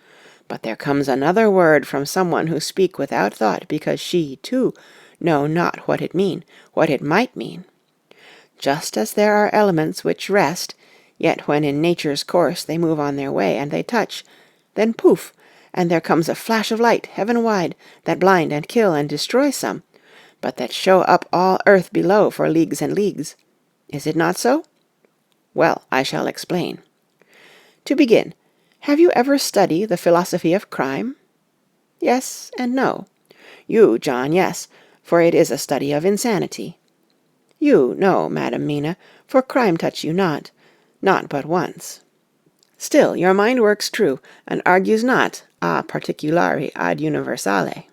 but there comes another word from someone who speak without thought, because she, too, know not what it mean, what it might mean. Just as there are elements which rest, yet when in nature's course they move on their way, and they touch, then poof, and there comes a flash of light, heaven-wide, that blind and kill and destroy some, but that show up all earth below for leagues and leagues. Is it not so? Well, I shall explain. To begin, have you ever studied the philosophy of crime? Yes and no. You, John, yes, for it is a study of insanity. You, no, Madam Mina, for crime touch you not but once. Still, your mind works true, and argues not a particulari ad universale.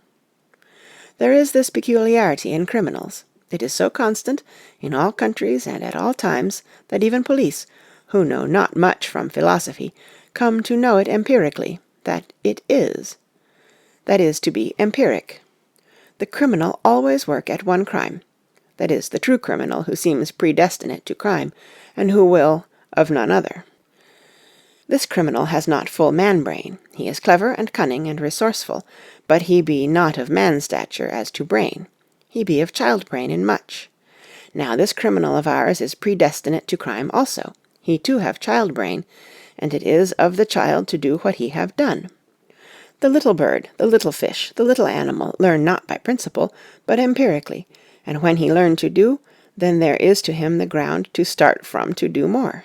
There is this peculiarity in criminals. It is so constant, in all countries and at all times, that even police, who know not much from philosophy, come to know it empirically, that it is. That is to be empiric. The criminal always work at one crime. That is, the true criminal who seems predestinate to crime, and who will of none other. This criminal has not full man-brain. He is clever and cunning and resourceful, but he be not of man's stature as to brain. He be of child-brain in much. Now this criminal of ours is predestinate to crime also. He too have child-brain, and it is of the child to do what he have done. The little bird, the little fish, the little animal learn not by principle, but empirically, and when he learn to do, then there is to him the ground to start from to do more.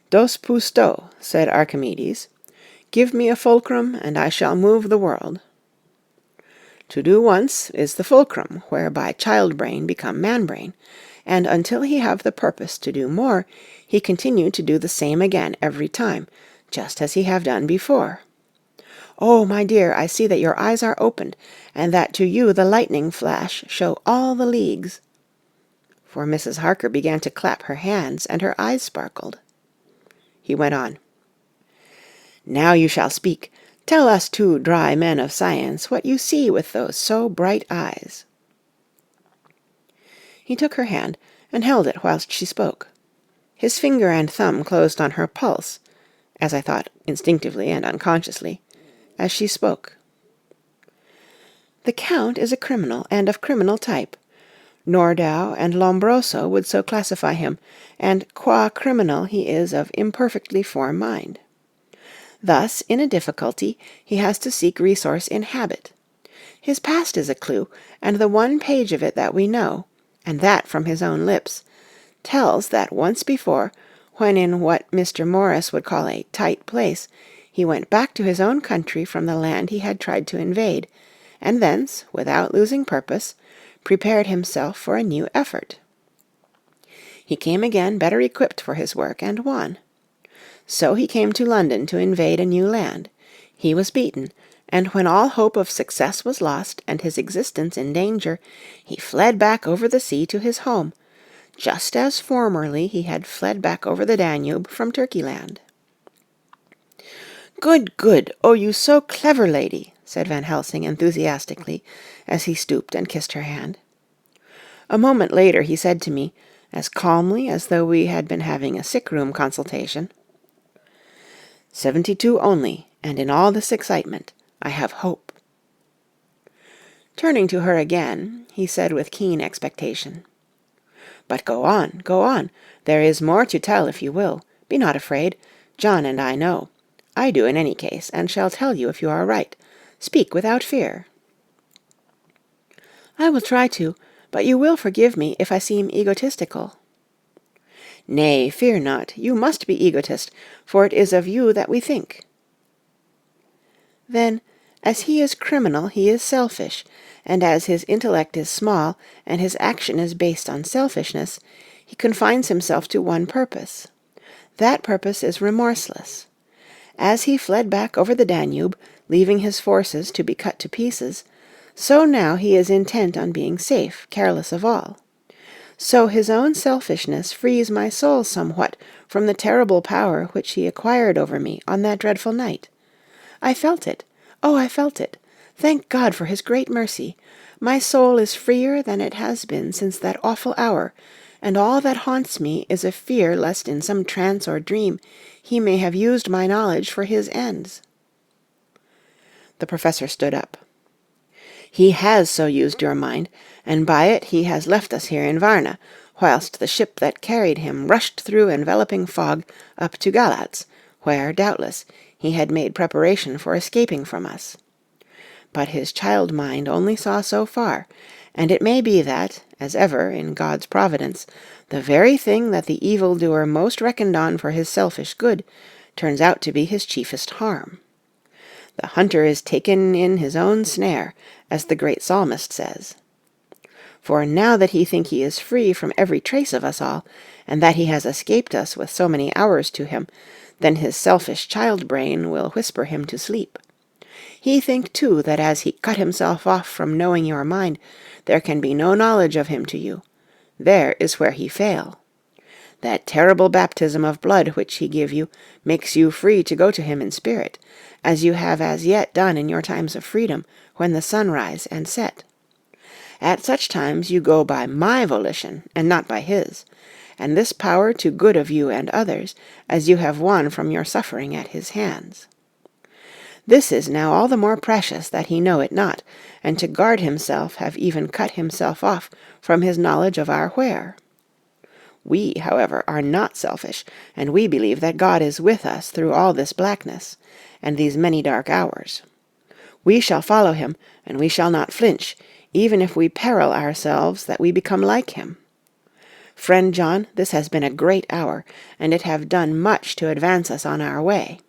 Dos pusto, said Archimedes, give me a fulcrum, and I shall move the world. To do once is the fulcrum, whereby child-brain become man-brain, and until he have the purpose to do more, he continue to do the same again every time, just as he have done before. Oh, my dear, I see that your eyes are opened, and that to you the lightning flash show all the leagues. For Mrs. Harker began to clap her hands, and her eyes sparkled. He went on. Now you shall speak. Tell us two dry men of science what you see with those so bright eyes. He took her hand, and held it whilst she spoke. His finger and thumb closed on her pulse, as I thought instinctively and unconsciously, as she spoke. The Count is a criminal, and of criminal type. Nordau and Lombroso would so classify him, and qua criminal he is of imperfectly formed mind. Thus, in a difficulty, he has to seek resource in habit. His past is a clue, and the one page of it that we know, and that from his own lips, tells that once before, when in what Mr. Morris would call a tight place, he went back to his own country from the land he had tried to invade, and thence, without losing purpose, prepared himself for a new effort. He came again better equipped for his work, and won. So he came to London to invade a new land. He was beaten, and when all hope of success was lost, and his existence in danger, he fled back over the sea to his home, just as formerly he had fled back over the Danube from Turkeyland. "Good, good! Oh, you so clever lady!" said Van Helsing enthusiastically, as he stooped and kissed her hand. A moment later he said to me, as calmly as though we had been having a sick-room consultation, 72 only, and in all this excitement I have hope." Turning to her again, he said with keen expectation, "But go on, go on. There is more to tell if you will. Be not afraid. John and I know. I do in any case, and shall tell you if you are right. Speak without fear." "I will try to, but you will forgive me if I seem egotistical." "Nay, fear not. You must be egotist, for it is of you that we think." "Then, as he is criminal, he is selfish, and as his intellect is small, and his action is based on selfishness, he confines himself to one purpose. That purpose is remorseless. As he fled back over the Danube, leaving his forces to be cut to pieces, so now he is intent on being safe, careless of all. So his own selfishness frees my soul somewhat from the terrible power which he acquired over me on that dreadful night. I felt it. Oh, I felt it. Thank God for his great mercy. My soul is freer than it has been since that awful hour, and all that haunts me is a fear lest in some trance or dream he may have used my knowledge for his ends." The professor stood up. "He has so used your mind, and by it he has left us here in Varna, whilst the ship that carried him rushed through enveloping fog up to Galatz, where, doubtless, he had made preparation for escaping from us. But his child mind only saw so far, and it may be that, as ever, in God's providence, the very thing that the evil-doer most reckoned on for his selfish good turns out to be his chiefest harm. The hunter is taken in his own snare, as the great psalmist says. For now that he think he is free from every trace of us all, and that he has escaped us with so many hours to him, then his selfish child-brain will whisper him to sleep. He think, too, that as he cut himself off from knowing your mind, there can be no knowledge of him to you. There is where he fail. That terrible baptism of blood which he give you makes you free to go to him in spirit, as you have as yet done in your times of freedom, when the sun rise and set. At such times you go by my volition, and not by his, and this power to good of you and others, as you have won from your suffering at his hands. This is now all the more precious that he know it not, and to guard himself have even cut himself off from his knowledge of our where. We, however, are not selfish, and we believe that God is with us through all this blackness, and these many dark hours. We shall follow him, and we shall not flinch, even if we peril ourselves that we become like him. Friend John, this has been a great hour, and it have done much to advance us on our way.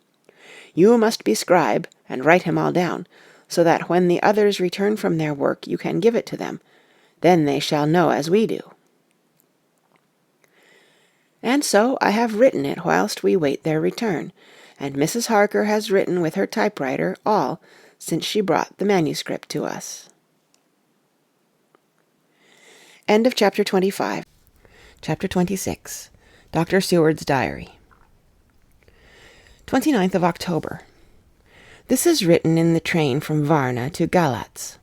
You must be scribe, and write him all down, so that when the others return from their work you can give it to them. Then they shall know as we do. And so I have written it whilst we wait their return, and Mrs. Harker has written with her typewriter all since she brought the manuscript to us. End of Chapter 25. Chapter 26. Dr. Seward's Diary. 29th of October. This is written in the train from Varna to Galatz.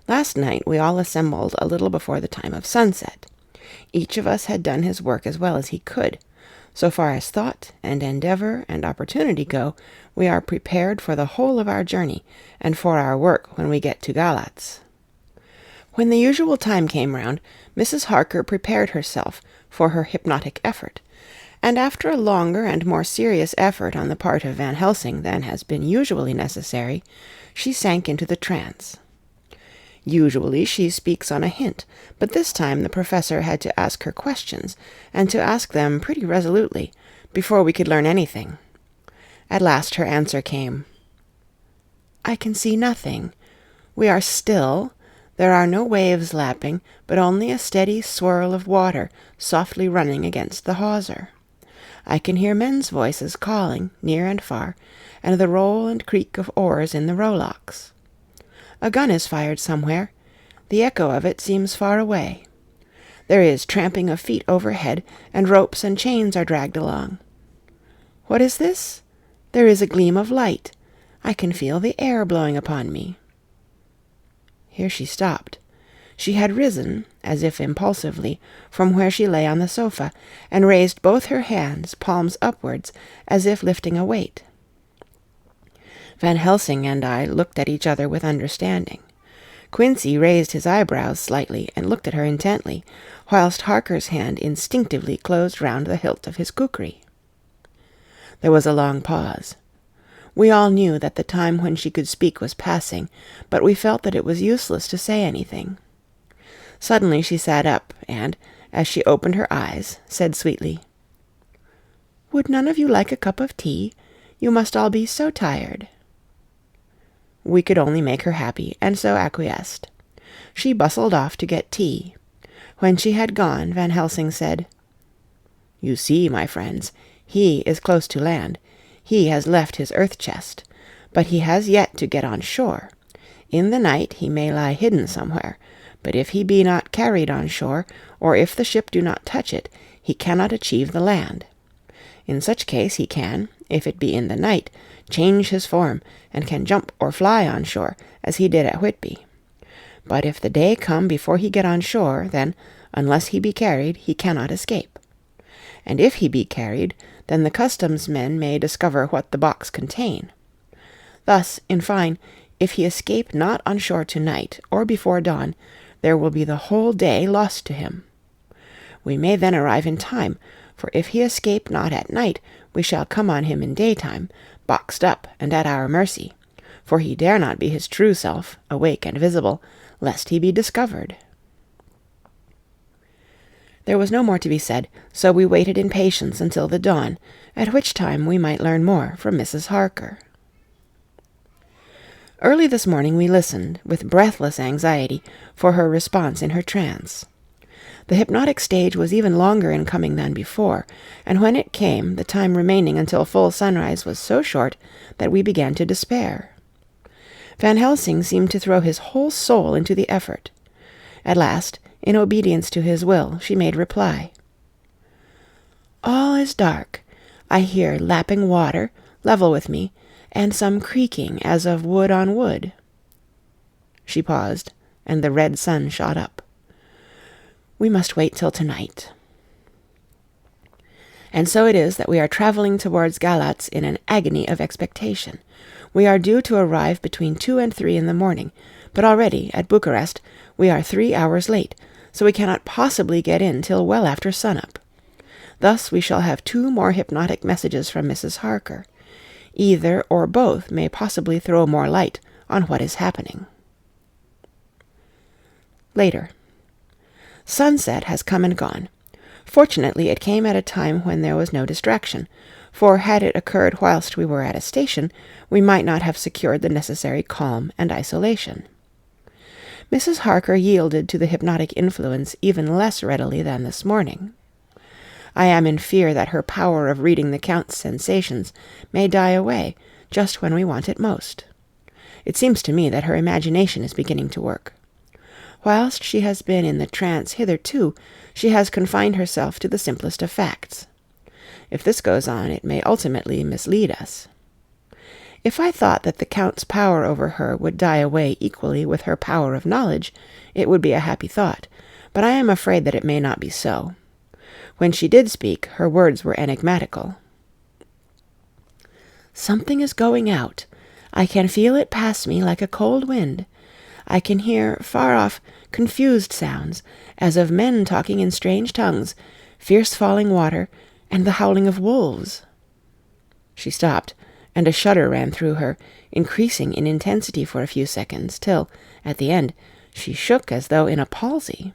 Last night we all assembled a little before the time of sunset. Each of us had done his work as well as he could. So far as thought and endeavor and opportunity go, we are prepared for the whole of our journey, and for our work when we get to Galatz. When the usual time came round, Mrs. Harker prepared herself for her hypnotic effort, and after a longer and more serious effort on the part of Van Helsing than has been usually necessary, she sank into the trance. Usually she speaks on a hint, but this time the professor had to ask her questions, and to ask them pretty resolutely, before we could learn anything. At last her answer came. "I can see nothing. We are still. There are no waves lapping, but only a steady swirl of water softly running against the hawser. I can hear men's voices calling, near and far, and the roll and creak of oars in the rowlocks. A gun is fired somewhere. The echo of it seems far away. There is tramping of feet overhead, and ropes and chains are dragged along. What is this? There is a gleam of light. I can feel the air blowing upon me." Here she stopped. She had risen, as if impulsively, from where she lay on the sofa, and raised both her hands, palms upwards, as if lifting a weight. Van Helsing and I looked at each other with understanding. Quincey raised his eyebrows slightly and looked at her intently, whilst Harker's hand instinctively closed round the hilt of his kukri. There was a long pause. We all knew that the time when she could speak was passing, but we felt that it was useless to say anything. Suddenly she sat up, and, as she opened her eyes, said sweetly, "Would none of you like a cup of tea? You must all be so tired." We could only make her happy, and so acquiesced. She bustled off to get tea. When she had gone, Van Helsing said, "You see, my friends, he is close to land. He has left his earth-chest, but he has yet to get on shore. In the night he may lie hidden somewhere, but if he be not carried on shore, or if the ship do not touch it, he cannot achieve the land. In such case he can, if it be in the night, change his form, and can jump or fly on shore, as he did at Whitby. But if the day come before he get on shore, then, unless he be carried, he cannot escape. And if he be carried, then the customs men may discover what the box contain. Thus, in fine, if he escape not on shore to-night, or before dawn, there will be the whole day lost to him. We may then arrive in time, for if he escape not at night, we shall come on him in daytime, boxed up and at our mercy, for he dare not be his true self, awake and visible, lest he be discovered." There was no more to be said, so we waited in patience until the dawn, at which time we might learn more from Mrs. Harker. Early this morning we listened, with breathless anxiety, for her response in her trance. The hypnotic stage was even longer in coming than before, and when it came, the time remaining until full sunrise was so short that we began to despair. Van Helsing seemed to throw his whole soul into the effort. At last, in obedience to his will, she made reply. "All is dark. I hear lapping water, level with me, and some creaking as of wood on wood." She paused, and the red sun shot up. "We must wait till tonight." And so it is that we are travelling towards Galatz in an agony of expectation. We are due to arrive between 2 and 3 in the morning, but already, at Bucharest, we are 3 hours late, so we cannot possibly get in till well after sun-up. Thus we shall have 2 more hypnotic messages from Mrs. Harker. Either or both may possibly throw more light on what is happening. Later. Sunset has come and gone. Fortunately, it came at a time when there was no distraction, for had it occurred whilst we were at a station, we might not have secured the necessary calm and isolation. Mrs. Harker yielded to the hypnotic influence even less readily than this morning. I am in fear that her power of reading the Count's sensations may die away just when we want it most. It seems to me that her imagination is beginning to work. Whilst she has been in the trance hitherto, she has confined herself to the simplest of facts. If this goes on, it may ultimately mislead us. If I thought that the Count's power over her would die away equally with her power of knowledge, it would be a happy thought, but I am afraid that it may not be so. When she did speak, her words were enigmatical. "Something is going out. I can feel it pass me like a cold wind. I can hear, far off, confused sounds, as of men talking in strange tongues, fierce falling water, and the howling of wolves." She stopped, and a shudder ran through her, increasing in intensity for a few seconds, till, at the end, she shook as though in a palsy.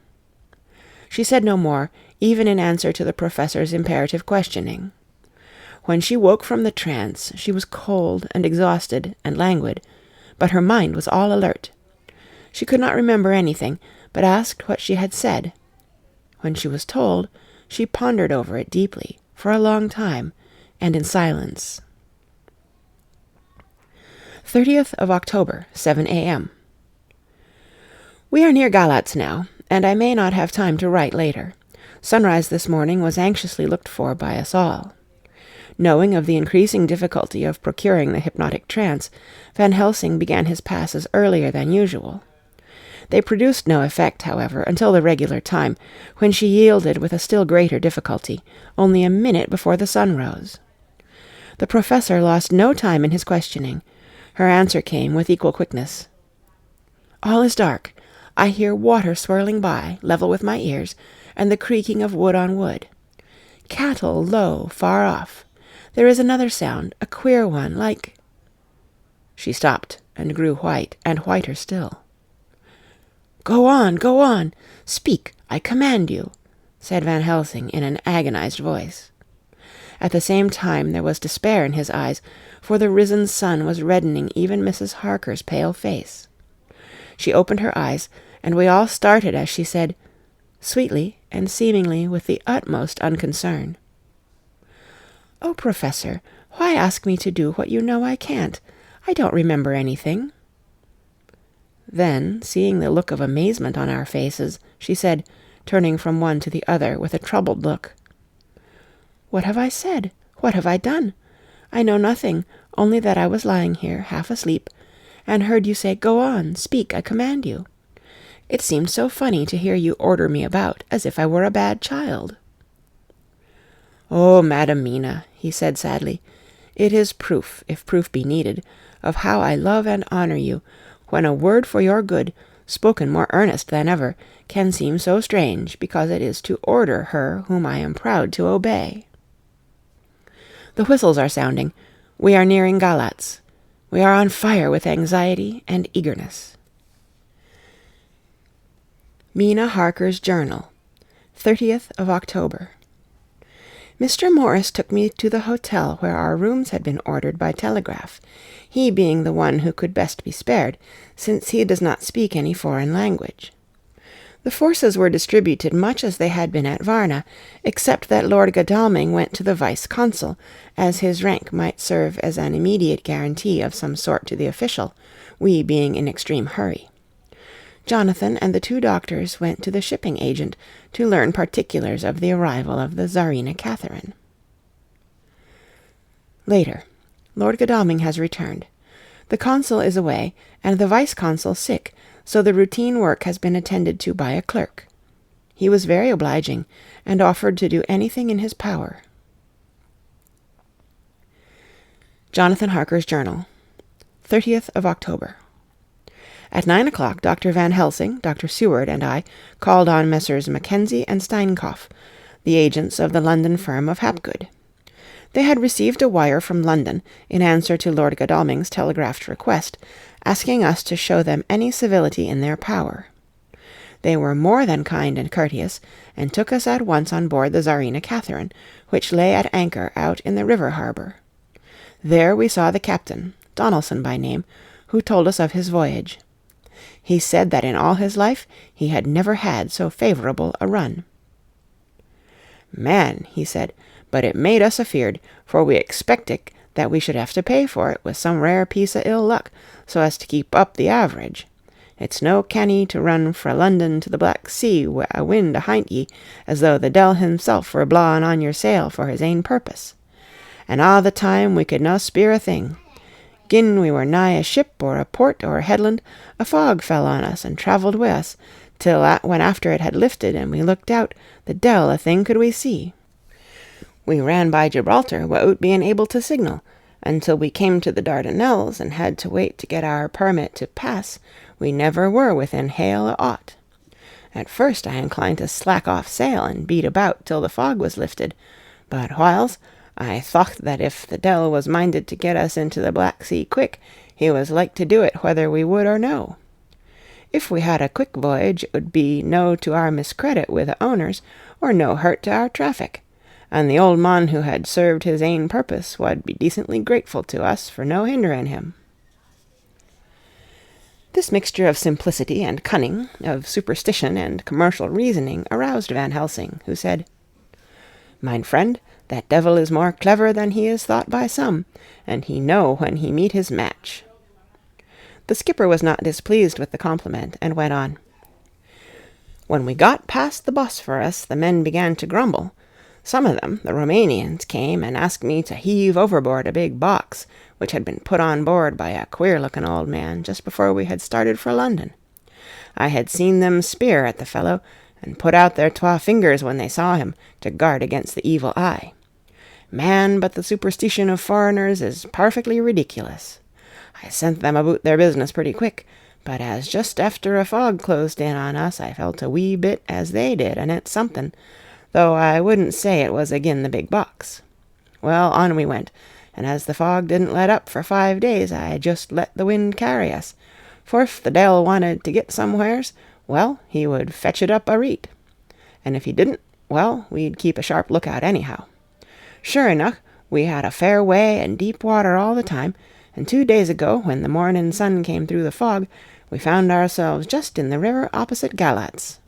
She said no more, even in answer to the professor's imperative questioning. When she woke from the trance, she was cold and exhausted and languid, but her mind was all alert. She could not remember anything, but asked what she had said. When she was told, she pondered over it deeply, for a long time, and in silence. 30th of October, 7 a.m. We are near Galatz now, and I may not have time to write later. Sunrise this morning was anxiously looked for by us all. Knowing of the increasing difficulty of procuring the hypnotic trance, Van Helsing began his passes earlier than usual. They produced no effect, however, until the regular time, when she yielded with a still greater difficulty, only a minute before the sun rose. The professor lost no time in his questioning. Her answer came with equal quickness. "All is dark. I hear water swirling by, level with my ears, and the creaking of wood on wood. Cattle low, far off. There is another sound, a queer one, like—" She stopped, and grew white, and whiter still. Go on, speak, I command you," said Van Helsing in an agonized voice. At the same time there was despair in his eyes, for the risen sun was reddening even Mrs. Harker's pale face. She opened her eyes, and we all started as she said, sweetly and seemingly with the utmost unconcern, "Oh, Professor, why ask me to do what you know I can't? I don't remember anything." Then, seeing the look of amazement on our faces, she said, turning from one to the other with a troubled look, "What have I said? What have I done? I know nothing, only that I was lying here, half asleep, and heard you say, 'Go on, speak, I command you.' It seemed so funny to hear you order me about, as if I were a bad child." "Oh, Madam Mina," he said sadly, "it is proof, if proof be needed, of how I love and honor you, when a word for your good, spoken more earnest than ever, can seem so strange, because it is to order her whom I am proud to obey. The whistles are sounding. We are nearing Galatz. We are on fire with anxiety and eagerness." Mina Harker's Journal, 30th of October. Mr. Morris took me to the hotel where our rooms had been ordered by telegraph, he being the one who could best be spared, since he does not speak any foreign language. The forces were distributed much as they had been at Varna, except that Lord Godalming went to the vice-consul, as his rank might serve as an immediate guarantee of some sort to the official, we being in extreme hurry. Jonathan and the 2 doctors went to the shipping agent to learn particulars of the arrival of the Tsarina Catherine. Later. Lord Godalming has returned. The consul is away, and the vice-consul sick, so the routine work has been attended to by a clerk. He was very obliging, and offered to do anything in his power. Jonathan Harker's Journal, 30th of October. At 9 o'clock, Dr. Van Helsing, Dr. Seward, and I called on Messrs. Mackenzie and Steinkopf, the agents of the London firm of Hapgood. They had received a wire from London in answer to Lord Godalming's telegraphed request, asking us to show them any civility in their power. They were more than kind and courteous, and took us at once on board the Tsarina Catherine, which lay at anchor out in the river harbour. There we saw the captain, Donaldson by name, who told us of his voyage. He said that in all his life he had never had so favourable a run. "Man," he said, "but it made us afeard, for we expected that we should have to pay for it with some rare piece of ill luck, so as to keep up the average. It's no canny to run fra London to the Black Sea wi' a wind ahint ye, as though the deil himself were blawing on your sail for his ain purpose. And a' the time we could no speer a thing. Gin we were nigh a ship or a port or a headland, a fog fell on us and travelled wi' us, till when after it had lifted and we looked out, the deil a thing could we see. We ran by Gibraltar wi'out being able to signal, until we came to the Dardanelles and had to wait to get our permit to pass, We never were within hail o' aught. At first I inclined to slack off sail and beat about till the fog was lifted, but whiles I thocht that if the deil was minded to get us into the Black Sea quick, he was like to do it whether we would or no. If we had a quick voyage, it would be no to our miscredit wi' the owners, or no hurt to our traffic, and the old mon who had served his ain purpose wad be decently grateful to us for no hindering him." This mixture of simplicity and cunning, of superstition and commercial reasoning, aroused Van Helsing, who said, "Mine friend, that devil is more clever than he is thought by some, and he know when he meet his match." The skipper was not displeased with the compliment, and went on. "When we got past the Bosphorus, the men began to grumble. Some of them, the Romanians, came and asked me to heave overboard a big box, which had been put on board by a queer-looking old man just before we had started for London. I had seen them speer at the fellow, and put out their twa fingers when they saw him, to guard against the evil eye. Man, but the superstition of foreigners is perfectly ridiculous. I sent them about their business pretty quick, but as just after a fog closed in on us, I felt a wee bit as they did, and it's something, though I wouldn't say it was agin the big box. Well, on we went, and as the fog didn't let up for 5 days, I just let the wind carry us, for if the deil wanted to get somewheres, well, he would fetch it up a reet, and if he didn't, well, we'd keep a sharp lookout anyhow. Sure enough, we had a fair way and deep water all the time, and 2 days ago, when the morning sun came through the fog, we found ourselves just in the river opposite Galatz.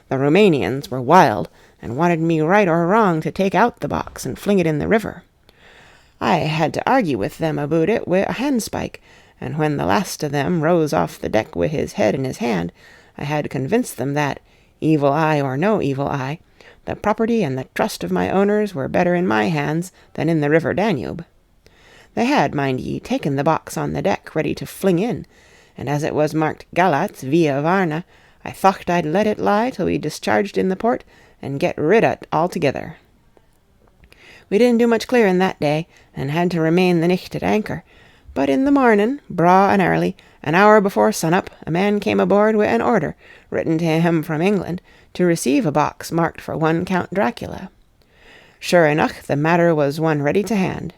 The Romanians were wild, and wanted me right or wrong to take out the box and fling it in the river. I had to argue with them about it wi' a handspike, and when the last of them rose off the deck wi' his head in his hand, I had to convince them that, evil eye or no evil eye, the property and the trust of my owners were better in my hands than in the river Danube. They had, mind ye, taken the box on the deck ready to fling in, and as it was marked Galatz via Varna, I thocht I'd let it lie till we discharged in the port and get rid o't altogether. We didn't do much clearing that day, and had to remain the nicht at anchor, but in the morning, braw and early, an hour before sun-up, a man came aboard wi' an order, written to him from England, to receive a box marked for one Count Dracula. Sure enough, the matter was one ready to hand.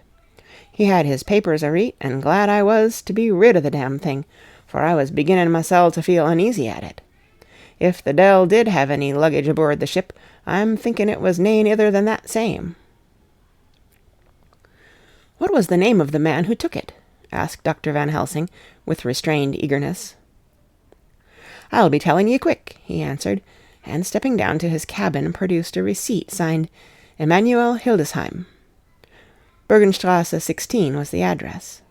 He had his papers a-reet, and glad I was to be rid of the damn thing, for I was beginning mysel to feel uneasy at it. If the deil did have any luggage aboard the ship, I'm thinking it was nane ither than that same." "What was the name of the man who took it?" asked Dr. Van Helsing, with restrained eagerness. "I'll be telling ye quick," he answered, and stepping down to his cabin produced a receipt signed Emanuel Hildesheim. Bergenstrasse 16 was the address.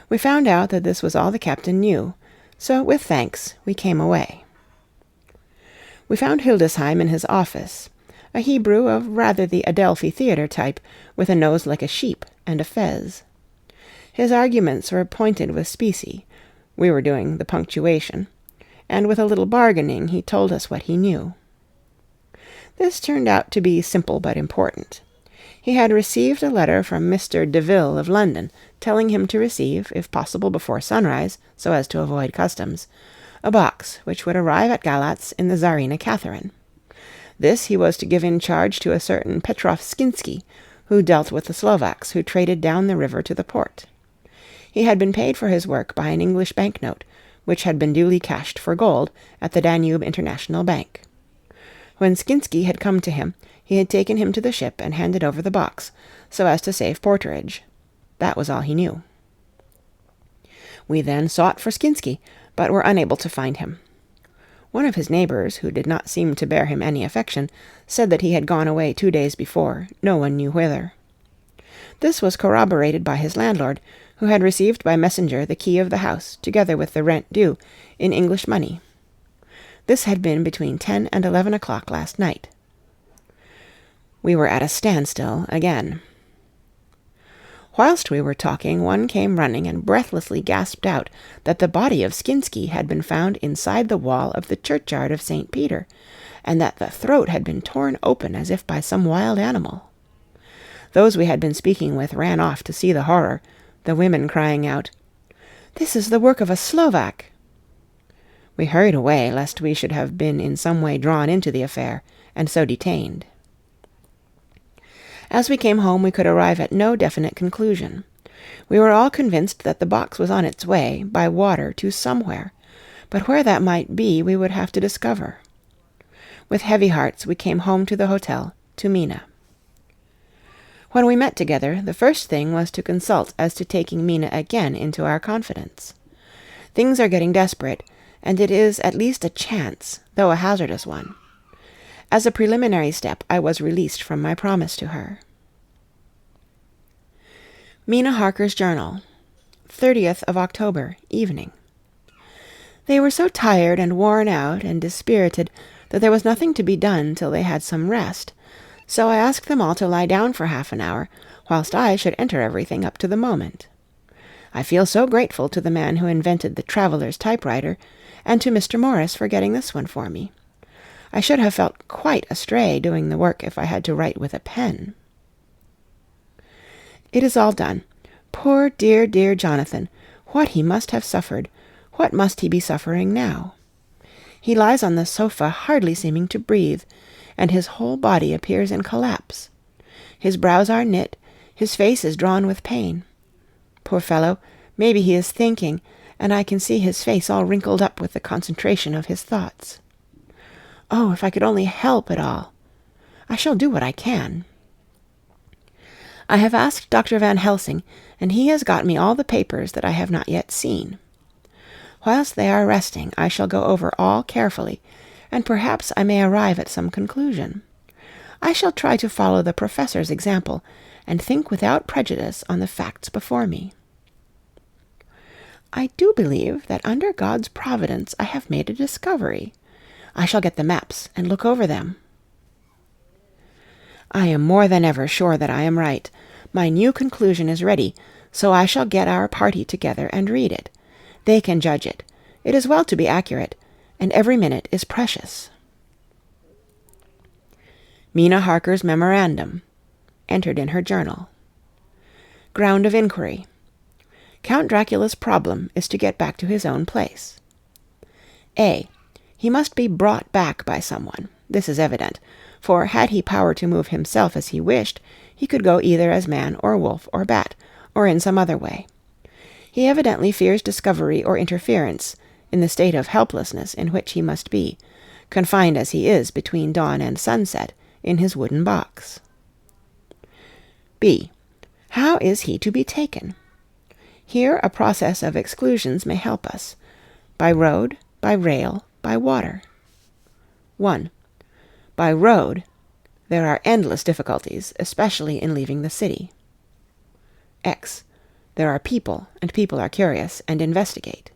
We found out that this was all the captain knew, so with thanks we came away. We found Hildesheim in his office, a Hebrew of rather the Adelphi theatre type, with a nose like a sheep and a fez. His arguments were pointed with specie, we were doing the punctuation, and with a little bargaining he told us what he knew. This turned out to be simple but important. He had received a letter from Mr. Deville of London, telling him to receive, if possible before sunrise, so as to avoid customs, a box which would arrive at Galatz in the Tsarina Catherine. This he was to give in charge to a certain Petrov Skinsky, who dealt with the Slovaks who traded down the river to the port. He had been paid for his work by an English banknote, which had been duly cashed for gold at the Danube International Bank. When Skinsky had come to him, he had taken him to the ship and handed over the box, so as to save porterage. That was all he knew. We then sought for Skinsky, but were unable to find him. One of his neighbours, who did not seem to bear him any affection, said that he had gone away 2 days before, no one knew whither. This was corroborated by his landlord, who had received by messenger the key of the house, together with the rent due, in English money. This had been between 10 and 11 o'clock last night. We were at a standstill again. Whilst we were talking, one came running and breathlessly gasped out that the body of Skinsky had been found inside the wall of the churchyard of St. Peter, and that the throat had been torn open as if by some wild animal. Those we had been speaking with ran off to see the horror, the women crying out, "This is the work of a Slovak!" We hurried away, lest we should have been in some way drawn into the affair, and so detained. As we came home, we could arrive at no definite conclusion. We were all convinced that the box was on its way, by water, to somewhere, but where that might be we would have to discover. With heavy hearts we came home to the hotel, to Mina. When we met together, the first thing was to consult as to taking Mina again into our confidence. Things are getting desperate, and it is at least a chance, though a hazardous one. As a preliminary step, I was released from my promise to her. Mina Harker's Journal, 30th of October, evening. They were so tired and worn out and dispirited that there was nothing to be done till they had some rest, so I asked them all to lie down for half an hour, whilst I should enter everything up to the moment. I feel so grateful to the man who invented the traveller's typewriter, and to Mr. Morris for getting this one for me. I should have felt quite astray doing the work if I had to write with a pen. It is all done. Poor dear, dear Jonathan, what he must have suffered! What must he be suffering now? He lies on the sofa hardly seeming to breathe, and his whole body appears in collapse. His brows are knit, his face is drawn with pain. Poor fellow, maybe he is thinking, and I can see his face all wrinkled up with the concentration of his thoughts. Oh, if I could only help it all! I shall do what I can. I have asked Dr. Van Helsing, and he has got me all the papers that I have not yet seen. Whilst they are resting, I shall go over all carefully, and perhaps I may arrive at some conclusion. I shall try to follow the professor's example, and think without prejudice on the facts before me. I do believe that under God's providence I have made a discovery. I shall get the maps and look over them. I am more than ever sure that I am right. My new conclusion is ready, so I shall get our party together and read it. They can judge it. It is well to be accurate, and every minute is precious. Mina Harker's memorandum, entered in her journal. Ground of inquiry. Count Dracula's problem is to get back to his own place. A. He must be brought back by someone. This is evident, for had he power to move himself as he wished, he could go either as man or wolf or bat, or in some other way. He evidently fears discovery or interference, in the state of helplessness in which he must be, confined as he is between dawn and sunset, in his wooden box. B. How is he to be taken? Here a process of exclusions may help us. By road, by rail, by water. 1. By road, there are endless difficulties, especially in leaving the city. X. There are people, and people are curious, and investigate.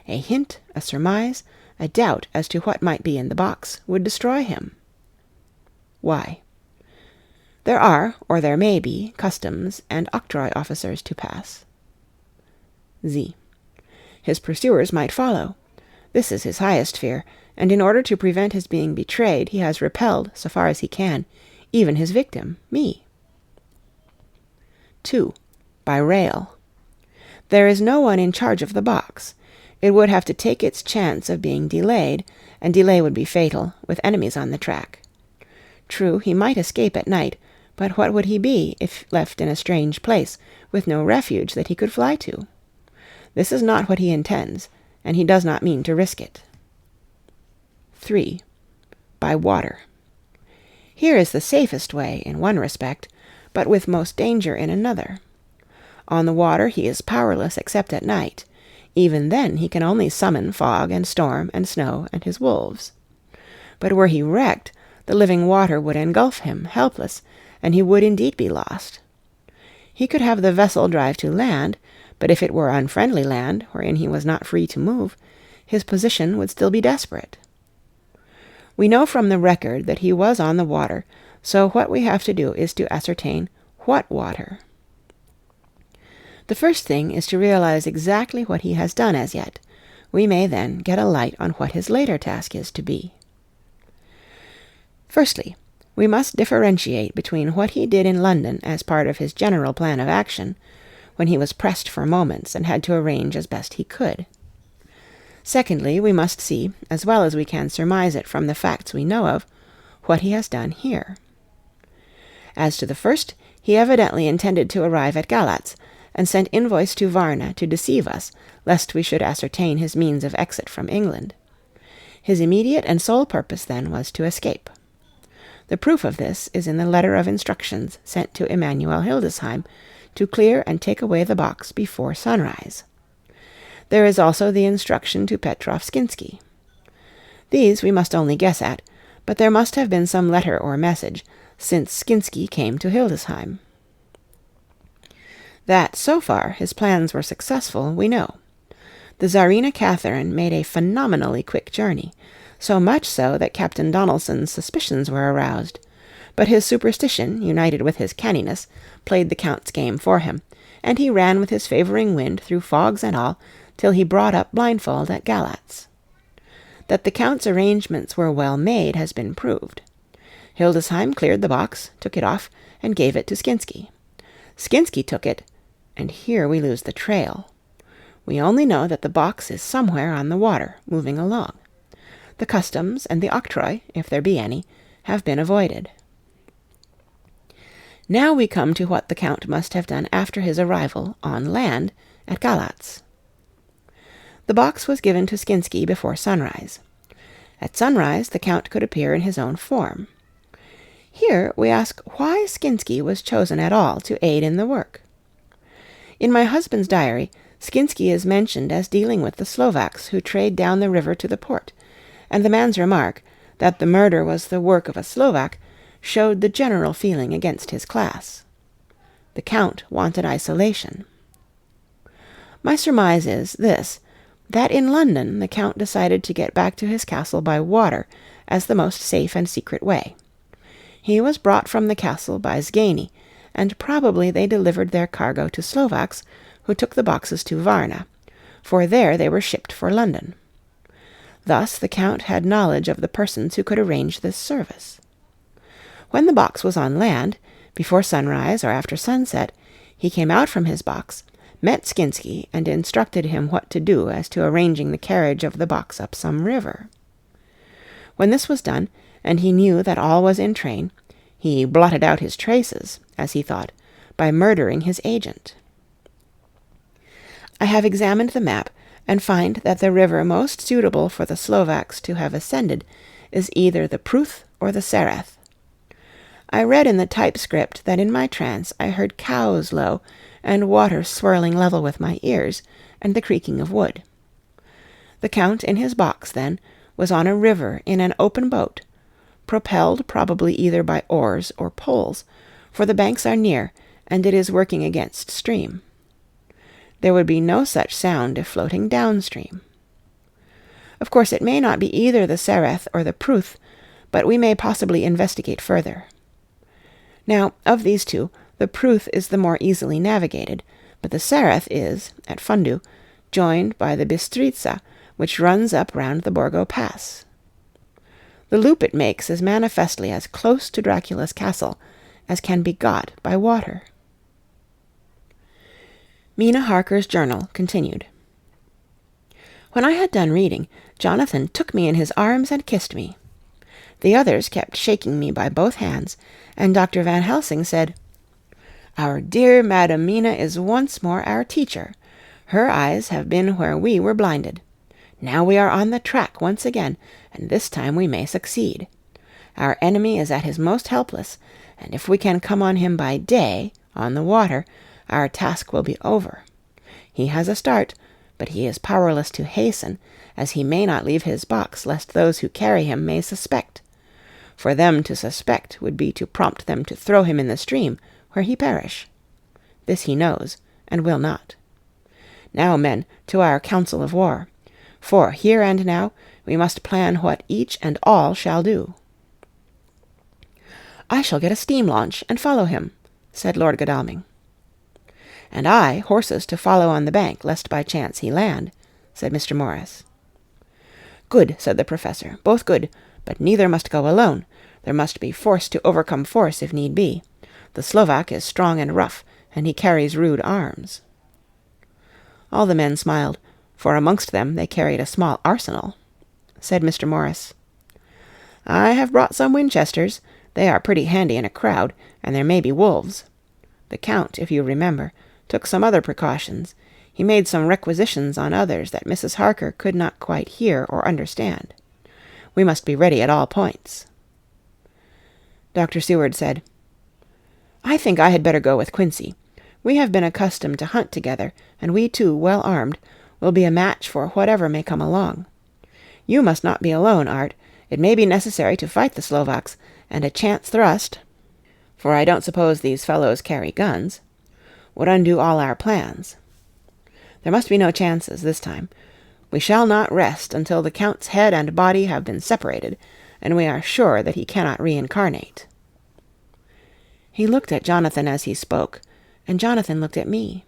A hint, a surmise, a doubt as to what might be in the box would destroy him. Y. There are, or there may be, customs and octroi officers to pass. Z. His pursuers might follow. This is his highest fear, and in order to prevent his being betrayed, he has repelled, so far as he can, even his victim, me. 2. By rail. There is no one in charge of the box. It would have to take its chance of being delayed, and delay would be fatal, with enemies on the track. True, he might escape at night, but what would he be if left in a strange place, with no refuge that he could fly to? This is not what he intends, and he does not mean to risk it. 3. By water. Here is the safest way in one respect, but with most danger in another. On the water he is powerless except at night. Even then he can only summon fog and storm and snow and his wolves. But were he wrecked, the living water would engulf him, helpless, and he would indeed be lost. He could have the vessel drive to land, but if it were unfriendly land, wherein he was not free to move, his position would still be desperate. We know from the record that he was on the water, so what we have to do is to ascertain what water. The first thing is to realize exactly what he has done as yet. We may then get a light on what his later task is to be. Firstly, we must differentiate between what he did in London as part of his general plan of action, when he was pressed for moments and had to arrange as best he could. Secondly, we must see, as well as we can surmise it from the facts we know of, what he has done here. As to the first, he evidently intended to arrive at Galatz, and sent envoys to Varna to deceive us, lest we should ascertain his means of exit from England. His immediate and sole purpose, then, was to escape. The proof of this is in the letter of instructions sent to Emanuel Hildesheim to clear and take away the box before sunrise. There is also the instruction to Petrov Skinsky. These we must only guess at, but there must have been some letter or message, since Skinsky came to Hildesheim. That, so far, his plans were successful, we know. The Tsarina Catherine made a phenomenally quick journey, so much so that Captain Donelson's suspicions were aroused. But his superstition, united with his canniness, played the Count's game for him, and he ran with his favouring wind through fogs and all, till he brought up blindfold at Galatz. That the Count's arrangements were well made has been proved. Hildesheim cleared the box, took it off, and gave it to Skinsky. Skinsky took it, and here we lose the trail. We only know that the box is somewhere on the water, moving along. The customs and the octroi, if there be any, have been avoided. Now we come to what the Count must have done after his arrival, on land, at Galatz. The box was given to Skinsky before sunrise. At sunrise the Count could appear in his own form. Here we ask why Skinsky was chosen at all to aid in the work. In my husband's diary, Skinsky is mentioned as dealing with the Slovaks who trade down the river to the port, and the man's remark, that the murder was the work of a Slovak, showed the general feeling against his class. The Count wanted isolation. My surmise is this, that in London the Count decided to get back to his castle by water as the most safe and secret way. He was brought from the castle by Zgany, and probably they delivered their cargo to Slovaks, who took the boxes to Varna, for there they were shipped for London. Thus the Count had knowledge of the persons who could arrange this service. When the box was on land, before sunrise or after sunset, he came out from his box, met Skinsky, and instructed him what to do as to arranging the carriage of the box up some river. When this was done, and he knew that all was in train, he blotted out his traces, as he thought, by murdering his agent. I have examined the map, and find that the river most suitable for the Slovaks to have ascended is either the Pruth or the Sereth. I read in the typescript that in my trance I heard cows low, and water swirling level with my ears, and the creaking of wood. The Count in his box, then, was on a river in an open boat, propelled probably either by oars or poles, for the banks are near, and it is working against stream. There would be no such sound if floating downstream. Of course, it may not be either the Sereth or the Pruth, but we may possibly investigate further. Now, of these two, the Pruth is the more easily navigated, but the Sereth is, at Fundu, joined by the Bistritza, which runs up round the Borgo Pass. The loop it makes is manifestly as close to Dracula's castle as can be got by water. Mina Harker's journal continued. When I had done reading, Jonathan took me in his arms and kissed me. The others kept shaking me by both hands, and Dr. Van Helsing said, "Our dear Madam Mina is once more our teacher. Her eyes have been where we were blinded. Now we are on the track once again, and this time we may succeed. Our enemy is at his most helpless, and if we can come on him by day, on the water, our task will be over. He has a start, but he is powerless to hasten, as he may not leave his box lest those who carry him may suspect. For them to suspect would be to prompt them to throw him in the stream, where he perish. This he knows, and will not. Now, men, to our council of war, for here and now we must plan what each and all shall do." "I shall get a steam launch and follow him," said Lord Godalming. "And I horses to follow on the bank, lest by chance he land," said Mr. Morris. "Good," said the professor, "both good, but neither must go alone. There must be force to overcome force if need be. The Slovak is strong and rough, and he carries rude arms." All the men smiled, for amongst them they carried a small arsenal," said Mr. Morris. "I have brought some Winchesters. They are pretty handy in a crowd, and there may be wolves. The Count, if you remember, took some other precautions. He made some requisitions on others that Mrs. Harker could not quite hear or understand. We must be ready at all points." Dr. Seward said, "I think I had better go with Quincy. We have been accustomed to hunt together, and we two, well armed, will be a match for whatever may come along. You must not be alone, Art. It may be necessary to fight the Slovaks, and a chance thrust, for I don't suppose these fellows carry guns, would undo all our plans. There must be no chances this time. We shall not rest until the Count's head and body have been separated, and we are sure that he cannot reincarnate." He looked at Jonathan as he spoke, and Jonathan looked at me.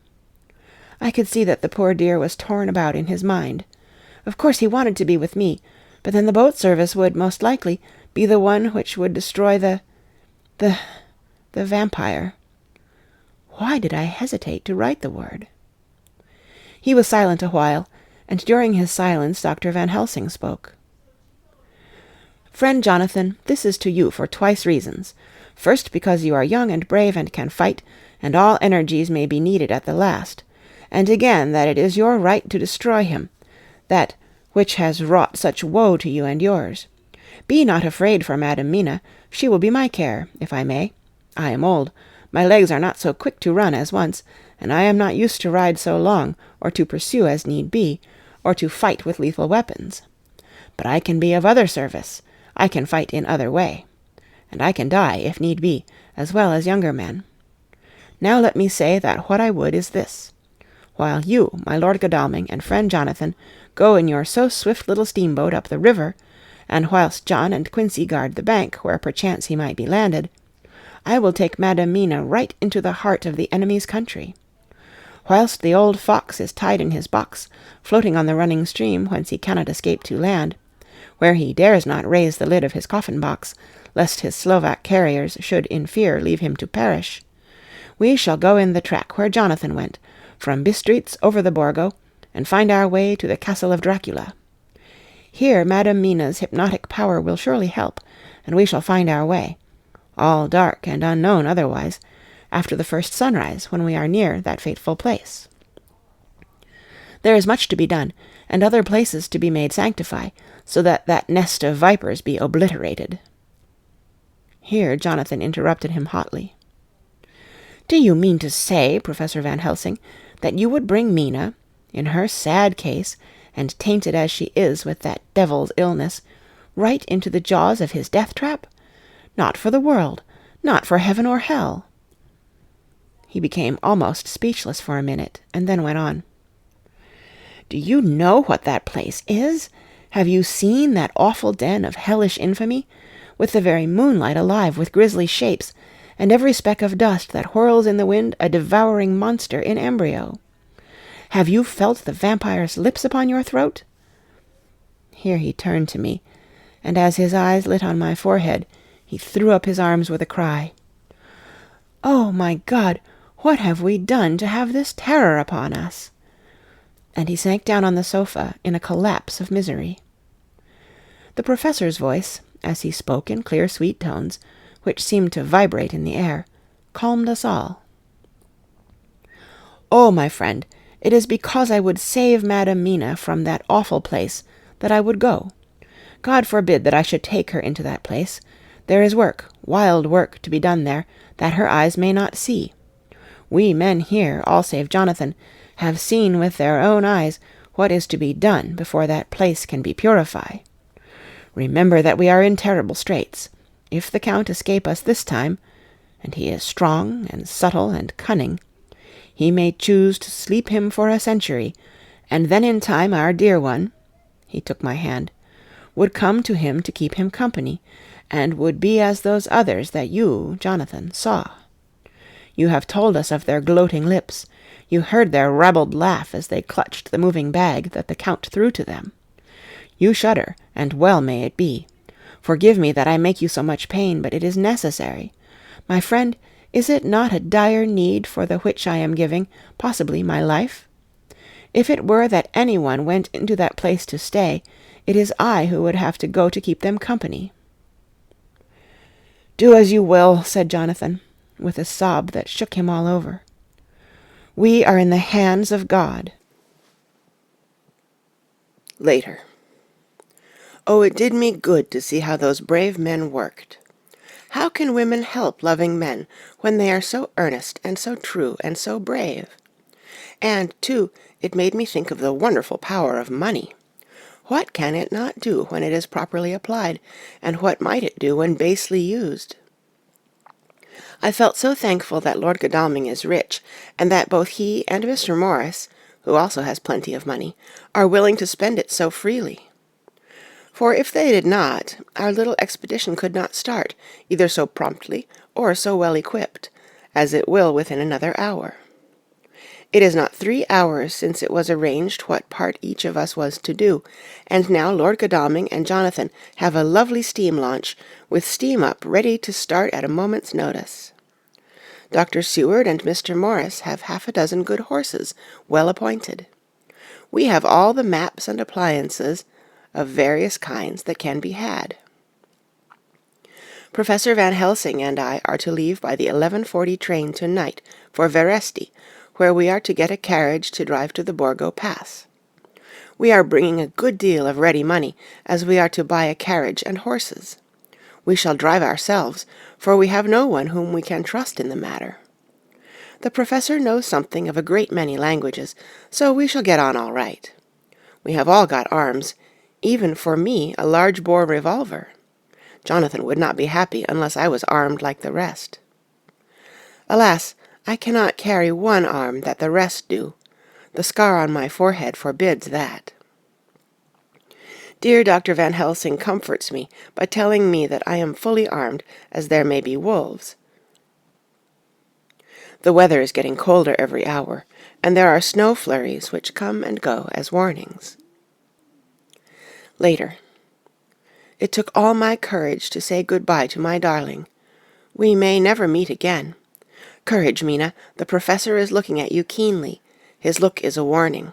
I could see that the poor dear was torn about in his mind. Of course he wanted to be with me, but then the boat service would, most likely, be the one which would destroy the vampire. Why did I hesitate to write the word? He was silent a while, and during his silence Dr. Van Helsing spoke. "Friend Jonathan, this is to you for twice reasons. First, because you are young and brave and can fight, and all energies may be needed at the last. And again that it is your right to destroy him, that which has wrought such woe to you and yours. Be not afraid for Madam Mina. She will be my care, if I may. I am old. My legs are not so quick to run as once, and I am not used to ride so long, or to pursue as need be, or to fight with lethal weapons. But I can be of other service. I can fight in other way. And I can die, if need be, as well as younger men. Now let me say that what I would is this. While you, my Lord Godalming, and friend Jonathan, go in your so swift little steamboat up the river, and whilst John and Quincy guard the bank where perchance he might be landed, I will take Madam Mina right into the heart of the enemy's country. Whilst the old fox is tied in his box, floating on the running stream whence he cannot escape to land, where he dares not raise the lid of his coffin-box, lest his Slovak carriers should in fear leave him to perish, we shall go in the track where Jonathan went, from Bistritz over the Borgo, and find our way to the castle of Dracula. Here Madam Mina's hypnotic power will surely help, and we shall find our way, all dark and unknown otherwise, after the first sunrise, when we are near that fateful place. There is much to be done, and other places to be made sanctify, so that that nest of vipers be obliterated." Here Jonathan interrupted him hotly. "Do you mean to say, Professor Van Helsing, that you would bring Mina, in her sad case, and tainted as she is with that devil's illness, right into the jaws of his death-trap? Not for the world, not for heaven or hell." He became almost speechless for a minute, and then went on. "Do you know what that place is? Have you seen that awful den of hellish infamy, with the very moonlight alive with grisly shapes, and every speck of dust that whirls in the wind a devouring monster in embryo? Have you felt the vampire's lips upon your throat?" Here he turned to me, and as his eyes lit on my forehead, he threw up his arms with a cry. "Oh, my God, what have we done to have this terror upon us?" And he sank down on the sofa in a collapse of misery. The professor's voice, as he spoke in clear, sweet tones, which seemed to vibrate in the air, calmed us all. "Oh, my friend, it is because I would save Madam Mina from that awful place that I would go. God forbid that I should take her into that place. There is work, wild work, to be done there, that her eyes may not see. We men here, all save Jonathan, have seen with their own eyes what is to be done before that place can be purified. Remember that we are in terrible straits. If the Count escape us this time, and he is strong and subtle and cunning, he may choose to sleep him for a century, and then in time our dear one," he took my hand, "would come to him to keep him company, and would be as those others that you, Jonathan, saw. You have told us of their gloating lips. You heard their rabbled laugh as they clutched the moving bag that the Count threw to them. You shudder, and well may it be. Forgive me that I make you so much pain, but it is necessary. My friend, is it not a dire need for the which I am giving, possibly, my life? If it were that anyone went into that place to stay, it is I who would have to go to keep them company." "Do as you will," said Jonathan, with a sob that shook him all over. "We are in the hands of God." Later. Oh, it did me good to see how those brave men worked. How can women help loving men when they are so earnest and so true and so brave? And, too, it made me think of the wonderful power of money. What can it not do when it is properly applied, and what might it do when basely used? I felt so thankful that Lord Godalming is rich, and that both he and Mr. Morris, who also has plenty of money, are willing to spend it so freely. For if they did not, our little expedition could not start, either so promptly or so well equipped, as it will within another hour. It is not 3 hours since it was arranged what part each of us was to do, and now Lord Godalming and Jonathan have a lovely steam launch, with steam up ready to start at a moment's notice. Dr. Seward and Mr. Morris have 6 good horses, well appointed. We have all the maps and appliances of various kinds that can be had. Professor Van Helsing and I are to leave by the 11:40 train tonight for Veresti, where we are to get a carriage to drive to the Borgo Pass. We are bringing a good deal of ready money, as we are to buy a carriage and horses. We shall drive ourselves, for we have no one whom we can trust in the matter. The professor knows something of a great many languages, so we shall get on all right. We have all got arms, even for me a large-bore revolver. Jonathan would not be happy unless I was armed like the rest. Alas, I cannot carry one arm that the rest do. The scar on my forehead forbids that. Dear Dr. Van Helsing comforts me by telling me that I am fully armed, as there may be wolves. The weather is getting colder every hour, and there are snow flurries which come and go as warnings. Later. It took all my courage to say good-bye to my darling. We may never meet again. Courage, Mina, the professor is looking at you keenly. His look is a warning.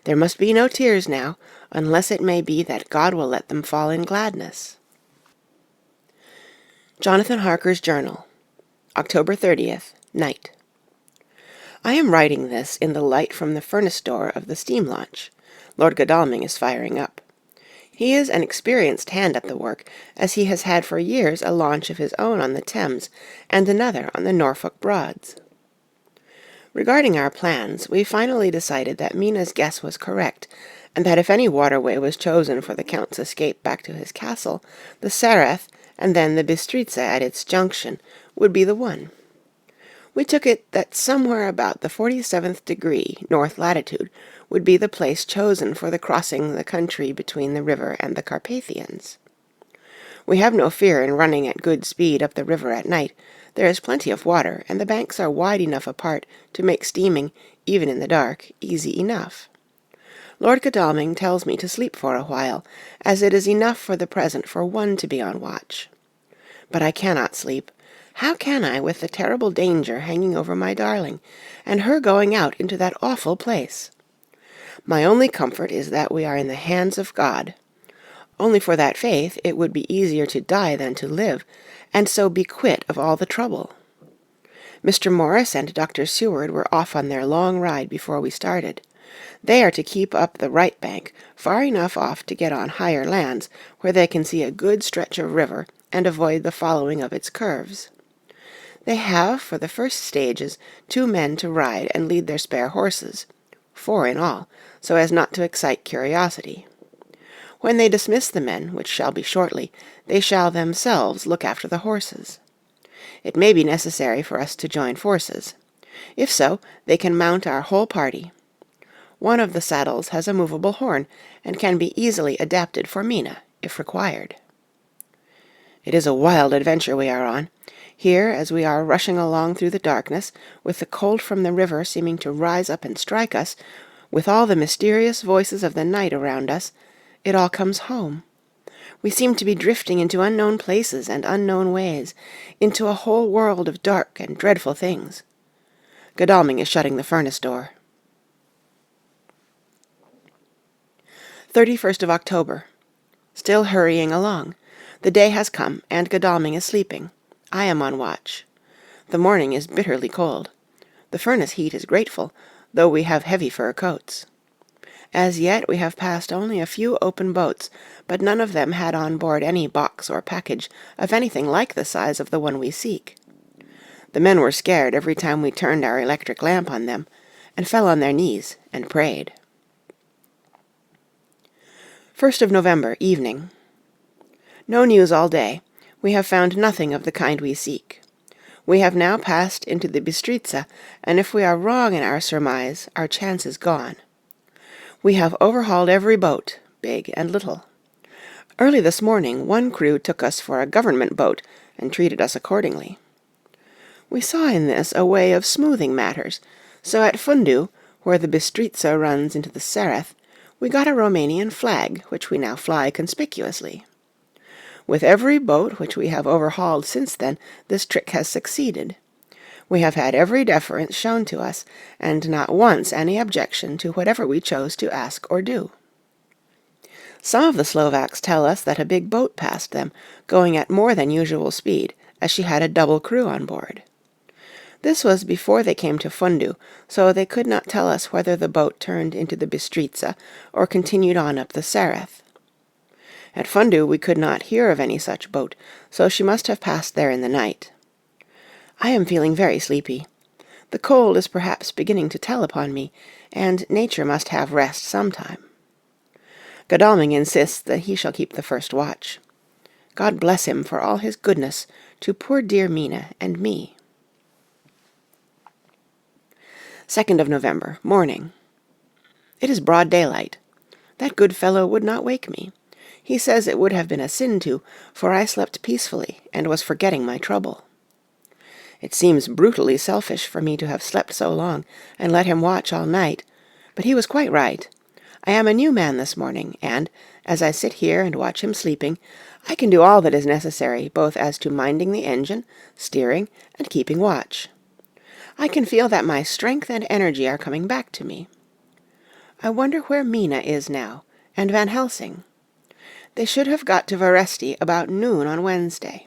There must be no tears now, unless it may be that God will let them fall in gladness. Jonathan Harker's Journal, October 30th, night. I am writing this in the light from the furnace door of the steam launch. Lord Godalming is firing up. He is an experienced hand at the work, as he has had for years a launch of his own on the Thames, and another on the Norfolk Broads. Regarding our plans, we finally decided that Mina's guess was correct, and that if any waterway was chosen for the Count's escape back to his castle, the Sareth, and then the Bistritza at its junction, would be the one. We took it that somewhere about the 47th degree, north latitude, would be the place chosen for the crossing the country between the river and the Carpathians. We have no fear in running at good speed up the river at night. There is plenty of water, and the banks are wide enough apart to make steaming, even in the dark, easy enough. Lord Godalming tells me to sleep for a while, as it is enough for the present for one to be on watch. But I cannot sleep. How can I, with the terrible danger hanging over my darling, and her going out into that awful place? My only comfort is that we are in the hands of God. Only for that faith it would be easier to die than to live, and so be quit of all the trouble. Mr. Morris and Dr. Seward were off on their long ride before we started. They are to keep up the right bank, far enough off to get on higher lands, where they can see a good stretch of river and avoid the following of its curves. They have, for the first stages, 2 men to ride and lead their spare horses, 4 in all, so as not to excite curiosity. When they dismiss the men, which shall be shortly, they shall themselves look after the horses. It may be necessary for us to join forces. If so, they can mount our whole party. One of the saddles has a movable horn, and can be easily adapted for Mina, if required. It is a wild adventure we are on. Here, as we are rushing along through the darkness, with the cold from the river seeming to rise up and strike us, with all the mysterious voices of the night around us, it all comes home. We seem to be drifting into unknown places and unknown ways, into a whole world of dark and dreadful things. Godalming is shutting the furnace door. 31st of October. Still hurrying along. The day has come, and Godalming is sleeping. I am on watch. The morning is bitterly cold. The furnace heat is grateful, though we have heavy fur coats. As yet we have passed only a few open boats, but none of them had on board any box or package of anything like the size of the one we seek. The men were scared every time we turned our electric lamp on them, and fell on their knees and prayed. 1st of November, evening. No news all day. We have found nothing of the kind we seek. We have now passed into the Bistritza, and if we are wrong in our surmise, our chance is gone. We have overhauled every boat, big and little. Early this morning one crew took us for a government boat and treated us accordingly. We saw in this a way of smoothing matters, so at Fundu, where the Bistritza runs into the Sereth, we got a Romanian flag, which we now fly conspicuously. With every boat which we have overhauled since then, this trick has succeeded. We have had every deference shown to us, and not once any objection to whatever we chose to ask or do. Some of the Slovaks tell us that a big boat passed them, going at more than usual speed, as she had a double crew on board. This was before they came to Fundu, so they could not tell us whether the boat turned into the Bistritza or continued on up the Sereth. At Fundu we could not hear of any such boat, so she must have passed there in the night. I am feeling very sleepy. The cold is perhaps beginning to tell upon me, and nature must have rest sometime. Godalming insists that he shall keep the first watch. God bless him for all his goodness to poor dear Mina and me. 2nd of November, morning. It is broad daylight. That good fellow would not wake me. He says it would have been a sin to, for I slept peacefully and was forgetting my trouble. It seems brutally selfish for me to have slept so long and let him watch all night, but he was quite right. I am a new man this morning, and, as I sit here and watch him sleeping, I can do all that is necessary, both as to minding the engine, steering, and keeping watch. I can feel that my strength and energy are coming back to me. I wonder where Mina is now, and Van Helsing. They should have got to Veresti about noon on Wednesday.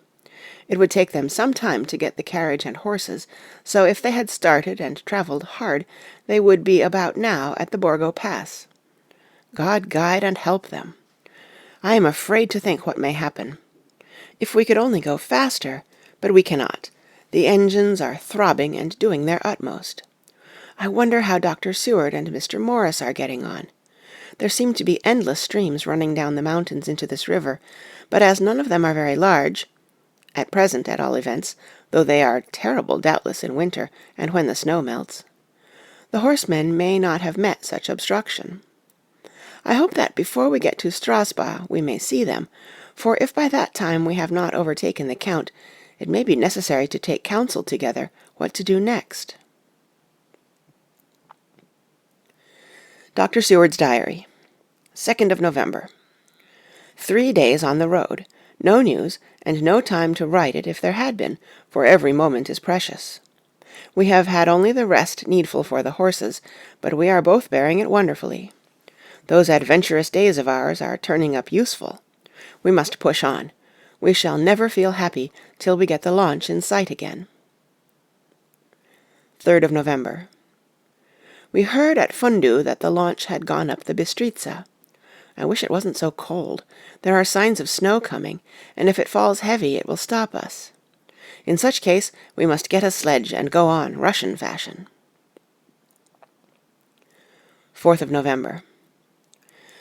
It would take them some time to get the carriage and horses, so if they had started and travelled hard, they would be about now at the Borgo Pass. God guide and help them. I am afraid to think what may happen. If we could only go faster, but we cannot. The engines are throbbing and doing their utmost. I wonder how Dr. Seward and Mr. Morris are getting on. There seem to be endless streams running down the mountains into this river, but as none of them are very large, at present at all events, though they are terrible doubtless in winter and when the snow melts, the horsemen may not have met such obstruction. I hope that before we get to Strasbourg we may see them, for if by that time we have not overtaken the Count, it may be necessary to take counsel together what to do next. Dr. Seward's Diary, 2nd of November. 3 days on the road, no news, and no time to write it if there had been, for every moment is precious. We have had only the rest needful for the horses, but we are both bearing it wonderfully. Those adventurous days of ours are turning up useful. We must push on. We shall never feel happy till we get the launch in sight again. 3rd of November. We heard at Fundu that the launch had gone up the Bistritza. I wish it wasn't so cold. There are signs of snow coming, and if it falls heavy it will stop us. In such case we must get a sledge and go on, Russian fashion. 4th of November.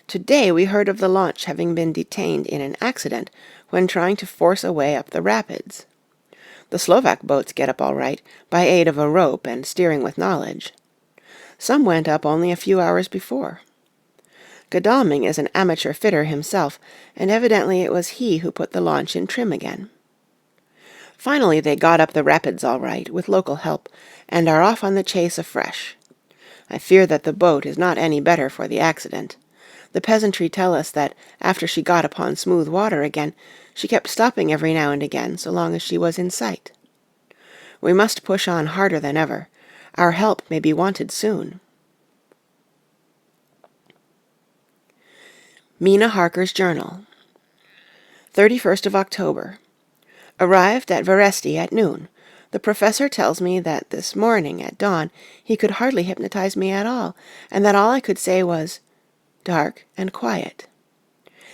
Today we heard of the launch having been detained in an accident when trying to force a way up the rapids. The Slovak boats get up all right, by aid of a rope and steering with knowledge. Some went up only a few hours before. Godalming is an amateur fitter himself, and evidently it was he who put the launch in trim again. Finally they got up the rapids all right, with local help, and are off on the chase afresh. I fear that the boat is not any better for the accident. The peasantry tell us that after she got upon smooth water again, she kept stopping every now and again so long as she was in sight. We must push on harder than ever. Our help may be wanted soon. Mina Harker's Journal. 31st of October. Arrived at Veresti at noon. The professor tells me that this morning at dawn he could hardly hypnotize me at all, and that all I could say was, "Dark and quiet."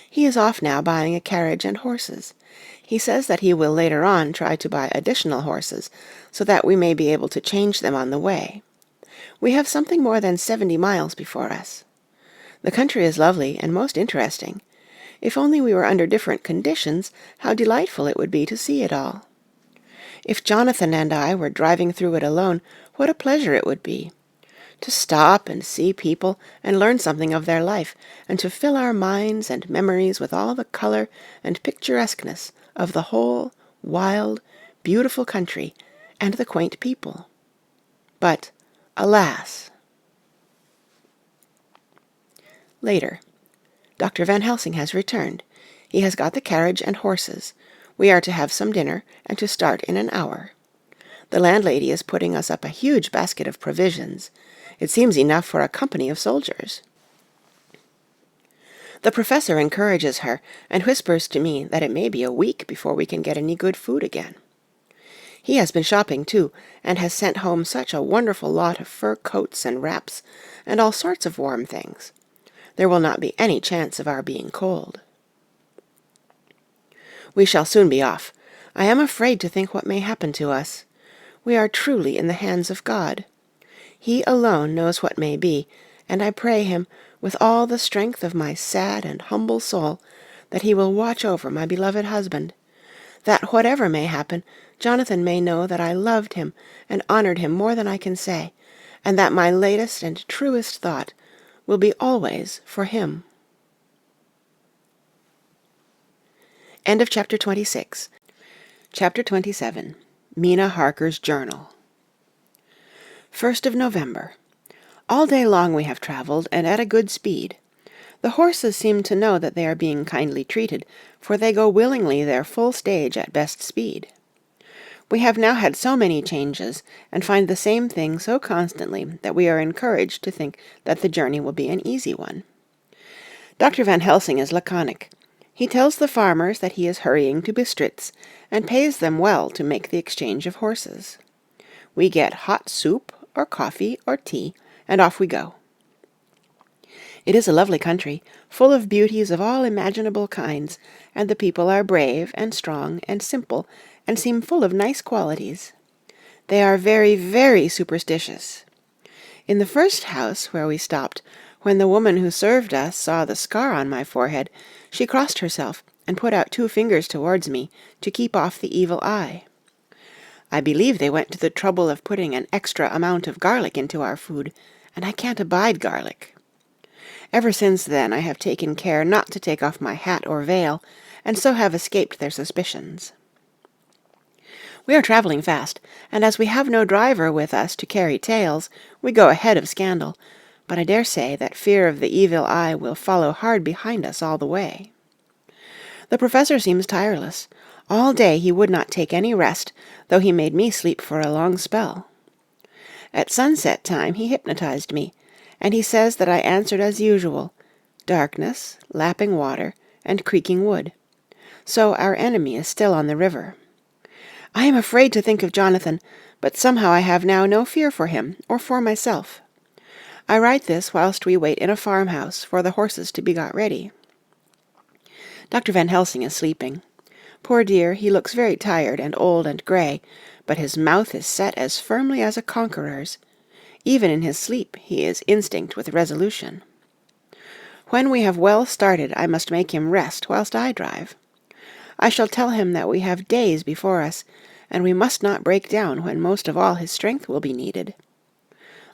He is off now buying a carriage and horses. He says that he will later on try to buy additional horses, so that we may be able to change them on the way. We have something more than 70 miles before us. The country is lovely and most interesting. If only we were under different conditions, how delightful it would be to see it all. If Jonathan and I were driving through it alone, what a pleasure it would be. To stop and see people and learn something of their life, and to fill our minds and memories with all the color and picturesqueness of the whole wild, beautiful country and the quaint people. But, alas! Later. Dr. Van Helsing has returned. He has got the carriage and horses. We are to have some dinner, and to start in an hour. The landlady is putting us up a huge basket of provisions. It seems enough for a company of soldiers. The professor encourages her, and whispers to me that it may be a week before we can get any good food again. He has been shopping, too, and has sent home such a wonderful lot of fur coats and wraps, and all sorts of warm things. There will not be any chance of our being cold. We shall soon be off. I am afraid to think what may happen to us. We are truly in the hands of God. He alone knows what may be, and I pray him, with all the strength of my sad and humble soul, that he will watch over my beloved husband, that whatever may happen, Jonathan may know that I loved him and honored him more than I can say, and that my latest and truest thought will be always for him. End of Chapter 26. Chapter 27. Mina Harker's Journal. 1st of November. All day long we have traveled, and at a good speed. The horses seem to know that they are being kindly treated, for they go willingly their full stage at best speed. We have now had so many changes, and find the same thing so constantly, that we are encouraged to think that the journey will be an easy one. Dr. Van Helsing is laconic. He tells the farmers that he is hurrying to Bistritz, and pays them well to make the exchange of horses. We get hot soup, or coffee, or tea, and off we go. It is a lovely country, full of beauties of all imaginable kinds, and the people are brave and strong and simple, and seem full of nice qualities. They are very, very superstitious. In the first house where we stopped, when the woman who served us saw the scar on my forehead, she crossed herself and put out 2 fingers towards me to keep off the evil eye. I believe they went to the trouble of putting an extra amount of garlic into our food, and I can't abide garlic. Ever since then I have taken care not to take off my hat or veil, and so have escaped their suspicions. We are travelling fast, and as we have no driver with us to carry tales, we go ahead of scandal, but I dare say that fear of the evil eye will follow hard behind us all the way. The professor seems tireless. All day he would not take any rest, though he made me sleep for a long spell. At sunset time he hypnotized me, and he says that I answered as usual, darkness, lapping water, and creaking wood. So our enemy is still on the river. I am afraid to think of Jonathan, but somehow I have now no fear for him, or for myself. I write this whilst we wait in a farmhouse for the horses to be got ready. Dr. Van Helsing is sleeping. Poor dear, he looks very tired and old and grey, but his mouth is set as firmly as a conqueror's. Even in his sleep he is instinct with resolution. When we have well started, I must make him rest whilst I drive. I shall tell him that we have days before us, and we must not break down when most of all his strength will be needed.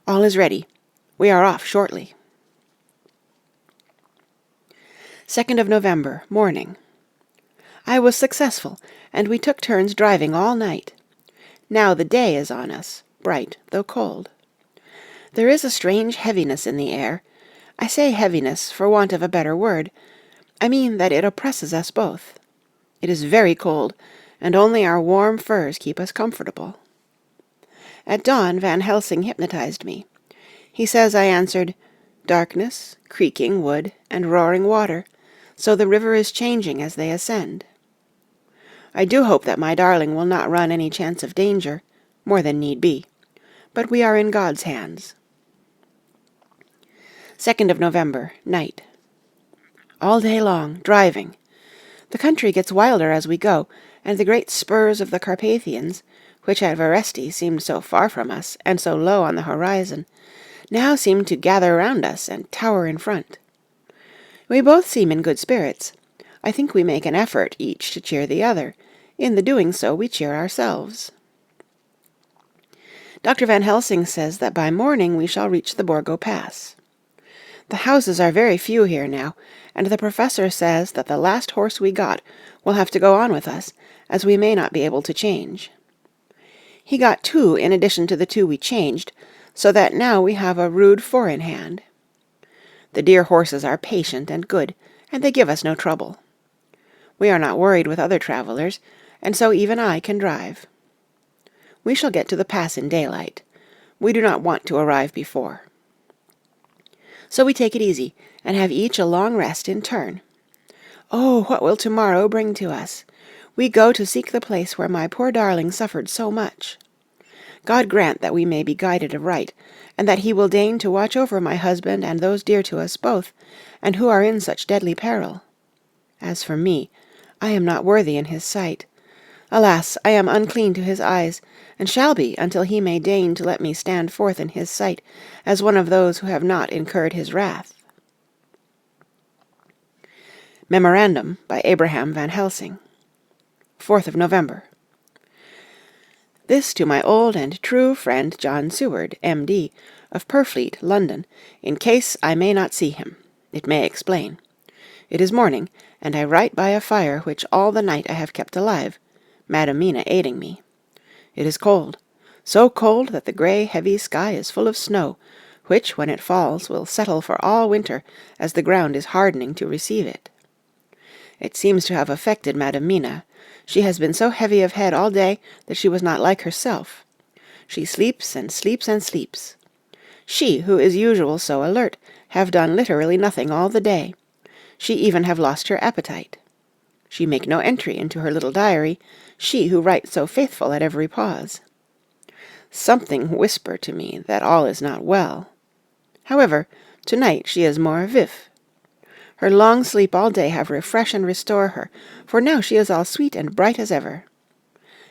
All is ready. We are off shortly. 2nd of November, morning. I was successful, and we took turns driving all night. Now the day is on us, bright though cold. There is a strange heaviness in the air. I say heaviness for want of a better word. I mean that it oppresses us both. It is very cold, and only our warm furs keep us comfortable. At dawn Van Helsing hypnotized me. He says I answered, darkness, creaking wood, and roaring water, so the river is changing as they ascend. I do hope that my darling will not run any chance of danger, more than need be, but we are in God's hands. 2nd of November, night. All day long, driving. The country gets wilder as we go, and the great spurs of the Carpathians, which at Veresti seemed so far from us and so low on the horizon, now seem to gather round us and tower in front. We both seem in good spirits. I think we make an effort each to cheer the other. In the doing so we cheer ourselves. Dr. Van Helsing says that by morning we shall reach the Borgo Pass. The houses are very few here now, and the professor says that the last horse we got will have to go on with us, as we may not be able to change. He got 2 in addition to the 2 we changed, so that now we have a rude 4 in hand. The dear horses are patient and good, and they give us no trouble. We are not worried with other travellers, and so even I can drive. We shall get to the pass in daylight. We do not want to arrive before. So we take it easy, and have each a long rest in turn. Oh, what will tomorrow bring to us? We go to seek the place where my poor darling suffered so much. God grant that we may be guided aright, and that he will deign to watch over my husband and those dear to us both, and who are in such deadly peril. As for me, I am not worthy in his sight. Alas, I am unclean to his eyes, and shall be until he may deign to let me stand forth in his sight as one of those who have not incurred his wrath. Memorandum by Abraham Van Helsing. 4th of November. This to my old and true friend John Seward, M.D., of Purfleet, London, in case I may not see him. It may explain. It is morning, and I write by a fire which all the night I have kept alive, Madam Mina aiding me. It is cold, so cold that the grey heavy sky is full of snow, which, when it falls, will settle for all winter, as the ground is hardening to receive it. It seems to have affected Madam Mina. She has been so heavy of head all day that she was not like herself. She sleeps and sleeps and sleeps. She, who is usual so alert, have done literally nothing all the day. She even have lost her appetite. She make no entry into her little diary, she who writes so faithful at every pause. Something whisper to me that all is not well. However, to-night she is more vif. Her long sleep all day have refresh and restore her, for now she is all sweet and bright as ever.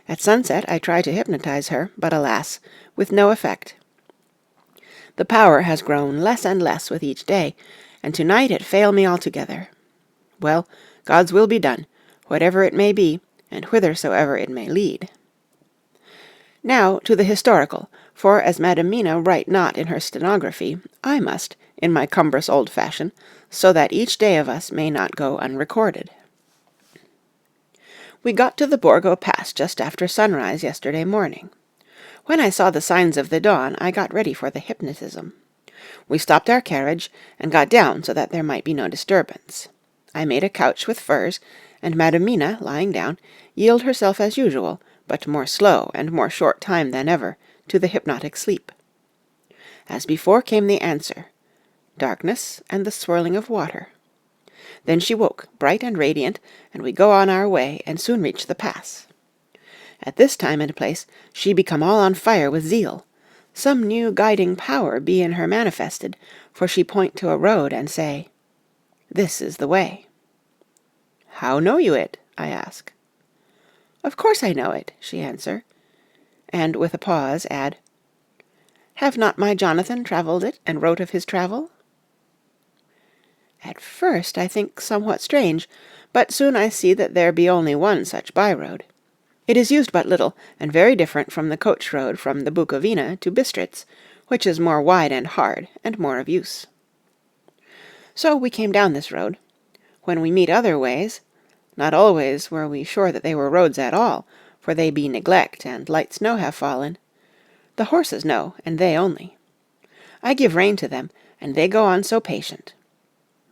At sunset I try to hypnotize her, but alas, with no effect. The power has grown less and less with each day, and to-night it fail me altogether. Well, God's will be done, whatever it may be, and whithersoever it may lead. Now to the historical, for as Madam Mina write not in her stenography, I must, in my cumbrous old fashion, so that each day of us may not go unrecorded. We got to the Borgo Pass just after sunrise yesterday morning. When I saw the signs of the dawn, I got ready for the hypnotism. We stopped our carriage, and got down so that there might be no disturbance. I made a couch with furs, and Madam Mina, lying down, yielded herself as usual, but more slow and more short time than ever, to the hypnotic sleep. As before came the answer, darkness and the swirling of water. Then she woke, bright and radiant, and we go on our way, and soon reach the pass. At this time and place she become all on fire with zeal. Some new guiding power be in her manifested, for she point to a road, and say, "This is the way." "How know you it?" I ask. "Of course I know it," she answer, and with a pause add, "Have not my Jonathan travelled it, and wrote of his travel?" At first I think somewhat strange, but soon I see that there be only one such by-road. It is used but little, and very different from the coach road from the Bukovina to Bistritz, which is more wide and hard, and more of use. So we came down this road. When we meet other ways, not always were we sure that they were roads at all, for they be neglect, and light snow have fallen. The horses know, and they only. I give rein to them, and they go on so patient.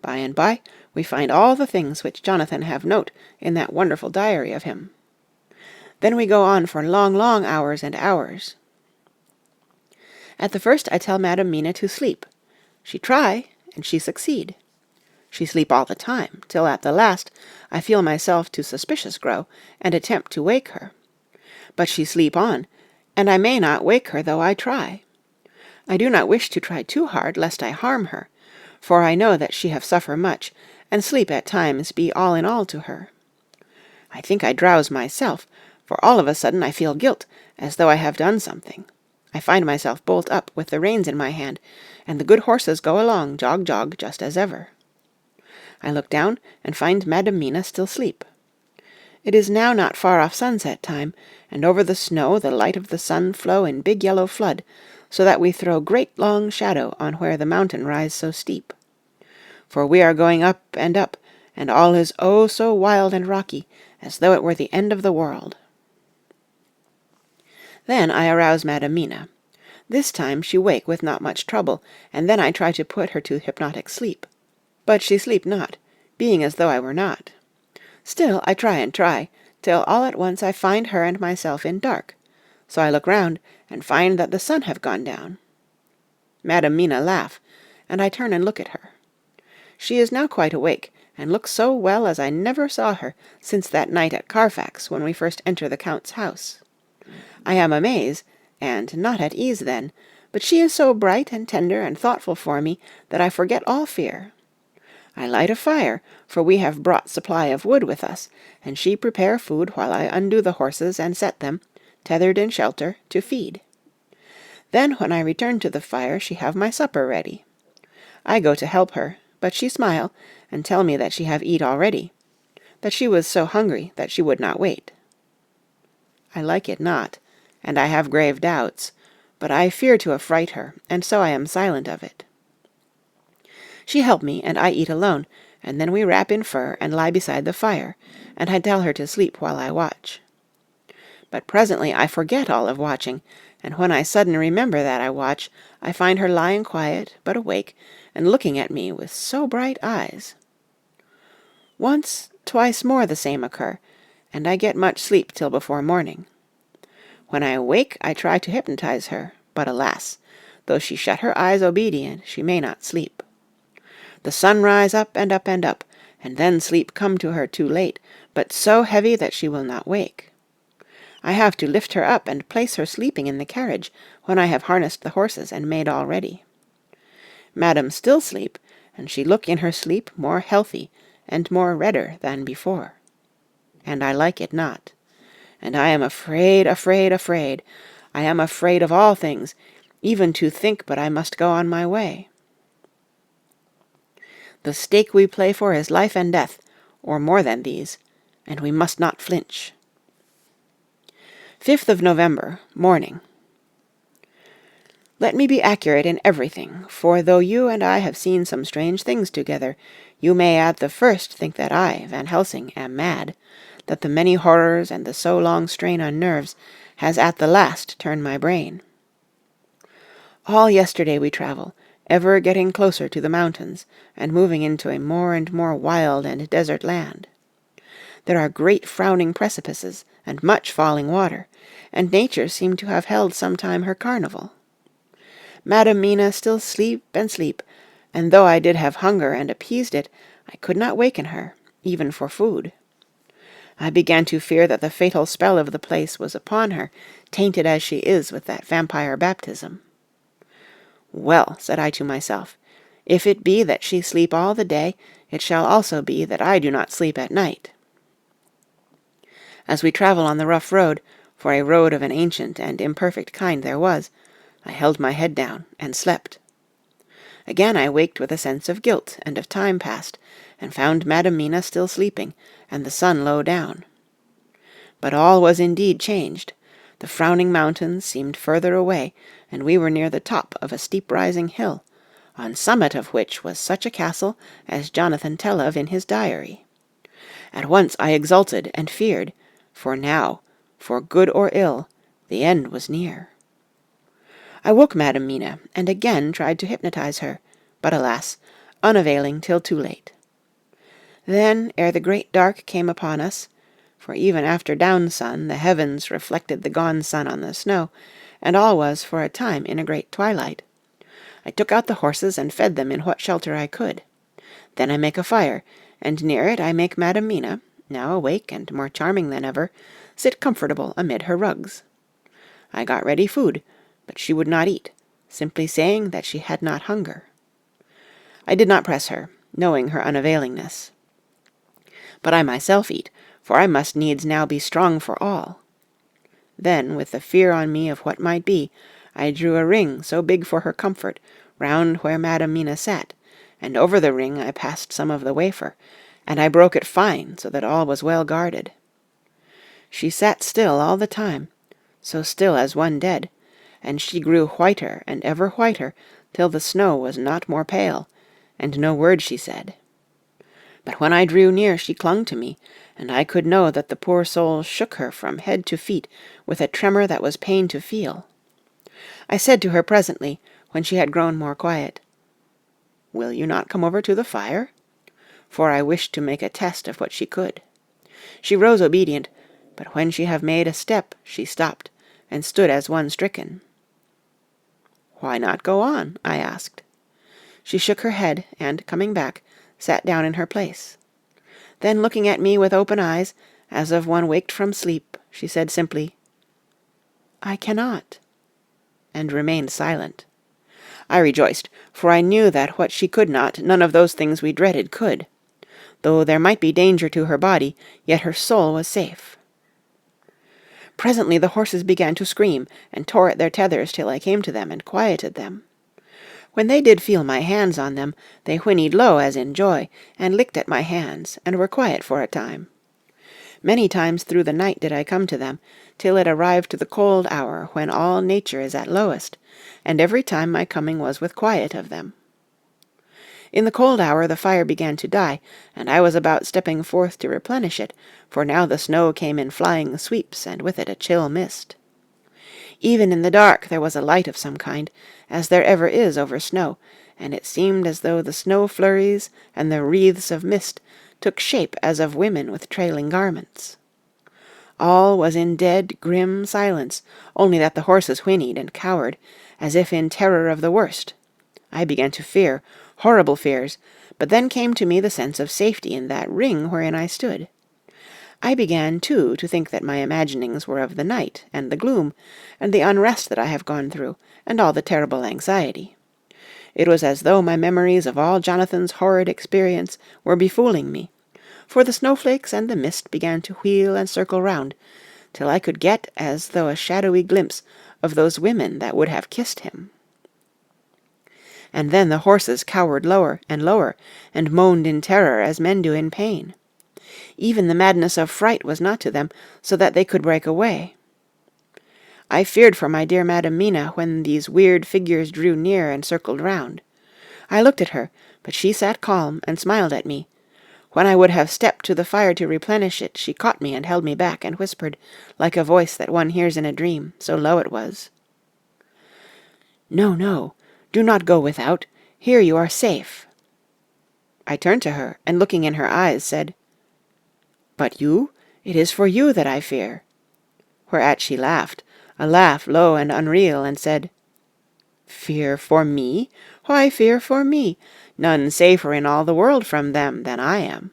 By and by we find all the things which Jonathan have note in that wonderful diary of him. Then we go on for long, long hours and hours. At the first I tell Madam Mina to sleep. She try, and she succeed. She sleep all the time, till at the last I feel myself to suspicious grow, and attempt to wake her. But she sleep on, and I may not wake her though I try. I do not wish to try too hard, lest I harm her, for I know that she have suffer much, and sleep at times be all in all to her. I think I drowse myself, for all of a sudden I feel guilt, as though I have done something. I find myself bolt up with the reins in my hand, and the good horses go along, jog, jog, just as ever. I look down, and find Madam Mina still asleep. It is now not far off sunset time, and over the snow the light of the sun flow in big yellow flood, so that we throw great long shadow on where the mountain rise so steep. For we are going up, and all is oh so wild and rocky, as though it were the end of the world. Then I arouse Madam Mina. This time she wake with not much trouble, and then I try to put her to hypnotic sleep. But she sleep not, being as though I were not. Still I try and try, till all at once I find her and myself in dark. So I look round, and find that the sun have gone down. Madam Mina laugh, and I turn and look at her. She is now quite awake, and looks so well as I never saw her since that night at Carfax, when we first enter the Count's house. I am amazed, and not at ease then, but she is so bright and tender and thoughtful for me that I forget all fear. I light a fire, for we have brought supply of wood with us, and she prepare food while I undo the horses and set them, tethered in shelter, to feed. Then when I return to the fire she have my supper ready. I go to help her, but she smile, and tell me that she have eat already, that she was so hungry that she would not wait. I like it not, and I have grave doubts, but I fear to affright her, and so I am silent of it. She help me, and I eat alone, and then we wrap in fur and lie beside the fire, and I tell her to sleep while I watch. But presently I forget all of watching, and when I sudden remember that I watch, I find her lying quiet, but awake, and looking at me with so bright eyes. Once, twice more the same occur, and I get much sleep till before morning. When I awake I try to hypnotize her, but alas, though she shut her eyes obedient, she may not sleep. The sun rise up, and then sleep come to her too late, but so heavy that she will not wake. I have to lift her up and place her sleeping in the carriage, when I have harnessed the horses and made all ready. Madam still sleep, and she look in her sleep more healthy and more redder than before. And I like it not. And I am afraid. I am afraid of all things, even to think but I must go on my way. The stake we play for is life and death, or more than these, and we must not flinch. 5th of November, morning. Let me be accurate in everything, for though you and I have seen some strange things together, you may at the first think that I, Van Helsing, am mad, that the many horrors and the so long strain on nerves has at the last turned my brain. All yesterday we travel, ever getting closer to the mountains, and moving into a more and more wild and desert land. There are great frowning precipices, and much falling water, and nature seemed to have held some time her carnival. Madam Mina still sleep, and though I did have hunger and appeased it, I could not waken her, even for food. I began to fear that the fatal spell of the place was upon her, tainted as she is with that vampire baptism. Well, said I to myself, if it be that she sleep all the day, it shall also be that I do not sleep at night. As we travel on the rough road, for a road of an ancient and imperfect kind there was, I held my head down and slept. Again I waked with a sense of guilt and of time past, and found Madam Mina still sleeping, and the sun low down. But all was indeed changed. The frowning mountains seemed further away, and we were near the top of a steep-rising hill, on summit of which was such a castle as Jonathan tell of in his diary. At once I exulted and feared, for now, for good or ill, the end was near. I woke Madam Mina, and again tried to hypnotize her, but alas, unavailing till too late. Then, ere the great dark came upon us, for even after downsun the heavens reflected the gone sun on the snow, and all was for a time in a great twilight, I took out the horses and fed them in what shelter I could. Then I make a fire, and near it I make Madam Mina, now awake and more charming than ever, sit comfortable amid her rugs. I got ready food, but she would not eat, simply saying that she had not hunger. I did not press her, knowing her unavailingness. But I myself eat, for I must needs now be strong for all. Then, with the fear on me of what might be, I drew a ring so big for her comfort, round where Madam Mina sat, and over the ring I passed some of the wafer, and I broke it fine, so that all was well guarded. She sat still all the time, so still as one dead, and she grew whiter and ever whiter, till the snow was not more pale, and no word she said. But when I drew near she clung to me, and I could know that the poor soul shook her from head to feet with a tremor that was pain to feel. I said to her presently, when she had grown more quiet, "Will you not come over to the fire?" For I wished to make a test of what she could. She rose obedient, but when she had made a step she stopped, and stood as one stricken. "Why not go on?" I asked. She shook her head, and, coming back, sat down in her place. Then, looking at me with open eyes, as of one waked from sleep, she said simply, "I cannot," and remained silent. I rejoiced, for I knew that what she could not, none of those things we dreaded could. Though there might be danger to her body, yet her soul was safe. Presently the horses began to scream, and tore at their tethers till I came to them and quieted them. When they did feel my hands on them, they whinnied low as in joy, and licked at my hands, and were quiet for a time. Many times through the night did I come to them, till it arrived to the cold hour when all nature is at lowest, and every time my coming was with quiet of them. In the cold hour the fire began to die, and I was about stepping forth to replenish it, for now the snow came in flying sweeps, and with it a chill mist. Even in the dark there was a light of some kind, as there ever is over snow, and it seemed as though the snow flurries and the wreaths of mist took shape as of women with trailing garments. All was in dead, grim silence, only that the horses whinnied and cowered, as if in terror of the worst. I began to fear, horrible fears, but then came to me the sense of safety in that ring wherein I stood. I began, too, to think that my imaginings were of the night, and the gloom, and the unrest that I have gone through, and all the terrible anxiety. It was as though my memories of all Jonathan's horrid experience were befooling me, for the snowflakes and the mist began to wheel and circle round, till I could get as though a shadowy glimpse of those women that would have kissed him. And then the horses cowered lower and lower, and moaned in terror as men do in pain. Even the madness of fright was not to them, so that they could break away. I feared for my dear Madam Mina when these weird figures drew near and circled round. I looked at her, but she sat calm and smiled at me. When I would have stepped to the fire to replenish it, she caught me and held me back, and whispered, like a voice that one hears in a dream, so low it was, "No, no, do not go without. Here you are safe." I turned to her, and looking in her eyes, said, "But you? It is for you that I fear." Whereat she laughed, a laugh low and unreal, and said, "Fear for me? Why fear for me? None safer in all the world from them than I am."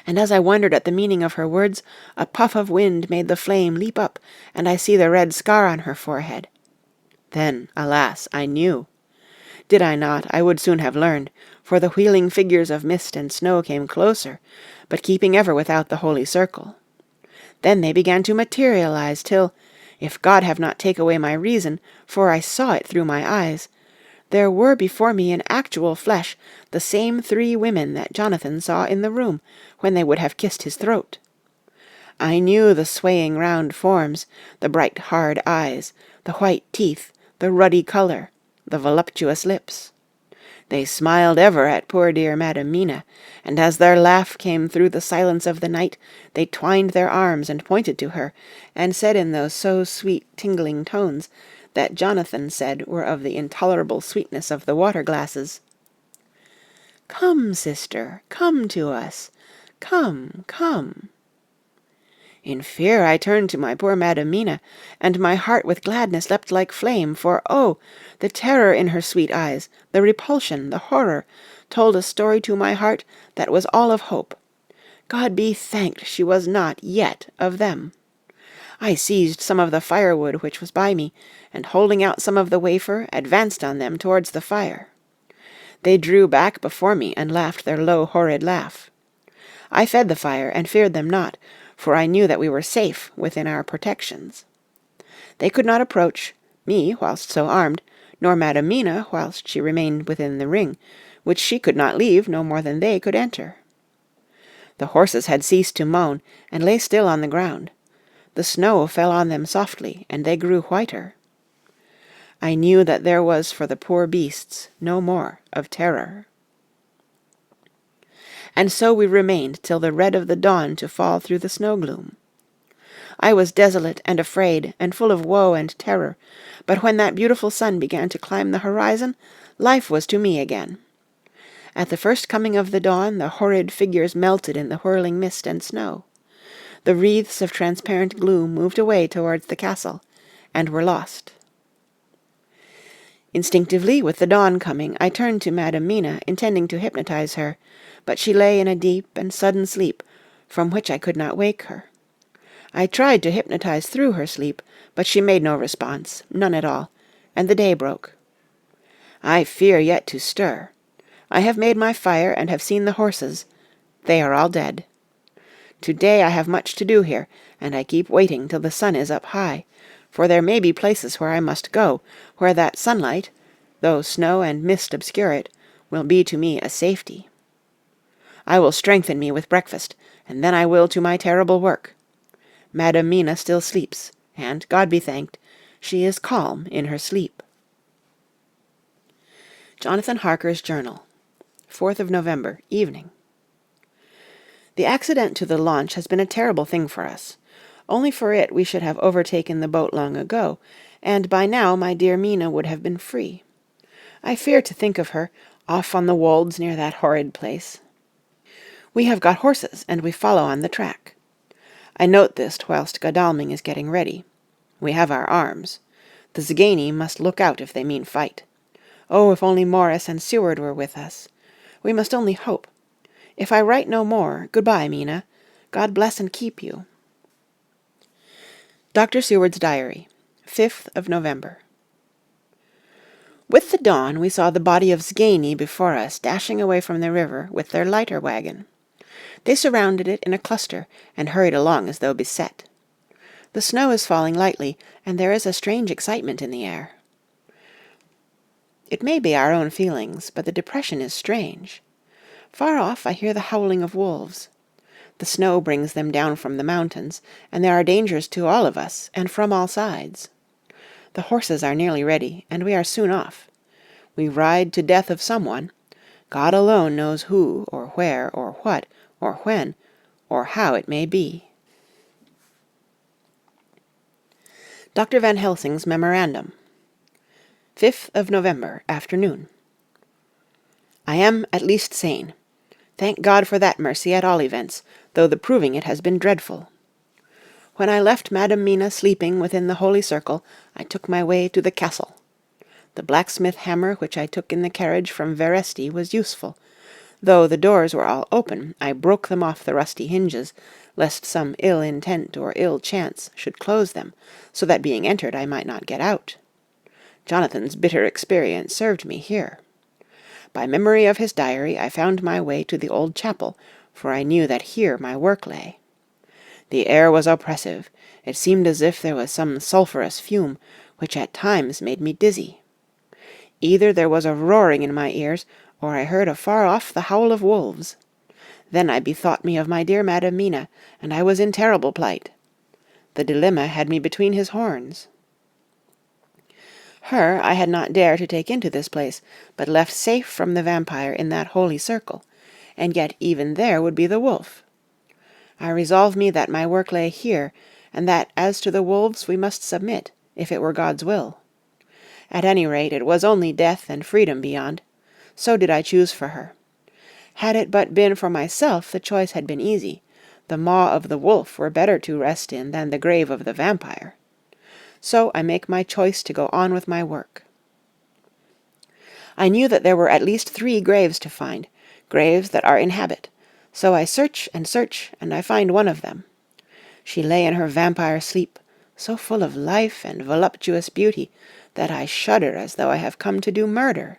And as I wondered at the meaning of her words, a puff of wind made the flame leap up, and I see the red scar on her forehead. Then, alas, I knew. Did I not, I would soon have learned, for the wheeling figures of mist and snow came closer, but keeping ever without the holy circle. Then they began to materialize till, if God have not taken away my reason, for I saw it through my eyes, there were before me in actual flesh the same 3 women that Jonathan saw in the room when they would have kissed his throat. I knew the swaying round forms, the bright hard eyes, the white teeth, the ruddy colour, the voluptuous lips. They smiled ever at poor dear Madam Mina, and as their laugh came through the silence of the night, they twined their arms and pointed to her, and said in those so sweet tingling tones that Jonathan said were of the intolerable sweetness of the water-glasses, "Come, sister, come to us. Come, come." In fear I turned to my poor Madam Mina, and my heart with gladness leapt like flame, for oh, the terror in her sweet eyes, the repulsion, the horror, told a story to my heart that was all of hope. God be thanked she was not yet of them. I seized some of the firewood which was by me, and holding out some of the wafer, advanced on them towards the fire. They drew back before me and laughed their low horrid laugh. I fed the fire, and feared them not, for I knew that we were safe within our protections. They could not approach me whilst so armed, nor Madam Mina whilst she remained within the ring, which she could not leave no more than they could enter. The horses had ceased to moan, and lay still on the ground. The snow fell on them softly, and they grew whiter. I knew that there was for the poor beasts no more of terror. And so we remained till the red of the dawn to fall through the snow-gloom. I was desolate and afraid, and full of woe and terror, but when that beautiful sun began to climb the horizon, life was to me again. At the first coming of the dawn, the horrid figures melted in the whirling mist and snow. The wreaths of transparent gloom moved away towards the castle, and were lost. Instinctively, with the dawn coming, I turned to Madam Mina, intending to hypnotize her, but she lay in a deep and sudden sleep, from which I could not wake her. I tried to hypnotize through her sleep, but she made no response, none at all, and the day broke. I fear yet to stir. I have made my fire, and have seen the horses. They are all dead. To-day I have much to do here, and I keep waiting till the sun is up high, for there may be places where I must go, where that sunlight, though snow and mist obscure it, will be to me a safety. I will strengthen me with breakfast, and then I will to my terrible work. Madam Mina still sleeps, and, God be thanked, she is calm in her sleep. Jonathan Harker's Journal, 4th of November, evening. The accident to the launch has been a terrible thing for us. Only for it we should have overtaken the boat long ago, and by now my dear Mina would have been free. I fear to think of her, off on the wolds near that horrid place. We have got horses, and we follow on the track. I note this whilst Godalming is getting ready. We have our arms. The Zgani must look out if they mean fight. Oh, if only Morris and Seward were with us! We must only hope. If I write no more, good-bye, Mina. God bless and keep you. Dr. Seward's Diary, 5th of November. With the dawn we saw the body of Zgani before us dashing away from the river with their lighter wagon. They surrounded it in a cluster and hurried along as though beset. The snow is falling lightly, and there is a strange excitement in the air. It may be our own feelings, but the depression is strange. Far off I hear the howling of wolves. The snow brings them down from the mountains, and there are dangers to all of us, and from all sides. The horses are nearly ready, and we are soon off. We ride to death of someone. God alone knows who, or where, or what, or when, or how it may be. Dr. Van Helsing's Memorandum. 5th of November, afternoon. I am at least sane. Thank God for that mercy at all events, though the proving it has been dreadful. When I left Madam Mina sleeping within the holy circle, I took my way to the castle. The blacksmith hammer which I took in the carriage from Veresti was useful. Though the doors were all open, I broke them off the rusty hinges, lest some ill intent or ill chance should close them, so that being entered I might not get out. Jonathan's bitter experience served me here. By memory of his diary I found my way to the old chapel, for I knew that here my work lay. The air was oppressive. It seemed as if there was some sulphurous fume, which at times made me dizzy. Either there was a roaring in my ears, or I heard afar off the howl of wolves. Then I bethought me of my dear Madam Mina, and I was in terrible plight. The dilemma had me between his horns. Her I had not dared to take into this place, but left safe from the vampire in that holy circle, and yet even there would be the wolf. I resolved me that my work lay here, and that as to the wolves we must submit, if it were God's will. At any rate, it was only death and freedom beyond. So did I choose for her. Had it but been for myself, the choice had been easy, the maw of the wolf were better to rest in than the grave of the vampire. So I make my choice to go on with my work. I knew that there were at least 3 graves to find, graves that are in habit, so I search, and I find one of them. She lay in her vampire sleep, so full of life and voluptuous beauty that I shudder as though I have come to do murder.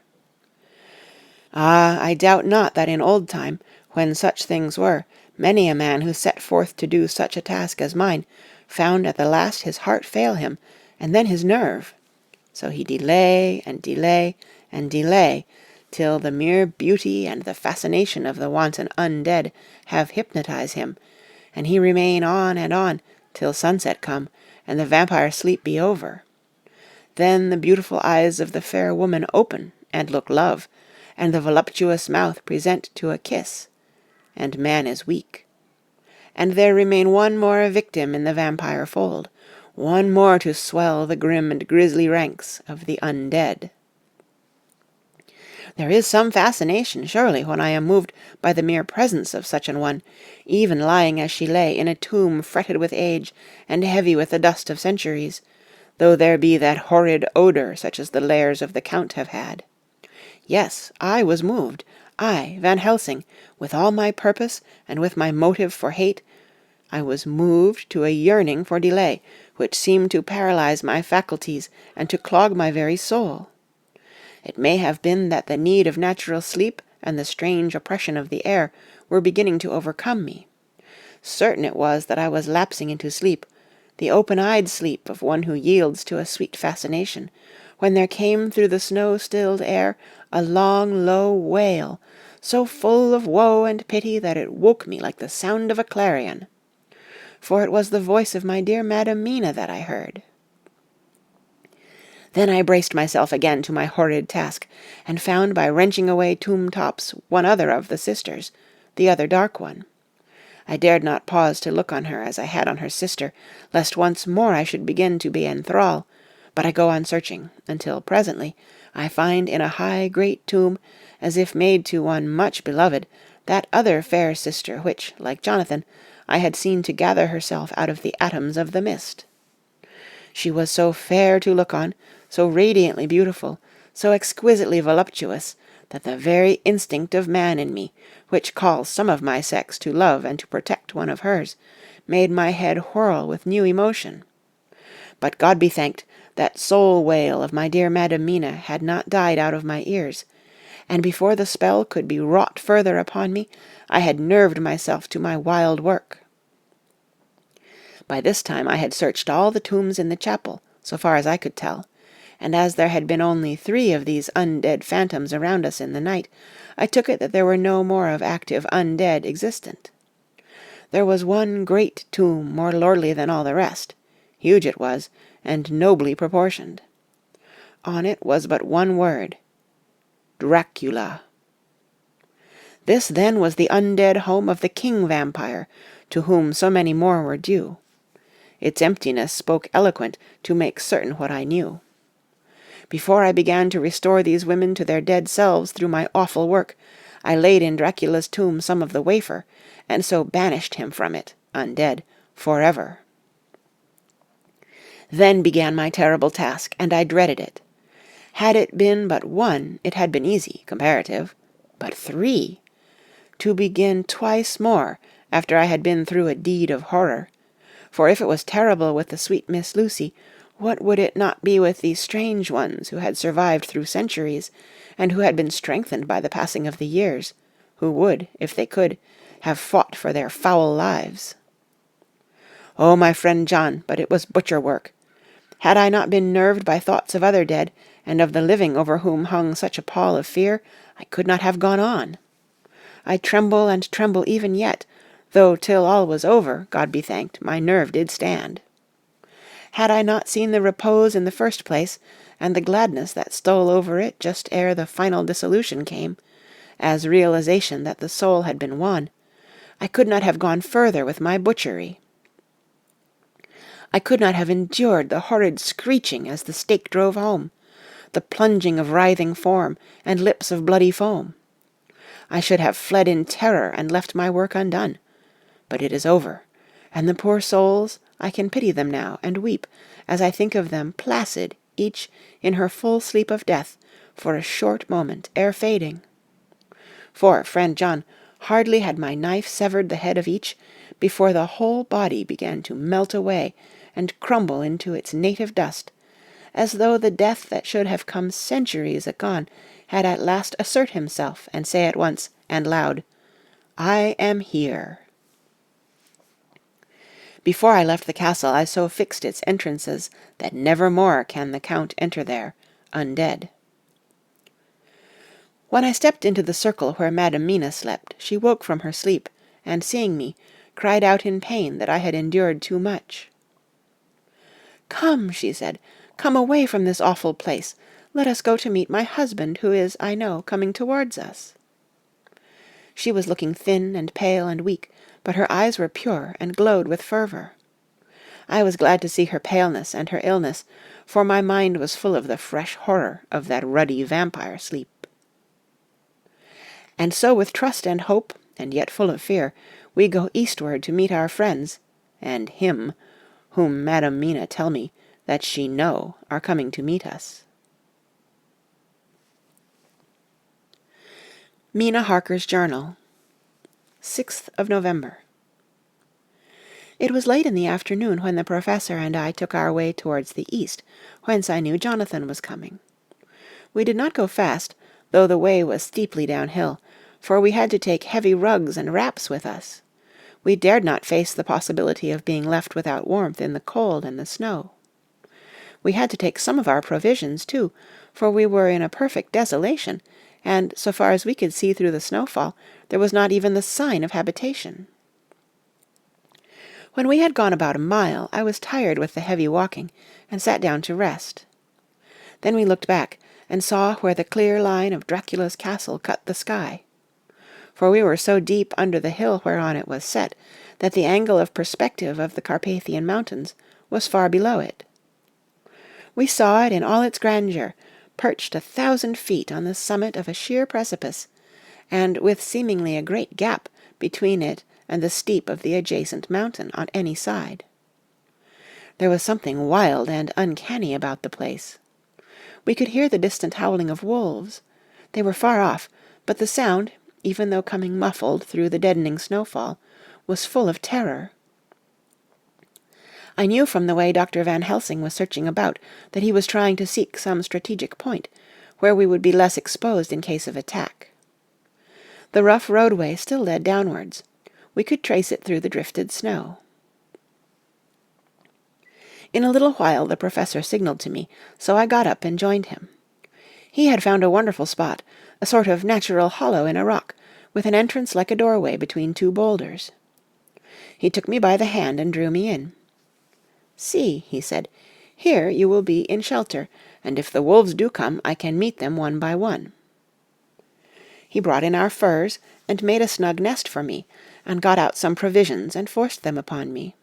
Ah, I doubt not that in old time, when such things were, many a man who set forth to do such a task as mine found at the last his heart fail him, and then his nerve. So he delay and delay and delay, till the mere beauty and the fascination of the wanton undead have hypnotized him, and he remain on, till sunset come, and the vampire sleep be over. Then the beautiful eyes of the fair woman open, and look love, and the voluptuous mouth present to a kiss, and man is weak. And there remain one more victim in the vampire fold, one more to swell the grim and grisly ranks of the undead. There is some fascination, surely, when I am moved by the mere presence of such an one, even lying as she lay in a tomb fretted with age and heavy with the dust of centuries, though there be that horrid odour such as the lairs of the Count have had. Yes, I was moved, I, Van Helsing, with all my purpose and with my motive for hate, I was moved to a yearning for delay, which seemed to paralyze my faculties and to clog my very soul. It may have been that the need of natural sleep and the strange oppression of the air were beginning to overcome me. Certain it was that I was lapsing into sleep, the open-eyed sleep of one who yields to a sweet fascination, when there came through the snow-stilled air a long, low wail, so full of woe and pity that it woke me like the sound of a clarion. For it was the voice of my dear Madam Mina that I heard. Then I braced myself again to my horrid task, and found by wrenching away tomb tops one other of the sisters, the other dark one. I dared not pause to look on her as I had on her sister, lest once more I should begin to be in thrall, but I go on searching, until presently I find in a high great tomb, as if made to one much beloved, that other fair sister which, like Jonathan, I had seen to gather herself out of the atoms of the mist. She was so fair to look on, so radiantly beautiful, so exquisitely voluptuous, that the very instinct of man in me, which calls some of my sex to love and to protect one of hers, made my head whirl with new emotion. But God be thanked, that soul wail of my dear Madam Mina had not died out of my ears, and before the spell could be wrought further upon me, I had nerved myself to my wild work. By this time I had searched all the tombs in the chapel, so far as I could tell, and as there had been only 3 of these undead phantoms around us in the night, I took it that there were no more of active undead existent. There was one great tomb more lordly than all the rest. Huge it was, and nobly proportioned. On it was but one word: Dracula. This then was the undead home of the king vampire, to whom so many more were due. Its emptiness spoke eloquent to make certain what I knew. Before I began to restore these women to their dead selves through my awful work, I laid in Dracula's tomb some of the wafer, and so banished him from it, undead, forever. Then began my terrible task, and I dreaded it. Had it been but 1, it had been easy, comparative. But 3! To begin twice more, after I had been through a deed of horror. For if it was terrible with the sweet Miss Lucy, what would it not be with these strange ones who had survived through centuries, and who had been strengthened by the passing of the years, who would, if they could, have fought for their foul lives? Oh, my friend John, but it was butcher work. Had I not been nerved by thoughts of other dead, and of the living over whom hung such a pall of fear, I could not have gone on. I tremble and tremble even yet, though till all was over, God be thanked, my nerve did stand. Had I not seen the repose in the first place, and the gladness that stole over it just ere the final dissolution came, as realization that the soul had been won, I could not have gone further with my butchery. I could not have endured the horrid screeching as the stake drove home, the plunging of writhing form and lips of bloody foam. I should have fled in terror and left my work undone. But it is over, and the poor souls, I can pity them now, and weep, as I think of them placid, each in her full sleep of death, for a short moment ere fading. For, friend John, hardly had my knife severed the head of each, before the whole body began to melt away and crumble into its native dust, as though the death that should have come centuries agone had at last assert himself and say at once and loud, "I am here." Before I left the castle I so fixed its entrances that never more can the Count enter there, undead. When I stepped into the circle where Madam Mina slept, she woke from her sleep, and seeing me, cried out in pain that I had endured too much. "Come," she said, "come away from this awful place. Let us go to meet my husband, who is, I know, coming towards us." She was looking thin and pale and weak, but her eyes were pure and glowed with fervour. I was glad to see her paleness and her illness, for my mind was full of the fresh horror of that ruddy vampire sleep. And so with trust and hope, and yet full of fear, we go eastward to meet our friends, and him, whom Madam Mina tell me that she know are coming to meet us. Mina Harker's Journal, 6th of November. It was late in the afternoon when the Professor and I took our way towards the east, whence I knew Jonathan was coming. We did not go fast, though the way was steeply downhill, for we had to take heavy rugs and wraps with us. We dared not face the possibility of being left without warmth in the cold and the snow. We had to take some of our provisions, too, for we were in a perfect desolation, and, so far as we could see through the snowfall, there was not even the sign of habitation. When we had gone about a mile, I was tired with the heavy walking, and sat down to rest. Then we looked back, and saw where the clear line of Dracula's castle cut the sky. For we were so deep under the hill whereon it was set, that the angle of perspective of the Carpathian mountains was far below it. We saw it in all its grandeur, perched 1,000 feet on the summit of a sheer precipice, and with seemingly a great gap between it and the steep of the adjacent mountain on any side. There was something wild and uncanny about the place. We could hear the distant howling of wolves. They were far off, but the sound, even though coming muffled through the deadening snowfall, was full of terror. I knew from the way Dr. Van Helsing was searching about that he was trying to seek some strategic point, where we would be less exposed in case of attack. The rough roadway still led downwards. We could trace it through the drifted snow. In a little while the Professor signalled to me, so I got up and joined him. He had found a wonderful spot, a sort of natural hollow in a rock, with an entrance like a doorway between two boulders. He took me by the hand and drew me in. "See," he said, "here you will be in shelter, and if the wolves do come, I can meet them one by one." He brought in our furs, and made a snug nest for me, and got out some provisions and forced them upon me.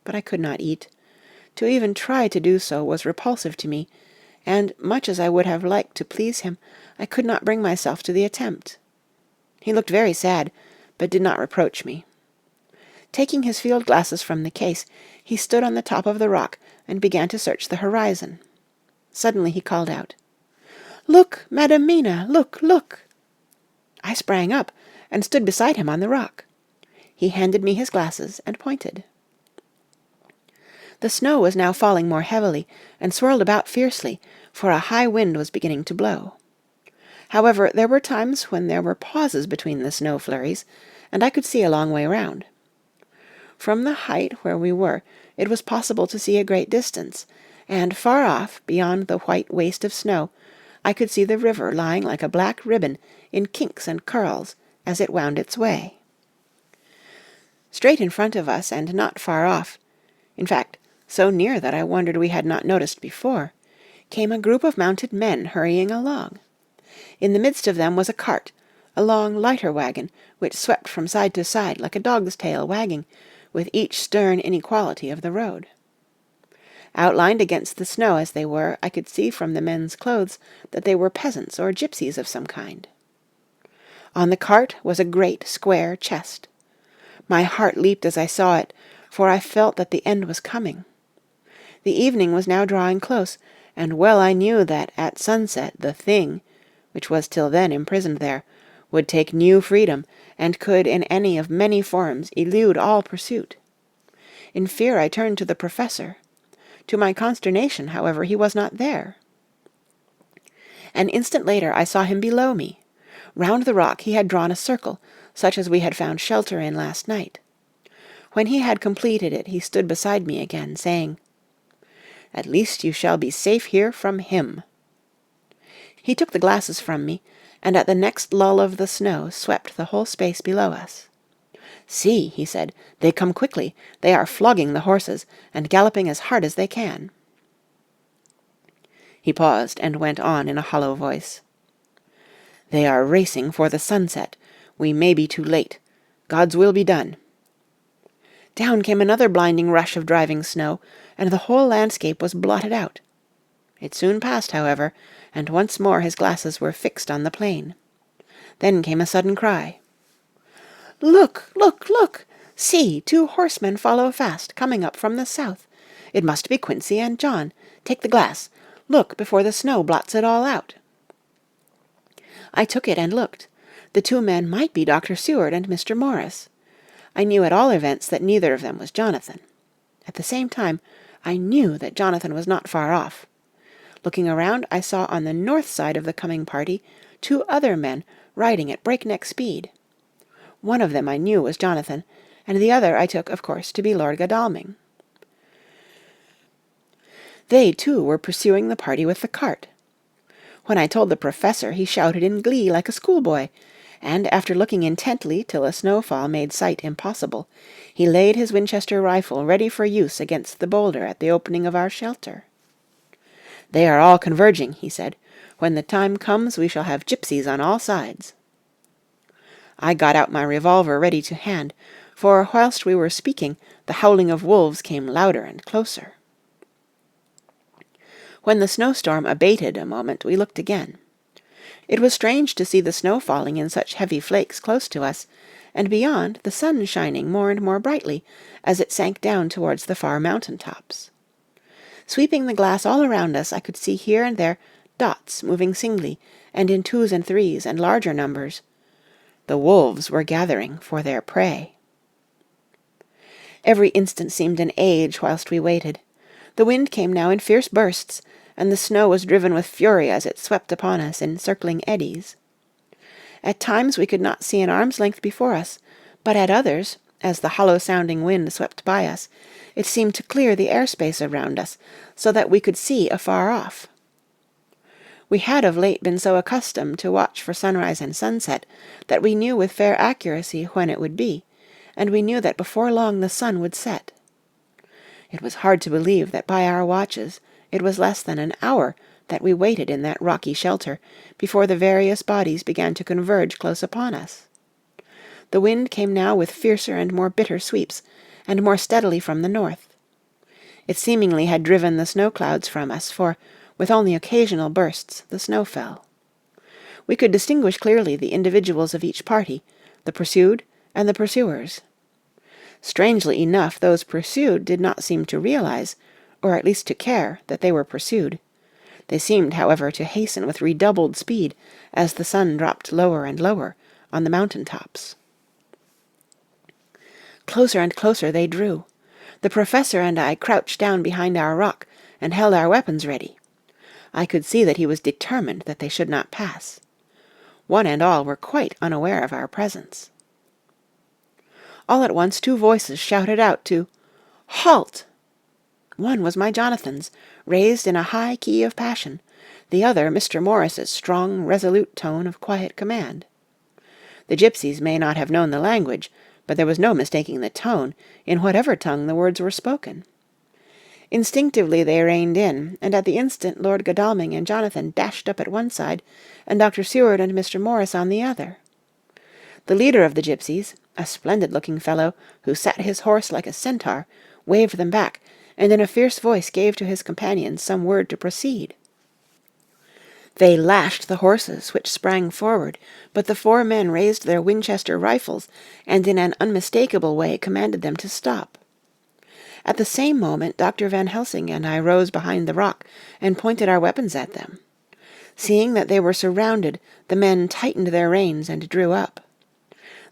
But I could not eat. To even try to do so was repulsive to me, and, much as I would have liked to please him, I could not bring myself to the attempt. He looked very sad, but did not reproach me. Taking his field glasses from the case, he stood on the top of the rock and began to search the horizon. Suddenly he called out, "Look, Madam Mina, look, look!" I sprang up, and stood beside him on the rock. He handed me his glasses, and pointed. The snow was now falling more heavily, and swirled about fiercely, for a high wind was beginning to blow. However, there were times when there were pauses between the snow flurries, and I could see a long way round. From the height where we were, it was possible to see a great distance, and far off, beyond the white waste of snow, I could see the river lying like a black ribbon in kinks and curls as it wound its way. Straight in front of us, and not far off, in fact, so near that I wondered we had not noticed before, came a group of mounted men hurrying along. In the midst of them was a cart, a long lighter wagon, which swept from side to side like a dog's tail wagging, with each stern inequality of the road. Outlined against the snow as they were, I could see from the men's clothes that they were peasants or gypsies of some kind. On the cart was a great square chest. My heart leaped as I saw it, for I felt that the end was coming. The evening was now drawing close, and well I knew that at sunset the Thing, which was till then imprisoned there, would take new freedom, and could in any of many forms elude all pursuit. In fear I turned to the Professor. To my consternation, however, he was not there. An instant later I saw him below me. Round the rock he had drawn a circle, such as we had found shelter in last night. When he had completed it, he stood beside me again, saying, "At least you shall be safe here from him." He took the glasses from me, and at the next lull of the snow swept the whole space below us. "See," he said, "they come quickly. They are flogging the horses, and galloping as hard as they can." He paused and went on in a hollow voice. "They are racing for the sunset. We may be too late. God's will be done." Down came another blinding rush of driving snow, and the whole landscape was blotted out. It soon passed, however, and once more his glasses were fixed on the plain. Then came a sudden cry. "Look, look, look! See, 2 horsemen follow fast, coming up from the south. It must be Quincy and John. Take the glass. Look, before the snow blots it all out." I took it and looked. The 2 men might be Dr. Seward and Mr. Morris. I knew at all events that neither of them was Jonathan. At the same time, I knew that Jonathan was not far off. Looking around, I saw on the north side of the coming party 2 other men riding at breakneck speed. One of them I knew was Jonathan, and the other I took, of course, to be Lord Godalming. They, too, were pursuing the party with the cart. When I told the Professor, he shouted in glee like a schoolboy, and after looking intently till a snowfall made sight impossible, he laid his Winchester rifle ready for use against the boulder at the opening of our shelter. "They are all converging," he said. "When the time comes we shall have gypsies on all sides." I got out my revolver ready to hand, for whilst we were speaking the howling of wolves came louder and closer. When the snowstorm abated a moment, we looked again. It was strange to see the snow falling in such heavy flakes close to us, and beyond the sun shining more and more brightly as it sank down towards the far mountain tops. Sweeping the glass all around us, I could see here and there dots moving singly, and in 2s and 3s and larger numbers. The wolves were gathering for their prey. Every instant seemed an age whilst we waited. The wind came now in fierce bursts, and the snow was driven with fury as it swept upon us in circling eddies. At times we could not see an arm's length before us, but at others, as the hollow-sounding wind swept by us, it seemed to clear the airspace around us, so that we could see afar off. We had of late been so accustomed to watch for sunrise and sunset that we knew with fair accuracy when it would be, and we knew that before long the sun would set. It was hard to believe that by our watches it was less than an hour that we waited in that rocky shelter before the various bodies began to converge close upon us. The wind came now with fiercer and more bitter sweeps, and more steadily from the north. It seemingly had driven the snow clouds from us, for, with only occasional bursts, the snow fell. We could distinguish clearly the individuals of each party, the pursued and the pursuers. Strangely enough, those pursued did not seem to realize, or at least to care, that they were pursued. They seemed, however, to hasten with redoubled speed as the sun dropped lower and lower on the mountain tops. Closer and closer they drew. The Professor and I crouched down behind our rock and held our weapons ready. I could see that he was determined that they should not pass. One and all were quite unaware of our presence. All at once 2 voices shouted out to "Halt!" One was my Jonathan's, raised in a high key of passion, the other Mr. Morris's strong, resolute tone of quiet command. The gypsies may not have known the language, but there was no mistaking the tone, in whatever tongue the words were spoken. Instinctively they reined in, and at the instant Lord Godalming and Jonathan dashed up at one side, and Dr. Seward and Mr. Morris on the other. The leader of the gypsies, a splendid-looking fellow, who sat his horse like a centaur, waved them back, and in a fierce voice gave to his companions some word to proceed. They lashed the horses, which sprang forward, but the 4 men raised their Winchester rifles, and in an unmistakable way commanded them to stop. At the same moment Dr. Van Helsing and I rose behind the rock and pointed our weapons at them. Seeing that they were surrounded, the men tightened their reins and drew up.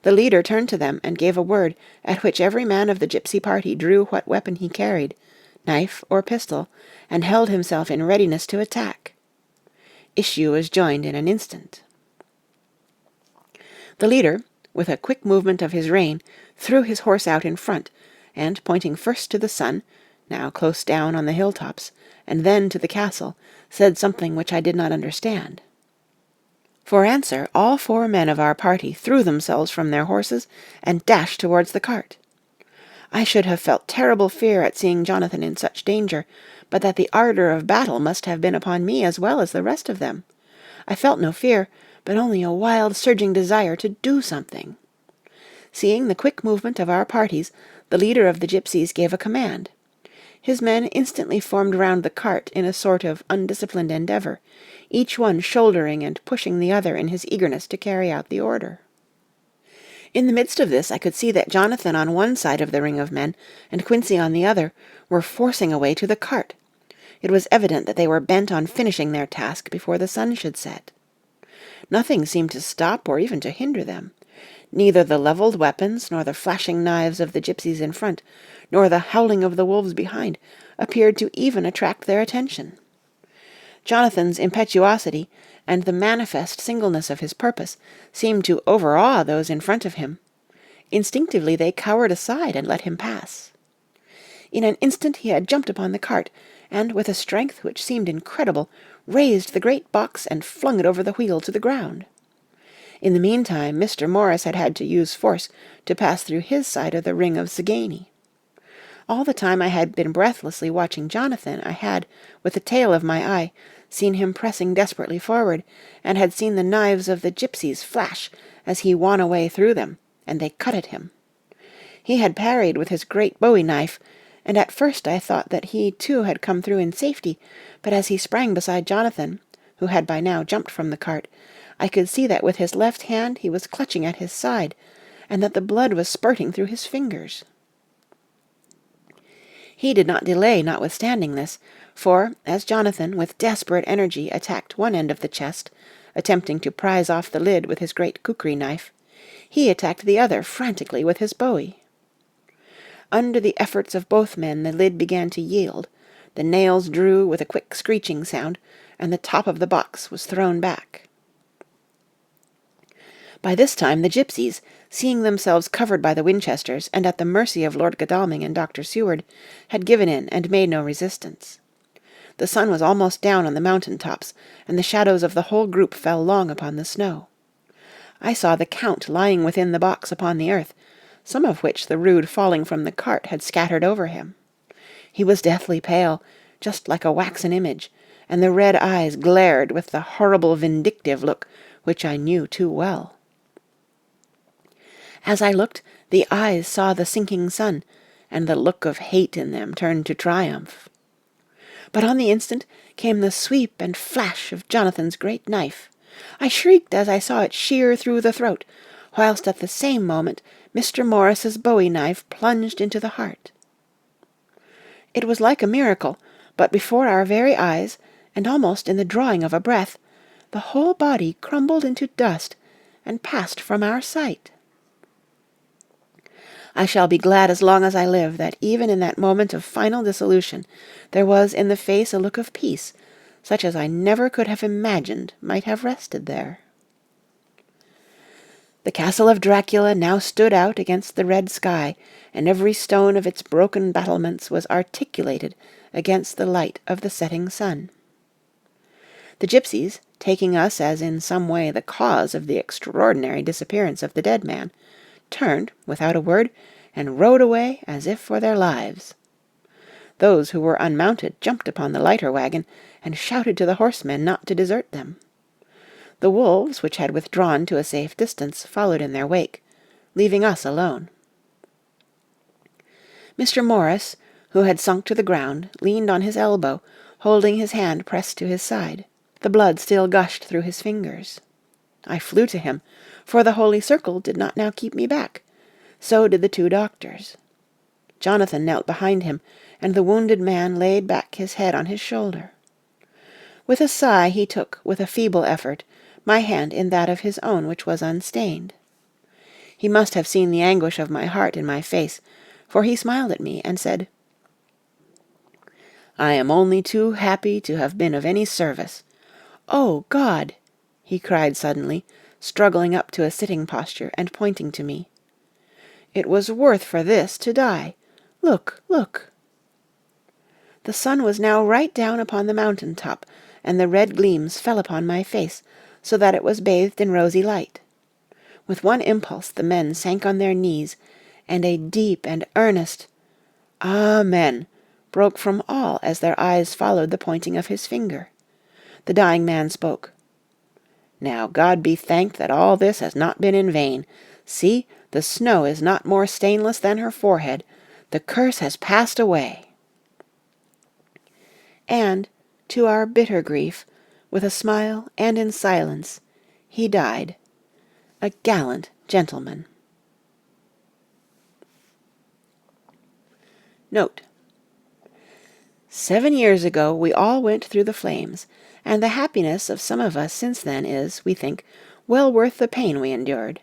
The leader turned to them and gave a word, at which every man of the gypsy party drew what weapon he carried, knife or pistol, and held himself in readiness to attack. Issue was joined in an instant. The leader, with a quick movement of his rein, threw his horse out in front, and pointing first to the sun, now close down on the hilltops, and then to the castle, said something which I did not understand. For answer, all 4 men of our party threw themselves from their horses and dashed towards the cart. I should have felt terrible fear at seeing Jonathan in such danger, but that the ardour of battle must have been upon me as well as the rest of them. I felt no fear, but only a wild surging desire to do something. Seeing the quick movement of our parties, the leader of the gypsies gave a command. His men instantly formed round the cart in a sort of undisciplined endeavour, each one shouldering and pushing the other in his eagerness to carry out the order. In the midst of this I could see that Jonathan on one side of the ring of men, and Quincy on the other, were forcing a way to the cart. It was evident that they were bent on finishing their task before the sun should set. Nothing seemed to stop or even to hinder them. Neither the levelled weapons, nor the flashing knives of the gypsies in front, nor the howling of the wolves behind, appeared to even attract their attention. Jonathan's impetuosity, and the manifest singleness of his purpose, seemed to overawe those in front of him. Instinctively they cowered aside and let him pass. In an instant he had jumped upon the cart, and, with a strength which seemed incredible, raised the great box and flung it over the wheel to the ground. In the meantime Mr. Morris had had to use force to pass through his side of the ring of Zagani. All the time I had been breathlessly watching Jonathan, I had, with the tail of my eye, seen him pressing desperately forward, and had seen the knives of the gypsies flash as he won a way through them, and they cut at him. He had parried with his great bowie knife, and at first I thought that he too had come through in safety, but as he sprang beside Jonathan, who had by now jumped from the cart, I could see that with his left hand he was clutching at his side, and that the blood was spurting through his fingers. He did not delay notwithstanding this, for, as Jonathan with desperate energy attacked one end of the chest, attempting to prise off the lid with his great kukri knife, he attacked the other frantically with his bowie. Under the efforts of both men the lid began to yield, the nails drew with a quick screeching sound, and the top of the box was thrown back. By this time the gypsies, seeing themselves covered by the Winchesters and at the mercy of Lord Godalming and Dr. Seward, had given in and made no resistance. The sun was almost down on the mountain tops, and the shadows of the whole group fell long upon the snow. I saw the Count lying within the box upon the earth, some of which the rude falling from the cart had scattered over him. He was deathly pale, just like a waxen image, and the red eyes glared with the horrible vindictive look which I knew too well. As I looked, the eyes saw the sinking sun, and the look of hate in them turned to triumph. But on the instant came the sweep and flash of Jonathan's great knife. I shrieked as I saw it shear through the throat, whilst at the same moment Mr. Morris's bowie knife plunged into the heart. It was like a miracle, but before our very eyes, and almost in the drawing of a breath, the whole body crumbled into dust and passed from our sight. I shall be glad as long as I live that even in that moment of final dissolution there was in the face a look of peace, such as I never could have imagined might have rested there. The castle of Dracula now stood out against the red sky, and every stone of its broken battlements was articulated against the light of the setting sun. The gypsies, taking us as in some way the cause of the extraordinary disappearance of the dead man, turned, without a word, and rode away as if for their lives. Those who were unmounted jumped upon the lighter wagon, and shouted to the horsemen not to desert them. The wolves, which had withdrawn to a safe distance, followed in their wake, leaving us alone. Mr. Morris, who had sunk to the ground, leaned on his elbow, holding his hand pressed to his side. The blood still gushed through his fingers. I flew to him, for the holy circle did not now keep me back. So did the 2 doctors. Jonathan knelt behind him, and the wounded man laid back his head on his shoulder. With a sigh he took, with a feeble effort, my hand in that of his own which was unstained. He must have seen the anguish of my heart in my face, for he smiled at me and said, "I am only too happy to have been of any service. Oh, God!" he cried suddenly, struggling up to a sitting posture and pointing to me. "It was worth for this to die. Look, look!" The sun was now right down upon the mountain top, and the red gleams fell upon my face, so that it was bathed in rosy light. With one impulse the men sank on their knees, and a deep and earnest "Amen" broke from all as their eyes followed the pointing of his finger. The dying man spoke. "Now God be thanked that all this has not been in vain. See, the snow is not more stainless than her forehead. The curse has passed away." And, to our bitter grief, with a smile and in silence, he died, a gallant gentleman. Note: 7 years ago we all went through the flames, and the happiness of some of us since then is, we think, well worth the pain we endured.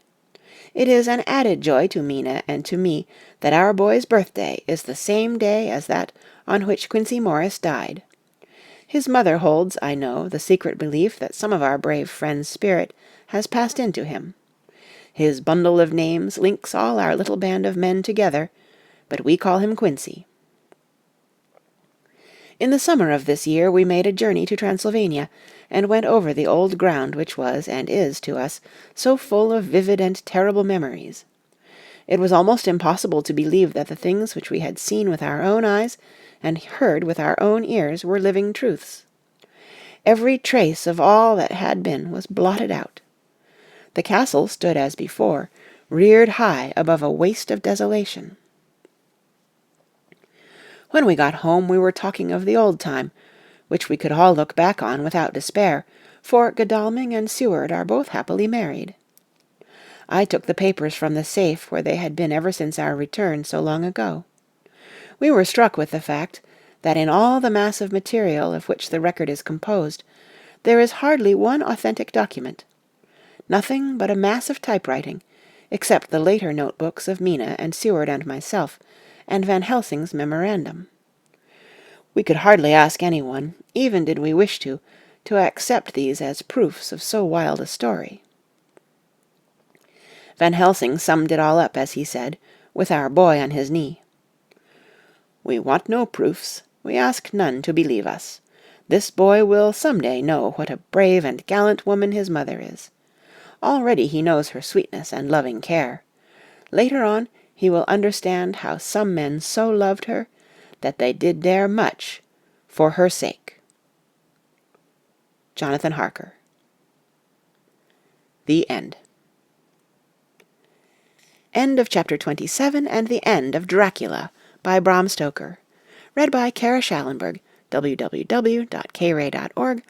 It is an added joy to Mina and to me that our boy's birthday is the same day as that on which Quincey Morris died. His mother holds, I know, the secret belief that some of our brave friend's spirit has passed into him. His bundle of names links all our little band of men together, but we call him Quincey. In the summer of this year we made a journey to Transylvania, and went over the old ground which was, and is, to us, so full of vivid and terrible memories. It was almost impossible to believe that the things which we had seen with our own eyes and heard with our own ears were living truths. Every trace of all that had been was blotted out. The castle stood as before, reared high above a waste of desolation. When we got home we were talking of the old time, which we could all look back on without despair, for Godalming and Seward are both happily married. I took the papers from the safe where they had been ever since our return so long ago. We were struck with the fact that in all the mass of material of which the record is composed, there is hardly one authentic document. Nothing but a mass of typewriting, except the later notebooks of Mina and Seward and myself, and Van Helsing's memorandum. We could hardly ask anyone, even did we wish to accept these as proofs of so wild a story. Van Helsing summed it all up as he said, with our boy on his knee. "We want no proofs. We ask none to believe us. This boy will some day know what a brave and gallant woman his mother is. Already he knows her sweetness and loving care. Later on he will understand how some men so loved her that they did dare much for her sake." Jonathan Harker. The End. End of Chapter 27 and the end of Dracula by Bram Stoker. Read by Kara Schallenberg, www.kray.org,